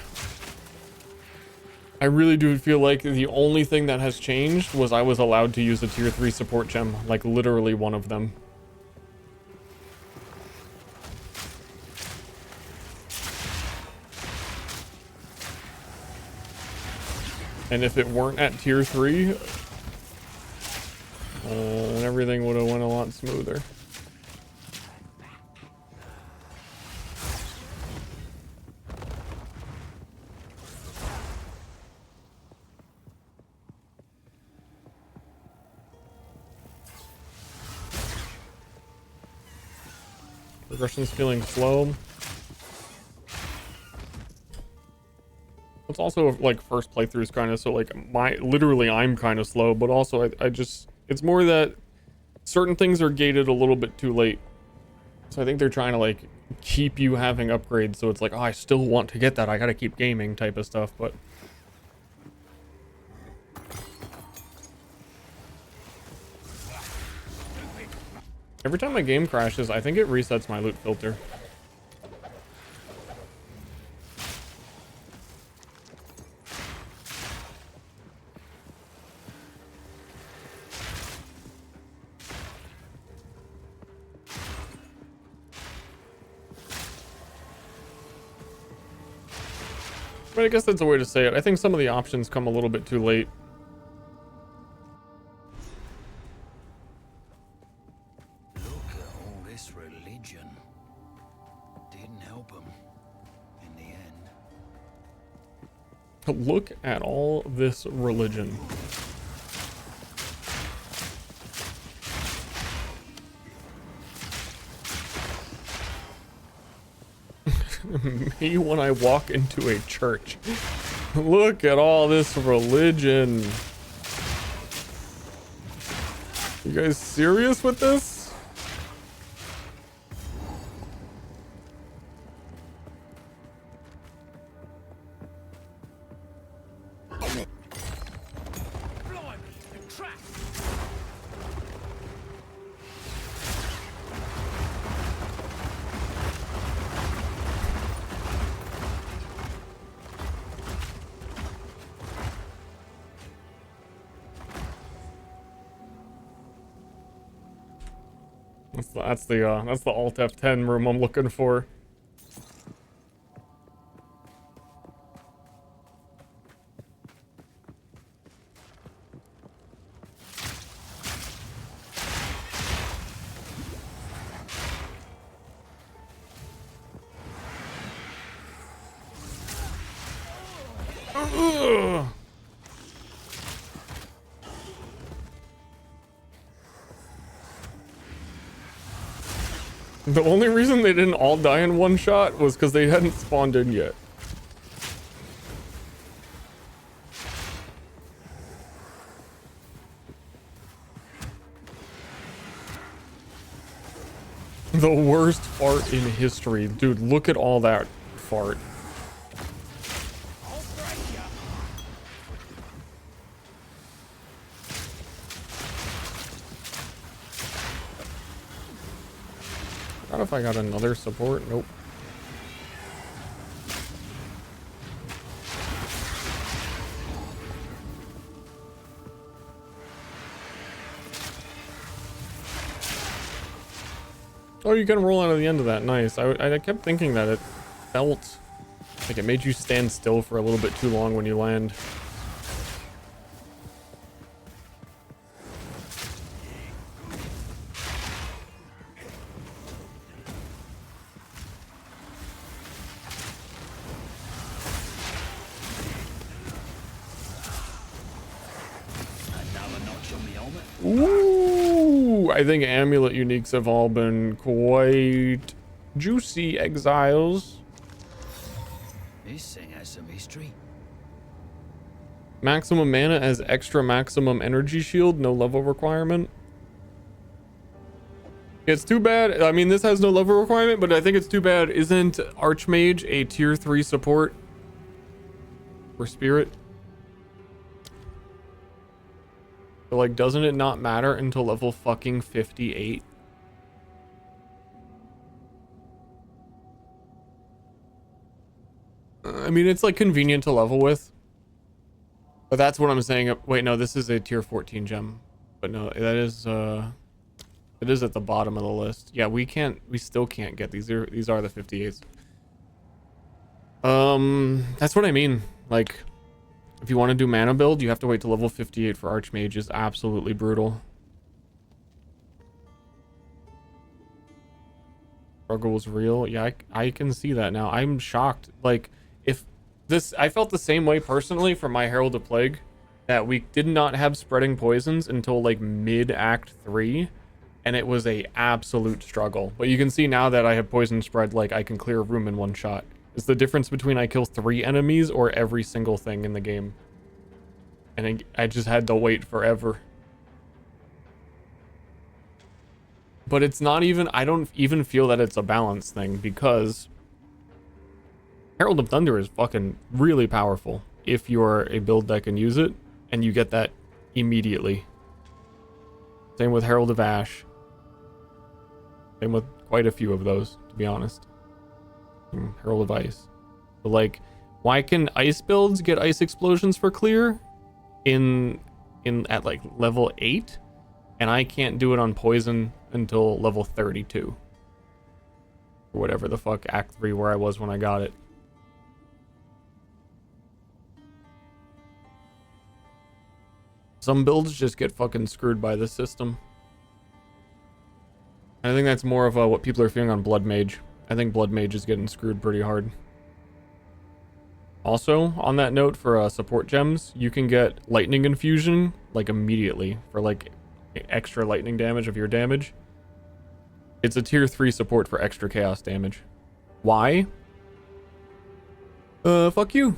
I really do feel like the only thing that has changed was I was allowed to use a tier 3 support gem, like literally one of them. And if it weren't at tier 3, everything would have went a lot smoother. Progression's feeling slow. It's also like first playthroughs kind of, so like literally I'm kind of slow, but also I just, it's more that certain things are gated a little bit too late. So I think they're trying to like keep you having upgrades, so it's like, oh, I still want to get that, I gotta keep gaming type of stuff, but every time my game crashes, I think it resets my loot filter. But I guess that's a way to say it. I think some of the options come a little bit too late. Look at all this religion. Didn't help them in the end. Look at all this religion. Me when I walk into a church. Look at all this religion. You guys serious with this? That's the Alt F10 room I'm looking for. Ugh. The only reason they didn't all die in one shot was because they hadn't spawned in yet. The worst fart in history. Dude, look at all that fart. Not if I got another support. Nope. Oh, you can roll out of the end of that. Nice. I kept thinking that it felt like it made you stand still for a little bit too long when you land. Ooh, I think amulet uniques have all been quite juicy, Exiles. This thing has some history. Maximum mana as extra maximum energy shield, no level requirement. It's too bad. I mean, this has no level requirement, but I think it's too bad. Isn't Archmage a tier 3 support for Spirit? So, like, doesn't it not matter until level fucking 58? I mean, it's like convenient to level with. But that's what I'm saying. Wait, no, this is a tier 14 gem. But no, that is it is at the bottom of the list. Yeah, we still can't get these. These are the 58s. That's what I mean. Like, if you want to do mana build, you have to wait to level 58 for Archmage. Is absolutely brutal. Struggle was real. Yeah, I can see that now. I'm shocked. Like, if this, I felt the same way personally for my Herald of Plague, that we did not have spreading poisons until like mid Act 3, and it was a absolute struggle. But you can see now that I have poison spread, like I can clear a room in one shot. It's the difference between I kill 3 enemies or every single thing in the game. And I just had to wait forever. But it's not even, I don't even feel that it's a balance thing, because Herald of Thunder is fucking really powerful if you're a build that can use it, and you get that immediately. Same with Herald of Ash. Same with quite a few of those, to be honest. Herald of Ice. But like, why can ice builds get ice explosions for clear at like level 8, and I can't do it on poison until level 32, or whatever the fuck Act 3 where I was when I got it. Some builds just get fucking screwed by the system. I think that's more of what people are feeling on Blood Mage. I think Blood Mage is getting screwed pretty hard. Also, on that note, for support gems, you can get Lightning Infusion, like, immediately, for, like, extra lightning damage of your damage. It's a tier 3 support for extra chaos damage. Why? Fuck you.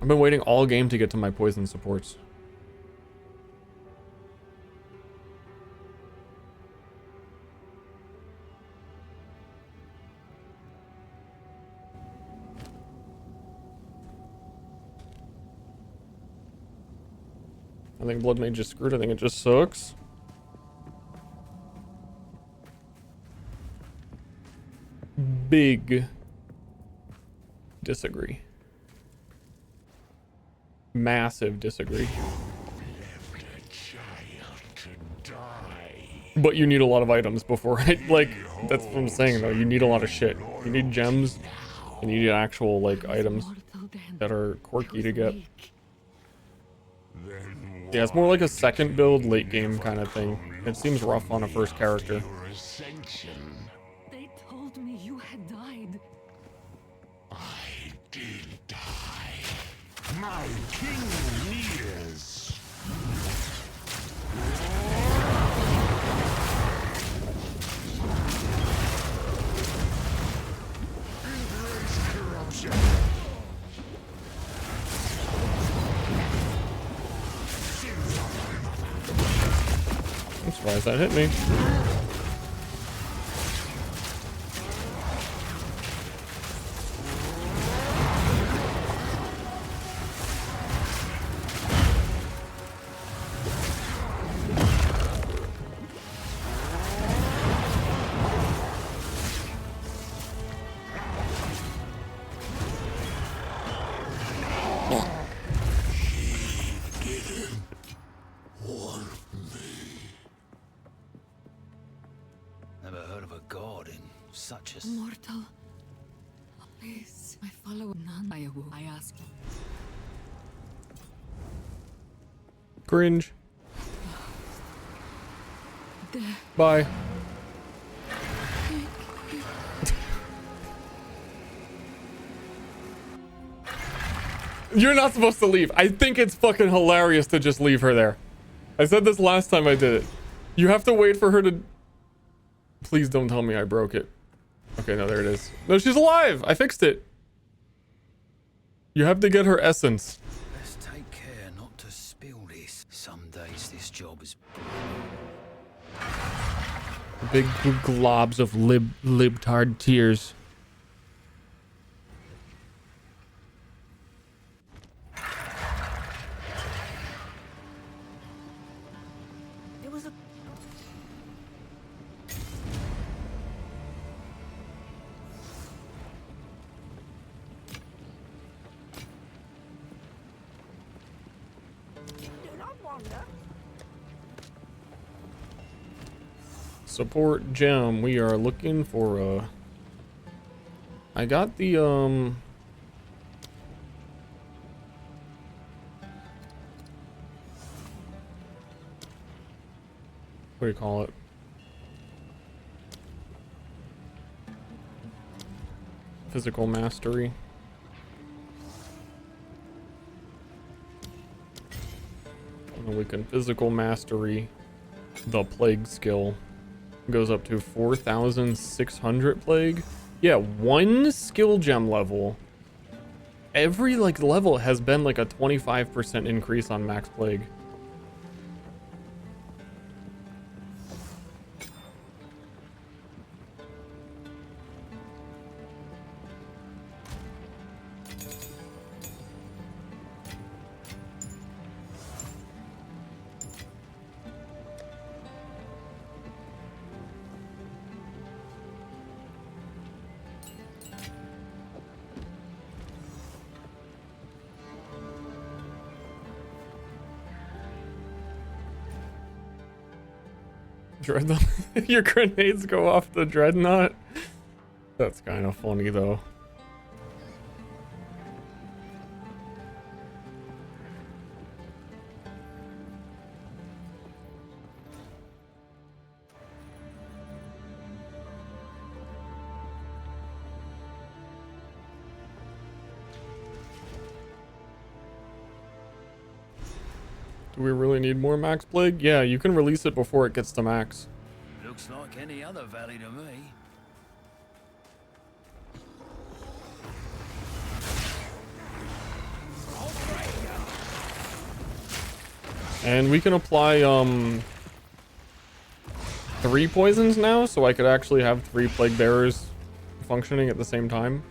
I've been waiting all game to get to my poison supports. I think Blood Mage just screwed. I think it just sucks. Big disagree. Massive disagree. But you need a lot of items before it. Like, that's what I'm saying though. You need a lot of shit. You need gems. And you need actual, like, items that are quirky to get. Yeah, it's more like a second build, late game kind of thing. It seems rough on a first character. They told me you had died. I did die. My king nears. Embrace corruption. I'm surprised that hit me. Never heard of a god in such a... Mortal. Please, I follow none. I ask. Cringe. There. Bye. You're not supposed to leave. I think it's fucking hilarious to just leave her there. I said this last time I did it. You have to wait for her to... Please don't tell me I broke it. Okay, no, there it is. No, she's alive! I fixed it. You have to get her essence. Let's take care not to spill this. Some days this job is... Big globs of libtard tears. There was a... Support gem. We are looking for I got the what do you call it? Physical mastery. And we can physical mastery the plague skill. Goes up to 4,600 plague. Yeah, one skill gem level. Every like level has been like a 25% increase on max plague. Dreadnought. Your grenades go off the dreadnought. That's kind of funny though. Do we really need more max plague? Yeah, you can release it before it gets to max. Looks like any other valley to me. And we can apply 3 poisons now, so I could actually have 3 plague bearers functioning at the same time.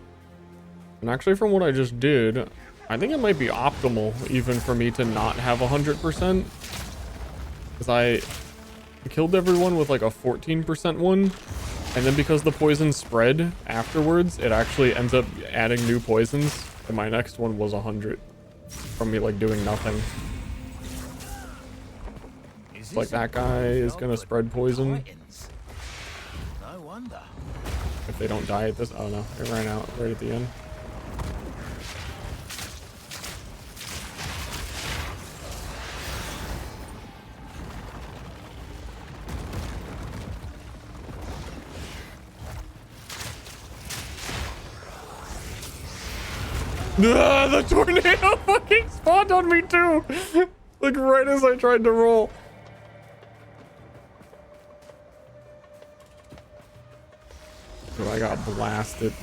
And actually, from what I just did, I think it might be optimal even for me to not have 100%, because I killed everyone with like a 14% one, and then because the poison spread afterwards, it actually ends up adding new poisons, and my next one was 100 from me like doing nothing. Like that guy is gonna spread poison. No wonder. If they don't die at this, oh no, it ran out right at the end. Ah, the tornado fucking spawned on me too! Like right as I tried to roll. But I got blasted.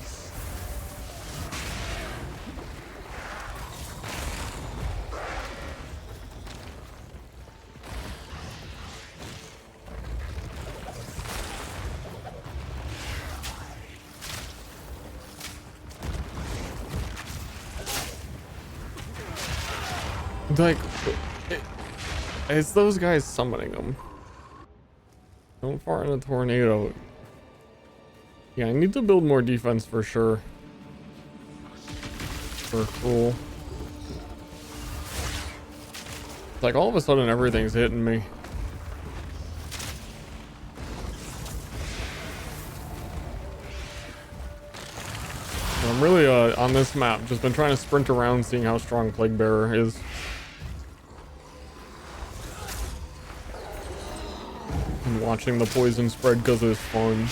Like, it's those guys summoning them. Don't fart in a tornado. Yeah, I need to build more defense for sure. For Cruel. It's like all of a sudden everything's hitting me. And I'm really on this map just been trying to sprint around seeing how strong Plague Bearer is. And watching the poison spread because it's fun.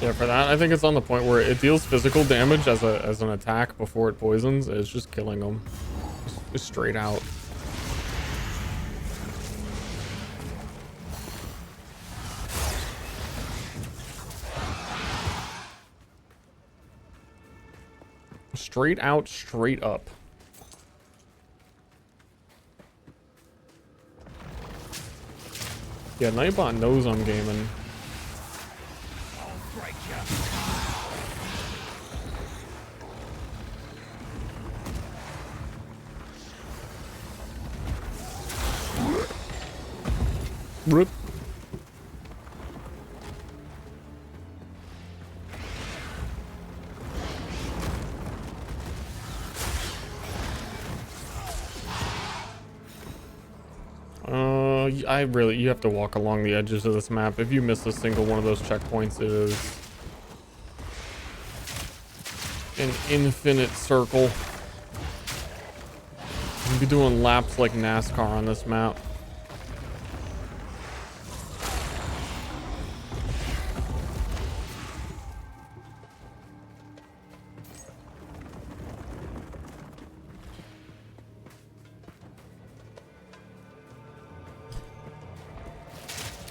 Yeah, for that, I think it's on the point where it deals physical damage as an attack before it poisons. It's just killing them. Just straight out. Straight out, straight up. Yeah, Nightbot knows I'm gaming. Rip. You have to walk along the edges of this map. If you miss a single one of those checkpoints, it is an infinite circle. You'll be doing laps like NASCAR on this map.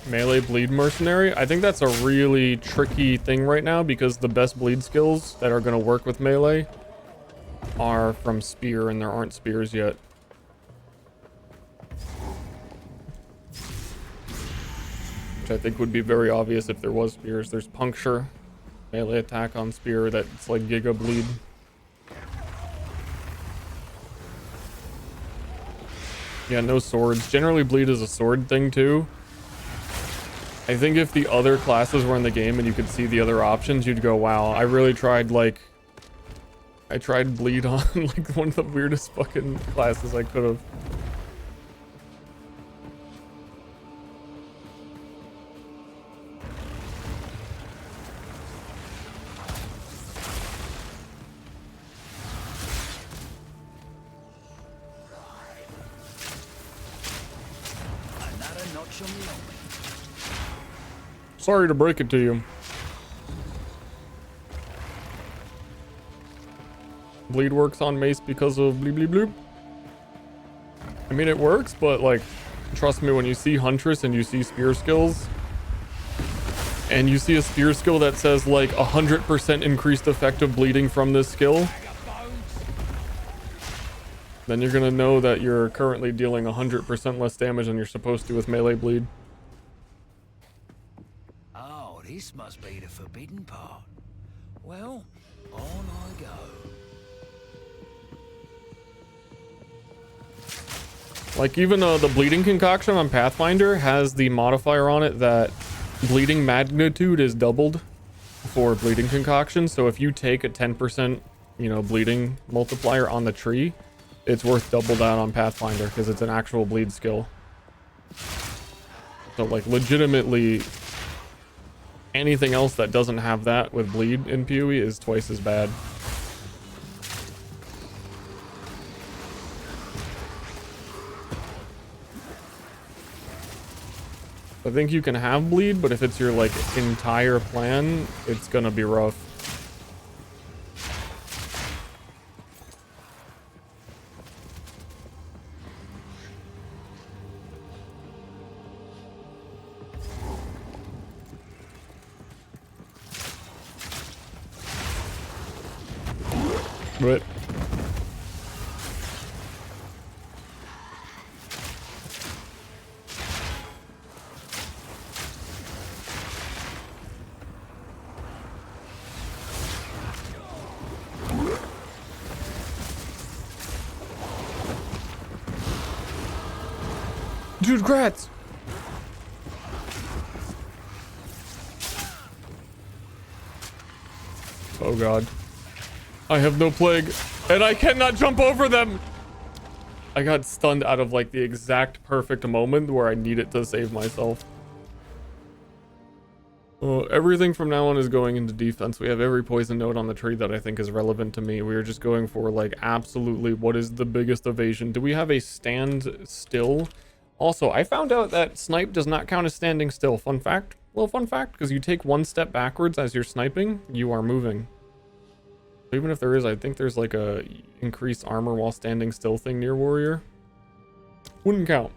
Melee bleed mercenary. I think that's a really tricky thing right now because the best bleed skills that are going to work with melee are from spear, and there aren't spears yet. Which I think would be very obvious if there was spears. There's puncture, melee attack on spear that's like giga bleed. Yeah, no swords. Generally bleed is a sword thing too. I think if the other classes were in the game and you could see the other options, you'd go, wow, I really tried, like, I tried bleed on, like, one of the weirdest fucking classes I could have. Sorry to break it to you. Bleed works on mace because of bleep bleep bloop. I mean, it works, but like, trust me, when you see Huntress and you see spear skills, and you see a spear skill that says like 100% increased effective bleeding from this skill, then you're gonna know that you're currently dealing 100% less damage than you're supposed to with melee bleed. Oh, this must be the forbidden part. Well, on I go. Like even the bleeding concoction on Pathfinder has the modifier on it that bleeding magnitude is doubled for bleeding concoction. So if you take a 10%, you know, bleeding multiplier on the tree, it's worth double that on Pathfinder because it's an actual bleed skill. So like legitimately anything else that doesn't have that with bleed in PoE is twice as bad. I think you can have bleed, but if it's your like entire plan, it's gonna be rough. But dude, grats! Oh god. I have no plague, and I cannot jump over them! I got stunned out of like the exact perfect moment where I needed to save myself. Everything from now on is going into defense. We have every poison node on the tree that I think is relevant to me. We are just going for like absolutely what is the biggest evasion. Do we have a stand still? Also, I found out that snipe does not count as standing still. Fun fact? Well, fun fact, because you take one step backwards as you're sniping, you are moving. Even if there is, I think there's like a increased armor while standing still thing near warrior. Wouldn't count.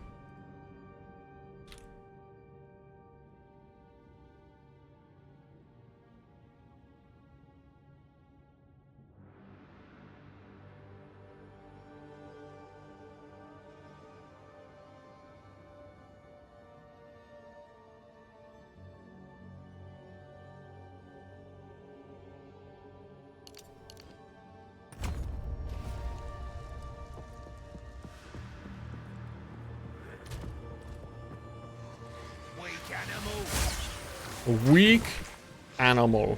Weak animal.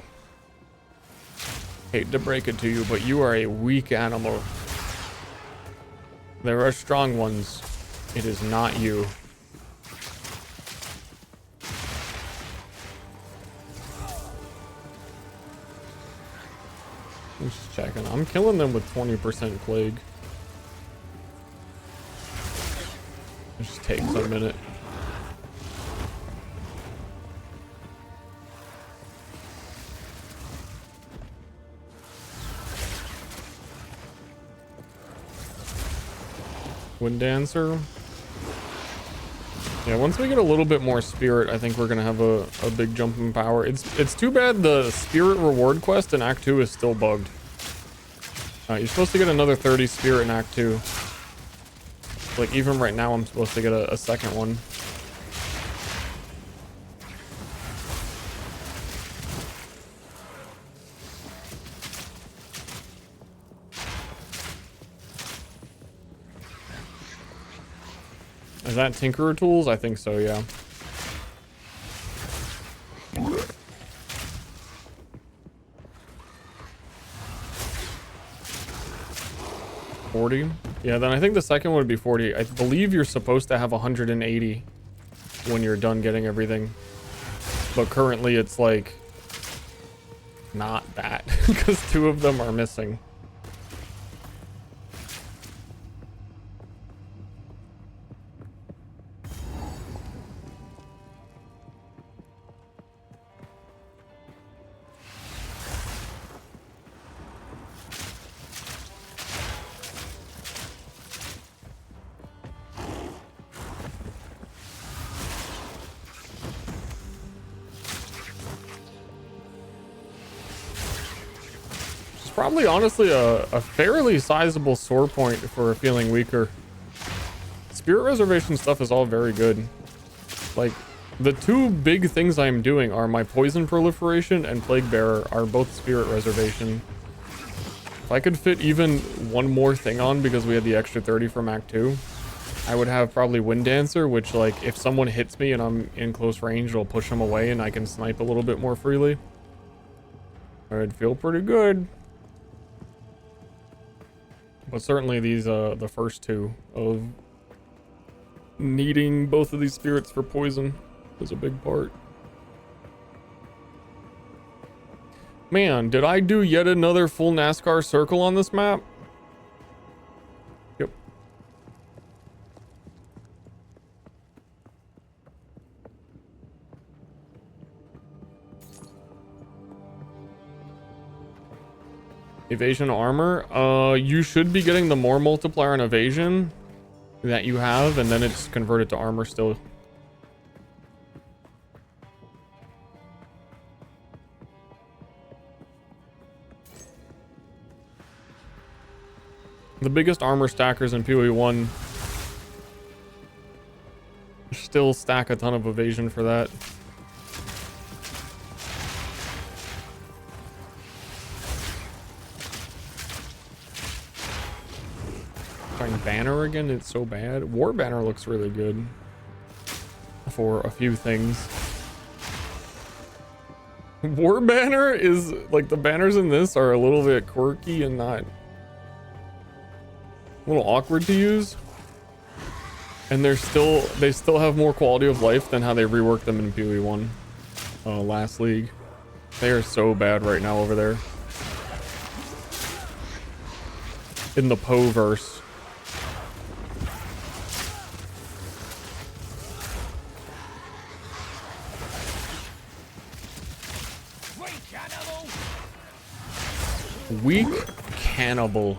Hate to break it to you, but you are a weak animal. There are strong ones. It is not you. I'm just checking. I'm killing them with 20% plague. It just takes a minute. Wind Dancer. Yeah, once we get a little bit more spirit, I think we're gonna have a big jump in power. It's too bad the spirit reward quest in Act 2 is still bugged. You're supposed to get another 30 spirit in Act 2. Like even right now I'm supposed to get a second one. Is that Tinkerer tools? I think so, yeah. $40? Yeah, then I think the second one would be 40. I believe you're supposed to have 180 when you're done getting everything. But currently it's like not that because 2 of them are missing. probably honestly a fairly sizable sore point for feeling weaker. Spirit Reservation stuff is all very good. Like, the two big things I'm doing are my Poison Proliferation and Plague Bearer are both Spirit Reservation. If I could fit even one more thing on because we had the extra 30 from Act 2, I would have probably Wind Dancer, which, like, if someone hits me and I'm in close range, it'll push them away and I can snipe a little bit more freely. I'd feel pretty good. But certainly these, the first two of needing both of these spirits for poison is a big part. Man, did I do yet another full NASCAR circle on this map? Yep. Evasion armor. You should be getting the more multiplier on evasion that you have, and then it's converted to armor still. The biggest armor stackers in PoE 1 still stack a ton of evasion for that. Trying banner again, it's so bad. War banner looks really good for a few things. War banner is like, the banners in this are a little bit quirky and not a little awkward to use, and they still have more quality of life than how they reworked them in PoE 1 last league. They are so bad right now over there in the Poe-verse. Weak cannibal.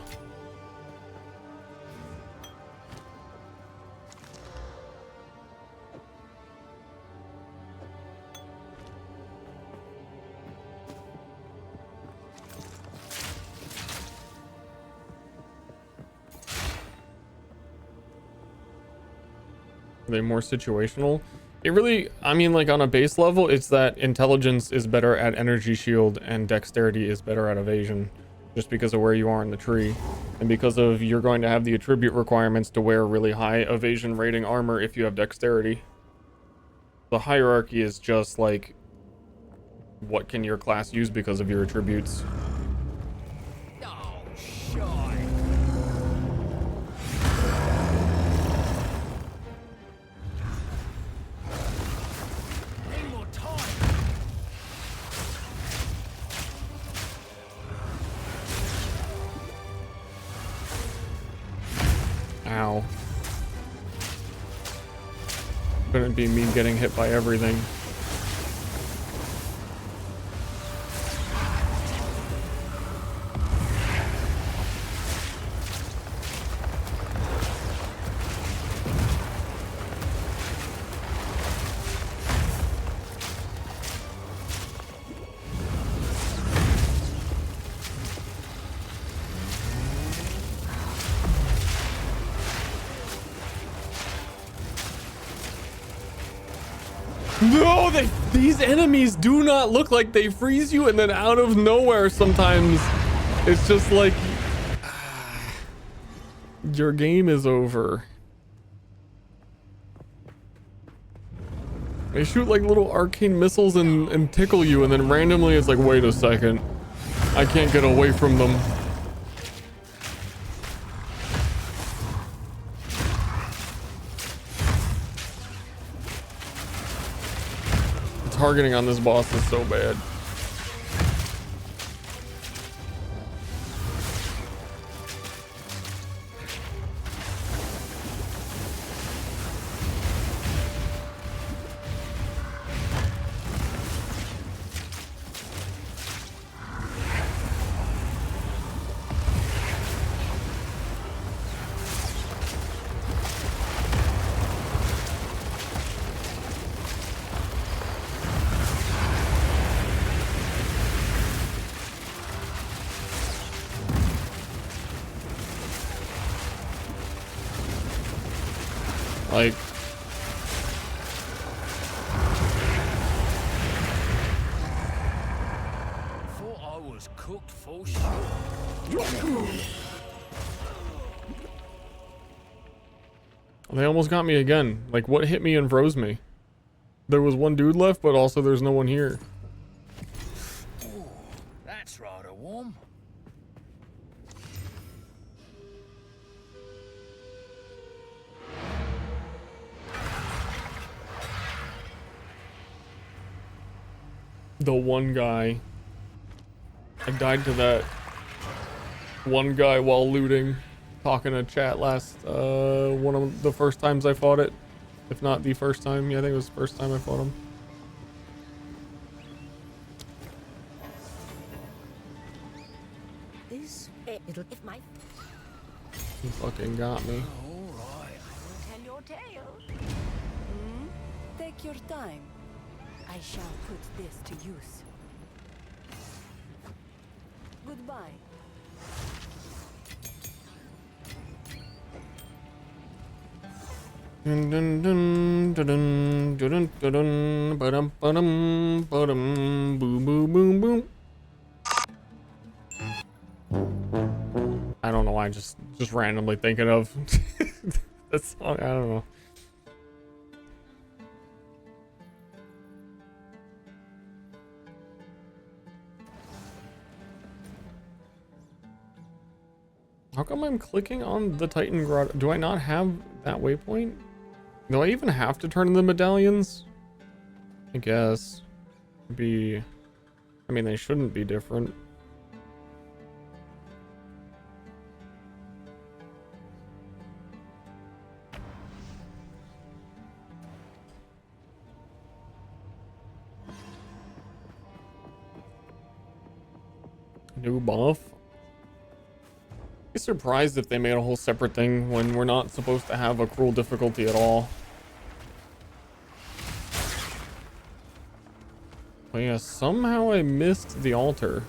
Are they more situational? It really, I mean, like on a base level, it's that intelligence is better at energy shield and dexterity is better at evasion, just because of where you are in the tree. And because of you're going to have the attribute requirements to wear really high evasion rating armor if you have dexterity. The hierarchy is just like, what can your class use because of your attributes? Oh, shy. Need more time. Ow. Couldn't be me getting hit by everything. No, these enemies do not look like they freeze you, and then out of nowhere sometimes it's just like your game is over. They shoot like little arcane missiles and tickle you, and then randomly it's like, wait a second, I can't get away from them. Targeting on this boss is so bad. Like, 'Thought I was cooked for sure. they almost got me again. Like, what hit me and froze me? There was one dude left, but also there's no one here. That's rather warm. The one guy. I died to that one guy while looting, talking to chat last, one of the first times I fought it. If not the first time. Yeah, I think it was the first time I fought him. This it'll if my He fucking got me. tell your tale. Take your time. I shall put this to use. Goodbye. Dun dun dun dun dun dun dun ba-dum ba-dum ba-dum boom boom boom boom. I don't know why I'm just randomly thinking of that song. I don't know. How come I'm clicking on the Titan Grotto? Do I not have that waypoint? Do I even have to turn in the medallions? I guess. I mean, they shouldn't be different. New buff? I'd be surprised if they made a whole separate thing when we're not supposed to have a cruel difficulty at all. But yeah, somehow I missed the altar.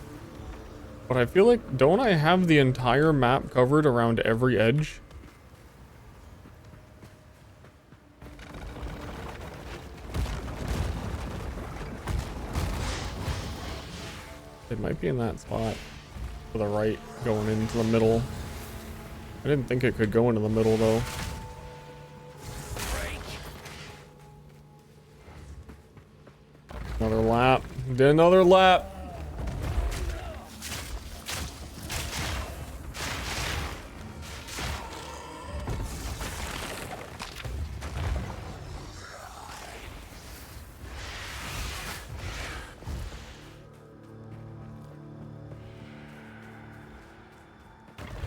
But I feel like, don't I have the entire map covered around every edge? It might be in that spot. To the right, going into the middle. I didn't think it could go into the middle though. Another lap. Did another lap.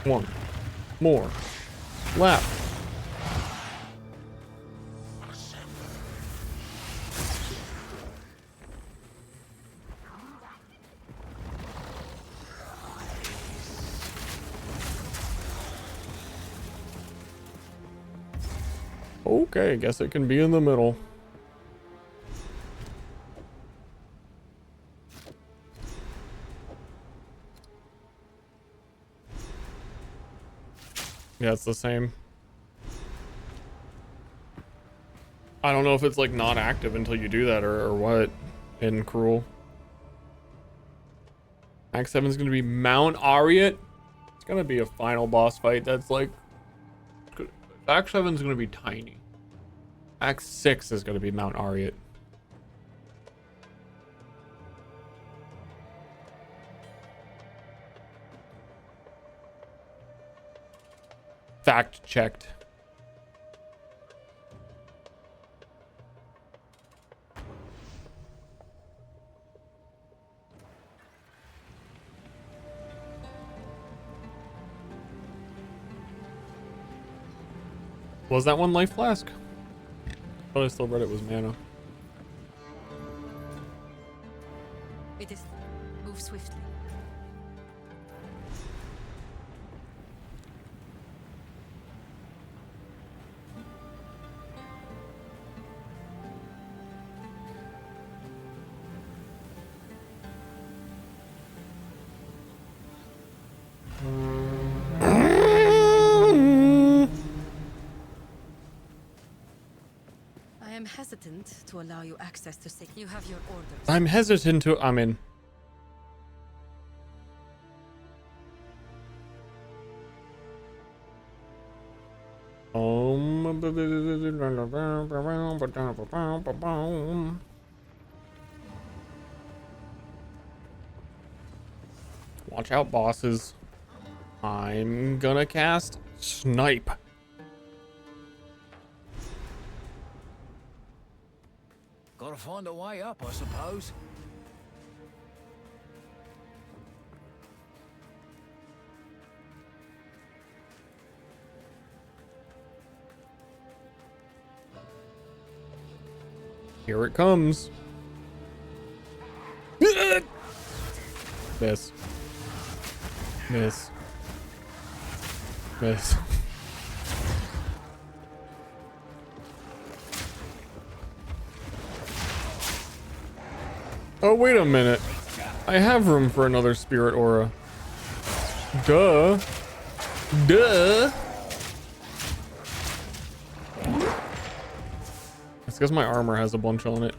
One more lap. Okay, guess it can be in the middle. Yeah, it's the same. I don't know if it's like not active until you do that or what in Cruel. Act 7 is going to be Mount Ariat. It's going to be a final boss fight that's like... Act 7 is going to be tiny. Act 6 is going to be Mount Ariat. Fact checked. Was that one life flask? But I still read it was mana. It is. Move swiftly. to allow you access to sick. You have your orders. I'm hesitant to. I'm in. Watch out, bosses. I'm gonna cast Snipe. Gotta find a way up, I suppose. Here it comes. Miss. Miss. Miss. Oh, wait a minute. I have room for another spirit aura. Duh. Duh. It's because my armor has a bunch on it.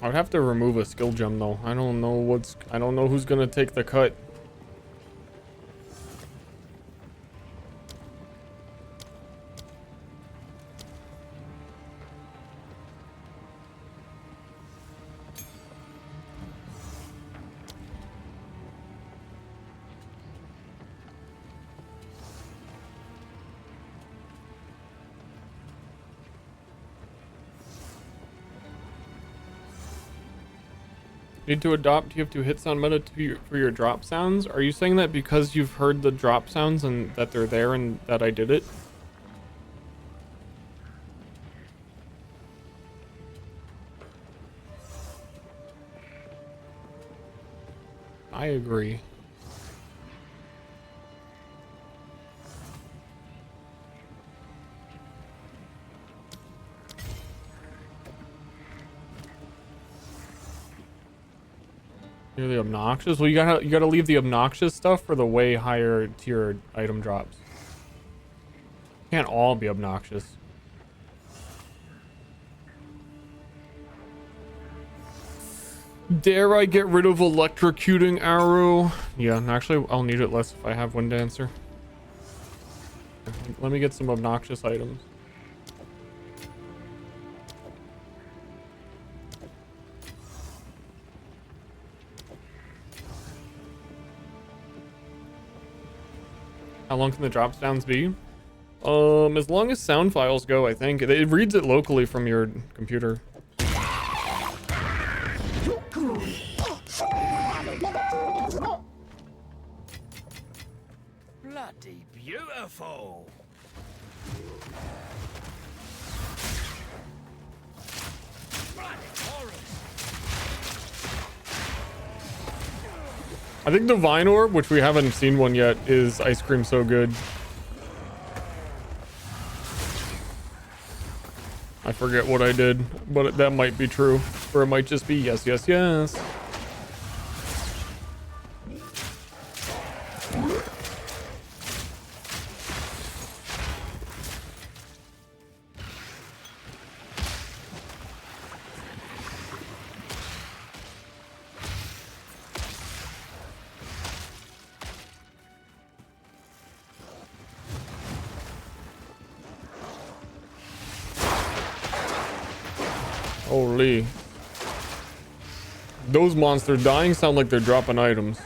I would have to remove a skill gem though. I don't know who's gonna take the cut. Need to adopt TF2 hit sound meta for your drop sounds? Are you saying that because you've heard the drop sounds and that they're there and that I did it? I agree. You're the obnoxious? Well, you gotta leave the obnoxious stuff for the way higher tier item drops. Can't all be obnoxious. Dare I get rid of electrocuting arrow? Yeah, actually, I'll need it less if I have Wind Dancer. Let me get some obnoxious items. How long can the drop sounds be? As long as sound files go, I think. It reads it locally from your computer. Bloody beautiful. I think the Vine Orb, which we haven't seen one yet, is Ice Cream So Good. I forget what I did, but that might be true. Or it might just be yes, yes, yes. Holy. Those monsters dying sound like they're dropping items.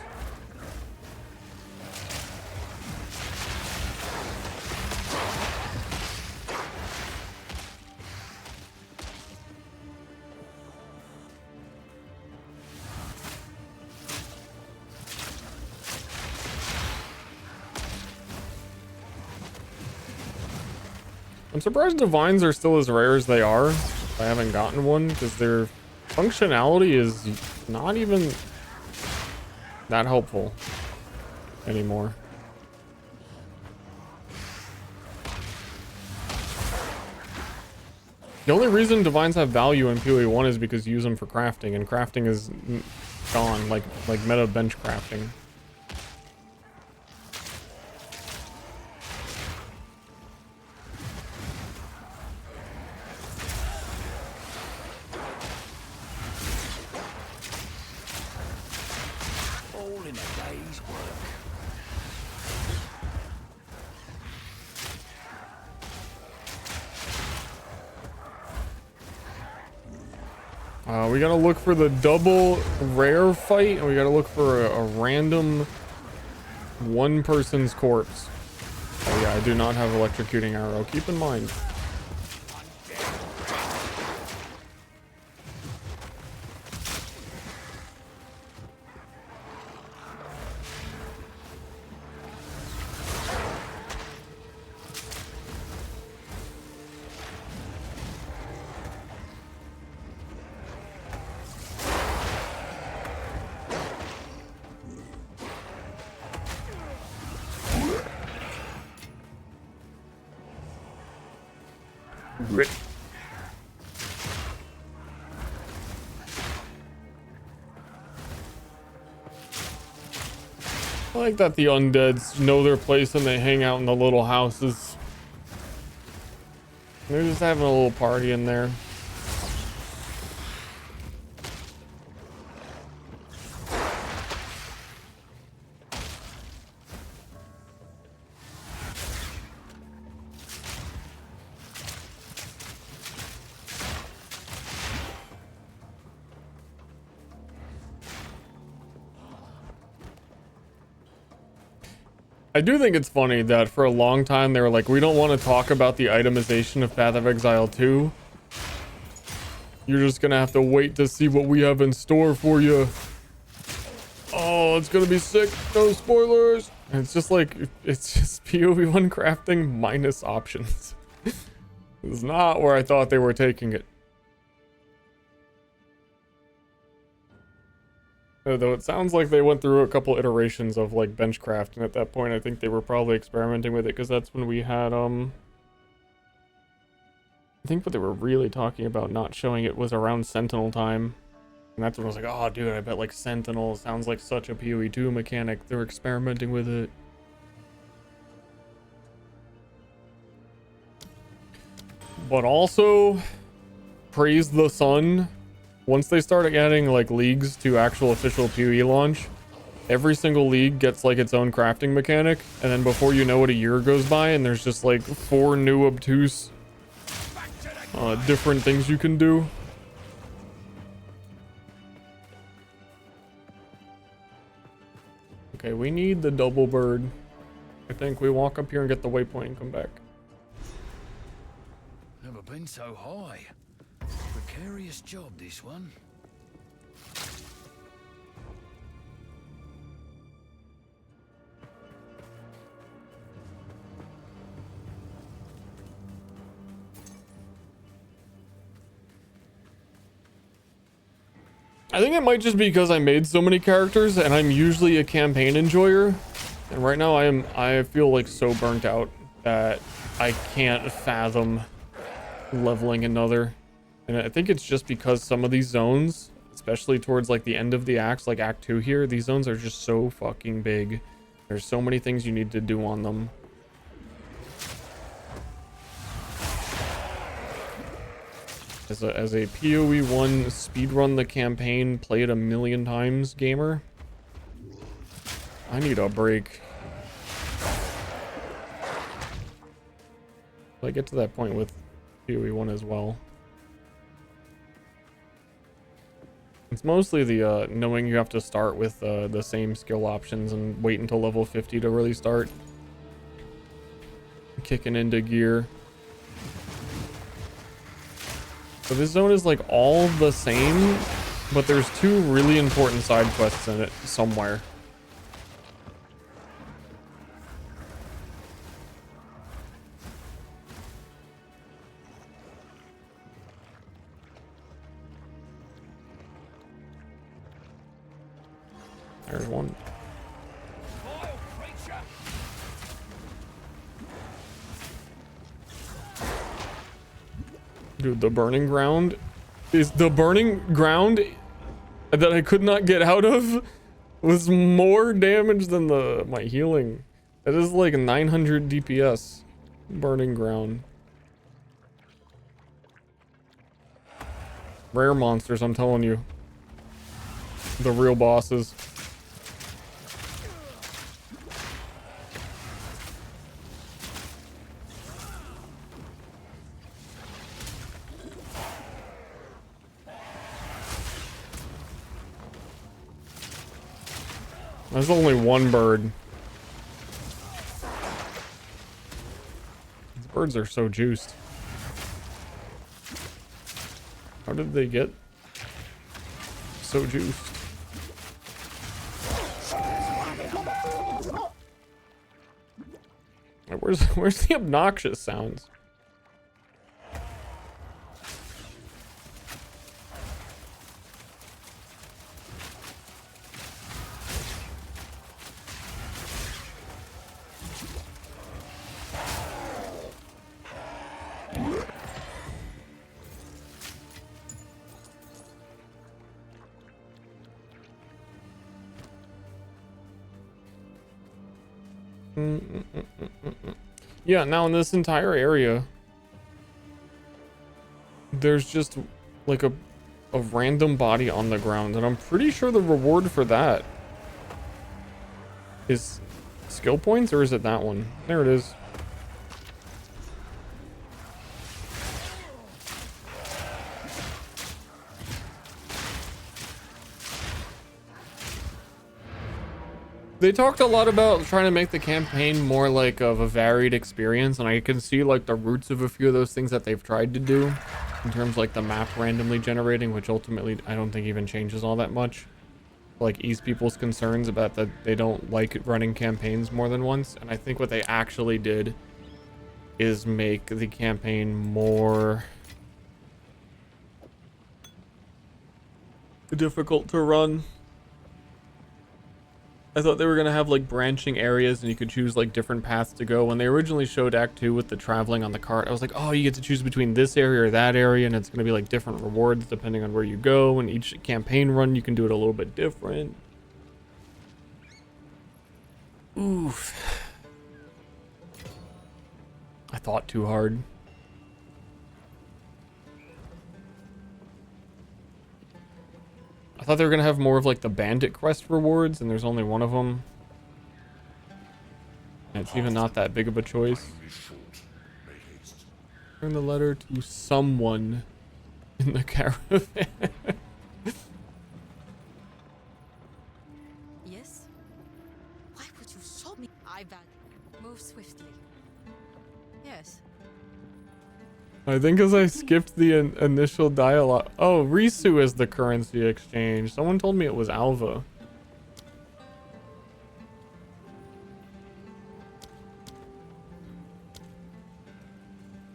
I'm surprised divines are still as rare as they are. I haven't gotten one because their functionality is not even that helpful anymore. The only reason divines have value in PoE1 is because you use them for crafting, and crafting is gone, like meta bench crafting. All in a day's work. We gotta look for the double rare fight, and we gotta look for a random one person's corpse. Oh yeah, I do not have electrocuting arrow. Keep in mind. I like that the undeads know their place and they hang out in the little houses. They're just having a little party in there. I do think it's funny that for a long time they were like, we don't want to talk about the itemization of Path of Exile 2. You're just gonna have to wait to see what we have in store for you. Oh, it's gonna be sick. No spoilers. And it's just like, it's just PoE1 crafting minus options. It's not where I thought they were taking it. Though it sounds like they went through a couple iterations of like benchcraft, and at that point I think they were probably experimenting with it, because that's when we had I think what they were really talking about not showing it was around Sentinel time. And that's when I was like, oh dude, I bet like Sentinel sounds like such a PoE2 mechanic. They're experimenting with it. But also, praise the sun. Once they start adding like leagues to actual official PoE launch, every single league gets like its own crafting mechanic, and then before you know it, a year goes by and there's just like 4 new obtuse different things you can do. Okay, we need the double bird. I think we walk up here and get the waypoint and come back. Never been so high. Precarious job, this one. I think it might just be because I made so many characters and I'm usually a campaign enjoyer. And right now I feel like so burnt out that I can't fathom leveling another. And I think it's just because some of these zones, especially towards like the end of the acts, like Act 2 here, these zones are just so fucking big. There's so many things you need to do on them. As a PoE1 speedrun the campaign, play it a million times gamer, I need a break. I get to that point with PoE1 as well. It's mostly the knowing you have to start with the same skill options and wait until level 50 to really start kicking into gear. So this zone is like all the same, but there's 2 really important side quests in it somewhere. There's one. Dude, the burning ground that I could not get out of was more damage than my healing. That is like 900 DPS. Burning ground. Rare monsters, I'm telling you. The real bosses. There's only one bird. These birds are so juiced. How did they get so juiced? Where's the obnoxious sounds? Yeah, now in this entire area, there's just like a random body on the ground, and I'm pretty sure the reward for that is skill points, or is it that one? There it is. They talked a lot about trying to make the campaign more like of a varied experience, and I can see like the roots of a few of those things that they've tried to do in terms like the map randomly generating, which ultimately I don't think even changes all that much. Like ease people's concerns about that they don't like running campaigns more than once, and I think what they actually did is make the campaign more difficult to run. I thought they were going to have like branching areas and you could choose like different paths to go. When they originally showed Act 2 with the traveling on the cart, I was like, oh, you get to choose between this area or that area, and it's going to be like different rewards depending on where you go, and each campaign run you can do it a little bit different. Oof. I thought too hard. I thought they were gonna have more of like the bandit quest rewards, and there's only one of them. And it's even not that big of a choice. Turn the letter to someone in the caravan. Yes? Why would you show me? I value. Move swiftly. Yes. I think as I skipped the initial dialogue. Oh, Risu is the currency exchange. Someone told me it was Alva.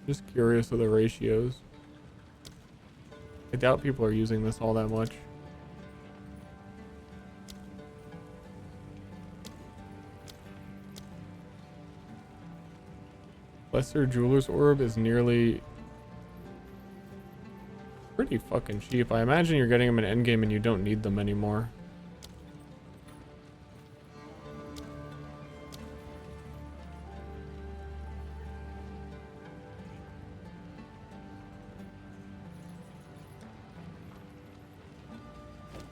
Just curious of the ratios. I doubt people are using this all that much. Lesser Jeweler's Orb is nearly pretty fucking cheap. I imagine you're getting them in endgame and you don't need them anymore.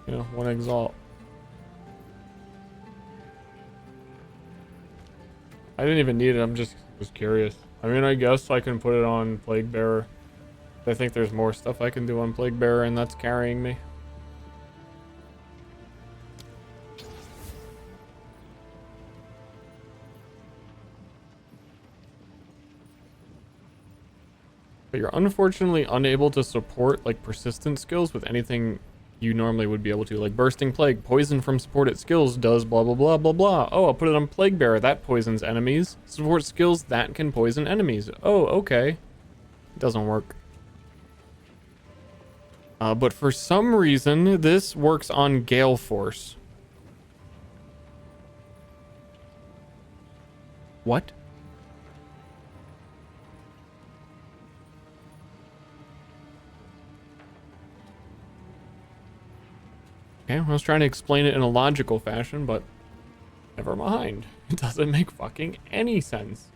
Yeah, one exalt. I didn't even need it, I'm just was curious. I mean, I guess I can put it on Plague Bearer. I think there's more stuff I can do on Plague Bearer, and that's carrying me. But you're unfortunately unable to support like persistent skills with anything you normally would be able to. Like Bursting Plague, poison from supported skills does blah blah blah blah blah. Oh, I'll put it on Plague Bearer, that poisons enemies. Support skills that can poison enemies. Oh, okay. It doesn't work. But for some reason, this works on Gale Force. What? Okay, I was trying to explain it in a logical fashion, but never mind. It doesn't make fucking any sense.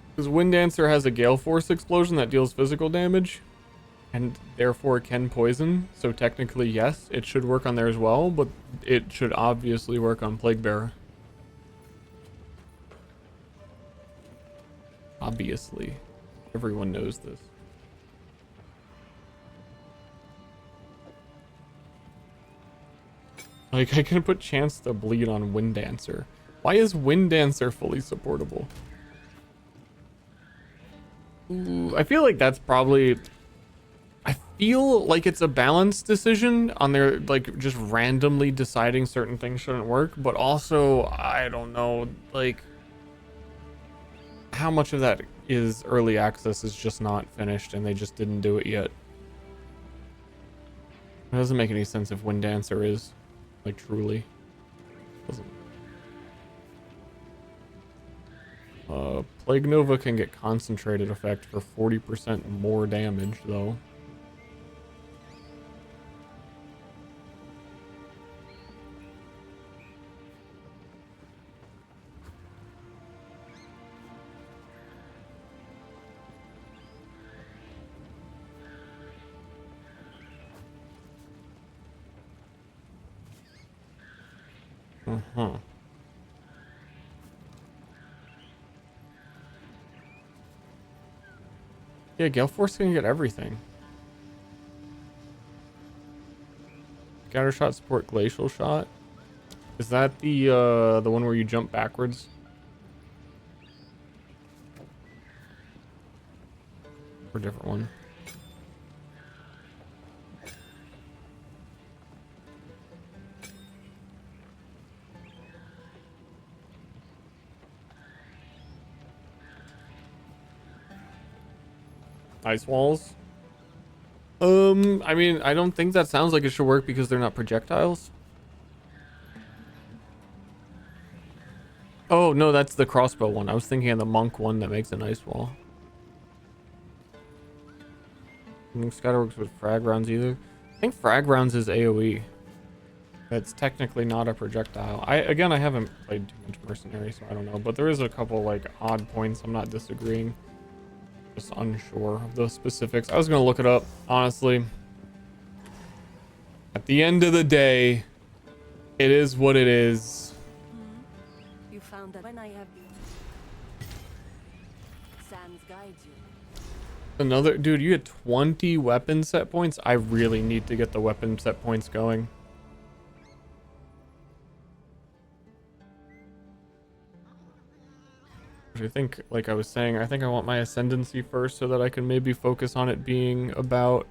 Because Wind Dancer has a Gale Force explosion that deals physical damage, and therefore can poison. So technically, yes, it should work on there as well, but it should obviously work on Plague Bearer. Obviously. Everyone knows this. Like, I can put Chance to Bleed on Wind Dancer. Why is Wind Dancer fully supportable? Ooh, I feel like that's probably... I feel like it's a balanced decision on their, like, just randomly deciding certain things shouldn't work, but also, I don't know, like, how much of that is early access is just not finished and they just didn't do it yet. It doesn't make any sense if Wind Dancer is, like, truly. Doesn't. Plague Nova can get concentrated effect for 40% more damage, though. Uh-huh. Yeah, Gale Force can get everything. Scatter Shot support Glacial Shot. Is that the one where you jump backwards? Or a different one? Ice walls? I mean, I don't think that sounds like it should work because they're not projectiles. Oh, no, that's the crossbow one. I was thinking of the monk one that makes an ice wall. I don't think Scatter works with frag rounds either. I think frag rounds is AoE. That's technically not a projectile. I haven't played too much Mercenary, so I don't know. But there is a couple, like, odd points. I'm not disagreeing. Just unsure of those specifics. I was gonna look it up, honestly. At the end of the day, it is what it is. You found that when I have Sans guides you. Another dude, you had 20 weapon set points. I really need to get the weapon set points going. I think, like I was saying, I think I want my ascendancy first so that I can maybe focus on it being about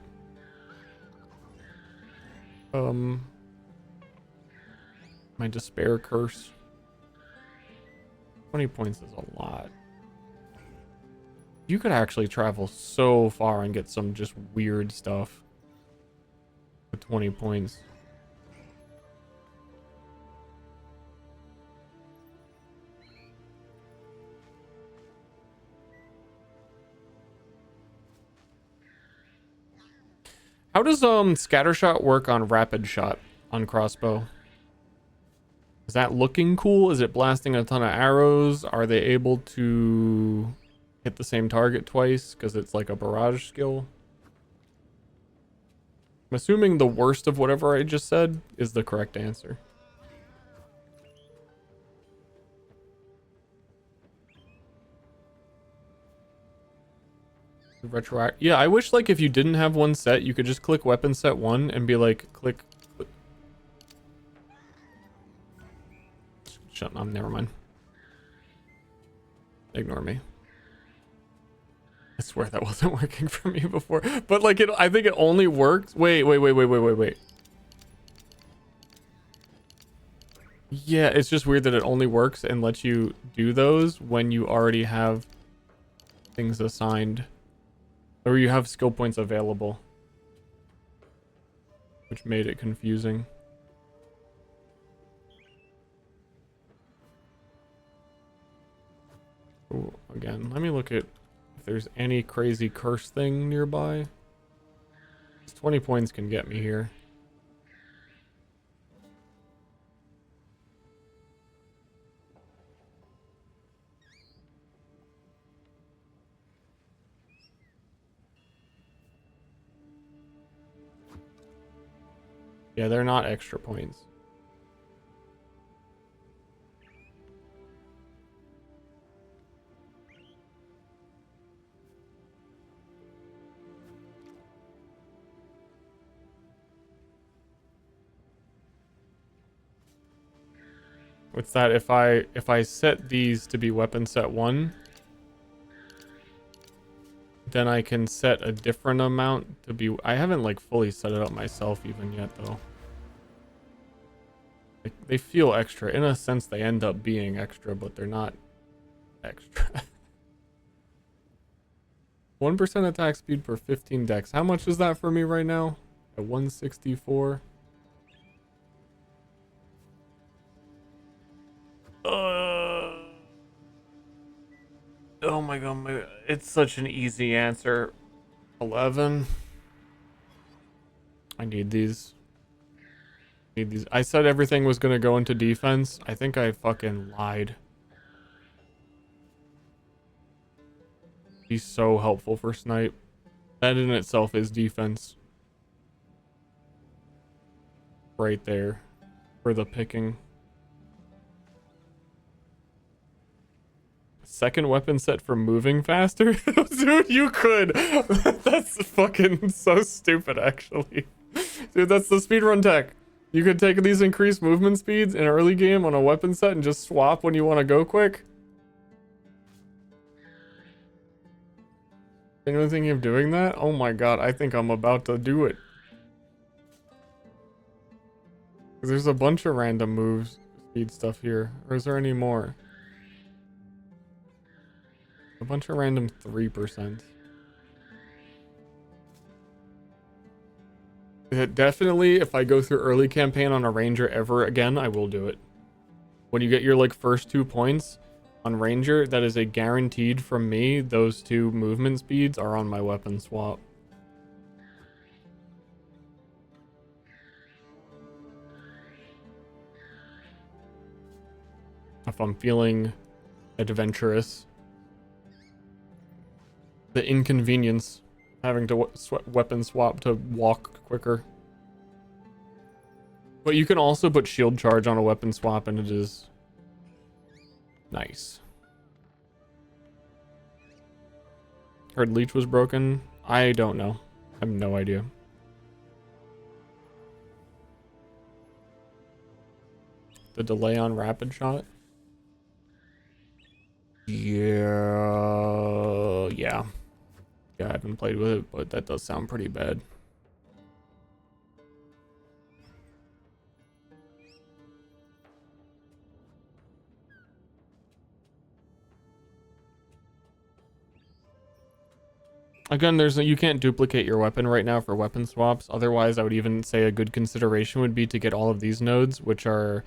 my despair curse. 20 points is a lot. You could actually travel so far and get some just weird stuff with 20 points. How does scatter shot work on rapid shot on crossbow? Is that looking cool? Is it blasting a ton of arrows? Are they able to hit the same target twice because it's like a barrage skill? I'm assuming the worst of whatever I just said is the correct answer. Yeah, I wish, like, if you didn't have one set, you could just click weapon set 1 and be like, click. Shut up, never mind. Ignore me. I swear that wasn't working for me before. But, like, I think it only works. Wait. Yeah, it's just weird that it only works and lets you do those when you already have things assigned. Or you have skill points available. Which made it confusing. Ooh, again, let me look at if there's any crazy curse thing nearby. 20 points can get me here. Yeah, they're not extra points. What's that? If I set these to be weapon set 1, then I can set a different amount to be... I haven't like fully set it up myself even yet though. Like, they feel extra. In a sense, they end up being extra, but they're not extra. 1% attack speed per 15 dex. How much is that for me right now? At 164. Oh my god, it's such an easy answer. 11. I need these. I said everything was gonna go into defense. I think I fucking lied. He's so helpful for snipe. That in itself is defense. Right there. For the picking. Second weapon set for moving faster? Dude, you could. That's fucking so stupid, actually. Dude, that's the speedrun tech. You could take these increased movement speeds in early game on a weapon set and just swap when you want to go quick. Anyone thinking of doing that? Oh my god, I think I'm about to do it. There's a bunch of random moves, speed stuff here. Or is there any more? A bunch of random 3%. Definitely, if I go through early campaign on a ranger ever again, I will do it. When you get your like first 2 points on ranger, that is a guaranteed from me. Those 2 movement speeds are on my weapon swap. If I'm feeling adventurous. The inconvenience having to weapon swap to walk quicker. But you can also put shield charge on a weapon swap and it is nice. Heard leech was broken. I don't know. I have no idea. The delay on rapid shot. Yeah, I haven't played with it, but that does sound pretty bad. Again, you can't duplicate your weapon right now for weapon swaps. Otherwise, I would even say a good consideration would be to get all of these nodes, which are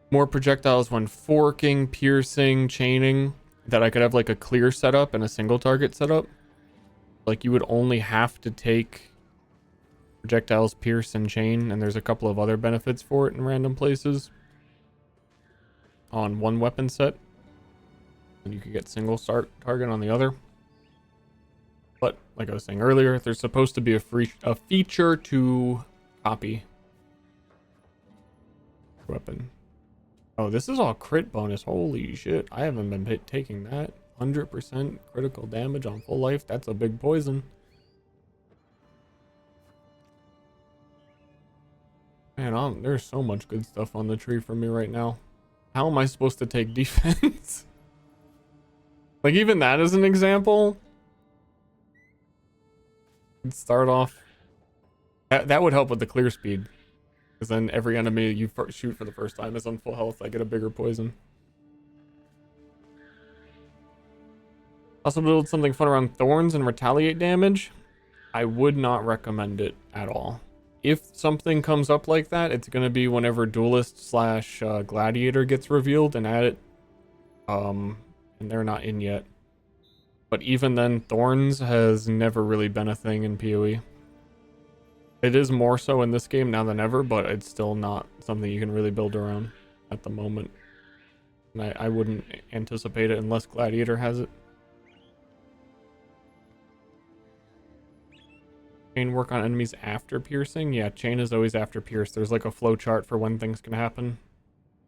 more projectiles when forking, piercing, chaining, that I could have like a clear setup and a single target setup. Like you would only have to take projectiles, pierce, and chain, and there's a couple of other benefits for it in random places on one weapon set. And you could get single start target on the other. But like I was saying earlier, there's supposed to be a feature to copy weapon. Oh, this is all crit bonus. Holy shit. I haven't been taking that. 100% critical damage on full life. That's a big poison. Man, there's so much good stuff on the tree for me right now. How am I supposed to take defense? Like, even that as an example. Let's start off. That would help with the clear speed. Because then every enemy you shoot for the first time is on full health. I get a bigger poison. Also build something fun around thorns and retaliate damage. I would not recommend it at all. If something comes up like that, it's going to be whenever duelist / gladiator gets revealed and add it. And they're not in yet. But even then, thorns has never really been a thing in PoE. It is more so in this game now than ever, but it's still not something you can really build around at the moment. And I wouldn't anticipate it unless Gladiator has it. Chain work on enemies after piercing? Yeah, chain is always after pierce. There's like a flow chart for when things can happen.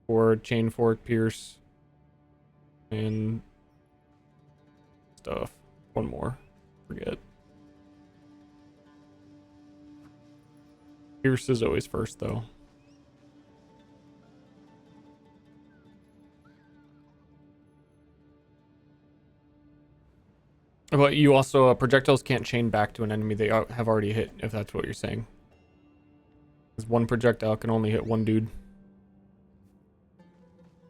For chain, fork, pierce, and stuff. One more. Forget. Pierce is always first, though. But you also, projectiles can't chain back to an enemy they have already hit, if that's what you're saying. Because one projectile can only hit one dude.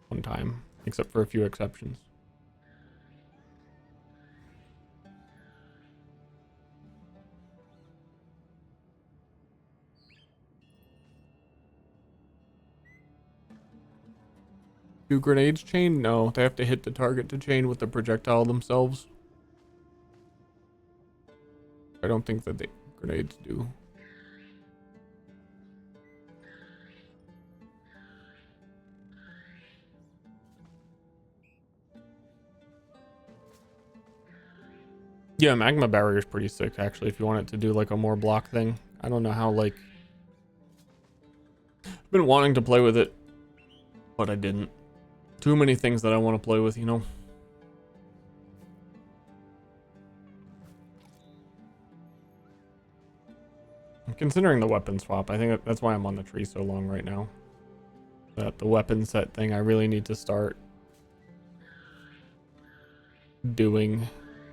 One time. Except for a few exceptions. Do grenades chain? No, they have to hit the target to chain with the projectile themselves. I don't think that the grenades do. Yeah, magma barrier is pretty sick actually if you want it to do like a more block thing. I don't know how like I've been wanting to play with it, but I didn't. Too many things that I want to play with, you know. Considering the weapon swap, I think that's why I'm on the tree so long right now. That the weapon set thing I really need to start doing.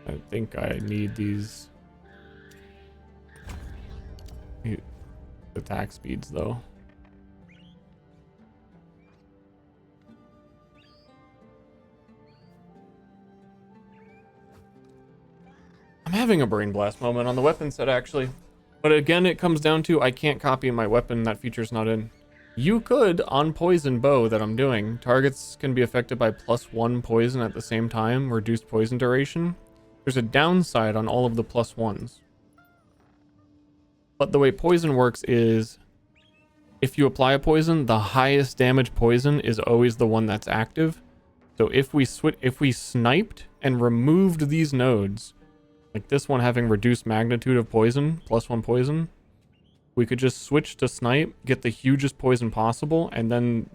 I think I need these attack speeds though. I'm having a brain blast moment on the weapon set actually. But again, it comes down to I can't copy my weapon. That feature's not in. You could, on poison bow that I'm doing, targets can be affected by +1 poison at the same time, reduced poison duration. There's a downside on all of the +1s. But the way poison works is if you apply a poison, the highest damage poison is always the one that's active. So if we sniped and removed these nodes, like this one having reduced magnitude of poison, +1 poison, we could just switch to snipe, get the hugest poison possible, and then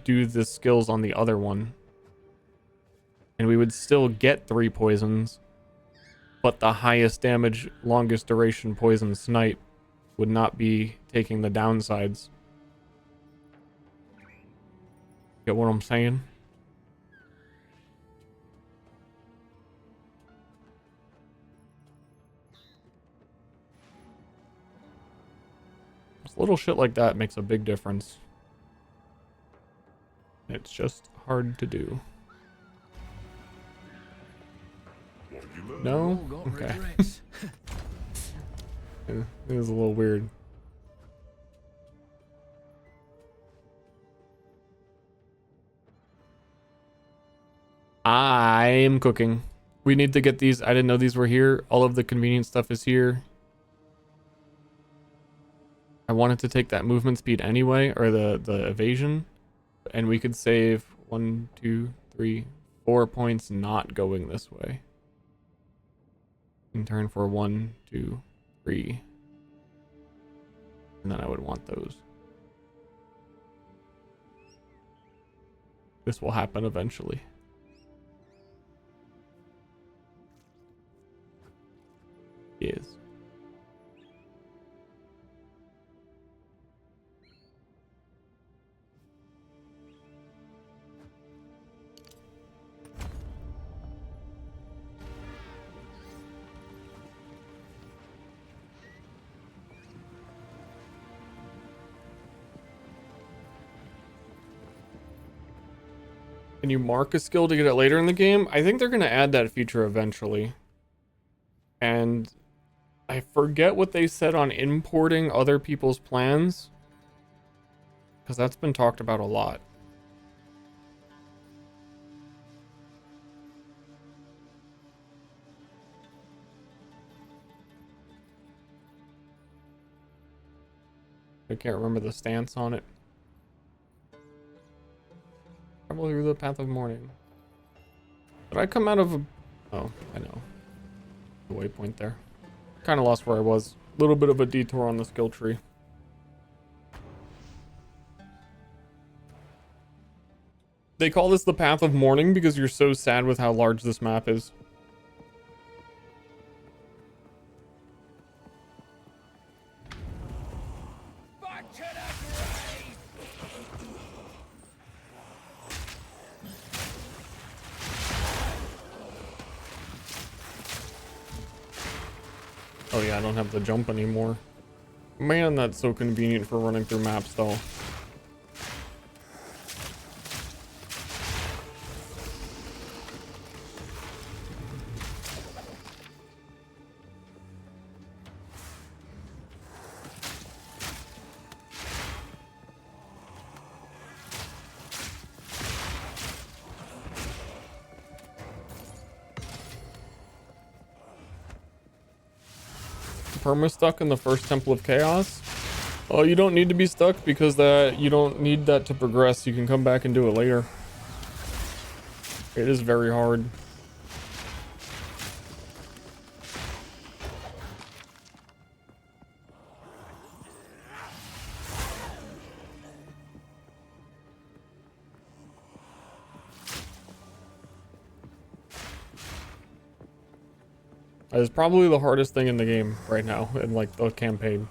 do the skills on the other one. And we would still get 3 poisons, but the highest damage, longest duration poison snipe would not be taking the downsides. Get what I'm saying? Little shit like that makes a big difference. It's just hard to do. No? Okay. It was a little weird. I'm cooking. We need to get these. I didn't know these were here. All of the convenient stuff is here. I wanted to take that movement speed anyway, or the evasion, and we could save 1, 2, 3, 4 points not going this way. In turn for 1, 2, 3. And then I would want those. This will happen eventually. Yes. Can you mark a skill to get it later in the game? I think they're going to add that feature eventually. And I forget what they said on importing other people's plans, because that's been talked about a lot. I can't remember the stance on it. Travel through the path of morning. Did I come out of a... Oh, I know. The waypoint there. Kind of lost where I was. A little bit of a detour on the skill tree. They call this the Path of Mourning because you're so sad with how large this map is. Oh yeah, I don't have the jump anymore. Man, that's so convenient for running through maps though. Perma stuck in the first Temple of Chaos. Oh, you don't need to be stuck because you don't need that to progress. You can come back and do it later. It is very hard. It's probably the hardest thing in the game right now in like the campaign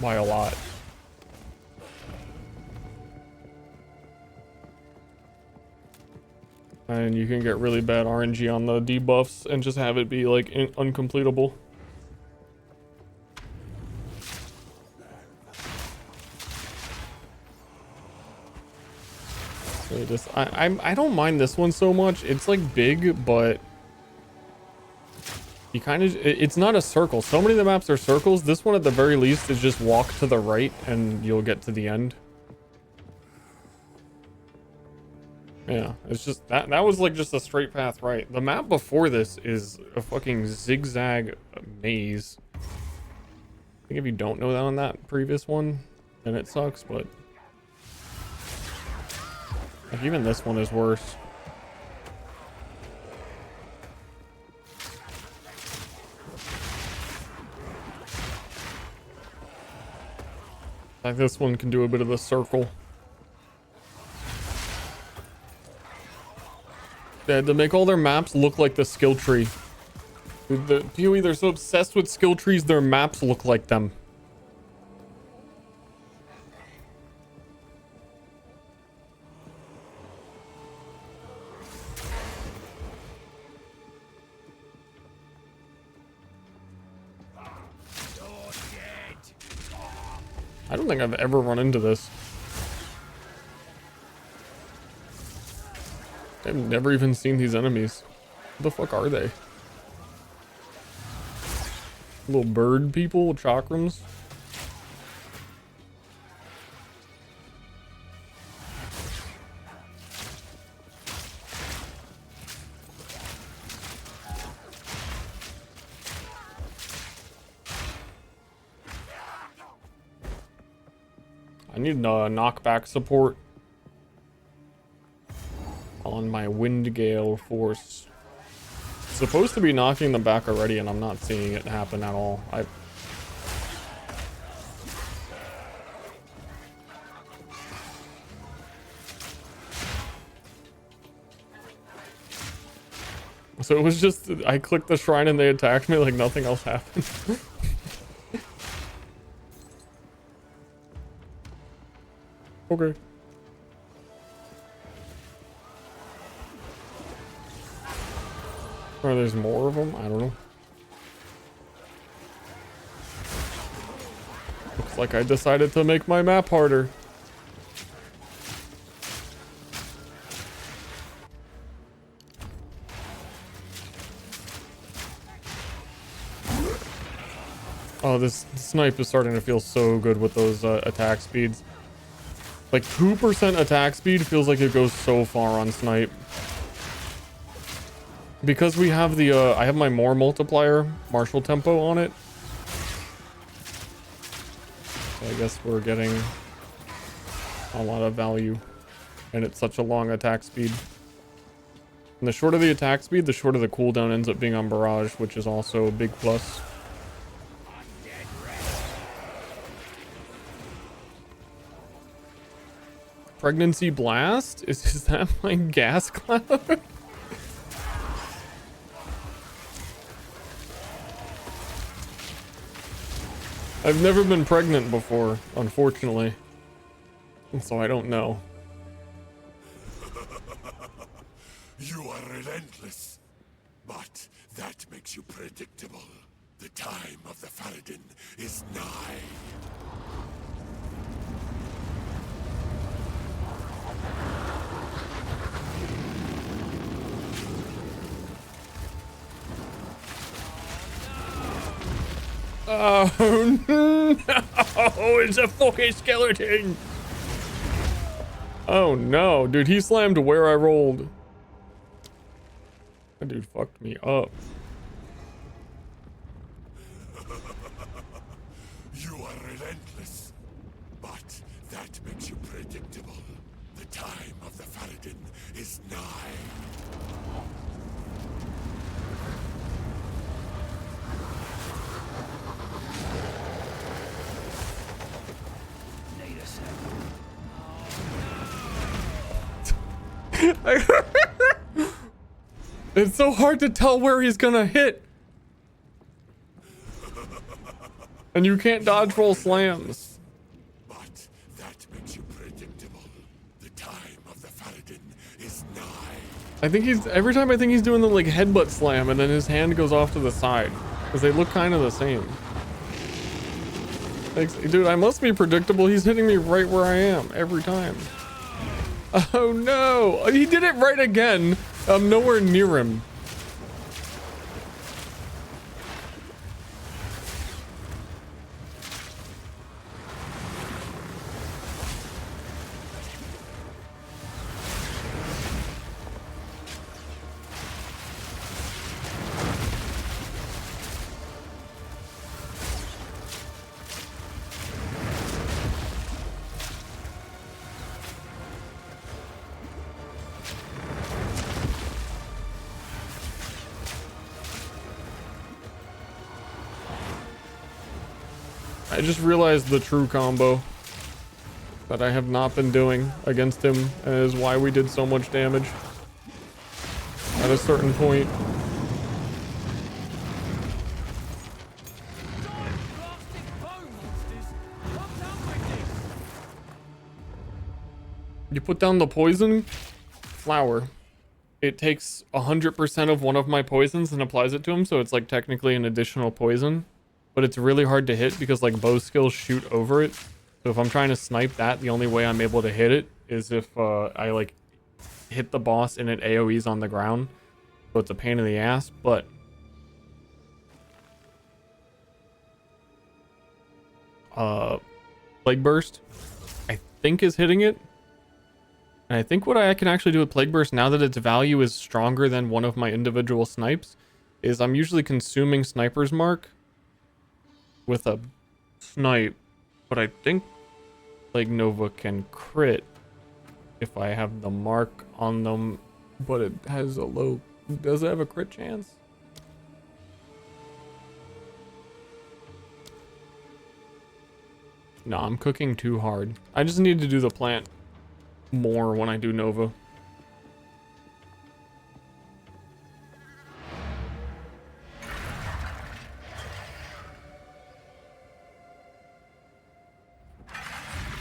by a lot. And you can get really bad RNG on the debuffs and just have it be like uncompletable. So I don't mind this one so much. It's like big, but you kind of, it's not a circle. So many of the maps are circles. This one at the very least is just walk to the right and you'll get to the end. Yeah, it's just that was like just a straight path right. The map before this is a fucking zigzag maze. I think if you don't know that on that previous one, then it sucks, but like even this one is worse. Like this one can do a bit of a circle. They had to make all their maps look like the skill tree. Dude, the PoE, they're so obsessed with skill trees, their maps look like them. I don't think I've ever run into this. I've never even seen these enemies. What the fuck are they? Little bird people with chakrams? I need knockback support on my wind gale force. It's supposed to be knocking them back already and I'm not seeing it happen at all. So it was just, I clicked the shrine and they attacked me like nothing else happened. Okay. Or there's more of them? I don't know. Looks like I decided to make my map harder. Oh, this snipe is starting to feel so good with those attack speeds. Like 2% attack speed feels like it goes so far on snipe. Because we have the, I have my more multiplier, martial tempo on it. So I guess we're getting a lot of value. And it's such a long attack speed. And the shorter the attack speed, the shorter the cooldown ends up being on Barrage, which is also a big plus. Pregnancy Blast? Is that my gas cloud? I've never been pregnant before, unfortunately. And so I don't know. You are relentless, but that makes you predictable. The time of the Faradin is nigh. Oh no! It's a fucking skeleton! Oh no, dude, he slammed where I rolled. That dude fucked me up. You are relentless, but that makes you predictable. The time of the Faradin is nigh. Need a sec. It's so hard to tell where he's gonna hit. And you can't dodge roll slams. But that makes you predictable. The time of the Faradin is nigh. I think he's, every time I think he's doing the like headbutt slam and then his hand goes off to the side. Because they look kind of the same. Thanks. Dude, I must be predictable. He's hitting me right where I am every time. Oh no! He did it right again. I'm nowhere near him. I just realized the true combo that I have not been doing against him, and is why we did so much damage at a certain point. You put down the poison flower. It takes 100% of one of my poisons and applies it to him, so it's like technically an additional poison. But it's really hard to hit because like bow skills shoot over it. So if I'm trying to snipe that, the only way I'm able to hit it is if I like hit the boss and it AoEs on the ground. So it's a pain in the ass, but Plague Burst I think is hitting it. And I think what I can actually do with Plague Burst now that its value is stronger than one of my individual snipes is I'm usually consuming Sniper's Mark with a snipe, but I think Plague Nova can crit if I have the mark on them, but it has a low, does it have a crit chance? No, I'm cooking too hard. I just need to do the plant more when I do Nova.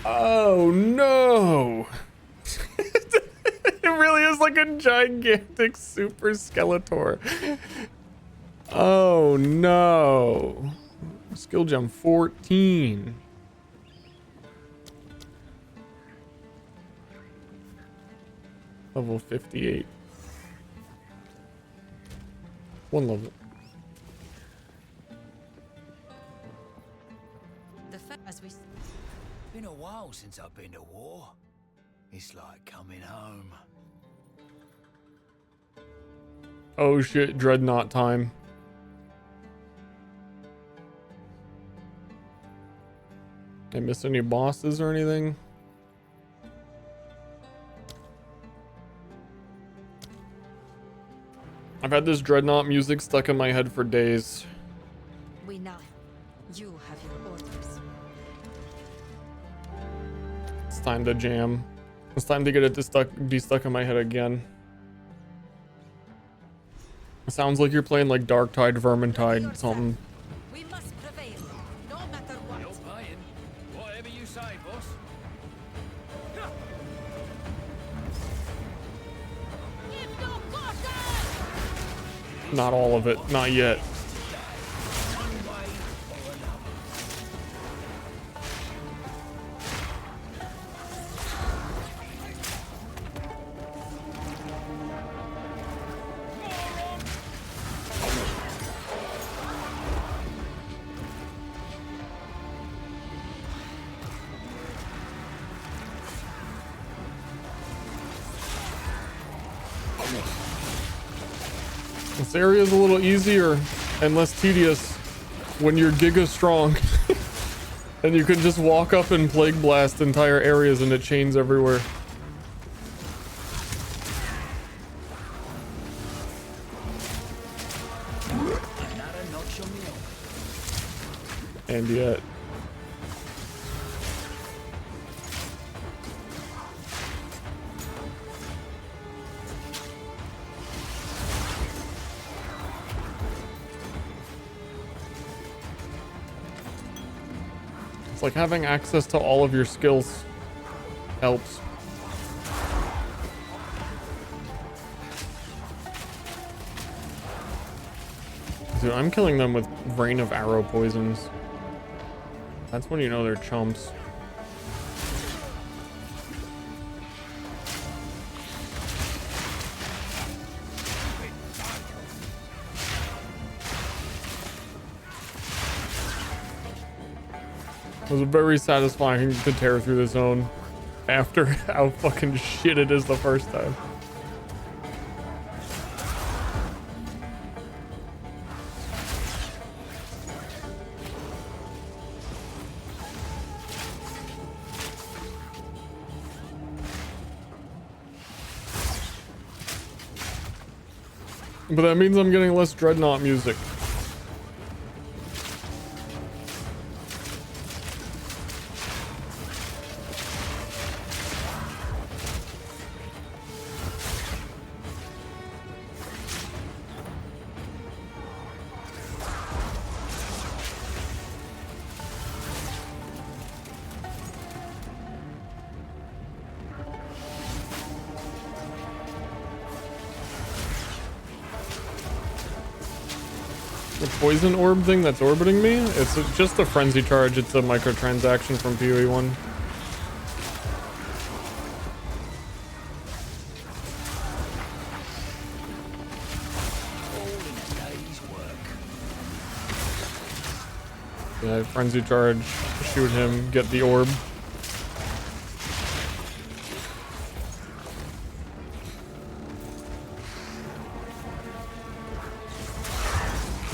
Oh no! It really is like a gigantic super Skeletor. Oh no! Skill gem 14. Level 58. One level. As we Been a while since I've been to war. It's like coming home. Oh shit, Dreadnought time. I miss any bosses or anything? I've had this Dreadnought music stuck in my head for days. We know. You have your orders. It's time to jam. It's time to get it to be stuck in my head again. It sounds like you're playing like Darktide, Vermintide, something. We must prevail, no matter what. No buying. Whatever you say, boss. Give no quarter! Not all of it, not yet. This area is a little easier and less tedious when you're giga strong. And you can just walk up and plague blast entire areas and it chains everywhere. And yet. It's like having access to all of your skills helps. Dude, I'm killing them with rain of arrow poisons. That's when you know they're chumps. It was very satisfying to tear through the zone after how fucking shit it is the first time. But that means I'm getting less Dreadnought music. The poison orb thing that's orbiting me? It's just a frenzy charge. It's a microtransaction from PoE 1. Yeah, frenzy charge, shoot him, get the orb.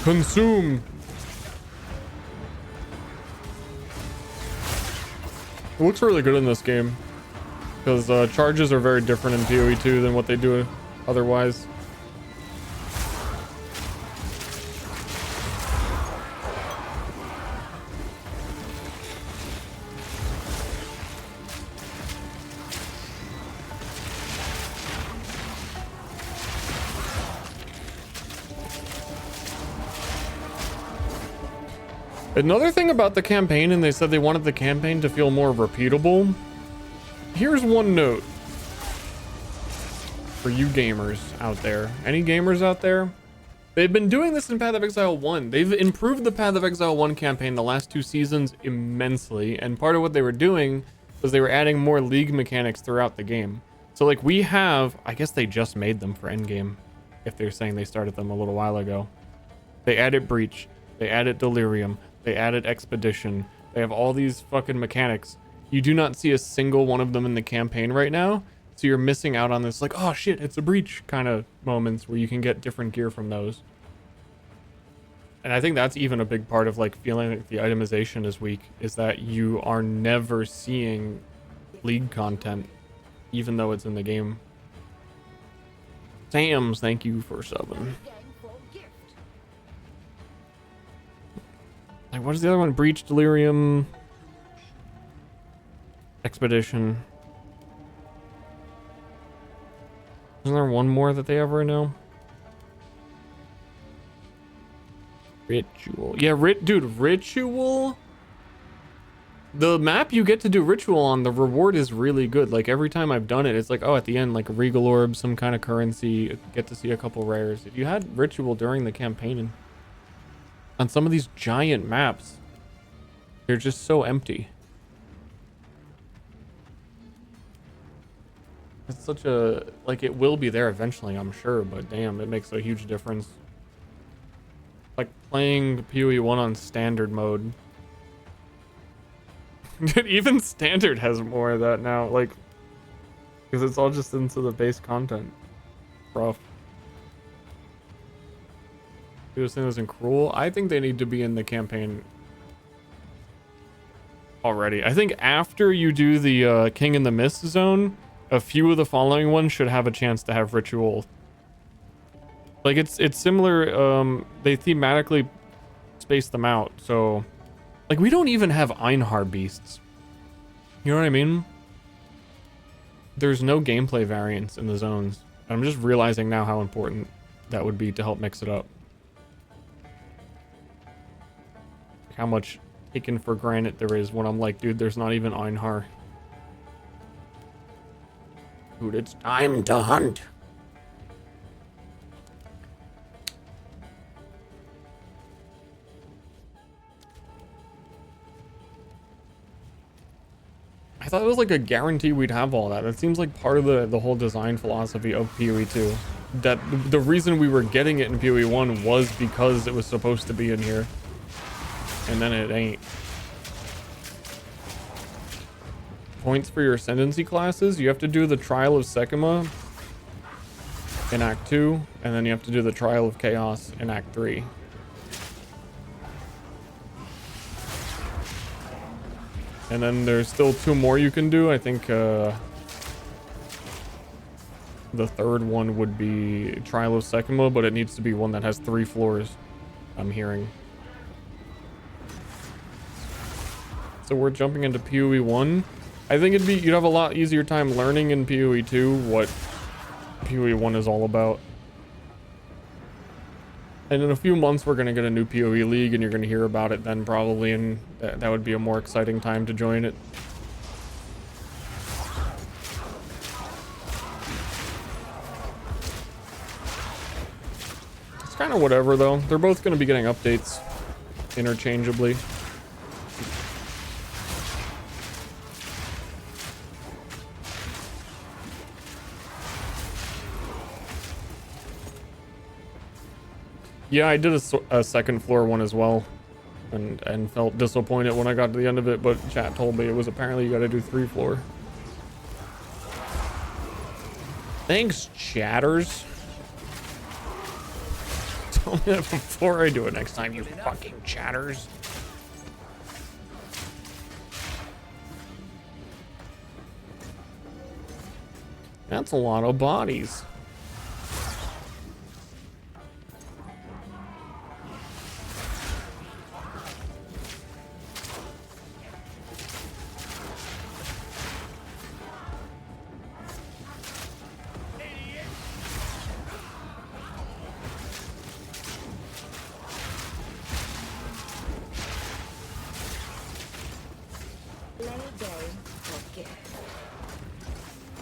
Consume. It looks really good in this game because charges are very different in PoE 2 than what they do otherwise. Another thing about the campaign, and they said they wanted the campaign to feel more repeatable. Here's one note for you gamers out there. Any gamers out there? They've been doing this in Path of Exile 1. They've improved the Path of Exile 1 campaign the last 2 seasons immensely. And part of what they were doing was they were adding more league mechanics throughout the game. So like we have, I guess they just made them for endgame, if they're saying they started them a little while ago. They added Breach. They added Delirium. They added Expedition. They have all these fucking mechanics. You do not see a single one of them in the campaign right now. So you're missing out on this like, oh shit, it's a Breach kind of moments where you can get different gear from those. And I think that's even a big part of like feeling like the itemization is weak, is that you are never seeing League content, even though it's in the game. Sam's, thank you for subbing. Like, what is the other one? Breach, Delirium, Expedition. Isn't there one more that they ever know? Ritual. Yeah, dude, Ritual. The map you get to do Ritual on, the reward is really good. Like, every time I've done it, it's like, oh, at the end, like a Regal Orb, some kind of currency, get to see a couple rares. If you had Ritual during the campaign, on some of these giant maps, they're just so empty. It's such a, like, it will be there eventually, I'm sure, but damn, it makes a huge difference. Like playing PoE 1 on standard mode. Dude, even standard has more of that now, like, because it's all just into the base content. Rough. Those things in Cruel. I think they need to be in the campaign already. I think after you do the King in the Mist zone, a few of the following ones should have a chance to have Ritual. Like, it's similar, they thematically space them out, so... Like, we don't even have Einhar beasts. You know what I mean? There's no gameplay variance in the zones. I'm just realizing now how important that would be to help mix it up. How much taken for granted there is when I'm like, dude, there's not even Einhar. Dude, it's time to hunt. I thought it was like a guarantee we'd have all that. It seems like part of the whole design philosophy of PoE 2. That the reason we were getting it in PoE 1 was because it was supposed to be in here. And then it ain't. Points for your Ascendancy classes. You have to do the Trial of Sekima in Act 2. And then you have to do the Trial of Chaos in Act 3. And then there's still 2 more you can do. I think the third one would be Trial of Sekima, but it needs to be one that has 3 floors, I'm hearing. So we're jumping into PoE 1. I think you'd have a lot easier time learning in PoE 2 what PoE 1 is all about. And in a few months, we're going to get a new PoE League, and you're going to hear about it then probably, and that would be a more exciting time to join it. It's kind of whatever, though. They're both going to be getting updates interchangeably. Yeah, I did a second floor one as well, and felt disappointed when I got to the end of it, but chat told me it was apparently you gotta do 3 floor. Thanks, chatters. Tell me that before I do it next time, you fucking chatters. That's a lot of bodies.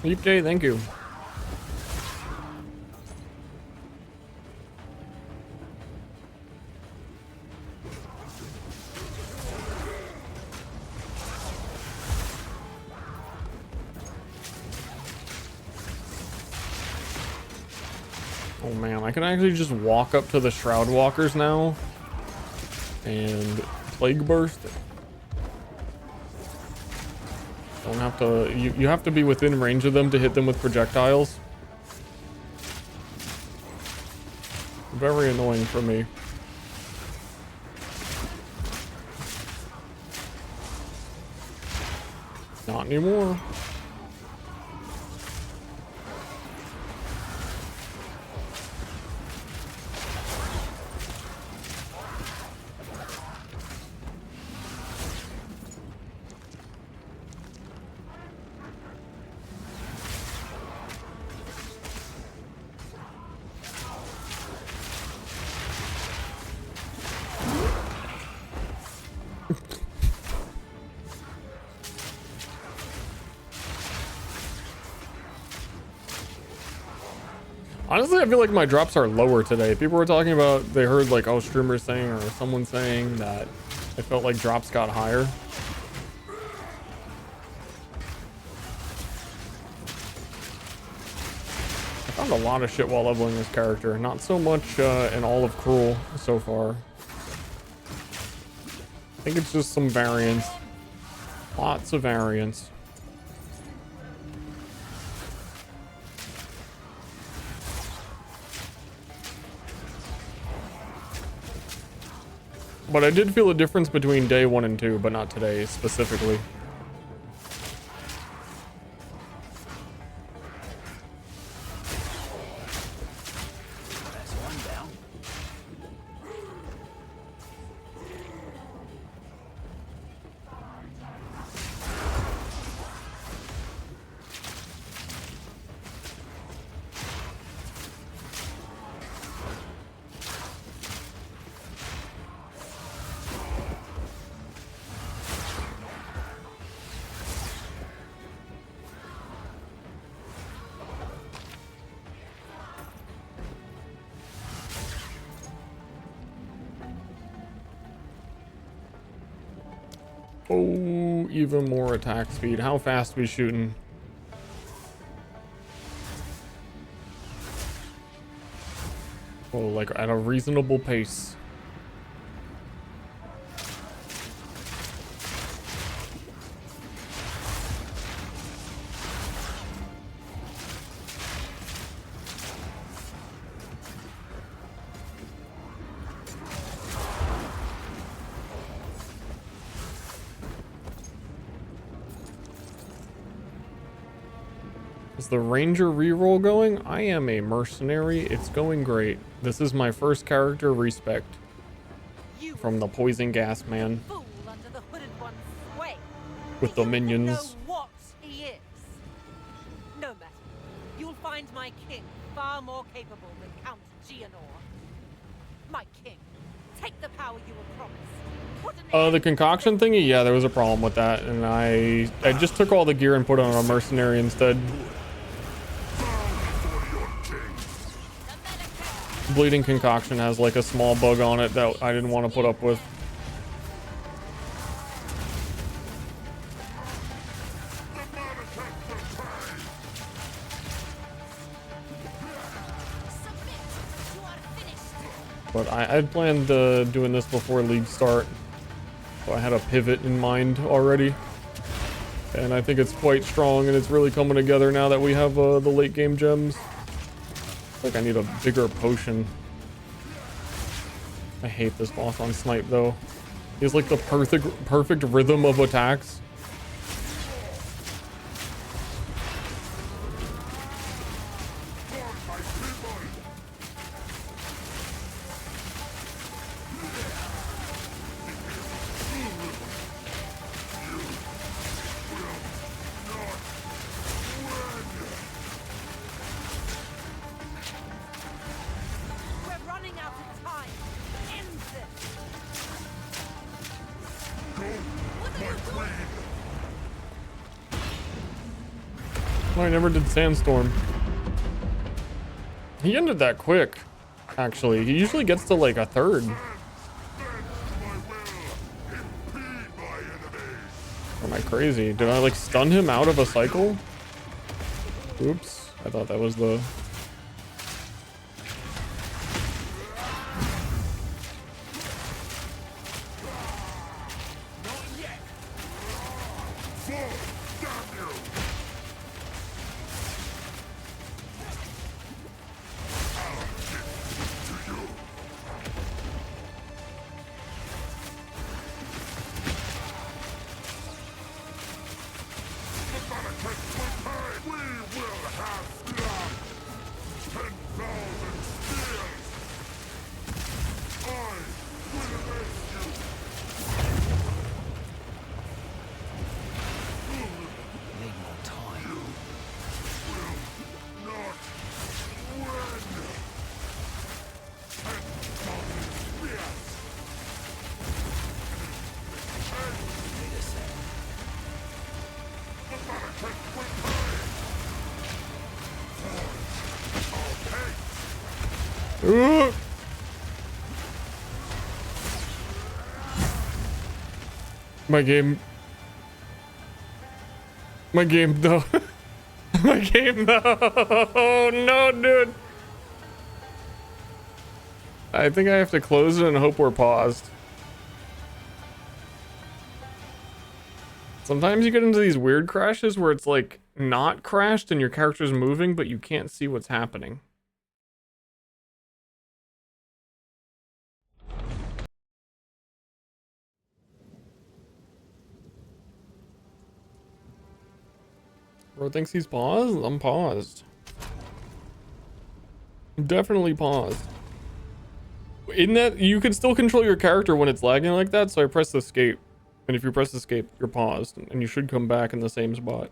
Leap Day, thank you. Oh man, I can actually just walk up to the Shroud Walkers now and Plague Burst. Don't have to, you have to be within range of them to hit them with projectiles. Very annoying for me. Not anymore. Honestly, I feel like my drops are lower today. People were talking about, they heard like, oh, streamers saying or someone saying that it felt like drops got higher. I found a lot of shit while leveling this character. Not so much in all of Cruel so far. I think it's just some variance. Lots of variance. But I did feel a difference between day 1 and 2, but not today specifically. That's one down. Oh, even more attack speed. How fast we shooting? Oh, like at a reasonable pace. Is the Ranger reroll going? I am a mercenary. It's going great. This is my first character respect from the poison gas man Fool under the hooded one's sway. with the You minions. know what he is. No matter. You'll find my king far more capable than Count Geonor. My king, take the power you were promised. Put an The concoction thingy, yeah, there was a problem with that, and I just took all the gear and put it on a mercenary instead. Bleeding concoction has like a small bug on it that I didn't want to put up with. But I had planned doing this before League start, so I had a pivot in mind already. And I think it's quite strong, and it's really coming together now that we have the late game gems. I think I need a bigger potion. I hate this boss on snipe though. He has like the perfect rhythm of attacks. We're running out of time. End this. Oh, I never did Sandstorm. He ended that quick, actually. He usually gets to like a third. Am I crazy? Did I like stun him out of a cycle? Oops. I thought that was the... My game. My game, though. My game, though. Oh, no, dude. I think I have to close it and hope we're paused. Sometimes you get into these weird crashes where it's like not crashed and your character's moving, but you can't see what's happening. Bro thinks he's paused? I'm paused. I'm definitely paused. In that, you can still control your character when it's lagging like that, so I press escape. And if you press escape, you're paused, and you should come back in the same spot.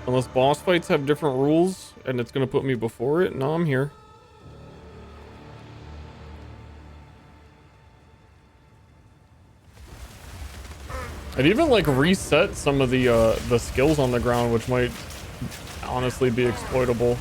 Unless boss fights have different rules, and it's gonna put me before it. No, I'm here. I'd even like reset some of the skills on the ground, which might honestly be exploitable.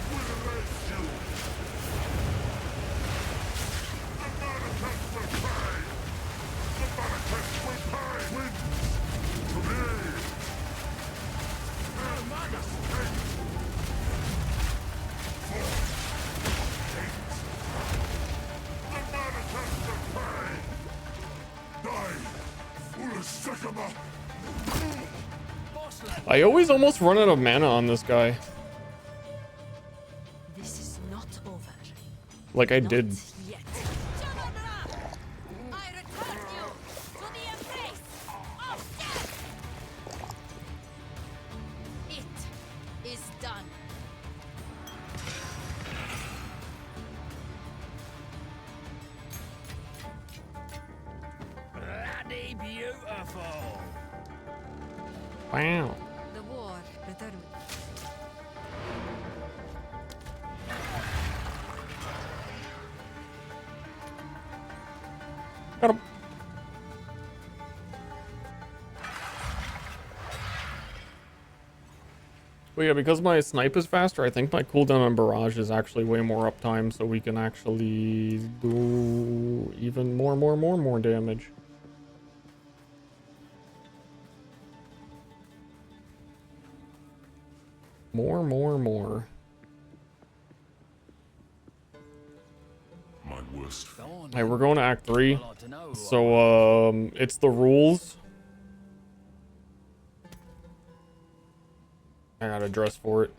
I always almost run out of mana on this guy. This is not over. Like I did. Yet. I return you to the embrace of death. It is done. Bloody beautiful. Wow. The war returned. Got him. Well, yeah, because my snipe is faster, I think my cooldown on barrage is actually way more uptime, so we can actually do even more damage. More. My worst. Hey, we're going to Act 3. So, it's the rules. I gotta dress for it.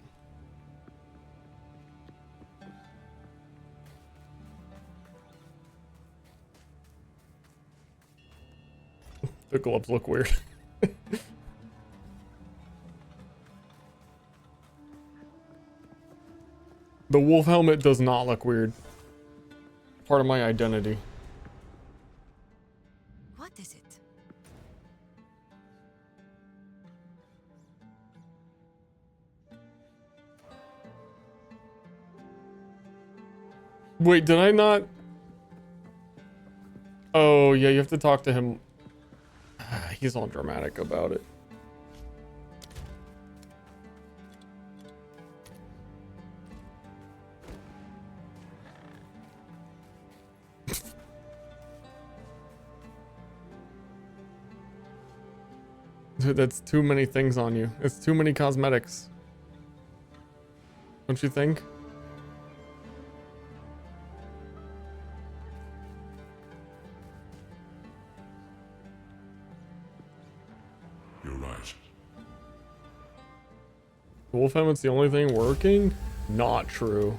The gloves look weird. The wolf helmet does not look weird. Part of my identity. What is it? Wait, did I not? Oh, yeah, you have to talk to him. He's all dramatic about it. Dude, that's too many things on you. It's too many cosmetics. Don't you think? You're right. Wolf helmet's the only thing working? Not true.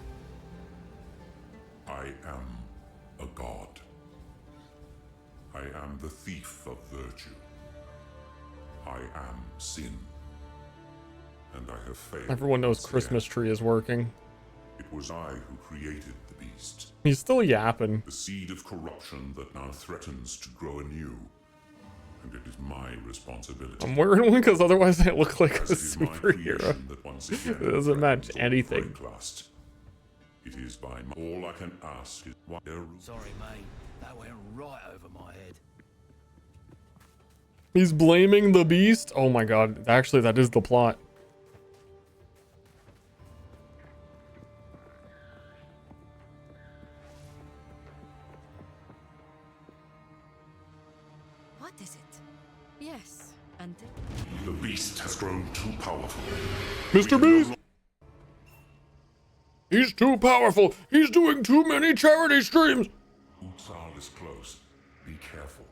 I am a god. I am the thief of virtue. I am sin. And I have failed. Everyone knows once Christmas again. tree is working. It was I who created the beast. He's still yapping. The seed of corruption that now threatens to grow anew. And it is my responsibility. I'm wearing one because otherwise I look like a As it is my superhero. creation that once again It doesn't match threatens all anything. breaklust. It is by all I can ask is what their Sorry, mate. That went right over my head. He's blaming the beast? Oh my god. Actually, that is the plot. is it? Yes, and The beast has grown too powerful. Mr. Beast! He's too powerful! He's doing too many charity streams! Utsal is close. Be careful.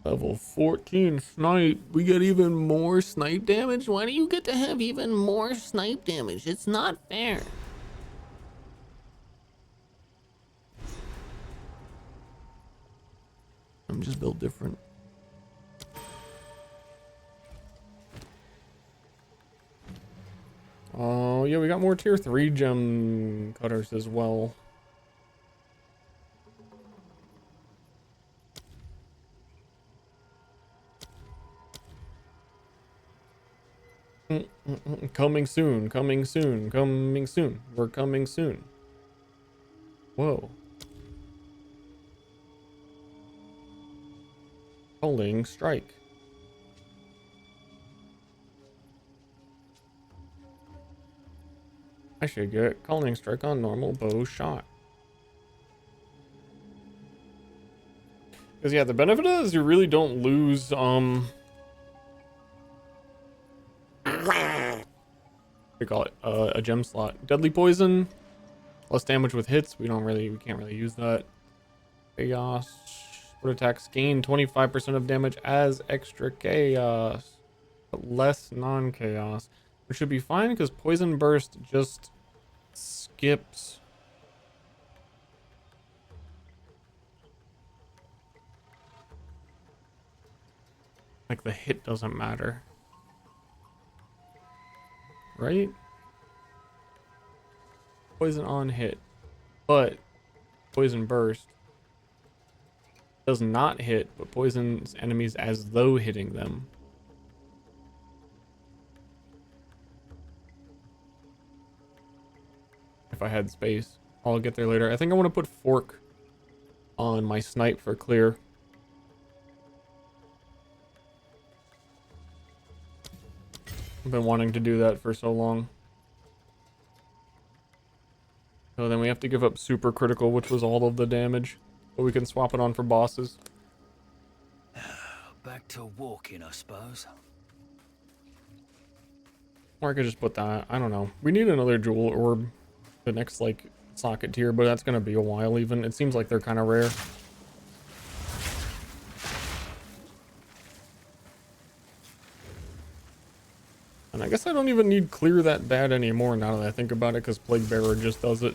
Level 14 snipe. We get even more snipe damage? Why do you get to have even more snipe damage? It's not fair. I'm just built different. Oh, yeah, we got more tier 3 gem cutters as well. Coming soon, coming soon, coming soon. We're coming soon. Whoa. Calling strike. I should get calling strike on normal bow shot. Because yeah, the benefit is you really don't lose what do you call it? A gem slot. Deadly poison. Less damage with hits. We can't really use that. Chaos. Sport attacks gain 25% of damage as extra chaos. But less non-chaos. Which should be fine because poison burst just skips. Like the hit doesn't matter. Right? Poison on hit. But poison burst does not hit, but poisons enemies as though hitting them. If I had space. I'll get there later. I think I want to put fork on my snipe for clear. I've been wanting to do that for so long. So then we have to give up super critical, which was all of the damage. But we can swap it on for bosses. Back to walking, I suppose. Or I could just put that. I don't know. We need another jewel orb. The next, like, socket tier, but that's gonna be a while even. It seems like they're kind of rare. And I guess I don't even need clear that bad anymore now that I think about it, because Plague Bearer just does it.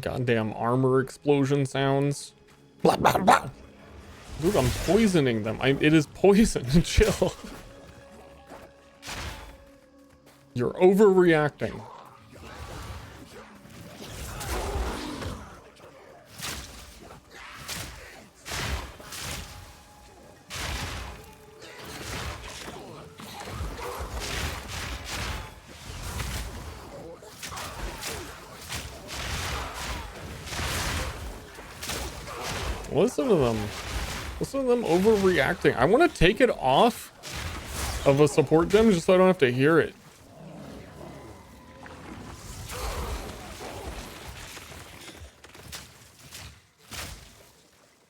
Goddamn armor explosion sounds. Blah, blah, blah. Dude, I'm poisoning them. It is poison. Chill. You're overreacting. Listen to them. Listen to them overreacting. I want to take it off of a support gem just so I don't have to hear it.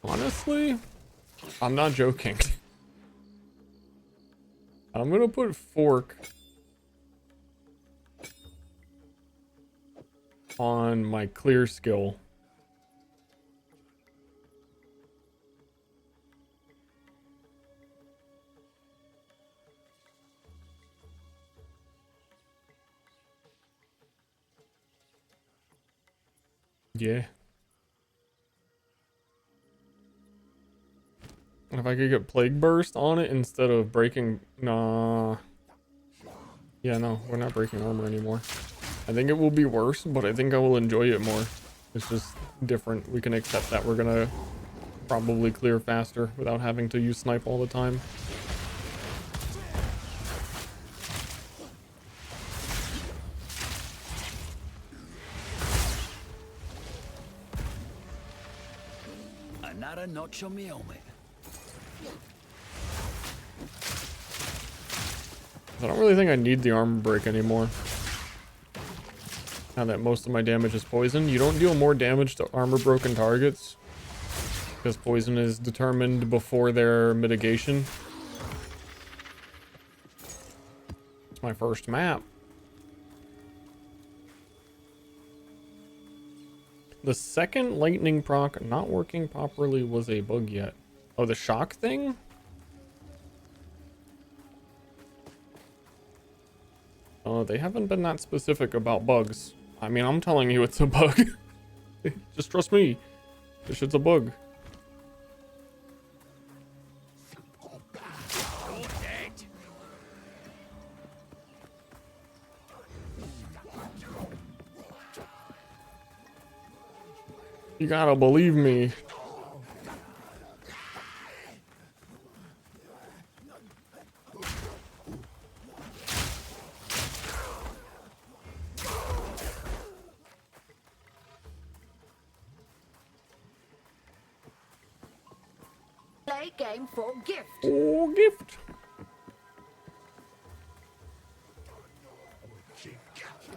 Honestly, I'm not joking. I'm gonna put fork on my clear skill. Yeah. And if I could get Plague Burst on it instead of breaking... Nah. Yeah, no, we're not breaking armor anymore. I think it will be worse, but I think I will enjoy it more. It's just different. We can accept that we're gonna probably clear faster without having to use snipe all the time. Another notch on my helmet. I don't really think I need the armor break anymore. Now that most of my damage is poison, you don't deal more damage to armor broken targets because poison is determined before their mitigation. It's my first map. The second lightning proc not working properly was a bug yet. Oh, the shock thing? They haven't been that specific about bugs. I mean, I'm telling you it's a bug. Just trust me. This shit's a bug. You gotta believe me. Play game for gift. Oh, gift.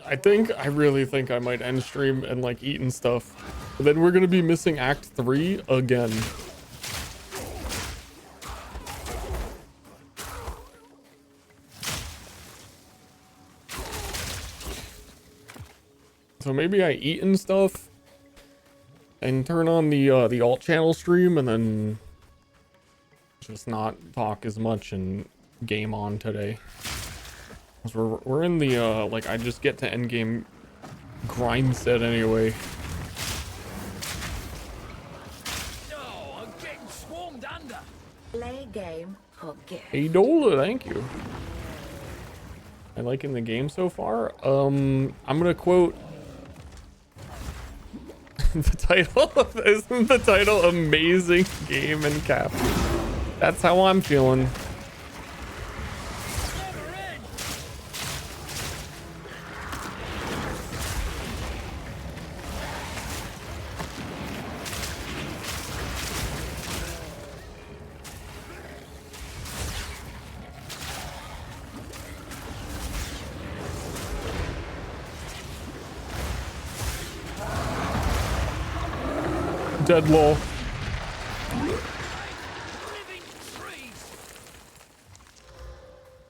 I really think I might end stream and like eat and stuff. But then we're gonna be missing Act 3 again. So maybe I eat and stuff and turn on the alt channel stream and then just not talk as much and game on today. Cause we're in the like I just get to end game grind set anyway. Oh, I'm getting swarmed under. Play game for gift. Hey Dola, thank you. I liking the game so far. I'm gonna quote the title of isn't the title amazing game in cap. That's how I'm feeling. Dead lol.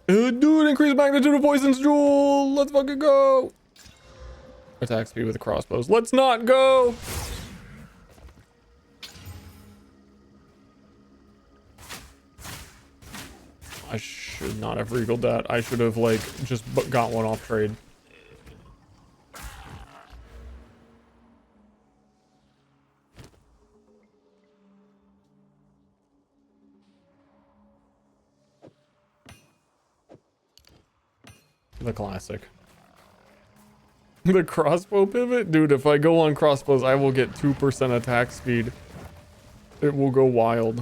Dude, increase magnitude of poisons, Jewel. Let's fucking go. Attack speed with the crossbows. Let's not go. I should not have regaled that. I should have like just got one off trade. The classic. The crossbow pivot? Dude, if I go on crossbows, I will get 2% attack speed. It will go wild.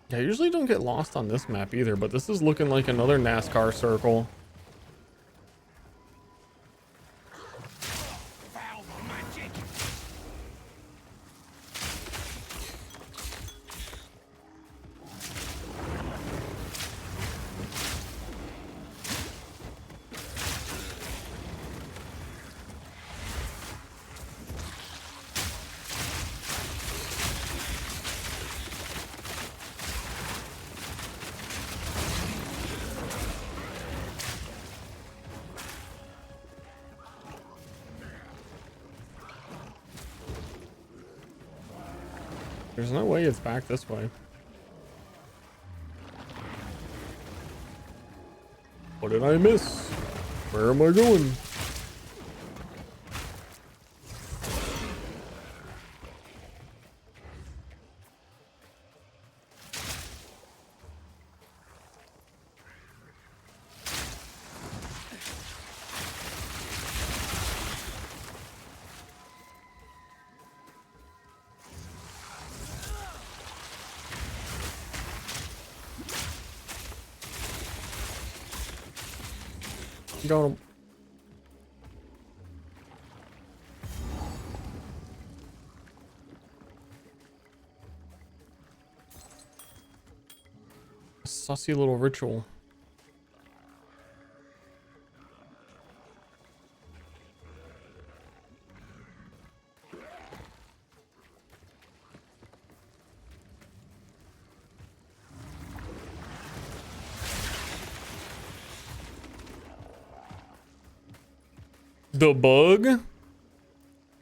Yeah, I usually don't get lost on this map either, but this is looking like another NASCAR circle. There's no way it's back this way. What did I miss? Where am I going? Got him. Sussy little ritual. The bug?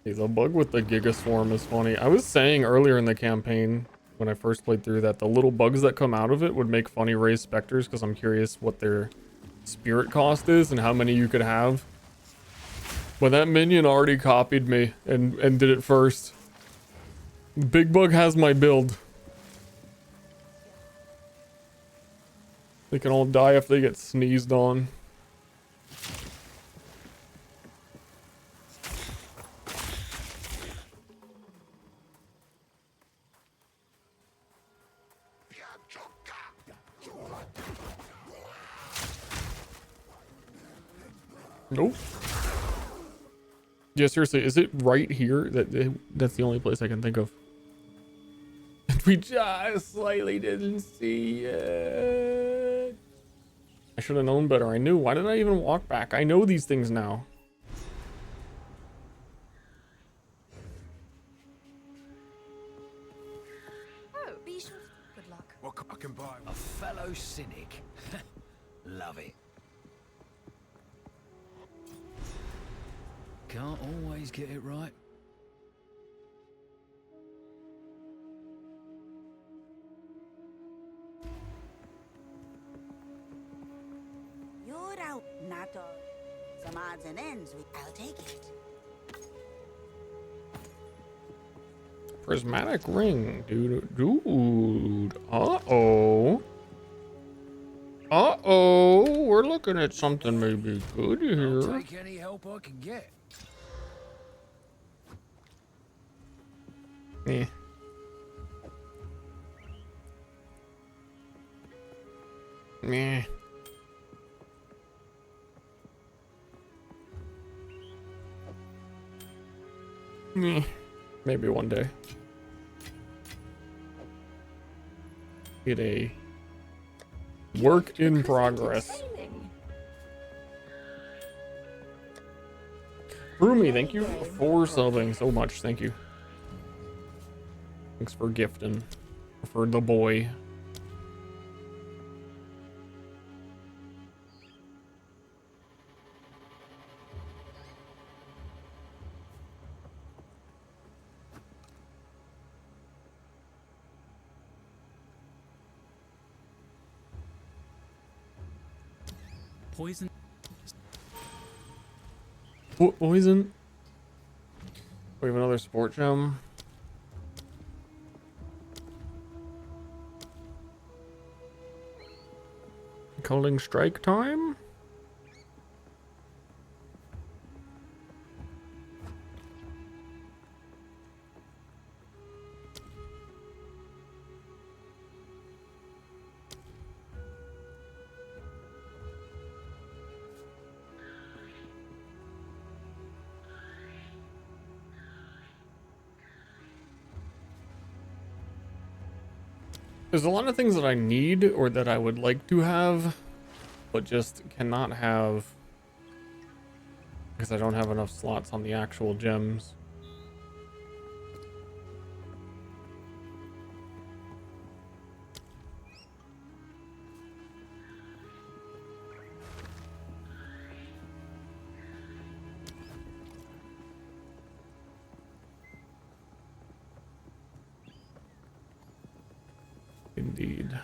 Hey, the bug with the Giga Swarm is funny. I was saying earlier in the campaign, when I first played through, that the little bugs that come out of it would make funny raised specters, because I'm curious what their spirit cost is and how many you could have. But that minion already copied me and did it first. Big Bug has my build. They can all die if they get sneezed on. Nope. Yeah, seriously, is it right here? That's the only place I can think of. We just slightly didn't see it. I should have known better. I knew. Why did I even walk back? I know these things now. Oh, be sure. Good luck. What I can buy? A fellow cynic. Love it. Can't always get it right. You're out, not all. Some odds and ends, I'll take it. Prismatic ring, dude. Uh-oh. Uh-oh. We're looking at something maybe good I'll here. take any help I can get. Eh. Meh. Meh. Maybe one day. Get a work in progress. Rumi, thank you for subbing so much. Thank you. Thanks for gifting. For the boy. Poison. Poison. We have another sport gem. Calling strike time. There's a lot of things that I need or that I would like to have, but just cannot have because I don't have enough slots on the actual gems. Indeed.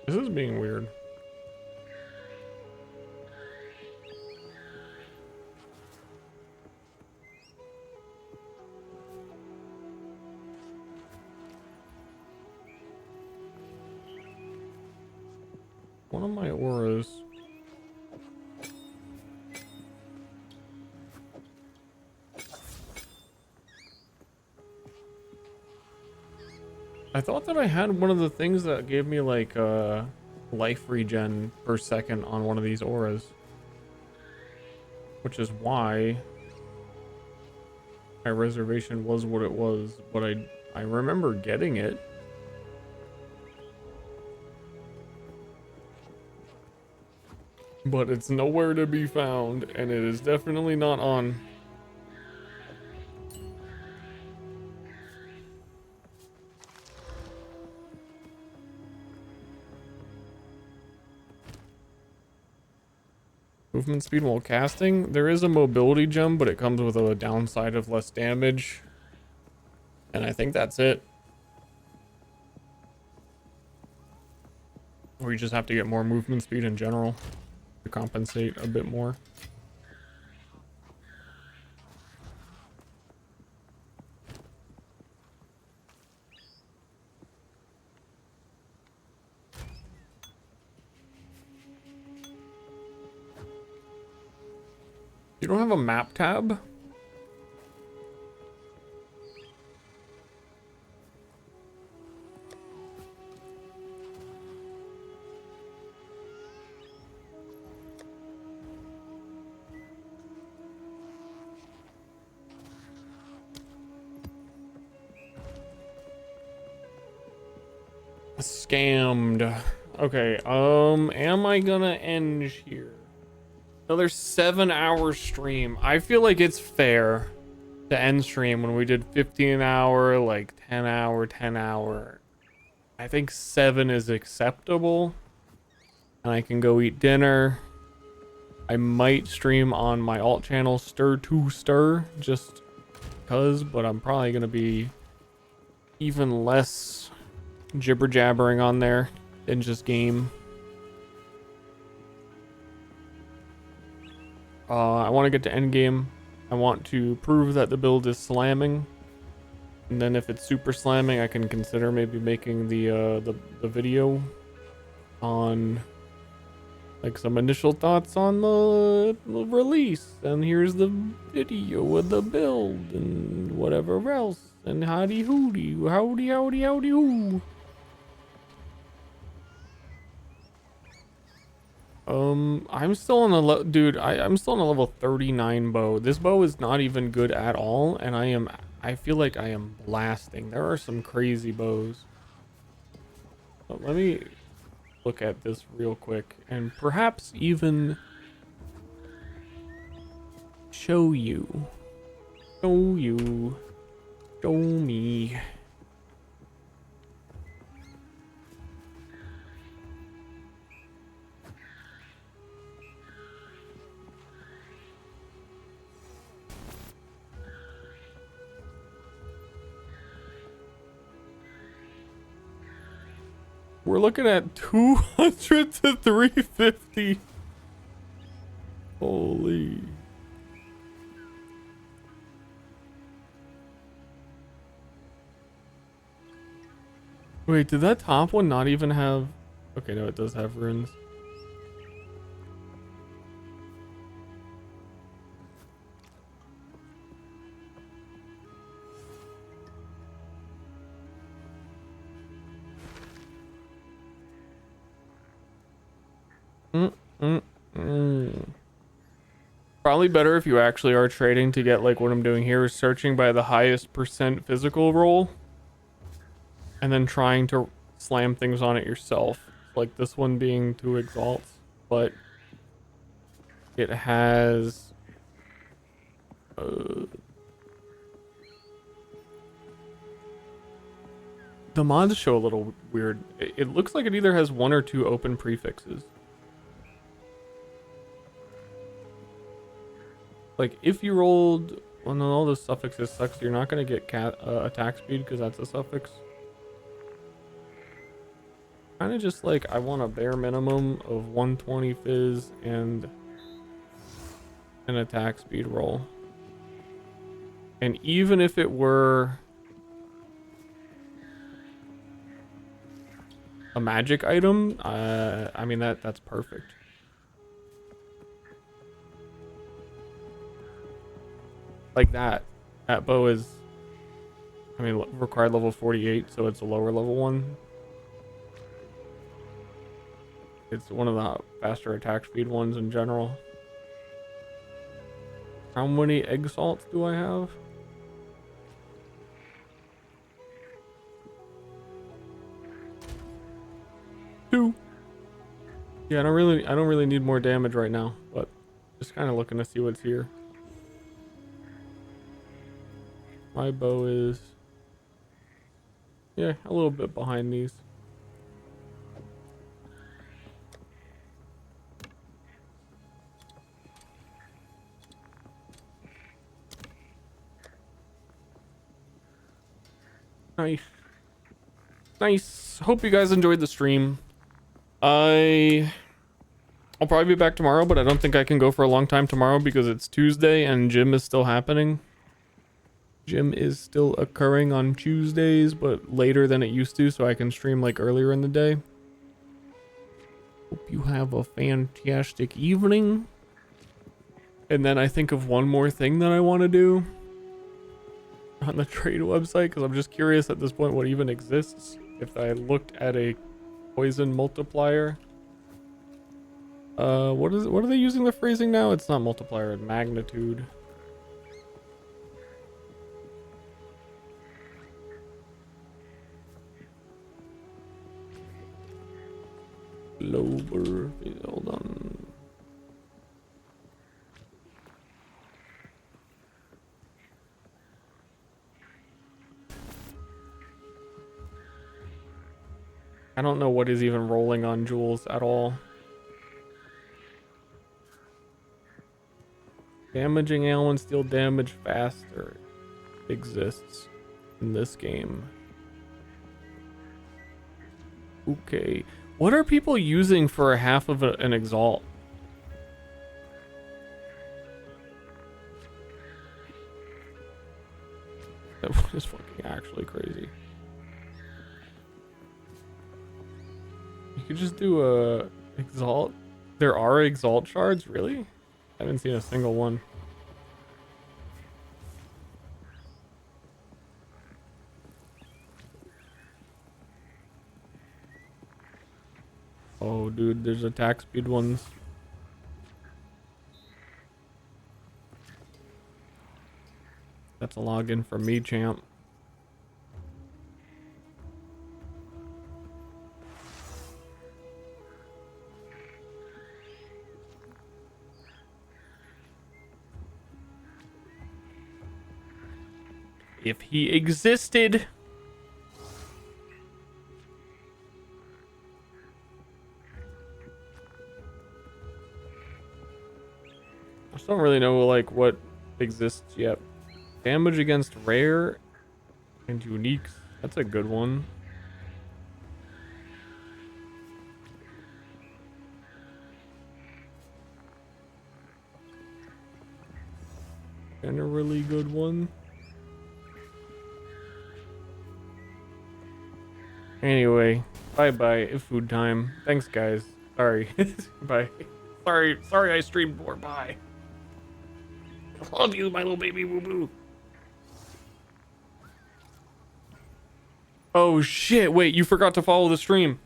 This is being weird. one of my auras. I thought that I had one of the things that gave me like life regen per second on one of these auras, which is why my reservation was what it was, but I remember getting it. But it's nowhere to be found, and it is definitely not on. Movement speed while casting. There is a mobility gem, but it comes with a downside of less damage. And I think that's it. Or you just have to get more movement speed in general to compensate a bit more. You don't have a map tab? Scammed. Okay, am I gonna end here? Another 7-hour stream. I feel like it's fair to end stream when we did 15-hour, like 10-hour, 10-hour. I think 7 is acceptable. And I can go eat dinner. I might stream on my alt channel, Ster to Ster, just because, but I'm probably gonna be even less jibber jabbering on there than just game. I want to get to endgame. I want to prove that the build is slamming, and then if it's super slamming, I can consider maybe making the video on like some initial thoughts on the release, and here's the video of the build and whatever else, and howdy hooty, howdy howdy howdy hoo. I'm still on a dude. I'm still on a level 39 bow. This bow is not even good at all, and I feel like I am blasting. There are some crazy bows. But let me look at this real quick and perhaps even show me. We're looking at 200 to 350. Holy. Wait, did that top one not even have... Okay, no, it does have runes. Probably better if you actually are trading to get like what I'm doing here is searching by the highest percent physical roll and then trying to slam things on it yourself, like this one being 2 exalts, but it has the mods show a little weird. It looks like it either has 1 or 2 open prefixes. Like if you rolled, well, no, all those suffixes sucks. You're not gonna get attack speed because that's a suffix. Kind of just like I want a bare minimum of 120 fizz and an attack speed roll. And even if it were a magic item, I mean that's perfect. Like that bow is, I mean, required level 48, so it's a lower level one. It's one of the faster attack speed ones in general. How many egg salts do I have? 2. Yeah, I don't really need more damage right now, but just kind of looking to see what's here. My bow is, yeah, a little bit behind these. Nice. Nice. Hope you guys enjoyed the stream. I'll probably be back tomorrow, but I don't think I can go for a long time tomorrow because it's Tuesday and gym is still happening. Gym is still occurring on Tuesdays, but later than it used to, so I can stream like earlier in the day. Hope you have a fantastic evening. And then I think of one more thing that I want to do on the trade website, because I'm just curious at this point what even exists. If I looked at a poison multiplier, what are they using the phrasing now? It's not multiplier, it's magnitude. Lower, hold on. I don't know what is even rolling on jewels at all. Damaging ailments deal damage faster exists in this game. Okay. What are people using for a half of an exalt? That was fucking actually crazy. You could just do a exalt. There are exalt shards, really? I haven't seen a single one. Oh, dude, there's attack speed ones. That's a login for me, champ. If he existed. I just don't really know like what exists yet. Damage against rare and uniques. That's a good one. And a really good one. Anyway, bye-bye. It's food time. Thanks, guys. Sorry. Bye. Sorry I streamed more. Bye. I love you, my little baby boo-boo. Oh, shit. Wait, you forgot to follow the stream.